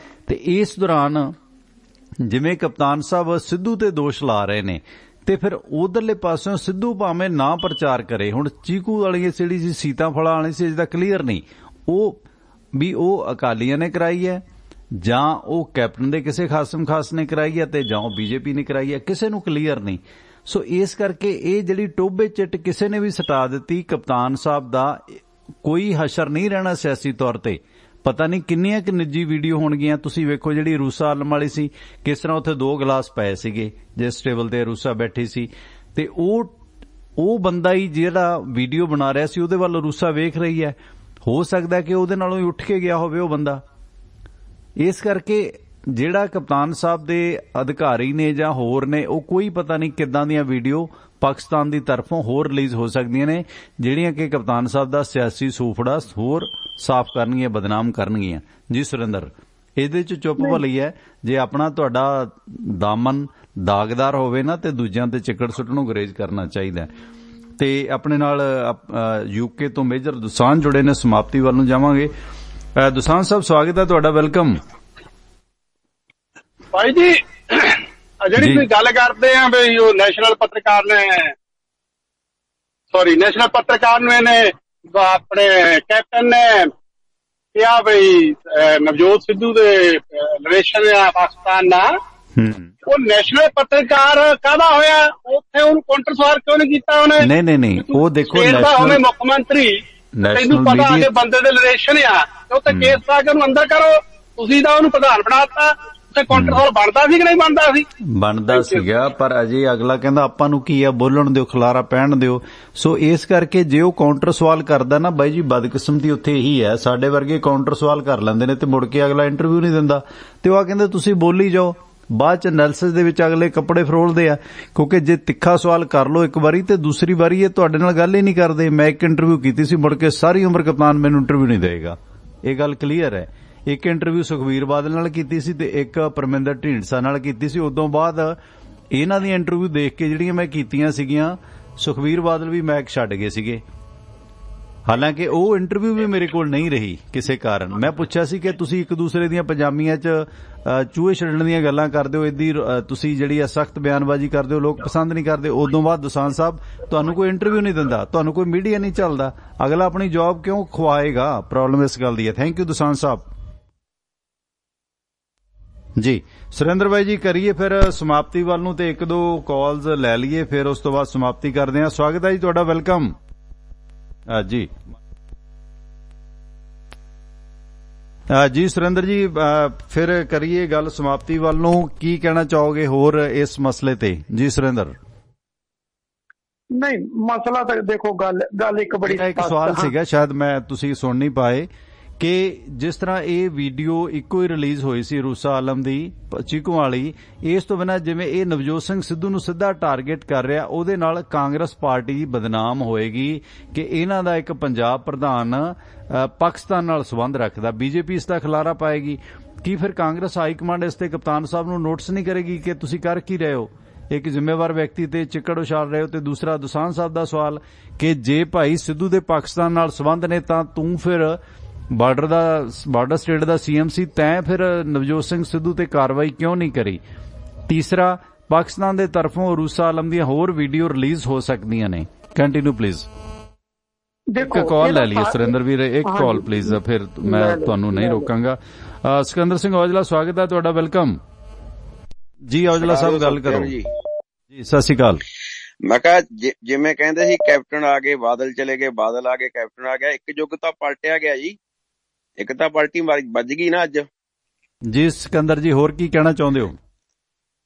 Speaker 1: ਤੇ ਇਸ ਦੌਰਾਨ ਜਿਵੇਂ ਕਪਤਾਨ ਸਾਹਿਬ ਸਿੱਧੂ ਤੇ ਦੋਸ਼ ਲਾ ਰਹੇ ਨੇ, ਤੇ ਫਿਰ ਉਧਰਲੇ ਪਾਸਿਓਂ ਸਿੱਧੂ ਭਾਵੇਂ ਨਾ ਪ੍ਰਚਾਰ ਕਰੇ। ਹੁਣ ਚੀਕੂ ਵਾਲੀ ਜਿਹੜੀ ਸੀ ਸੀਤਾਫਲਾਂ ਵਾਲੀ ਸੀ, ਅਜੇ ਤਾਂ ਕਲੀਅਰ ਨਹੀਂ ਉਹ ਵੀ ਉਹ ਅਕਾਲੀਆਂ ਨੇ ਕਰਾਈ ਹੈ ਜਾਂ ਉਹ ਕੈਪਟਨ ਦੇ ਕਿਸੇ ਖਾਸਮ ਖਾਸ ਨੇ ਕਰਾਈ ਹੈ ਤੇ ਜਾਂ ਉਹ ਬੀਜੇਪੀ ਨੇ ਕਰਾਈ ਹੈ, ਕਿਸੇ ਨੂੰ ਕਲੀਅਰ ਨਹੀਂ। ਸੋ ਇਸ ਕਰਕੇ ਇਹ ਜਿਹੜੀ ਟੋਭੇ ਚਿੱਟ ਕਿਸੇ ਨੇ ਵੀ ਸਟਾ ਦਿੱਤੀ। ਕਪਤਾਨ ਸਾਹਿਬ ਦਾ ਕੋਈ ਹਸ਼ਰ ਨਹੀਂ ਰਹਿਣਾ ਸਿਆਸੀ ਤੌਰ ਤੇ। ਪਤਾ ਨਹੀਂ ਕਿੰਨੀਆਂ ਕਿ ਨਿੱਜੀ ਵੀਡੀਓ ਹੋਣਗੀਆਂ। ਤੁਸੀਂ ਵੇਖੋ ਜਿਹੜੀ ਰੂਸਾ ਆਲਮ ਵਾਲੀ ਸੀ, ਕਿਸ ਤਰ੍ਹਾਂ ਉੱਥੇ 2 ਗਲਾਸ ਪਏ ਸੀਗੇ ਜਿਸ ਟੇਬਲ ਤੇ ਰੂਸਾ ਬੈਠੀ ਸੀ, ਤੇ ਉਹ ਬੰਦਾ ਹੀ ਜਿਹੜਾ ਵੀਡੀਓ ਬਣਾ ਰਿਹਾ ਸੀ ਉਹਦੇ ਵੱਲ ਰੂਸਾ ਵੇਖ ਰਹੀ ਹੈ। ਹੋ ਸਕਦਾ ਕਿ ਉਹਦੇ ਨਾਲੋਂ ਹੀ ਉੱਠ ਕੇ ਗਿਆ ਹੋਵੇ ਉਹ ਬੰਦਾ। ਇਸ ਕਰਕੇ ਜਿਹੜਾ ਕਪਤਾਨ ਸਾਹਿਬ ਦੇ ਅਧਿਕਾਰੀ ਨੇ ਜਾਂ ਹੋਰ ਨੇ, ਉਹ ਕੋਈ ਪਤਾ ਨਹੀਂ ਕਿੱਦਾਂ ਦੀਆਂ ਵੀਡੀਓ ਪਾਕਿਸਤਾਨ ਦੀ ਤਰਫੋਂ ਹੋਰ ਰਿਲੀਜ਼ ਹੋ ਸਕਦੀਆਂ ਨੇ, ਜਿਹੜੀਆਂ ਕਿ ਕਪਤਾਨ ਸਾਹਿਬ ਦਾ ਸਿਆਸੀ ਸੂਫੜਾ ਹੋਰ ਸਾਫ਼ ਕਰਨਗੀਆਂ, ਬਦਨਾਮ ਕਰਨਗੀਆਂ। ਜੀ ਸੁਰਿੰਦਰ, ਇਹਦੇ 'ਚ ਚੁੱਪ ਭਲੀ ਹੈ। ਜੇ ਆਪਣਾ ਤੁਹਾਡਾ ਦਾਮਨ ਦਾਗਦਾਰ ਹੋਵੇ ਨਾ ਤੇ ਦੂਜਿਆਂ ਤੇ ਚਿੱਕੜ ਸੁੱਟਣ ਨੂੰ ਗੁਰੇਜ਼ ਕਰਨਾ ਚਾਹੀਦਾ। ਤੇ ਆਪਣੇ ਨਾਲ ਯੂਕੇ ਤੋਂ ਮੇਜਰ ਦੁਸਾਂਝ ਜੁੜੇ ਨੇ, ਸਮਾਪਤੀ ਵੱਲ ਨੂੰ ਜਾਵਾਂਗੇ। ਦੁਸਾਂਝ ਸਾਹਿਬ ਸਵਾਗਤ ਹੈ ਤੁਹਾਡਾ, ਵੈਲਕਮ।
Speaker 12: ਭਾਈ ਜੀ, ਜਿਹੜੀ ਤੁਸੀਂ ਗੱਲ ਕਰਦੇ ਆ ਵੀ ਉਹ ਨੈਸ਼ਨਲ ਪੱਤਰਕਾਰ ਨੂੰ ਇਹਨੇ ਆਪਣੇ ਕੈਪਟਨ ਨੇ ਕਿਹਾ ਬਈ ਨਵਜੋਤ ਸਿੱਧੂ ਦੇ ਰਿਲੇਸ਼ਨ ਆ ਪਾਕਿਸਤਾਨ ਨਾਲ। ਉਹ ਨੈਸ਼ਨਲ ਪੱਤਰਕਾਰ ਕਾਹਦਾ ਹੋਇਆ? ਉੱਥੇ ਉਹਨੂੰ ਕਾਊਂਟਰ ਸਵਾਰ ਕਿਉਂ ਨਹੀਂ ਕੀਤਾ ਉਹਨੇ?
Speaker 1: ਨਹੀਂ ਉਹ ਦੇਖੋ
Speaker 12: ਹੋਵੇ ਮੁੱਖ ਮੰਤਰੀ, ਤੈਨੂੰ ਪਤਾ ਕਿ ਬੰਦੇ ਦੇ ਰਿਲੇਸ਼ਨ ਆ, ਉਹ ਤਾਂ ਕੇਸ ਪਾ ਕੇ ਉਹਨੂੰ ਅੰਦਰ ਕਰੋ। ਤੁਸੀਂ ਤਾਂ ਉਹਨੂੰ ਪ੍ਰਧਾਨ ਬਣਾਤਾ। ਕਾਊਂਟਰ ਬਣਦਾ ਸੀ ਕਿ ਨਹੀਂ ਬਣਦਾ ਸੀ? ਬਣਦਾ
Speaker 1: ਸੀਗਾ, ਪਰ ਅਜੇ ਅਗਲਾ ਕਹਿੰਦਾ ਆਪਾਂ ਨੂੰ ਕੀ ਆ, ਬੋਲਣ ਦਿਓ, ਖਲਾਰਾ ਪਹਿਣ ਦਿਓ। ਸੋ ਇਸ ਕਰਕੇ ਜੇ ਉਹ ਕਾਊਂਟਰ ਸਵਾਲ ਕਰਦਾ ਨਾ ਬਾਈ ਜੀ, ਬਦਕਿਸਮਤੀ ਉੱਥੇ ਇਹੀ ਹੈ। ਸਾਡੇ ਵਰਗੇ ਕਾਊਂਟਰ ਸਵਾਲ ਕਰ ਲੈਂਦੇ ਨੇ ਤੇ ਮੁੜ ਕੇ ਅਗਲਾ ਇੰਟਰਵਿਊ ਨਹੀਂ ਦਿੰਦਾ, ਤੇ ਉਹ ਕਹਿੰਦੇ ਤੁਸੀਂ ਬੋਲੀ ਜਾਓ। ਬਾਅਦ ਚ ਐਨਾਲਿਸਿਸ ਦੇ ਵਿੱਚ ਅਗਲੇ ਕੱਪੜੇ ਫਰੋਲਦੇ ਆ, ਕਿਉਂਕਿ ਜੇ ਤਿੱਖਾ ਸਵਾਲ ਕਰ ਲਓ ਇੱਕ ਵਾਰੀ ਤੇ ਦੂਸਰੀ ਵਾਰੀ ਇਹ ਤੁਹਾਡੇ ਨਾਲ ਗੱਲ ਹੀ ਨਹੀਂ ਕਰਦੇ। ਮੈਂ ਇੱਕ ਇੰਟਰਵਿਊ ਕੀਤੀ ਸੀ, ਮੁੜ ਕੇ ਸਾਰੀ ਉਮਰ ਕਪਤਾਨ ਮੈਨੂੰ ਇੰਟਰਵਿਊ ਨਹੀਂ ਦੇਗਾ, ਇਹ ਗੱਲ ਕਲੀਅਰ ਹੈ। ਇੱਕ ਇੰਟਰਵਿਊ ਸੁਖਬੀਰ ਬਾਦਲ ਨਾਲ ਕੀਤੀ ਸੀ ਤੇ ਇੱਕ ਪਰਮਿੰਦਰ ਢੀਂਡਸਾ ਨਾਲ ਕੀਤੀ ਸੀ। ਉਦੋਂ ਬਾਅਦ ਇਹਨਾਂ ਦੀਆਂ ਇੰਟਰਵਿਊ ਦੇਖ ਕੇ ਜਿਹੜੀਆਂ ਮੈਂ ਕੀਤੀਆਂ ਸੀਗੀਆਂ, ਸੁਖਬੀਰ ਬਾਦਲ ਵੀ ਮੈਕ ਛੱਡ ਗਏ ਸੀਗੇ। ਹਾਲਾਂਕਿ ਉਹ ਇੰਟਰਵਿਊ ਵੀ ਮੇਰੇ ਕੋਲ ਨਹੀਂ ਰਹੀ ਕਿਸੇ ਕਾਰਨ। ਮੈਂ ਪੁੱਛਿਆ ਸੀ ਕਿ ਤੁਸੀਂ ਇੱਕ ਦੂਸਰੇ ਦੀਆਂ ਪਜਾਮੀਆਂ 'ਚ ਚੂਹੇ ਛੱਡਣ ਦੀਆਂ ਗੱਲਾਂ ਕਰਦੇ ਹੋ, ਇੱਦੀ ਤੁਸੀਂ ਜਿਹੜੀ ਆ ਸਖਤ ਬਿਆਨਬਾਜ਼ੀ ਕਰਦੇ ਹੋ, ਲੋਕ ਪਸੰਦ ਨਹੀਂ ਕਰਦੇ। ਉਦੋਂ ਬਾਅਦ ਦੁਸਾਂਝ ਸਾਹਿਬ ਤੁਹਾਨੂੰ ਕੋਈ ਇੰਟਰਵਿਊ ਨਹੀਂ ਦਿੰਦਾ, ਤੁਹਾਨੂੰ ਕੋਈ ਮੀਡੀਆ ਨਹੀਂ ਚੱਲਦਾ, ਅਗਲਾ ਆਪਣੀ ਜੌਬ ਕਿਉਂ ਖਵਾਏਗਾ? ਪ੍ਰੋਬਲਮ ਇਸ ਗੱਲ ਦੀ ਹੈ। Thank you Dosanjh Sahib ji. ਸੁਰਿੰਦਰ ਬਾਈ ਜੀ, ਕਰੀਏ ਫਿਰ ਸਮਾਪਤੀ ਵੱਲ ਨੂੰ ਤੇ 1-2 ਕਾਲਸ ਲੈ ਲਈਏ, ਫਿਰ ਉਸ ਤੋਂ ਬਾਅਦ ਸਮਾਪਤੀ ਕਰਦੇ ਹਾਂ। ਸਵਾਗਤ ਹੈ ਜੀ ਤੁਹਾਡਾ, ਵੈਲਕਮ ਜੀ। ਜੀ ਸੁਰਿੰਦਰ ਜੀ, ਫਿਰ ਕਰੀਏ ਗੱਲ ਸਮਾਪਤੀ ਵੱਲ ਨੂੰ। ਕੀ ਕਹਿਣਾ ਚਾਹੋਗੇ ਹੋਰ ਇਸ ਮਸਲੇ ਤੇ ਜੀ ਸੁਰਿੰਦਰ?
Speaker 2: ਨਹੀਂ, ਮਸਲਾ ਤਾਂ ਦੇਖੋ, ਗੱਲ ਇੱਕ ਬੜੀ
Speaker 1: ਇੱਕ ਸਵਾਲ ਸੀਗਾ, ਸ਼ਾਇਦ ਤੁਸੀਂ ਸੁਣ ਨਹੀਂ ਪਾਏ, ਕਿ ਜਿਸ ਤਰ੍ਹਾਂ ਇਹ ਵੀਡੀਓ ਇੱਕੋ ਹੀ ਰਿਲੀਜ਼ ਹੋਈ ਸੀ ਰੂਸਾ ਆਲਮ ਦੀ ਚੀਕੂ ਵਾਲੀ, ਇਸ ਤੋਂ ਬਿਨਾਂ ਜਿਵੇਂ ਇਹ ਨਵਜੋਤ ਸਿੰਘ ਸਿੱਧੂ ਨੂੰ ਸਿੱਧਾ ਟਾਰਗੇਟ ਕਰ ਰਿਹਾ, ਉਹਦੇ ਨਾਲ ਕਾਂਗਰਸ ਪਾਰਟੀ ਬਦਨਾਮ ਹੋਏਗੀ ਕਿ ਇਹਨਾਂ ਦਾ ਇੱਕ ਪੰਜਾਬ ਪ੍ਰਧਾਨ ਪਾਕਿਸਤਾਨ ਨਾਲ ਸੰਬੰਧ ਰੱਖਦਾ, ਬੀਜੇਪੀ ਇਸ ਦਾ ਖਿਲਾਰਾ ਪਾਏਗੀ। ਕੀ ਫਿਰ ਕਾਂਗਰਸ ਹਾਈ ਕਮਾਂਡ ਇਸ ਤੇ ਕਪਤਾਨ ਸਾਹਿਬ ਨੂੰ ਨੋਟਿਸ ਨਹੀਂ ਕਰੇਗੀ ਕਿ ਤੁਸੀਂ ਕਰ ਕੀ ਰਹੇ ਹੋ? ਇੱਕ ਜ਼ਿੰਮੇਵਾਰ ਵਿਅਕਤੀ ਤੇ ਚਿੱਕੜ ਉਛਾਲ ਰਹੇ ਹੋ। ਤੇ ਦੂਸਰਾ ਦੋਸਾਂਝ ਸਾਹਿਬ ਦਾ ਸਵਾਲ ਕਿ ਜੇ ਭਾਈ ਸਿੱਧੂ ਦੇ ਪਾਕਿਸਤਾਨ ਨਾਲ ਸੰਬੰਧ ਨੇ ਤਾਂ ਤੂੰ ਫਿਰ ਬਾਰਡਰ ਸਟੇਟ ਦਾ ਸੀਐਮ ਸੀ, ਤੈਂ ਫਿਰ ਨਵਜੋਤ ਸਿੰਘ ਸਿੱਧੂ ਤੇ ਕਾਰਵਾਈ ਕਿਉਂ ਨਹੀਂ ਕਰੀ? ਤੀਸਰਾ, ਪਾਕਿਸਤਾਨ ਦੇ ਤਰਫੋਂ ਰੂਸਾ ਆਲਮ ਦੀਆਂ ਹੋਰ ਵੀਡੀਓ ਰਿਲੀਜ਼ ਹੋ ਸਕਦੀਆਂ ਨੇ। Continue please. ਇੱਕ ਕਾਲ ਲੈ ਲਈਏ ਸੁਰਿੰਦਰ ਵੀਰ, ਇੱਕ ਕਾਲ ਪਲੀਜ਼, ਫਿਰ ਮੈਂ ਤੁਹਾਨੂੰ ਨਹੀਂ ਰੋਕਾਂਗਾ। ਸਿਕੰਦਰ ਸਿੰਘ ਔਜਲਾ, ਸਵਾਗਤ ਹੈ ਤੁਹਾਡਾ, ਵੈਲਕਮ ਜੀ। ਔਜਲਾ ਸਾਹਿਬ ਗੱਲ ਕਰੋ ਜੀ। ਸਤਿ ਸ਼੍ਰੀ ਅਕਾਲ।
Speaker 4: ਮੈਂ ਕਿਹਾ ਜਿਵੇਂ ਕਹਿੰਦੇ ਸੀ ਕੈਪਟਨ ਆ ਗਏ, ਬਾਦਲ ਚਲੇ ਗਏ, ਬਾਦਲ ਆ ਗਏ, ਕੈਪਟਨ ਆ ਗਿਆ, ਇੱਕ ਯੁੱਗ ਤਾਂ ਪਲਟਿਆ ਗਿਆ ਜੀ, ਇੱਕ ਤਾਂ ਪਾਰਟੀ ਵੱਜ ਗਈ ਨਾ ਅੱਜ।
Speaker 1: ਜੀ ਸਿਕੰਦਰ ਜੀ, ਹੋਰ ਕੀ ਕਹਿਣਾ ਚਾਹੁੰਦੇ ਹੋ?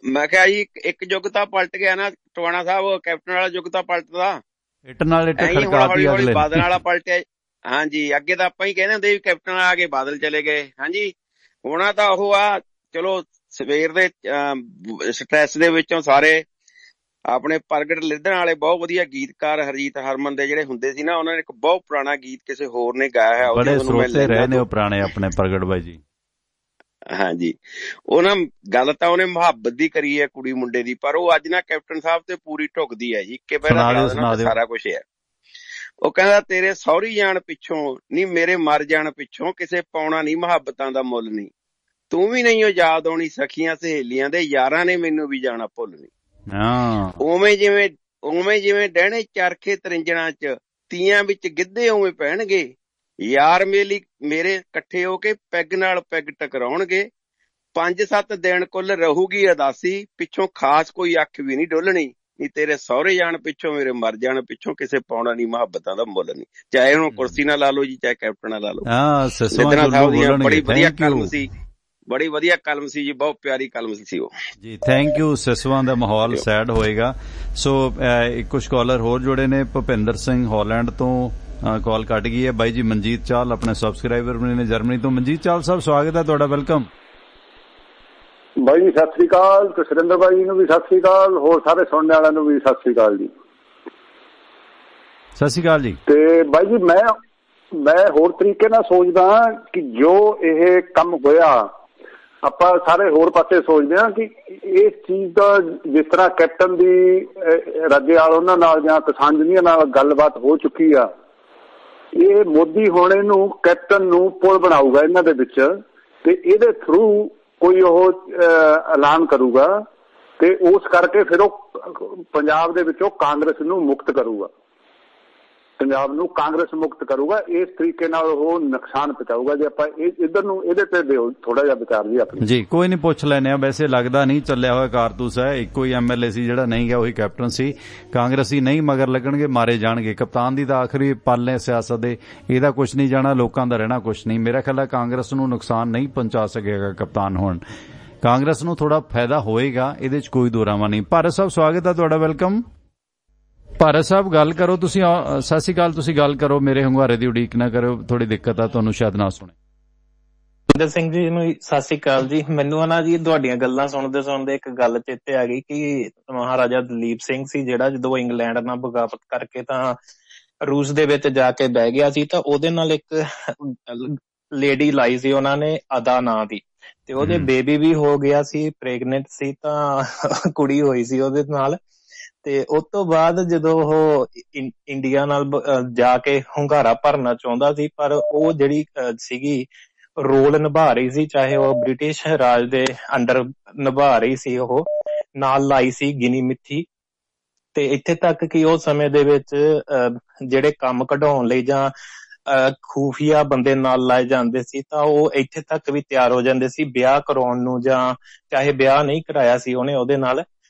Speaker 4: ਮੈਂ ਕਿਹਾ ਜੀ ਇੱਕ ਯੁੱਗ ਤਾਂ ਪਲਟ ਗਿਆ ਨਾ ਟਵਾਣਾ ਸਾਹਿਬ, ਕੈਪਟਨ ਵਾਲਾ ਯੁੱਗ ਤਾਂ ਪਲਟਦਾ,
Speaker 1: ਇੱਟ ਨਾਲ ਇੱਟ ਖੜਕਾਤੀ ਅਗਲੇ
Speaker 4: ਬਾਦਲ ਵਾਲਾ ਪਲਟਿਆ। ਹਾਂਜੀ, ਅੱਗੇ ਤਾਂ ਆਪਾਂ ਹੀ ਕਹਿੰਦੇ ਹੁੰਦੇ ਵੀ ਕੈਪਟਨ ਆ ਗਏ, ਬਾਦਲ ਚਲੇ ਗਏ। ਹਾਂਜੀ, ਹੋਣਾ ਤਾਂ ਉਹ ਆ। ਚਲੋ ਸਵੇਰ ਦੇ ਸਟ੍ਰੈਸ ਦੇ ਵਿੱਚੋਂ ਸਾਰੇ ਆਪਣੇ ਪ੍ਰਗਟ ਲਿੱਧਣ ਵਾਲੇ ਬਹੁਤ ਵਧੀਆ ਗੀਤਕਾਰ ਹਰਜੀਤ ਹਰਮਨ ਦੇ ਜਿਹੜੇ ਹੁੰਦੇ ਸੀ ਨਾ, ਉਹਨਾਂ ਨੇ ਇੱਕ ਬਹੁਤ ਪੁਰਾਣਾ ਗੀਤ ਕਿਸੇ ਹੋਰ ਨੇ ਗਾਇਆ ਹੈ,
Speaker 1: ਬੜੇ ਸਰੋਤੇ ਰਹੇ ਨੇ ਉਹ ਪੁਰਾਣੇ ਆਪਣੇ ਪ੍ਰਗਟ ਬਾਈ ਜੀ।
Speaker 4: ਹਾਂਜੀ, ਉਹ ਨਾ ਗੱਲ ਤਾਂ ਉਹਨੇ ਮੁਹੱਬਤ ਦੀ ਕਰੀ ਹੈ ਕੁੜੀ ਮੁੰਡੇ ਦੀ, ਪਰ ਉਹ ਅੱਜ ਨਾ ਕੈਪਟਨ ਸਾਹਿਬ ਤੇ ਪੂਰੀ ਢੁੱਕਦੀ ਹੈ ਜੀ। ਕਿ ਪਹਿਲਾਂ ਸਾਰਾ ਕੁਛ ਹੈ। ਉਹ ਕਹਿੰਦਾ ਤੇਰੇ ਸਹੁਰੀ ਜਾਣ ਪਿੱਛੋਂ ਨਹੀਂ, ਮੇਰੇ ਮਰ ਜਾਣ ਪਿੱਛੋਂ ਕਿਸੇ ਪਾਉਣਾ ਨਹੀਂ ਮੁਹੱਬਤਾਂ ਦਾ ਮੁੱਲ ਨਹੀਂ, ਤੂੰ ਵੀ ਨਹੀਂ ਉਹ ਯਾਦ ਆਉਣੀ ਸਖੀਆਂ ਸਹੇਲੀਆਂ ਦੇ, ਯਾਰਾਂ ਨੇ ਮੈਨੂੰ ਵੀ ਜਾਣਾ ਭੁੱਲ ਨਹੀਂ। ਉਵੇਂ ਜਿਵੇਂ ਡਹਿਣੇ ਚਰਖੇ ਤਰਿੰਜਣਾ ਚ ਤੀਆਂ ਵਿੱਚ ਗਿੱਧੇ ਉਵੇਂ ਪੈਣਗੇ, ਯਾਰ ਮੇਰੇ ਇਕੱਠੇ ਹੋ ਕੇ ਪੈਗ ਨਾਲ ਪੈਗ ਟਕਰਾਉਣਗੇ, 5-7 ਦਿਨ ਕੁੱਲ ਰਹੂਗੀ ਅਦਾਸੀ, ਪਿੱਛੋਂ ਖਾਸ ਕੋਈ ਅੱਖ ਵੀ ਨਹੀਂ ਡੋਲਣੀ, ਨਹੀਂ ਤੇਰੇ ਸਹੁਰੇ ਜਾਣ ਪਿੱਛੋਂ ਮੇਰੇ ਮਰ ਜਾਣ ਪਿੱਛੋਂ ਕਿਸੇ ਪਾਉਣਾ ਨਹੀਂ ਮੁਹੱਬਤਾਂ ਦਾ ਮੁੱਲ ਨਹੀਂ। ਚਾਹੇ ਹੁਣ ਕੁਰਸੀ ਨਾਲ ਲਾ ਲਓ ਜੀ, ਚਾਹੇ ਕੈਪਟਨ ਨਾਲ ਲਾ ਲਓ। ਸਿੱਧਨਾ ਸਾਹਿਬ ਦੀਆਂ ਬੜੀ ਵਧੀਆ ਕਲਮ ਸੀ, ਬੜੀ ਵਧੀਆ ਕਲਮ ਸੀ ਜੀ, ਬਹੁਤ ਪਿਆਰੀ ਕਲਮ ਸੀ ਉਹ
Speaker 1: ਜੀ। Thank you. ਸਿਸਵਾਂ ਦਾ ਮਾਹੌਲ ਸੈਡ ਹੋਏਗਾ। ਸੋ ਕੁਝ ਕਾਲਰ ਹੋਰ ਜੁੜੇ ਨੇ। ਭੁਪਿੰਦਰ ਸਿੰਘ ਹਾਲੈਂਡ ਤੋਂ ਕਾਲ ਕੱਟ ਗਈ ਹੈ। ਬਾਈ ਜੀ ਮਨਜੀਤ ਚਾਲ ਆਪਣੇ ਸਬਸਕ੍ਰਾਈਬਰ ਨੇ ਜਰਮਨੀ ਤੋਂ। ਮਨਜੀਤ ਚਾਲ ਸਾਹਿਬ, ਸਵਾਗਤ ਹੈ ਤੁਹਾਡਾ, ਵੈਲਕਮ।
Speaker 6: ਬਾਈ ਜੀ ਸਤਿ ਸ੍ਰੀ ਅਕਾਲ, ਤੇ ਸੁਰਿੰਦਰ ਬਾਈ ਨੂੰ ਵੀ ਸਤਿ ਸ੍ਰੀ ਅਕਾਲ, ਹੋਰ ਸਾਰੇ ਸੁਣਨ ਵਾਲਿਆਂ ਨੂੰ ਵੀ ਸਤਿ ਸ੍ਰੀ ਅਕਾਲ ਜੀ।
Speaker 1: ਸਤਿ ਸ੍ਰੀ ਅਕਾਲ ਜੀ।
Speaker 6: ਤੇ ਬਾਈ ਜੀ ਮੈਂ ਹੋਰ ਤਰੀਕੇ ਨਾਲ ਸੋਚਦਾ ਕਿ ਜੋ ਇਹ ਕੰਮ ਹੋਇਆ, ਆਪਾਂ ਸਾਰੇ ਹੋਰ ਪਾਸੇ ਸੋਚਦੇ ਹਾਂ ਕਿ ਇਸ ਚੀਜ਼ ਦਾ ਜਿਸ ਤਰ੍ਹਾਂ ਕੈਪਟਨ ਦੀ ਰਾਜੇਵਾਲ ਉਹਨਾਂ ਨਾਲ ਜਾਂ ਕਿਸਾਨ ਯੂਨੀਅਨ ਨਾਲ ਗੱਲਬਾਤ ਹੋ ਚੁੱਕੀ ਆ, ਇਹ ਮੋਦੀ ਹੁਣ ਇਹਨੂੰ ਕੈਪਟਨ ਨੂੰ ਪੁਲ ਬਣਾਊਗਾ ਇਹਨਾਂ ਦੇ ਵਿੱਚ, ਤੇ ਇਹਦੇ ਥਰੂ ਕੋਈ ਉਹ ਐਲਾਨ ਕਰੂਗਾ ਤੇ ਉਸ ਕਰਕੇ ਫਿਰ ਉਹ ਪੰਜਾਬ ਦੇ ਵਿੱਚੋਂ ਕਾਂਗਰਸ ਨੂੰ ਮੁਕਤ ਕਰੂਗਾ, ਪੰਜਾਬ ਨੂੰ ਕਾਂਗਰਸ ਮੁਕਤ ਕਰੂਗਾ। ਇਸ ਤਰੀਕੇ ਨਾਲ ਉਹ ਨੁਕਸਾਨ ਪਹੁੰਚਾਊਗਾ। ਜੇ ਆਪਾਂ ਇੱਧਰ ਨੂੰ ਇਹਦੇ ਤੇ ਦਿਓ ਥੋੜਾ ਜਿਹਾ ਵਿਚਾਰ ਜੀ ਆਪਣੀ। ਜੀ
Speaker 1: ਕੋਈ ਨਹੀਂ, ਪੁੱਛ ਲੈਣੇ ਆ। ਵੈਸੇ ਲੱਗਦਾ ਨਹੀਂ ਚੱਲਿਆ ਹੋਇਆ ਕਾਰਤੂਸ ਹੈ, ਇੱਕੋ ਹੀ ਐਮਐਲਏ ਸੀ ਜਿਹੜਾ ਨਹੀਂ ਗਿਆ, ਉਹੀ ਕੈਪਟਨ ਸੀ। ਕਾਂਗਰਸੀ ਨਹੀਂ ਮਗਰ ਲੱਗਣਗੇ, ਮਾਰੇ ਜਾਣਗੇ। ਕਪਤਾਨ ਦੀ ਤਾਂ ਆਖਰੀ ਪਲ ਨੇ ਸਿਆਸਤ ਦੇ, ਇਹਦਾ ਕੁਛ ਨਹੀਂ ਜਾਣਾ, ਲੋਕਾਂ ਦਾ ਰਹਿਣਾ ਕੁਛ ਨਹੀਂ। ਮੇਰਾ ਖਿਆਲ ਹੈ ਕਾਂਗਰਸ ਨੂੰ ਨੁਕਸਾਨ ਨਹੀਂ ਪਹੁੰਚਾ ਸਕੇਗਾ ਕਪਤਾਨ ਹੋਣ, ਕਾਂਗਰਸ ਨੂੰ ਥੋੜਾ ਫਾਇਦਾ ਹੋਏਗਾ, ਇਹਦੇ ਚ ਕੋਈ ਦੋ ਰਾਵਾਂ ਨਹੀਂ। ਭਾਰਤ ਸਾਹਿਬ, ਸਵਾਗਤ ਹੈ ਤੁਹਾਡਾ, ਵੈਲਕਮ। ਭਾਰਤ ਸਾਹਿਬ ਗੱਲ ਕਰੋ ਤੁਸੀਂ। ਸਤਿ ਸ਼੍ਰੀ ਅਕਾਲ, ਤੁਸੀਂ ਗੱਲ ਕਰੋ, ਮੇਰੇ ਹੰਗਾਰੇ ਦੀ ਉਡੀਕ ਨਾ ਕਰੋ, ਥੋੜੀ ਦਿੱਕਤ ਆ, ਤੁਹਾਨੂੰ ਸ਼ਾਇਦ ਨਾ ਸੁਣੇ।
Speaker 13: ਜਿੰਦਰ ਸਿੰਘ ਜੀ ਨੂੰ ਸਤਿ ਸ਼੍ਰੀ ਅਕਾਲ ਜੀ। ਮੈਨੂੰ ਨਾ ਜੀ ਤੁਹਾਡੀਆਂ ਗੱਲਾਂ ਸੁਣਦੇ ਇੱਕ ਗੱਲ ਚੇਤੇ ਆ ਗਈ ਕਿ ਮਹਾਰਾਜਾ ਦਲੀਪ ਸਿੰਘ ਸੀ ਜਿਹੜਾ ਜਦੋਂ ਇੰਗਲੈਂਡ ਨਾਲ ਬਗਾਵਤ ਕਰਕੇ ਤਾਂ ਰੂਸ ਦੇ ਵਿੱਚ ਜਾ ਕੇ ਬਹਿ ਗਿਆ ਸੀ, ਤਾਂ ਉਹਦੇ ਨਾਲ ਇੱਕ ਲੇਡੀ ਲਾਈ ਸੀ ਉਹਨਾਂ ਨੇ, ਅਦਾ ਨਾਂ ਦੀ, ਤੇ ਉਹਦੇ ਬੇਬੀ ਵੀ ਹੋ ਗਿਆ ਸੀ, ਪ੍ਰੈਗਨੈਂਟ ਸੀ, ਤਾਂ ਕੁੜੀ ਹੋਈ ਸੀ ਉਹਦੇ ਨਾਲ। ਤੇ ਉਸ ਤੋਂ ਬਾਅਦ ਜਦੋਂ ਉਹ ਇੰਡੀਆ ਨਾਲ ਜਾ ਕੇ ਹੁੰਗਾਰਾ ਭਰਨਾ ਚਾਹੁੰਦਾ ਸੀ, ਪਰ ਉਹ ਜਿਹੜੀ ਸੀਗੀ ਰੋਲ ਨਿਭਾ ਰਹੀ ਸੀ, ਚਾਹੇ ਉਹ ਬ੍ਰਿਟਿਸ਼ ਰਾਜ ਦੇ ਅੰਡਰ ਨਿਭਾ ਰਹੀ ਸੀ, ਉਹ ਨਾਲ ਲਾਈ ਸੀ ਗਿਣੀ ਮਿੱਥੀ। ਤੇ ਇੱਥੇ ਤੱਕ ਕਿ ਉਹ ਸਮੇਂ ਦੇ ਵਿੱਚ ਜਿਹੜੇ ਕੰਮ ਕਢਾਉਣ ਲਈ ਜਾਂ ਖੂਫੀਆ ਬੰਦੇ ਨਾਲ ਲਾਏ ਜਾਂਦੇ ਸੀ, ਤਾਂ ਉਹ ਇੱਥੇ ਤੱਕ ਵੀ ਤਿਆਰ ਹੋ ਜਾਂਦੇ ਸੀ ਵਿਆਹ ਕਰਾਉਣ ਨੂੰ, ਜਾਂ ਚਾਹੇ ਵਿਆਹ ਨਹੀਂ ਕਰਾਇਆ ਸੀ ਉਹਨੇ ਉਹਦੇ ਨਾਲ।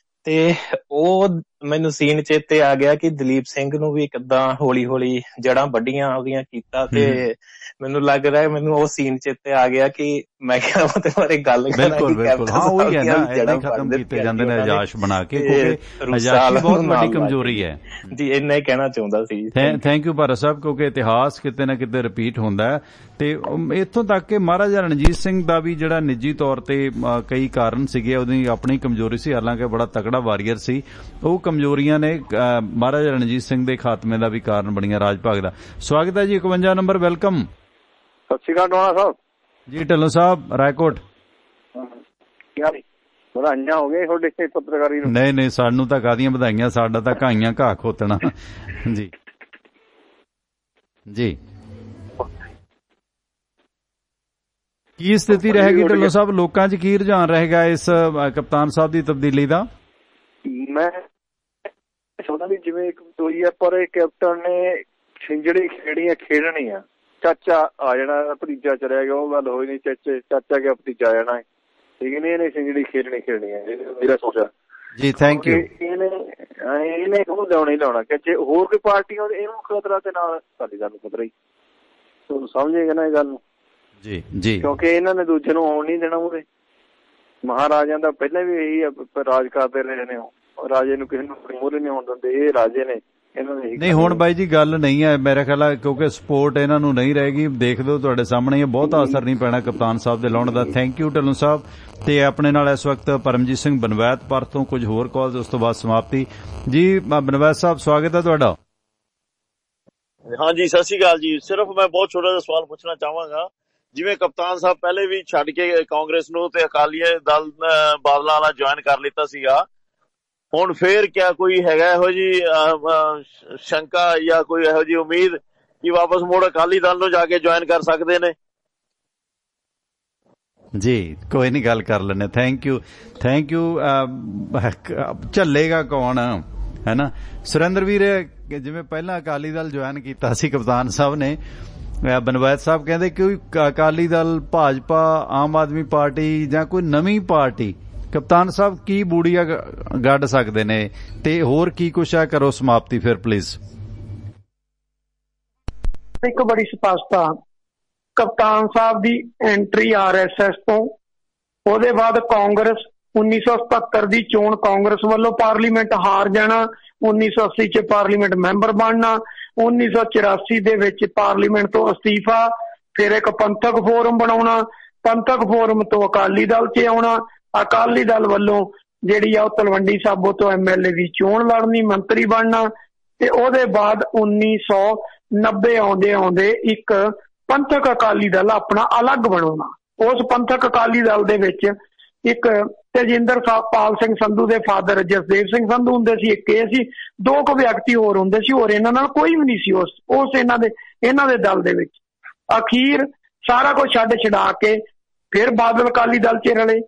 Speaker 13: ਤੇ ਉਹ ਮੈਨੂੰ ਸੀਨ ਚੇਤੇ ਆ ਗਿਆ ਕਿ ਦਲੀਪ ਸਿੰਘ ਨੂੰ ਵੀ ਕਿੱਦਾਂ ਹੌਲੀ ਹੌਲੀ ਜੜਾਂ ਵੱਡੀਆਂ ਉਹਦੀਆਂ ਕੀਤਾ, ਤੇ ਮੈਨੂੰ ਲੱਗ ਰਿਹਾ ਮੈਨੂੰ ਉਹ ਸੀਨ ਚੇਤੇ ਆ ਗਿਆ ਕਿ ਮੈਂ ਕਿਹਾ ਉਹਦੇ ਬਾਰੇ ਗੱਲ ਕਰਾਂ।
Speaker 1: ਬਿਲਕੁਲ ਬਿਲਕੁਲ, ਹਾਂ ਉਹੀ ਹੈ ਨਾ, ਏਦਾਂ ਖਤਮ ਕੀਤੇ ਜਾਂਦੇ ਨੇ ਅਜਾਸ਼ ਬਣਾ ਕੇ, ਕਿਉਂਕਿ ਅਜਾਸ਼ੀ ਬਹੁਤ ਵੱਡੀ ਕਮਜ਼ੋਰੀ ਹੈ
Speaker 13: ਜੀ। ਇੰਨਾ ਹੀ ਕਹਿਣਾ ਚਾਹੁੰਦਾ ਸੀ।
Speaker 1: ਥੈਂਕ ਯੂ ਭਾਰਤ ਸਾਹਿਬ, ਕਿਉਂਕਿ ਇਤਿਹਾਸ ਕਿਤੇ ਨਾ ਕਿਤੇ ਰਿਪੀਟ ਹੁੰਦਾ ਹੈ। ਤੇ ਇੱਥੋਂ ਤੱਕ ਕਿ ਮਹਾਰਾਜਾ ਰਣਜੀਤ ਸਿੰਘ ਦਾ ਵੀ ਜਿਹੜਾ ਨਿੱਜੀ ਤੌਰ ਤੇ ਕਈ ਕਾਰਨ ਸੀਗੇ, ਉਹਦੀ ਆਪਣੀ ਕਮਜ਼ੋਰੀ ਸੀ, ਹਾਲਾਂਕਿ ਬੜਾ ਤਕੜਾ ਵਾਰੀਅਰ ਸੀ। ਉਹ ਕਮਜ਼ੋਰੀਆਂ ਨੇ ਮਹਾਰਾਜਾ ਰਣਜੀਤ ਸਿੰਘ ਦੇ ਖਾਤਮੇ ਦਾ ਵੀ ਕਾਰਨ ਬਣੀਆਂ। ਰਾਜ ਭਾਗ ਦਾ ਸਵਾਗਤ ਹੈ ਜੀ। 51 ਨੰਬਰ, ਵੈਲਕਮ।
Speaker 6: ਸਤਿ ਸ਼੍ਰੀ ਅਕਾਲ ਟੋਣਾ ਸਾਹਿਬ
Speaker 1: ਜੀ। ਢਿੱਲੋਂ ਸਾਹਿਬ, ਰਾਏਕੋਟ।
Speaker 6: ਵਧਾਈਆਂ ਹੋ ਗਏ ਤੁਹਾਡੇ ਪੱਤਰਕਾਰੀ ਨੂੰ।
Speaker 1: ਨਹੀਂ ਸਾਨੂੰ ਤਾਂ ਕਾਹਦੀਆਂ ਵਧਾਈਆਂ, ਸਾਡਾ ਤਾਂ ਘਾਈਆਂ ਘਾਹ ਖੋਤਣਾ ਜੀ। ਜੀ ਕੀ ਸਥਿਤੀ ਰਹੇਗੀ ਢਿੱਲੋਂ ਸਾਹਿਬ, ਲੋਕਾਂ 'ਚ ਕੀ ਰੁਝਾਨ ਰਹੇਗਾ ਇਸ ਕਪਤਾਨ ਸਾਹਿਬ ਦੀ ਤਬਦੀਲੀ ਦਾ?
Speaker 6: ਮੈਂ ਚਾਹੁੰਦਾ ਵੀ ਜਿਵੇਂ ਇੱਕ ਹੋਈ ਹੈ, ਪਰ ਇਹ ਕੈਪਟਨ ਨੇ ਜਿਹੜੀ ਖੇੜੀਆਂ ਖੇਡਣੀਆਂ, ਚਾਚਾ ਆ ਜਾਣਾ, ਭਤੀਜਾ ਚਲਿਆ ਗਿਆ, ਉਹ ਗੱਲ ਹੋਈ ਨਹੀਂ। ਚਾਚਾ ਗਿਆ ਭਤੀਜਾ ਆ ਜਾਣਾ, ਠੀਕ ਨਹੀਂ। ਇਹਨੇ ਜਿਹੜੀ ਖੇਡਣੀ ਹੈ, ਮੇਰਾ ਸੋਚਾ
Speaker 1: ਜੀ। Thank you.
Speaker 6: ਇਹਨੇ ਉਹਨੂੰ ਲਿਆਉਣਾ ਹੀ ਲਿਆਉਣਾ, ਕਿ ਜੇ ਹੋਰ ਕੋਈ ਪਾਰਟੀ ਆਉਂਦੀ ਇਹਨੂੰ ਖਤਰਾ, ਤੇ ਨਾਲ ਸਾਡੀ ਗੱਲ ਨੂੰ ਖਤਰਾ ਹੀ। ਤੂੰ ਸਮਝੇਗਾ ਨਾ ਇਹ ਗੱਲ ਨੂੰ? ਜੀ ਜੀ। ਕਿਉਂਕਿ ਇਹਨਾਂ ਨੇ ਦੂਜੇ ਨੂੰ ਆਉਣ ਨਹੀਂ ਦੇਣਾ ਮੂਹਰੇ। ਮਹਾਰਾਜਿਆਂ ਦਾ ਪਹਿਲਾਂ ਵੀ ਇਹੀ ਰਾਜ ਕਰਦੇ ਰਹੇ ਨੇ, ਰਾਜੇ ਨੂੰ ਕਿਸੇ ਨੂੰ ਮੂਹਰੇ ਨਹੀਂ ਆਉਣ ਦਿੰਦੇ। ਇਹ ਰਾਜੇ ਨੇ, ਨਹੀਂ ਹੁਣ ਬਾਈ ਜੀ ਗੱਲ ਨਹੀਂ ਹੈ ਮੇਰਾ ਖਿਆਲ, ਕਿਉਂਕਿ ਸਪੋਰਟ ਇਹਨਾਂ ਨੂੰ ਨਹੀਂ ਰਹੇਗੀ। ਦੇਖ ਲਓ ਤੁਹਾਡੇ ਸਾਹਮਣੇ, ਇਹ ਬਹੁਤਾ ਅਸਰ ਨਹੀਂ ਪੈਣਾ ਕਪਤਾਨ ਸਾਹਿਬ ਦੇ ਲਾਉਣ ਦਾ। ਥੈਂਕ ਯੂ ਢਿੱਲੋਂ ਸਾਹਿਬ। ਤੇ ਆਪਣੇ ਨਾਲ ਇਸ ਵਕਤ ਪਰਮਜੀਤ ਸਿੰਘ ਬਨਵੈਤ ਪਰ ਤੋਂ ਕੁਝ ਹੋਰ ਕਾਲਸ, ਉਸ ਤੋਂ ਬਾਅਦ ਸਮਾਪਤੀ ਜੀ। ਬਨਵੈਤ ਸਾਹਿਬ, ਸਵਾਗਤ ਹੈ ਤੁਹਾਡਾ।
Speaker 14: ਹਾਂਜੀ, ਸਤਿ ਸ਼੍ਰੀ ਅਕਾਲ ਜੀ। ਸਿਰਫ ਮੈਂ ਬਹੁਤ ਛੋਟਾ ਜਿਹਾ ਸਵਾਲ ਪੁੱਛਣਾ ਚਾਹਾਂਗਾ। ਜਿਵੇਂ ਕਪਤਾਨ ਸਾਹਿਬ ਪਹਿਲੇ ਵੀ ਛੱਡ ਕੇ ਕਾਂਗਰਸ ਨੂੰ ਤੇ ਅਕਾਲੀ ਦਲ ਬਾਦਲਾਂ ਨਾਲ ਜੁਆਇਨ ਕਰ ਲਿੱਤਾ ਸੀਗਾ, ਹੁਣ ਫੇਰ ਕਿਆ ਕੋਈ ਹੈਗਾ ਇਹੋ ਜੀ ਸ਼ੰਕਾ ਜਾਂ ਕੋਈ ਇਹੋ ਜੀ ਉਮੀਦ ਕਿ ਵਾਪਸ ਮੁੜ ਅਕਾਲੀ ਦਲ ਨੂੰ ਜਾ ਕੇ ਜੁਆਇਨ ਕਰ ਸਕਦੇ ਨੇ?
Speaker 1: ਜੀ ਕੋਈ ਨਹੀਂ, ਗੱਲ ਕਰ ਲੈਂਦੇ। Thank you. ਝੱਲੇਗਾ ਕੌਣ ਹੈ ਨਾ। ਸੁਰਿੰਦਰ ਵੀਰ, ਜਿਵੇਂ ਪਹਿਲਾਂ ਅਕਾਲੀ ਦਲ ਜੁਆਇਨ ਕੀਤਾ ਸੀ ਕਪਤਾਨ ਸਾਹਿਬ ਨੇ, ਬਨਵੈਤ ਸਾਹਿਬ ਕਹਿੰਦੇ ਕਿ ਅਕਾਲੀ ਦਲ, ਭਾਜਪਾ, ਆਮ ਆਦਮੀ ਪਾਰਟੀ ਜਾਂ ਕੋਈ ਨਵੀਂ ਪਾਰਟੀ, ਕਪਤਾਨ ਸਾਹਿਬ ਕੀ ਬੂੜੀਆਂ ਗੱਡ ਸਕਦੇ ਨੇ ਤੇ ਹੋਰ ਕੀ ਕੁਛ ਹੈ? ਕਰੋ ਸਮਾਪਤੀ ਫਿਰ ਪਲੀਜ਼।
Speaker 2: ਇੱਕ ਬੜੀ ਸਪਸ਼ਟਤਾ, ਕਪਤਾਨ ਸਾਹਿਬ ਦੀ ਐਂਟਰੀ RSS ਤੋਂ, ਉਹਦੇ ਬਾਅਦ ਕਾਂਗਰਸ 1977 ਦੀ ਚੋਣ ਕਾਂਗਰਸ ਵੱਲੋਂ ਪਾਰਲੀਮੈਂਟ ਹਾਰ ਜਾਣਾ, 1980 ਚ ਪਾਰਲੀਮੈਂਟ ਮੈਂਬਰ ਬਣਨਾ, 1984 ਦੇ ਵਿੱਚ ਪਾਰਲੀਮੈਂਟ ਤੋਂ ਅਸਤੀਫਾ, ਫਿਰ ਇੱਕ ਪੰਥਕ ਫੋਰਮ ਬਣਾਉਣਾ, ਪੰਥਕ ਫੋਰਮ ਤੋਂ ਅਕਾਲੀ ਦਲ 'ਚ ਆਉਣਾ, ਅਕਾਲੀ ਦਲ ਵੱਲੋਂ ਜਿਹੜੀ ਆ ਉਹ ਤਲਵੰਡੀ ਸਾਬੋ ਤੋਂ MLA ਦੀ ਚੋਣ ਲੜਨੀ, ਮੰਤਰੀ ਬਣਨਾ, ਤੇ ਉਹਦੇ ਬਾਅਦ 1990 ਆਉਂਦੇ ਇੱਕ ਪੰਥਕ ਅਕਾਲੀ ਦਲ ਆਪਣਾ ਅਲੱਗ ਬਣਾਉਣਾ। ਉਸ ਪੰਥਕ ਅਕਾਲੀ ਦਲ ਦੇ ਵਿੱਚ ਇੱਕ ਤੇਜਿੰਦਰਪਾਲ ਸਿੰਘ ਸੰਧੂ ਦੇ ਫਾਦਰ ਜਸਦੇਵ ਸਿੰਘ ਸੰਧੂ ਹੁੰਦੇ ਸੀ, ਇੱਕ ਇਹ ਸੀ, ਦੋ ਕੁ ਵਿਅਕਤੀ ਹੋਰ ਹੁੰਦੇ ਸੀ, ਹੋਰ ਇਹਨਾਂ ਨਾਲ ਕੋਈ ਵੀ ਨਹੀਂ ਸੀ ਉਸ ਇਹਨਾਂ ਦੇ ਦਲ ਦੇ ਵਿੱਚ। ਅਖੀਰ ਸਾਰਾ ਕੁਝ ਛਡਾ ਕੇ ਫਿਰ ਬਾਦਲ ਅਕਾਲੀ ਦਲ 'ਚ ਰਲੇ।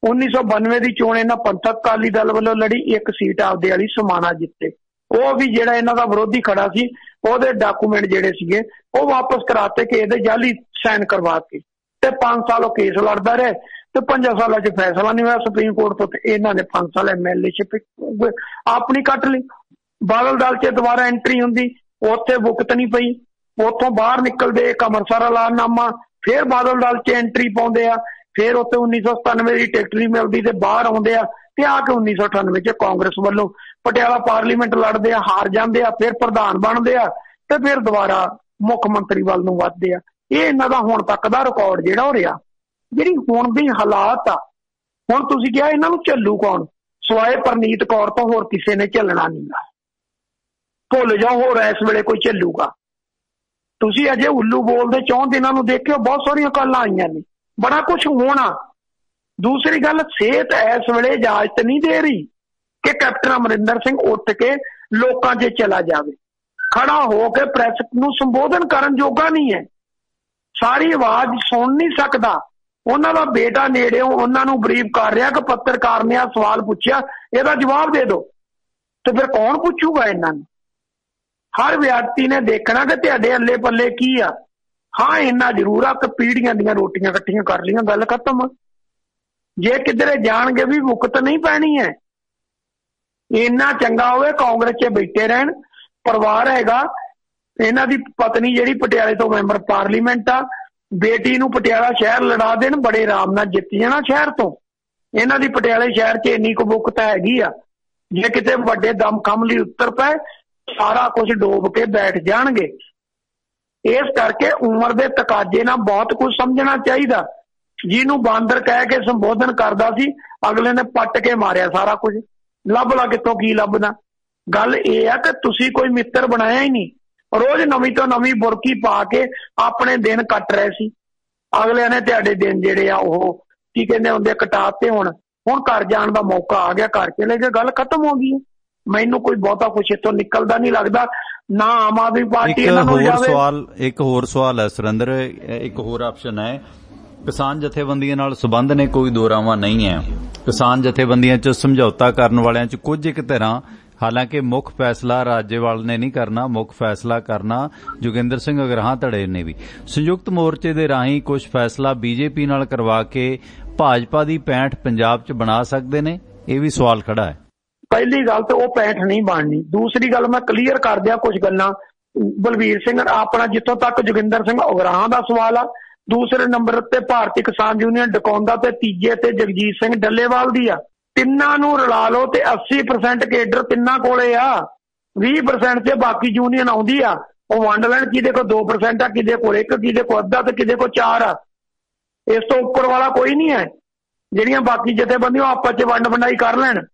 Speaker 2: 1992 ਦੀ ਚੋਣ ਇਹਨਾਂ ਪੰਥਕ ਅਕਾਲੀ ਦਲ ਵੱਲੋਂ ਲੜੀ, ਇੱਕ ਸੀਟ ਆਪਦੇ ਵਾਲੀ ਸਮਾਣਾ ਜਿੱਤੇ। ਉਹ ਵੀ ਜਿਹੜਾ ਇਹਨਾਂ ਦਾ ਵਿਰੋਧੀ ਖੜਾ ਸੀ, ਉਹਦੇ ਡਾਕੂਮੈਂਟ ਜਿਹੜੇ ਸੀਗੇ ਉਹ ਵਾਪਸ ਕਰਾਤੇ ਕਿ ਇਹਦੇ ਜਾਲੀ ਸਾਈਨ ਕਰਵਾ ਕੇ, ਤੇ 5 ਸਾਲ ਉਹ ਕੇਸ ਲੜਦਾ ਰਿਹਾ, ਤੇ 5 ਸਾਲਾਂ 'ਚ ਫੈਸਲਾ ਨਹੀਂ ਹੋਇਆ ਸੁਪਰੀਮ ਕੋਰਟ ਤੋਂ, ਤੇ ਇਹਨਾਂ ਨੇ 5 ਸਾਲ MLA-ਸ਼ਿਪ ਆਪਣੀ ਕੱਟ ਲਈ। ਬਾਦਲ ਦਲ 'ਚ ਦੁਬਾਰਾ ਐਂਟਰੀ ਹੁੰਦੀ, ਉੱਥੇ ਵੁਕਤ ਨਹੀਂ ਪਈ, ਉੱਥੋਂ ਬਾਹਰ ਨਿਕਲਦੇ ਇੱਕ ਅੰਮ੍ਰਿਤਸਰ ਐਲਾਨਨਾਮਾ, ਫਿਰ ਬਾਦਲ ਦਲ 'ਚ ਐਂਟਰੀ ਪਾਉਂਦੇ ਆ, ਫਿਰ ਉੱਥੇ 1997 ਦੀ ਟਿਕਟ ਨਹੀਂ ਮਿਲਦੀ ਤੇ ਬਾਹਰ ਆਉਂਦੇ ਆ, ਤੇ ਆ ਕੇ 1998 ਚ ਕਾਂਗਰਸ ਵੱਲੋਂ ਪਟਿਆਲਾ ਪਾਰਲੀਮੈਂਟ ਲੜਦੇ ਆ, ਹਾਰ ਜਾਂਦੇ ਆ, ਫਿਰ ਪ੍ਰਧਾਨ ਬਣਦੇ ਆ, ਤੇ ਫਿਰ ਦੁਬਾਰਾ ਮੁੱਖ ਮੰਤਰੀ ਵੱਲ ਨੂੰ ਵੱਧਦੇ ਆ। ਇਹ ਇਹਨਾਂ ਦਾ ਹੁਣ ਤੱਕ ਦਾ ਰਿਕਾਰਡ ਜਿਹੜਾ ਹੋ ਰਿਹਾ। ਜਿਹੜੀ ਹੁਣ ਦੀ ਹਾਲਾਤ ਆ, ਹੁਣ ਤੁਸੀਂ ਕਿਹਾ ਇਹਨਾਂ ਨੂੰ ਝੱਲੂ ਕੌਣ? ਸਵਾਏ ਪਰਨੀਤ ਕੌਰ ਤੋਂ ਹੋਰ ਕਿਸੇ ਨੇ ਝੱਲਣਾ ਨਹੀਂ ਗਾ। ਭੁੱਲ ਜਾਓ ਹੋਰ ਇਸ ਵੇਲੇ ਕੋਈ ਝੱਲੂਗਾ। ਤੁਸੀਂ ਅਜੇ ਉੱਲੂ ਬੋਲਦੇ 4 ਦਿਨਾਂ ਨੂੰ ਦੇਖਿਓ, ਬਹੁਤ ਸਾਰੀਆਂ ਗੱਲਾਂ ਆਈਆਂ ਨੇ, ਬੜਾ ਕੁਛ ਹੋਣਾ। ਦੂਸਰੀ ਗੱਲ, ਸਿਹਤ ਇਸ ਵੇਲੇ ਇਜਾਜ਼ਤ ਨਹੀਂ ਦੇ ਰਹੀ ਕਿ ਕੈਪਟਨ ਅਮਰਿੰਦਰ ਸਿੰਘ ਉੱਠ ਕੇ ਲੋਕਾਂ 'ਚ ਚਲਾ ਜਾਵੇ, ਖੜਾ ਹੋ ਕੇ ਪ੍ਰੈਸ ਨੂੰ ਸੰਬੋਧਨ ਕਰਨ ਜੋਗਾ ਨਹੀਂ ਹੈ, ਸਾਰੀ ਆਵਾਜ਼ ਸੁਣ ਨਹੀਂ ਸਕਦਾ। ਉਹਨਾਂ ਦਾ ਬੇਟਾ ਨੇੜਿਓਂ ਉਹਨਾਂ ਨੂੰ ਬਰੀਫ ਕਰ ਰਿਹਾ ਕਿ ਪੱਤਰਕਾਰ ਨੇ ਆ ਸਵਾਲ ਪੁੱਛਿਆ, ਇਹਦਾ ਜਵਾਬ ਦੇ ਦਿਓ, ਤੇ ਫਿਰ ਕੌਣ ਪੁੱਛੂਗਾ ਇਹਨਾਂ ਨੂੰ? ਹਰ ਵਿਅਕਤੀ ਨੇ ਦੇਖਣਾ ਕਿ ਤੁਹਾਡੇ ਅੱਲੇ ਪੱਲੇ ਕੀ ਆ। ਹਾਂ, ਇੰਨਾ ਜ਼ਰੂਰ ਆ ਕਿ ਪੀੜ੍ਹੀਆਂ ਦੀਆਂ ਰੋਟੀਆਂ ਇਕੱਠੀਆਂ ਕਰ ਲਈਆਂ, ਗੱਲ ਖਤਮ। ਜੇ ਕਿਧਰੇ ਜਾਣਗੇ ਵੀ ਮੁਕਤ ਨਹੀਂ ਪੈਣੀ ਹੈ। ਇੰਨਾ ਚੰਗਾ ਹੋਵੇ ਕਾਂਗਰਸ 'ਚ ਬੈਠੇ ਰਹਿਣ। ਪਰਿਵਾਰ ਹੈਗਾ ਇਹਨਾਂ ਦੀ ਪਤਨੀ ਜਿਹੜੀ ਪਟਿਆਲੇ ਤੋਂ ਮੈਂਬਰ ਪਾਰਲੀਮੈਂਟ ਆ, ਬੇਟੀ ਨੂੰ ਪਟਿਆਲਾ ਸ਼ਹਿਰ ਲੜਾ ਦੇਣ, ਬੜੇ ਆਰਾਮ ਨਾਲ ਜਿੱਤ ਜਾਣਾ ਸ਼ਹਿਰ ਤੋਂ। ਇਹਨਾਂ ਦੀ ਪਟਿਆਲੇ ਸ਼ਹਿਰ 'ਚ ਇੰਨੀ ਕੁ ਬੁੱਕਤਾ ਹੈਗੀ ਆ, ਜੇ ਕਿਤੇ ਵੱਡੇ ਦਮਖਮ ਲਈ ਉੱਤਰ ਪਏ ਸਾਰਾ ਕੁਝ ਡੋਬ ਕੇ ਬੈਠ ਜਾਣਗੇ। ਇਸ ਕਰਕੇ ਉਮਰ ਦੇ ਤਕਾਜ਼ੇ ਨਾਲ ਬਹੁਤ ਕੁਝ ਸਮਝਣਾ ਚਾਹੀਦਾ। ਜਿਹਨੂੰ ਬਾਂਦਰ ਕਹਿ ਕੇ ਸੰਬੋਧਨ ਕਰਦਾ ਸੀ ਅਗਲੇ ਨੇ ਪੱਟ ਕੇ ਮਾਰਿਆ ਸਾਰਾ ਕੁਝ। ਲੱਭ ਲਾ ਕਿੱਥੋਂ ਕੀ ਲੱਭਦਾ। ਗੱਲ ਇਹ ਆ ਕਿ ਤੁਸੀਂ ਕੋਈ ਮਿੱਤਰ ਬਣਾਇਆ ਹੀ ਨਹੀਂ, ਰੋਜ਼ ਨਵੀਂ ਤੋਂ ਨਵੀਂ ਬੁਰਕੀ ਪਾ ਕੇ ਆਪਣੇ ਦਿਨ ਕੱਟ ਰਹੇ ਸੀ। ਅਗਲਿਆਂ ਨੇ ਤੁਹਾਡੇ ਦਿਨ ਜਿਹੜੇ ਆ ਉਹ ਕੀ ਕਹਿੰਦੇ ਹੁੰਦੇ ਕਟਾਤੇ। ਹੁਣ ਘਰ ਜਾਣ ਦਾ ਮੌਕਾ ਆ ਗਿਆ, ਘਰ ਚਲੇ ਗਏ, ਗੱਲ ਖਤਮ ਹੋ ਗਈ। ਮੈਨੂੰ ਕੋਈ ਬਹੁਤਾ ਕੁਛ ਇੱਥੋਂ ਨਿਕਲਦਾ ਨਹੀਂ ਲੱਗਦਾ, ਨਾ ਆਮ ਆਦਮੀ ਪਾਰਟੀ ਇਹਨਾਂ ਨੂੰ ਜਾਵੇ।
Speaker 1: ਇੱਕ ਹੋਰ ਸਵਾਲ ਹੈ ਸੁਰਿੰਦਰ, ਇੱਕ ਹੋਰ ਆਪਸ਼ਨ ਹੈ। ਕਿਸਾਨ ਜਥੇਬੰਦੀਆਂ ਨਾਲ ਸਬੰਧ ਨੇ, ਕੋਈ ਦੋਰਾਵਾਂ ਨਹੀਂ ਹੈ। ਕਿਸਾਨ ਜਥੇਬੰਦੀਆਂ 'ਚ ਸਮਝੌਤਾ ਕਰਨ ਵਾਲਿਆਂ 'ਚ ਕੁਝ ਇੱਕ ਤਰ੍ਹਾਂ, ਹਾਲਾਂਕਿ ਮੁੱਖ ਫੈਸਲਾ ਰਾਜੇਵਾਲ ਨੇ ਨਹੀਂ ਕਰਨਾ, ਮੁੱਖ ਫੈਸਲਾ ਕਰਨਾ ਜੋਗਿੰਦਰ ਸਿੰਘ ਅਗਰਾਹਾਂ ਧੜੇ ਨੇ ਵੀ। ਸੰਯੁਕਤ ਮੋਰਚੇ ਦੇ ਰਾਹੀਂ ਕੁਝ ਫੈਸਲਾ ਬੀਜੇਪੀ ਨਾਲ ਕਰਵਾ ਕੇ ਭਾਜਪਾ ਦੀ ਪੈਂਠ ਪੰਜਾਬ 'ਚ ਬਣਾ ਸਕਦੇ ਨੇ, ਇਹ ਵੀ ਸਵਾਲ ਖੜਾ ਹੈ।
Speaker 2: ਪਹਿਲੀ ਗੱਲ ਤਾਂ ਉਹ ਪੈਂਠ ਨਹੀਂ ਬਣਨੀ। ਦੂਸਰੀ ਗੱਲ ਮੈਂ ਕਲੀਅਰ ਕਰ ਦਿਆਂ ਕੁਝ ਗੱਲਾਂ। ਬਲਵੀਰ ਸਿੰਘ ਆਪਣਾ, ਜਿੱਥੋਂ ਤੱਕ ਜੋਗਿੰਦਰ ਸਿੰਘ ਅਗਰਾਹਾਂ ਦਾ ਸਵਾਲ ਆ, ਦੂਸਰੇ ਨੰਬਰ ਤੇ ਭਾਰਤੀ ਕਿਸਾਨ ਯੂਨੀਅਨ ਡਕੌਂਦਾ ਤੇ ਤੀਜੇ ਤੇ ਜਗਜੀਤ ਸਿੰਘ ਡੱਲੇਵਾਲ ਦੀ ਆ। ਤਿੰਨਾਂ ਨੂੰ ਰਲਾ ਲਓ ਤੇ 80% ਕੇਡਰ ਤਿੰਨਾਂ ਕੋਲੇ ਆ। 20% ਤੇ ਬਾਕੀ ਯੂਨੀਅਨ ਆਉਂਦੀ ਆ, ਉਹ ਵੰਡ ਲੈਣ। ਕਿਹਦੇ ਕੋਲ 2% ਆ, ਕਿਹਦੇ ਕੋਲ 1, ਕਿਹਦੇ ਕੋਲ ਅੱਧਾ ਤੇ ਕਿਹਦੇ ਕੋਲ 4 ਆ। ਇਸ ਤੋਂ ਉੱਪਰ ਵਾਲਾ ਕੋਈ ਨਹੀਂ ਹੈ। ਜਿਹੜੀਆਂ ਬਾਕੀ ਜਥੇਬੰਦੀਆਂ ਆਪਸ 'ਚ ਵੰਡ ਵੰਡਾਈ ਕਰ ਲੈਣ।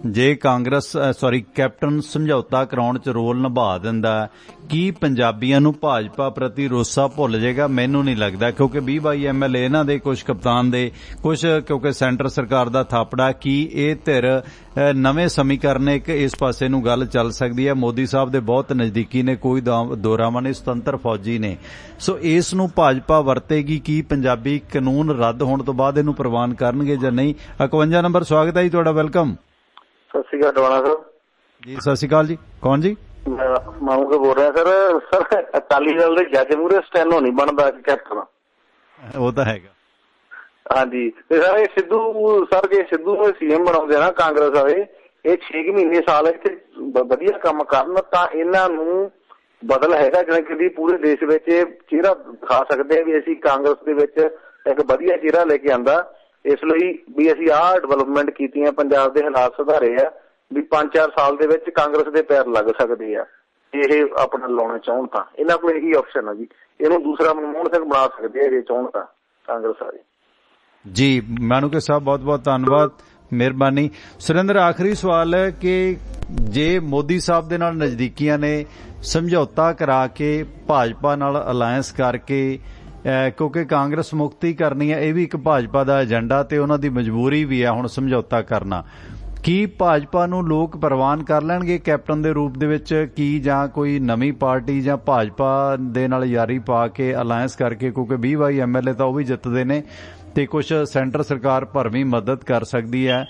Speaker 1: ਜੇ ਕਾਂਗਰਸ ਕੈਪਟਨ ਸਮਝੌਤਾ ਕਰਾਉਣ 'ਚ ਰੋਲ ਨਿਭਾ ਦਿੰਦਾ, ਕੀ ਪੰਜਾਬੀਆਂ ਨੂੰ ਭਾਜਪਾ ਪ੍ਰਤੀ ਰੋਸਾ ਭੁੱਲ ਜਾਏਗਾ? ਮੈਨੂੰ ਨਹੀਂ ਲੱਗਦਾ, ਕਿਉਂਕਿ 20-22 MLA ਇਹਨਾਂ ਦੇ, ਕੁਝ ਕਪਤਾਨ ਦੇ, ਕੁਝ ਕਿਉਂਕਿ ਸੈਂਟਰ ਸਰਕਾਰ ਦਾ ਥਾਪੜਾ। ਕੀ ਇਹ ਧਿਰ ਨਵੇਂ ਸਮੀਕਰਨ ਇੱਕ ਇਸ ਪਾਸੇ ਨੂੰ ਗੱਲ ਚੱਲ ਸਕਦੀ ਹੈ? ਮੋਦੀ ਸਾਹਿਬ ਦੇ ਬਹੁਤ ਨਜ਼ਦੀਕੀ ਨੇ, ਕੋਈ ਦੋਰਾਵਾਂ ਨੇ, ਸੁਤੰਤਰ ਫੌਜੀ ਨੇ। ਸੋ ਇਸ ਨੂੰ ਭਾਜਪਾ ਵਰਤੇਗੀ। ਕੀ ਪੰਜਾਬੀ ਕਾਨੂੰਨ ਰੱਦ ਹੋਣ ਤੋਂ ਬਾਅਦ ਇਹਨੂੰ ਪ੍ਰਵਾਨ ਕਰਨਗੇ ਜਾਂ ਨਹੀਂ? 51 ਨੰਬਰ ਸਵਾਗਤ ਹੈ ਜੀ ਤੁਹਾਡਾ, ਵੈਲਕਮ।
Speaker 15: ਸਤਿ ਸ਼੍ਰੀ ਅਕਾਲ ਟਵਾਣਾ ਸਾਹਿਬ
Speaker 1: ਜੀ। ਸਤਿ ਸ਼੍ਰੀ ਅਕਾਲ ਜੀ, ਕੌਣ ਜੀ?
Speaker 15: ਮੈਂ ਮਾਮੂ ਕੇ ਬੋਲ ਰਿਹਾ ਸਰ। ਅਕਾਲੀ ਦਲ ਦੇ ਜੱਜ ਮੂਹਰੇ ਸਟੈਨੋ ਨਹੀਂ ਬਣਦਾ ਕੈਪਟਨ।
Speaker 1: ਉਹ ਤਾਂ ਹੈਗਾ,
Speaker 15: ਹਾਂਜੀ। ਤੇ ਸਰ ਇਹ ਸਿੱਧੂ ਸਰ, ਜੇ ਸਿੱਧੂ ਨੂੰ CM ਬਣਾਉਂਦੇ ਨਾ ਕਾਂਗਰਸ ਵਾਲੇ, ਇਹ 6 ਮਹੀਨੇ ਸਾਲ ਇੱਥੇ ਵਧੀਆ ਕੰਮ ਕਰਨ ਤਾਂ ਇਹਨਾਂ ਨੂੰ ਬਦਲ ਹੈਗਾ। ਜਿਵੇਂ ਪੂਰੇ ਦੇਸ਼ ਵਿੱਚ ਚਿਹਰਾ ਦਿਖਾ ਸਕਦੇ ਆ ਵੀ ਅਸੀਂ ਕਾਂਗਰਸ ਦੇ ਵਿੱਚ ਇੱਕ ਵਧੀਆ ਚਿਹਰਾ ਲੈ ਕੇ ਆਂਦਾ। ਇਸ ਲਈ ਵੀ ਅਸੀਂ ਆਹ ਡਿਵੈਲਪਮੈਂਟ ਕੀਤੀਆਂ, ਪੰਜਾਬ ਦੇ ਹਾਲਾਤ ਸੁਧਾਰੇ ਆ, ਵੀ 5-4 ਸਾਲ ਦੇ ਵਿੱਚ ਕਾਂਗਰਸ ਦੇ ਪੈਰ ਲੱਗ ਸਕਦੇ ਆ। ਇਹ ਆਪਣਾ ਲਾਉਣਾ ਚਾਹੁਣ ਤਾਂ ਇਹਨਾਂ ਕੋਲ ਇਹੀ ਆਪਸ਼ਨ ਆ ਜੀ। ਇਹਨੂੰ ਦੂਸਰਾ ਮਨਮੋਹਨ ਸਿੰਘ ਬਣਾ ਸਕਦੇ ਆ ਜੇ ਚਾਹੁਣ ਤਾਂ ਕਾਂਗਰਸ ਵਾਲੇ
Speaker 1: ਜੀ। ਮਾਨੂਕੇ ਸਾਹਿਬ ਬਹੁਤ ਬਹੁਤ ਧੰਨਵਾਦ, ਮਿਹਰਬਾਨੀ। ਸੁਰਿੰਦਰ, ਆਖਰੀ ਸਵਾਲ ਹੈ ਕਿ ਜੇ ਮੋਦੀ ਸਾਹਿਬ ਦੇ ਨਾਲ ਨਜ਼ਦੀਕੀਆਂ ਨੇ ਸਮਝੌਤਾ ਕਰਾ ਕੇ ਭਾਜਪਾ ਨਾਲ ਅਲਾਇੰਸ ਕਰਕੇ, ਕਿਉਂਕਿ ਕਾਂਗਰਸ ਮੁਕਤੀ ਕਰਨੀ ਹੈ, ਇਹ ਵੀ ਇੱਕ ਭਾਜਪਾ ਦਾ ਏਜੰਡਾ ਤੇ ਉਹਨਾਂ ਦੀ ਮਜਬੂਰੀ ਵੀ ਹੈ ਹੁਣ ਸਮਝੌਤਾ ਕਰਨਾ, ਕੀ ਭਾਜਪਾ ਨੂੰ ਲੋਕ ਪ੍ਰਵਾਨ ਕਰ ਲੈਣਗੇ ਕੈਪਟਨ ਦੇ ਰੂਪ ਦੇ ਵਿੱਚ? ਕੀ ਜਾਂ ਕੋਈ ਨਵੀਂ ਪਾਰਟੀ ਜਾਂ ਭਾਜਪਾ ਦੇ ਨਾਲ ਯਾਰੀ ਪਾ ਕੇ ਅਲਾਇੰਸ ਕਰਕੇ, ਕਿਉਂਕਿ 20-22 MLA ਤਾਂ ਉਹ ਵੀ ਜਿੱਤਦੇ ਨੇ ਤੇ ਕੁਝ ਸੈਂਟਰ ਸਰਕਾਰ ਭਰਵੀਂ ਮਦਦ ਕਰ ਸਕਦੀ ਹੈ,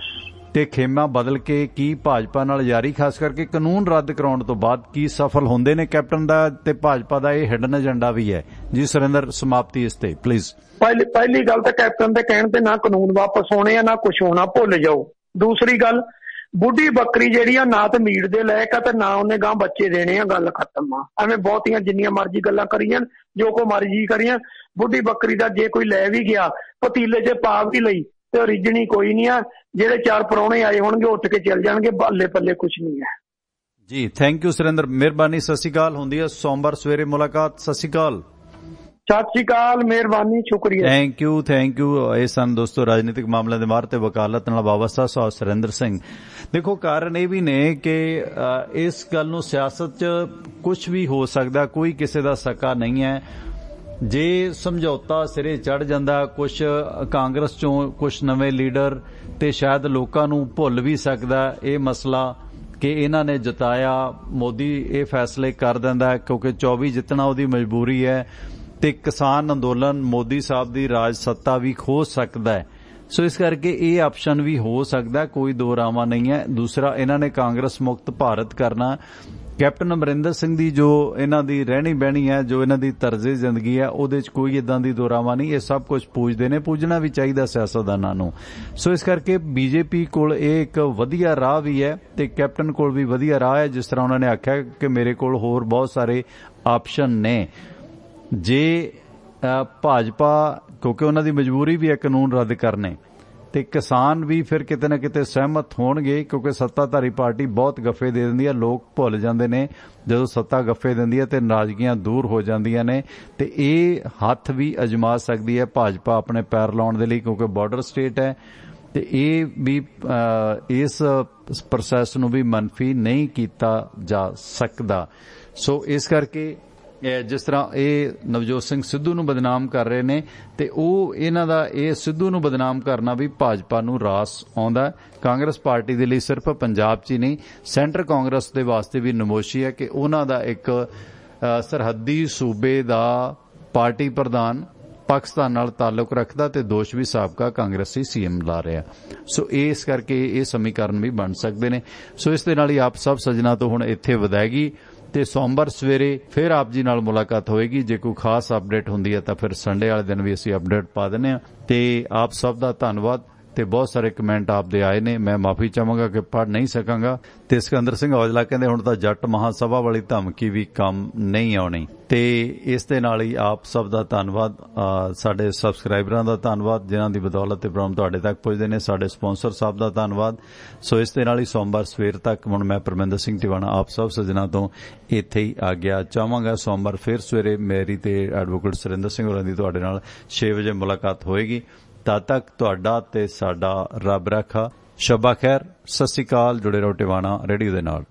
Speaker 1: ਤੇ ਖੇਮਾ ਬਦਲ ਕੇ ਕੀ ਭਾਜਪਾ ਨਾਲ ਯਾਰੀ, ਖਾਸ ਕਰਕੇ ਕਾਨੂੰਨ ਰੱਦ ਕਰਾਉਣ ਤੋਂ ਬਾਅਦ ਕੀ ਸਫਲ ਹੁੰਦੇ ਨੇ ਕੈਪਟਨ ਦਾ ਤੇ ਭਾਜਪਾ ਦਾ? ਇਹ ਹਿਡਨ ਏਜੰਡਾ ਵੀ ਹੈ ਜੀ। ਸੁਰਿੰਦਰ, ਸਮਾਪਤੀ ਇਸ ਤੇ ਪਲੀਜ਼।
Speaker 2: ਪਹਿਲੀ ਗੱਲ ਤਾਂ ਕੈਪਟਨ ਦੇ ਕਹਿਣ ਤੇ ਨਾ ਕਾਨੂੰਨ ਵਾਪਸ ਹੋਣੇ ਆ, ਨਾ ਕੁਛ ਹੋਣਾ, ਭੁੱਲ ਜਾਓ। ਦੂਸਰੀ ਗੱਲ, ਬੁੱਢੀ ਬੱਕਰੀ ਜਿਹੜੀ ਆ ਨਾ ਤੇ ਮੀਟ ਦੇ ਲਾਇਕ ਆ ਤੇ ਨਾ ਉਹਨੇ ਗਾਂ ਬੱਚੇ ਦੇਣੇ ਆ, ਗੱਲ ਖਤਮ ਆ। ਐਵੇਂ ਬਹੁਤੀਆਂ ਜਿੰਨੀਆਂ ਮਰਜ਼ੀ ਗੱਲਾਂ ਕਰੀਆਂ, ਜੋ ਕੋ ਮਰਜ਼ੀ ਕਰੀਆਂ, ਬੁੱਢੀ ਬੱਕਰੀ ਦਾ ਜੇ ਕੋਈ ਲੈ ਵੀ ਗਿਆ, ਪਤੀਲੇ 'ਚ ਪਾ ਵੀ ਲਈ ਤੇ ਰਿਜਣੀ ਕੋਈ ਨਹੀਂ ਆ। ਜਿਹੜੇ 4 ਪ੍ਰਾਹੁਣੇ ਆਏ ਹੋਣਗੇ ਉੱਠ ਕੇ ਚੱਲ ਜਾਣਗੇ, ਬੱਲੇ ਪੱਲੇ ਕੁਛ ਨਹੀਂ ਹੈ
Speaker 1: ਜੀ। ਥੈਂਕ ਯੂ ਸੁਰਿੰਦਰ, ਮਿਹਰਬਾਨੀ। ਸਤਿ ਸ਼੍ਰੀ ਅਕਾਲ। ਹੁੰਦੀ ਹੈ ਸੋਮਵਾਰ ਸਵੇਰੇ ਮੁਲਾਕਾਤ। ਸਤਿ ਸ਼੍ਰੀ ਅਕਾਲ।
Speaker 2: ਸਤਿ ਸ਼੍ਰੀ ਅਕਾਲ, ਮਿਹਰਬਾਨੀ, ਸ਼ੁਕਰੀਆ।
Speaker 1: Thank you. ਇਹ ਸਨ ਦੋਸਤੋ ਰਾਜਨੀਤਿਕ ਮਾਮਲਿਆਂ ਦੇ ਮਾਹਰ ਤੇ ਵਕਾਲਤ ਨਾਲ ਵਾਬਸਤਾ ਸੋ ਸੁਰਿੰਦਰ ਸਿੰਘ। ਦੇਖੋ, ਕਾਰਨ ਇਹ ਵੀ ਨੇ ਕਿ ਇਸ ਗੱਲ ਨੂੰ ਸਿਆਸਤ 'ਚ ਕੁਝ ਵੀ ਹੋ ਸਕਦਾ, ਕੋਈ ਕਿਸੇ ਦਾ ਸਕਾ ਨਹੀਂ ਹੈ। ਜੇ ਸਮਝੌਤਾ ਸਿਰੇ ਚੜ ਜਾਂਦਾ, ਕੁਝ ਕਾਂਗਰਸ ਚੋਂ ਕੁਝ ਨਵੇਂ ਲੀਡਰ, ਤੇ ਸ਼ਾਇਦ ਲੋਕਾਂ ਨੂੰ ਭੁੱਲ ਵੀ ਸਕਦਾ ਇਹ ਮਸਲਾ ਕਿ ਇਹਨਾਂ ਨੇ ਜਿਤਾਇਆ। ਮੋਦੀ ਇਹ ਫੈਸਲੇ ਕਰ ਦਿੰਦਾ ਕਿਉਂਕਿ 24 ਜਿੱਤਣਾ ਉਹਦੀ ਮਜਬੂਰੀ ਹੈ, ਤੇ ਕਿਸਾਨ ਅੰਦੋਲਨ ਮੋਦੀ ਸਾਹਿਬ ਦੀ ਰਾਜ ਸੱਤਾ ਵੀ ਖੋ ਸਕਦਾ ਹੈ। ਸੋ ਇਸ ਕਰਕੇ ਇਹ ਆਪਸ਼ਨ ਵੀ ਹੋ ਸਕਦਾ, ਕੋਈ ਦੋ ਰਾਵਾਂ ਨਹੀਂ ਹੈ। ਦੂਸਰਾ, ਇਹਨਾਂ ਨੇ ਕਾਂਗਰਸ ਮੁਕਤ ਭਾਰਤ ਕਰਨਾ ਕੈਪਟਨ ਅਮਰਿੰਦਰ ਸਿੰਘ ਦੀ ਜੋ ਇਹਨਾਂ ਦੀ ਰਹਿਣੀ ਬਹਿਣੀ ਹੈ, ਜੋ ਇਹਨਾਂ ਦੀ ਤਰਜ਼ੇ ਜ਼ਿੰਦਗੀ ਹੈ, ਉਹਦੇ 'ਚ ਕੋਈ ਇਦਾਂ ਦੀ ਦੋਰਾਵਾ ਨਹੀਂ। ਇਹ ਸਭ ਕੁਝ ਪੂਜਦੇ ਨੇ, ਪੂਜਣਾ ਵੀ ਚਾਹੀਦਾ ਸਿਆਸਤਦਾਨਾਂ ਨੂੰ। ਸੋ ਇਸ ਕਰਕੇ ਬੀਜੇਪੀ ਕੋਲ ਇਹ ਇੱਕ ਵਧੀਆ ਰਾਹ ਵੀ ਹੈ ਤੇ ਕੈਪਟਨ ਕੋਲ ਵੀ ਵਧੀਆ ਰਾਹ ਹੈ। ਜਿਸ ਤਰ੍ਹਾਂ ਉਹਨਾਂ ਨੇ ਆਖਿਆ ਕਿ ਮੇਰੇ ਕੋਲ ਹੋਰ ਬਹੁਤ ਸਾਰੇ ਆਪਸ਼ਨ ਨੇ। ਜੇ ਭਾਜਪਾ, ਕਿਉਂਕਿ ਉਹਨਾਂ ਦੀ ਮਜਬੂਰੀ ਵੀ ਹੈ ਕਾਨੂੰਨ ਰੱਦ ਕਰਨੇ, ਤੇ ਕਿਸਾਨ ਵੀ ਫਿਰ ਕਿਤੇ ਨਾ ਕਿਤੇ ਸਹਿਮਤ ਹੋਣਗੇ, ਕਿਉਂਕਿ ਸੱਤਾਧਾਰੀ ਪਾਰਟੀ ਬਹੁਤ ਗੱਫੇ ਦੇ ਦਿੰਦੀ ਹੈ। ਲੋਕ ਭੁੱਲ ਜਾਂਦੇ ਨੇ ਜਦੋਂ ਸੱਤਾ ਗੱਫੇ ਦਿੰਦੀ ਹੈ ਤੇ ਨਾਰਾਜ਼ਗੀਆਂ ਦੂਰ ਹੋ ਜਾਂਦੀਆਂ ਨੇ। ਤੇ ਇਹ ਹੱਥ ਵੀ ਅਜਮਾ ਸਕਦੀ ਹੈ ਭਾਜਪਾ ਆਪਣੇ ਪੈਰ ਲਾਉਣ ਦੇ ਲਈ, ਕਿਉਂਕਿ ਬਾਰਡਰ ਸਟੇਟ ਹੈ ਤੇ ਇਹ ਵੀ ਇਸ ਪ੍ਰੋਸੈਸ ਨੂੰ ਵੀ ਮੰਨਫੀ ਨਹੀਂ ਕੀਤਾ ਜਾ ਸਕਦਾ। ਸੋ ਇਸ ਕਰਕੇ ਜਿਸ ਤਰ੍ਹਾਂ ਇਹ ਨਵਜੋਤ ਸਿੰਘ ਸਿੱਧੂ ਨੂੰ ਬਦਨਾਮ ਕਰ ਰਹੇ ਨੇ ਤੇ ਉਹ ਇਹਨਾਂ ਦਾ ਇਹ ਸਿੱਧੂ ਨੂੰ ਬਦਨਾਮ ਕਰਨਾ ਵੀ ਭਾਜਪਾ ਨੂੰ ਰਾਸ ਆਉਂਦਾ। ਕਾਂਗਰਸ ਪਾਰਟੀ ਦੇ ਲਈ ਸਿਰਫ ਪੰਜਾਬ 'ਚ ਹੀ ਨਹੀਂ, ਸੈਂਟਰ ਕਾਂਗਰਸ ਦੇ ਵਾਸਤੇ ਵੀ ਨਮੋਸ਼ੀ ਹੈ ਕਿ ਉਹਨਾਂ ਦਾ ਇੱਕ ਸਰਹੱਦੀ ਸੂਬੇ ਦਾ ਪਾਰਟੀ ਪ੍ਰਧਾਨ ਪਾਕਿਸਤਾਨ ਨਾਲ ਤਾਲੁਕ ਰੱਖਦਾ ਤੇ ਦੋਸ਼ ਵੀ ਸਾਬਕਾ ਕਾਂਗਰਸੀ ਸੀਐਮ ਲਾ ਰਿਹਾ। ਸੋ ਇਸ ਕਰਕੇ ਇਹ ਸਮੀਕਰਨ ਵੀ ਬਣ ਸਕਦੇ ਨੇ। ਸੋ ਇਸ ਦੇ ਨਾਲ ਹੀ ਆਪ ਸਭ ਸੱਜਣਾ ਤੋਂ ਹੁਣ ਇੱਥੇ ਵਿਦਾਇਗੀ ਤੇ ਸੋਮਵਾਰ ਸਵੇਰੇ ਫਿਰ ਆਪ ਜੀ ਨਾਲ ਮੁਲਾਕਾਤ ਹੋਏਗੀ। ਜੇ ਕੋਈ ਖਾਸ ਅਪਡੇਟ ਹੁੰਦੀ ਹੈ ਤਾਂ ਫਿਰ ਸੰਡੇ ਵਾਲੇ ਦਿਨ ਵੀ ਅਸੀਂ ਅਪਡੇਟ ਪਾ ਦਿੰਦੇ ਹਾਂ। ਤੇ ਆਪ ਸਭ ਦਾ ਧੰਨਵਾਦ। ਤੇ ਬਹੁਤ ਸਾਰੇ ਕਮੈਂਟ ਆਪਦੇ ਆਏ ਨੇ, ਮੈਂ ਮਾਫੀ ਚਾਹਾਂਗਾ ਕਿ ਪੜ੍ਹ ਨਹੀਂ ਸਕਾਂਗਾ। ਤੇ ਸਿਕੰਦਰ ਸਿੰਘ ਔਜਲਾ ਕਹਿੰਦੇ ਹੁਣ ਤਾਂ ਜੱਟ ਮਹਾਸਭਾ ਵਾਲੀ ਧਮਕੀ ਵੀ ਕੰਮ ਨਹੀਂ ਆਉਣੀ। ਤੇ ਇਸ ਦੇ ਨਾਲ ਹੀ ਆਪ ਸਭ ਦਾ ਧੰਨਵਾਦ। ਸਾਡੇ ਸਬਸਕ੍ਰਾਈਬਰਾਂ ਦਾ ਧੰਨਵਾਦ ਜਿਨ੍ਹਾਂ ਦੀ ਬਦੌਲਤ ਤੇ ਪ੍ਰੋਗਰਾਮ ਤੁਹਾਡੇ ਤੱਕ ਪਹੁੰਚਦੇ ਨੇ। ਸਾਡੇ ਸਪਾਂਸਰ ਸਾਹਿਬ ਦਾ ਧੰਨਵਾਦ। ਸੋ ਇਸ ਦੇ ਨਾਲ ਹੀ ਸੋਮਵਾਰ ਸਵੇਰ ਤੱਕ ਹੁਣ ਮੈਂ ਪਰਮਿੰਦਰ ਸਿੰਘ ਟਿਵਾਣਾ ਆਪ ਸਭ ਸੱਜਣਾ ਤੋਂ ਇੱਥੇ ਹੀ ਆਗਿਆ ਚਾਹਾਂਗਾ। ਸੋਮਵਾਰ ਫਿਰ ਸਵੇਰੇ ਮੇਰੀ ਤੇ ਐਡਵੋਕੇਟ ਸੁਰਿੰਦਰ ਸਿੰਘ ਹੋਰਾਂ ਦੀ ਤੁਹਾਡੇ ਨਾਲ 6 ਵਜੇ ਮੁਲਾਕਾਤ ਹੋਏਗੀ। ਤਦ ਤੱਕ ਤੁਹਾਡਾ ਤੇ ਸਾਡਾ ਰੱਬ ਰਾਖਾ। ਸ਼ਬਾ ਖੈਰ, ਸਤਿ ਸ੍ਰੀ ਅਕਾਲ। ਜੁੜੇ ਰਹੋ ਟਿਵਾਣਾ ਰੇਡੀਓ ਦੇ ਨਾਲ।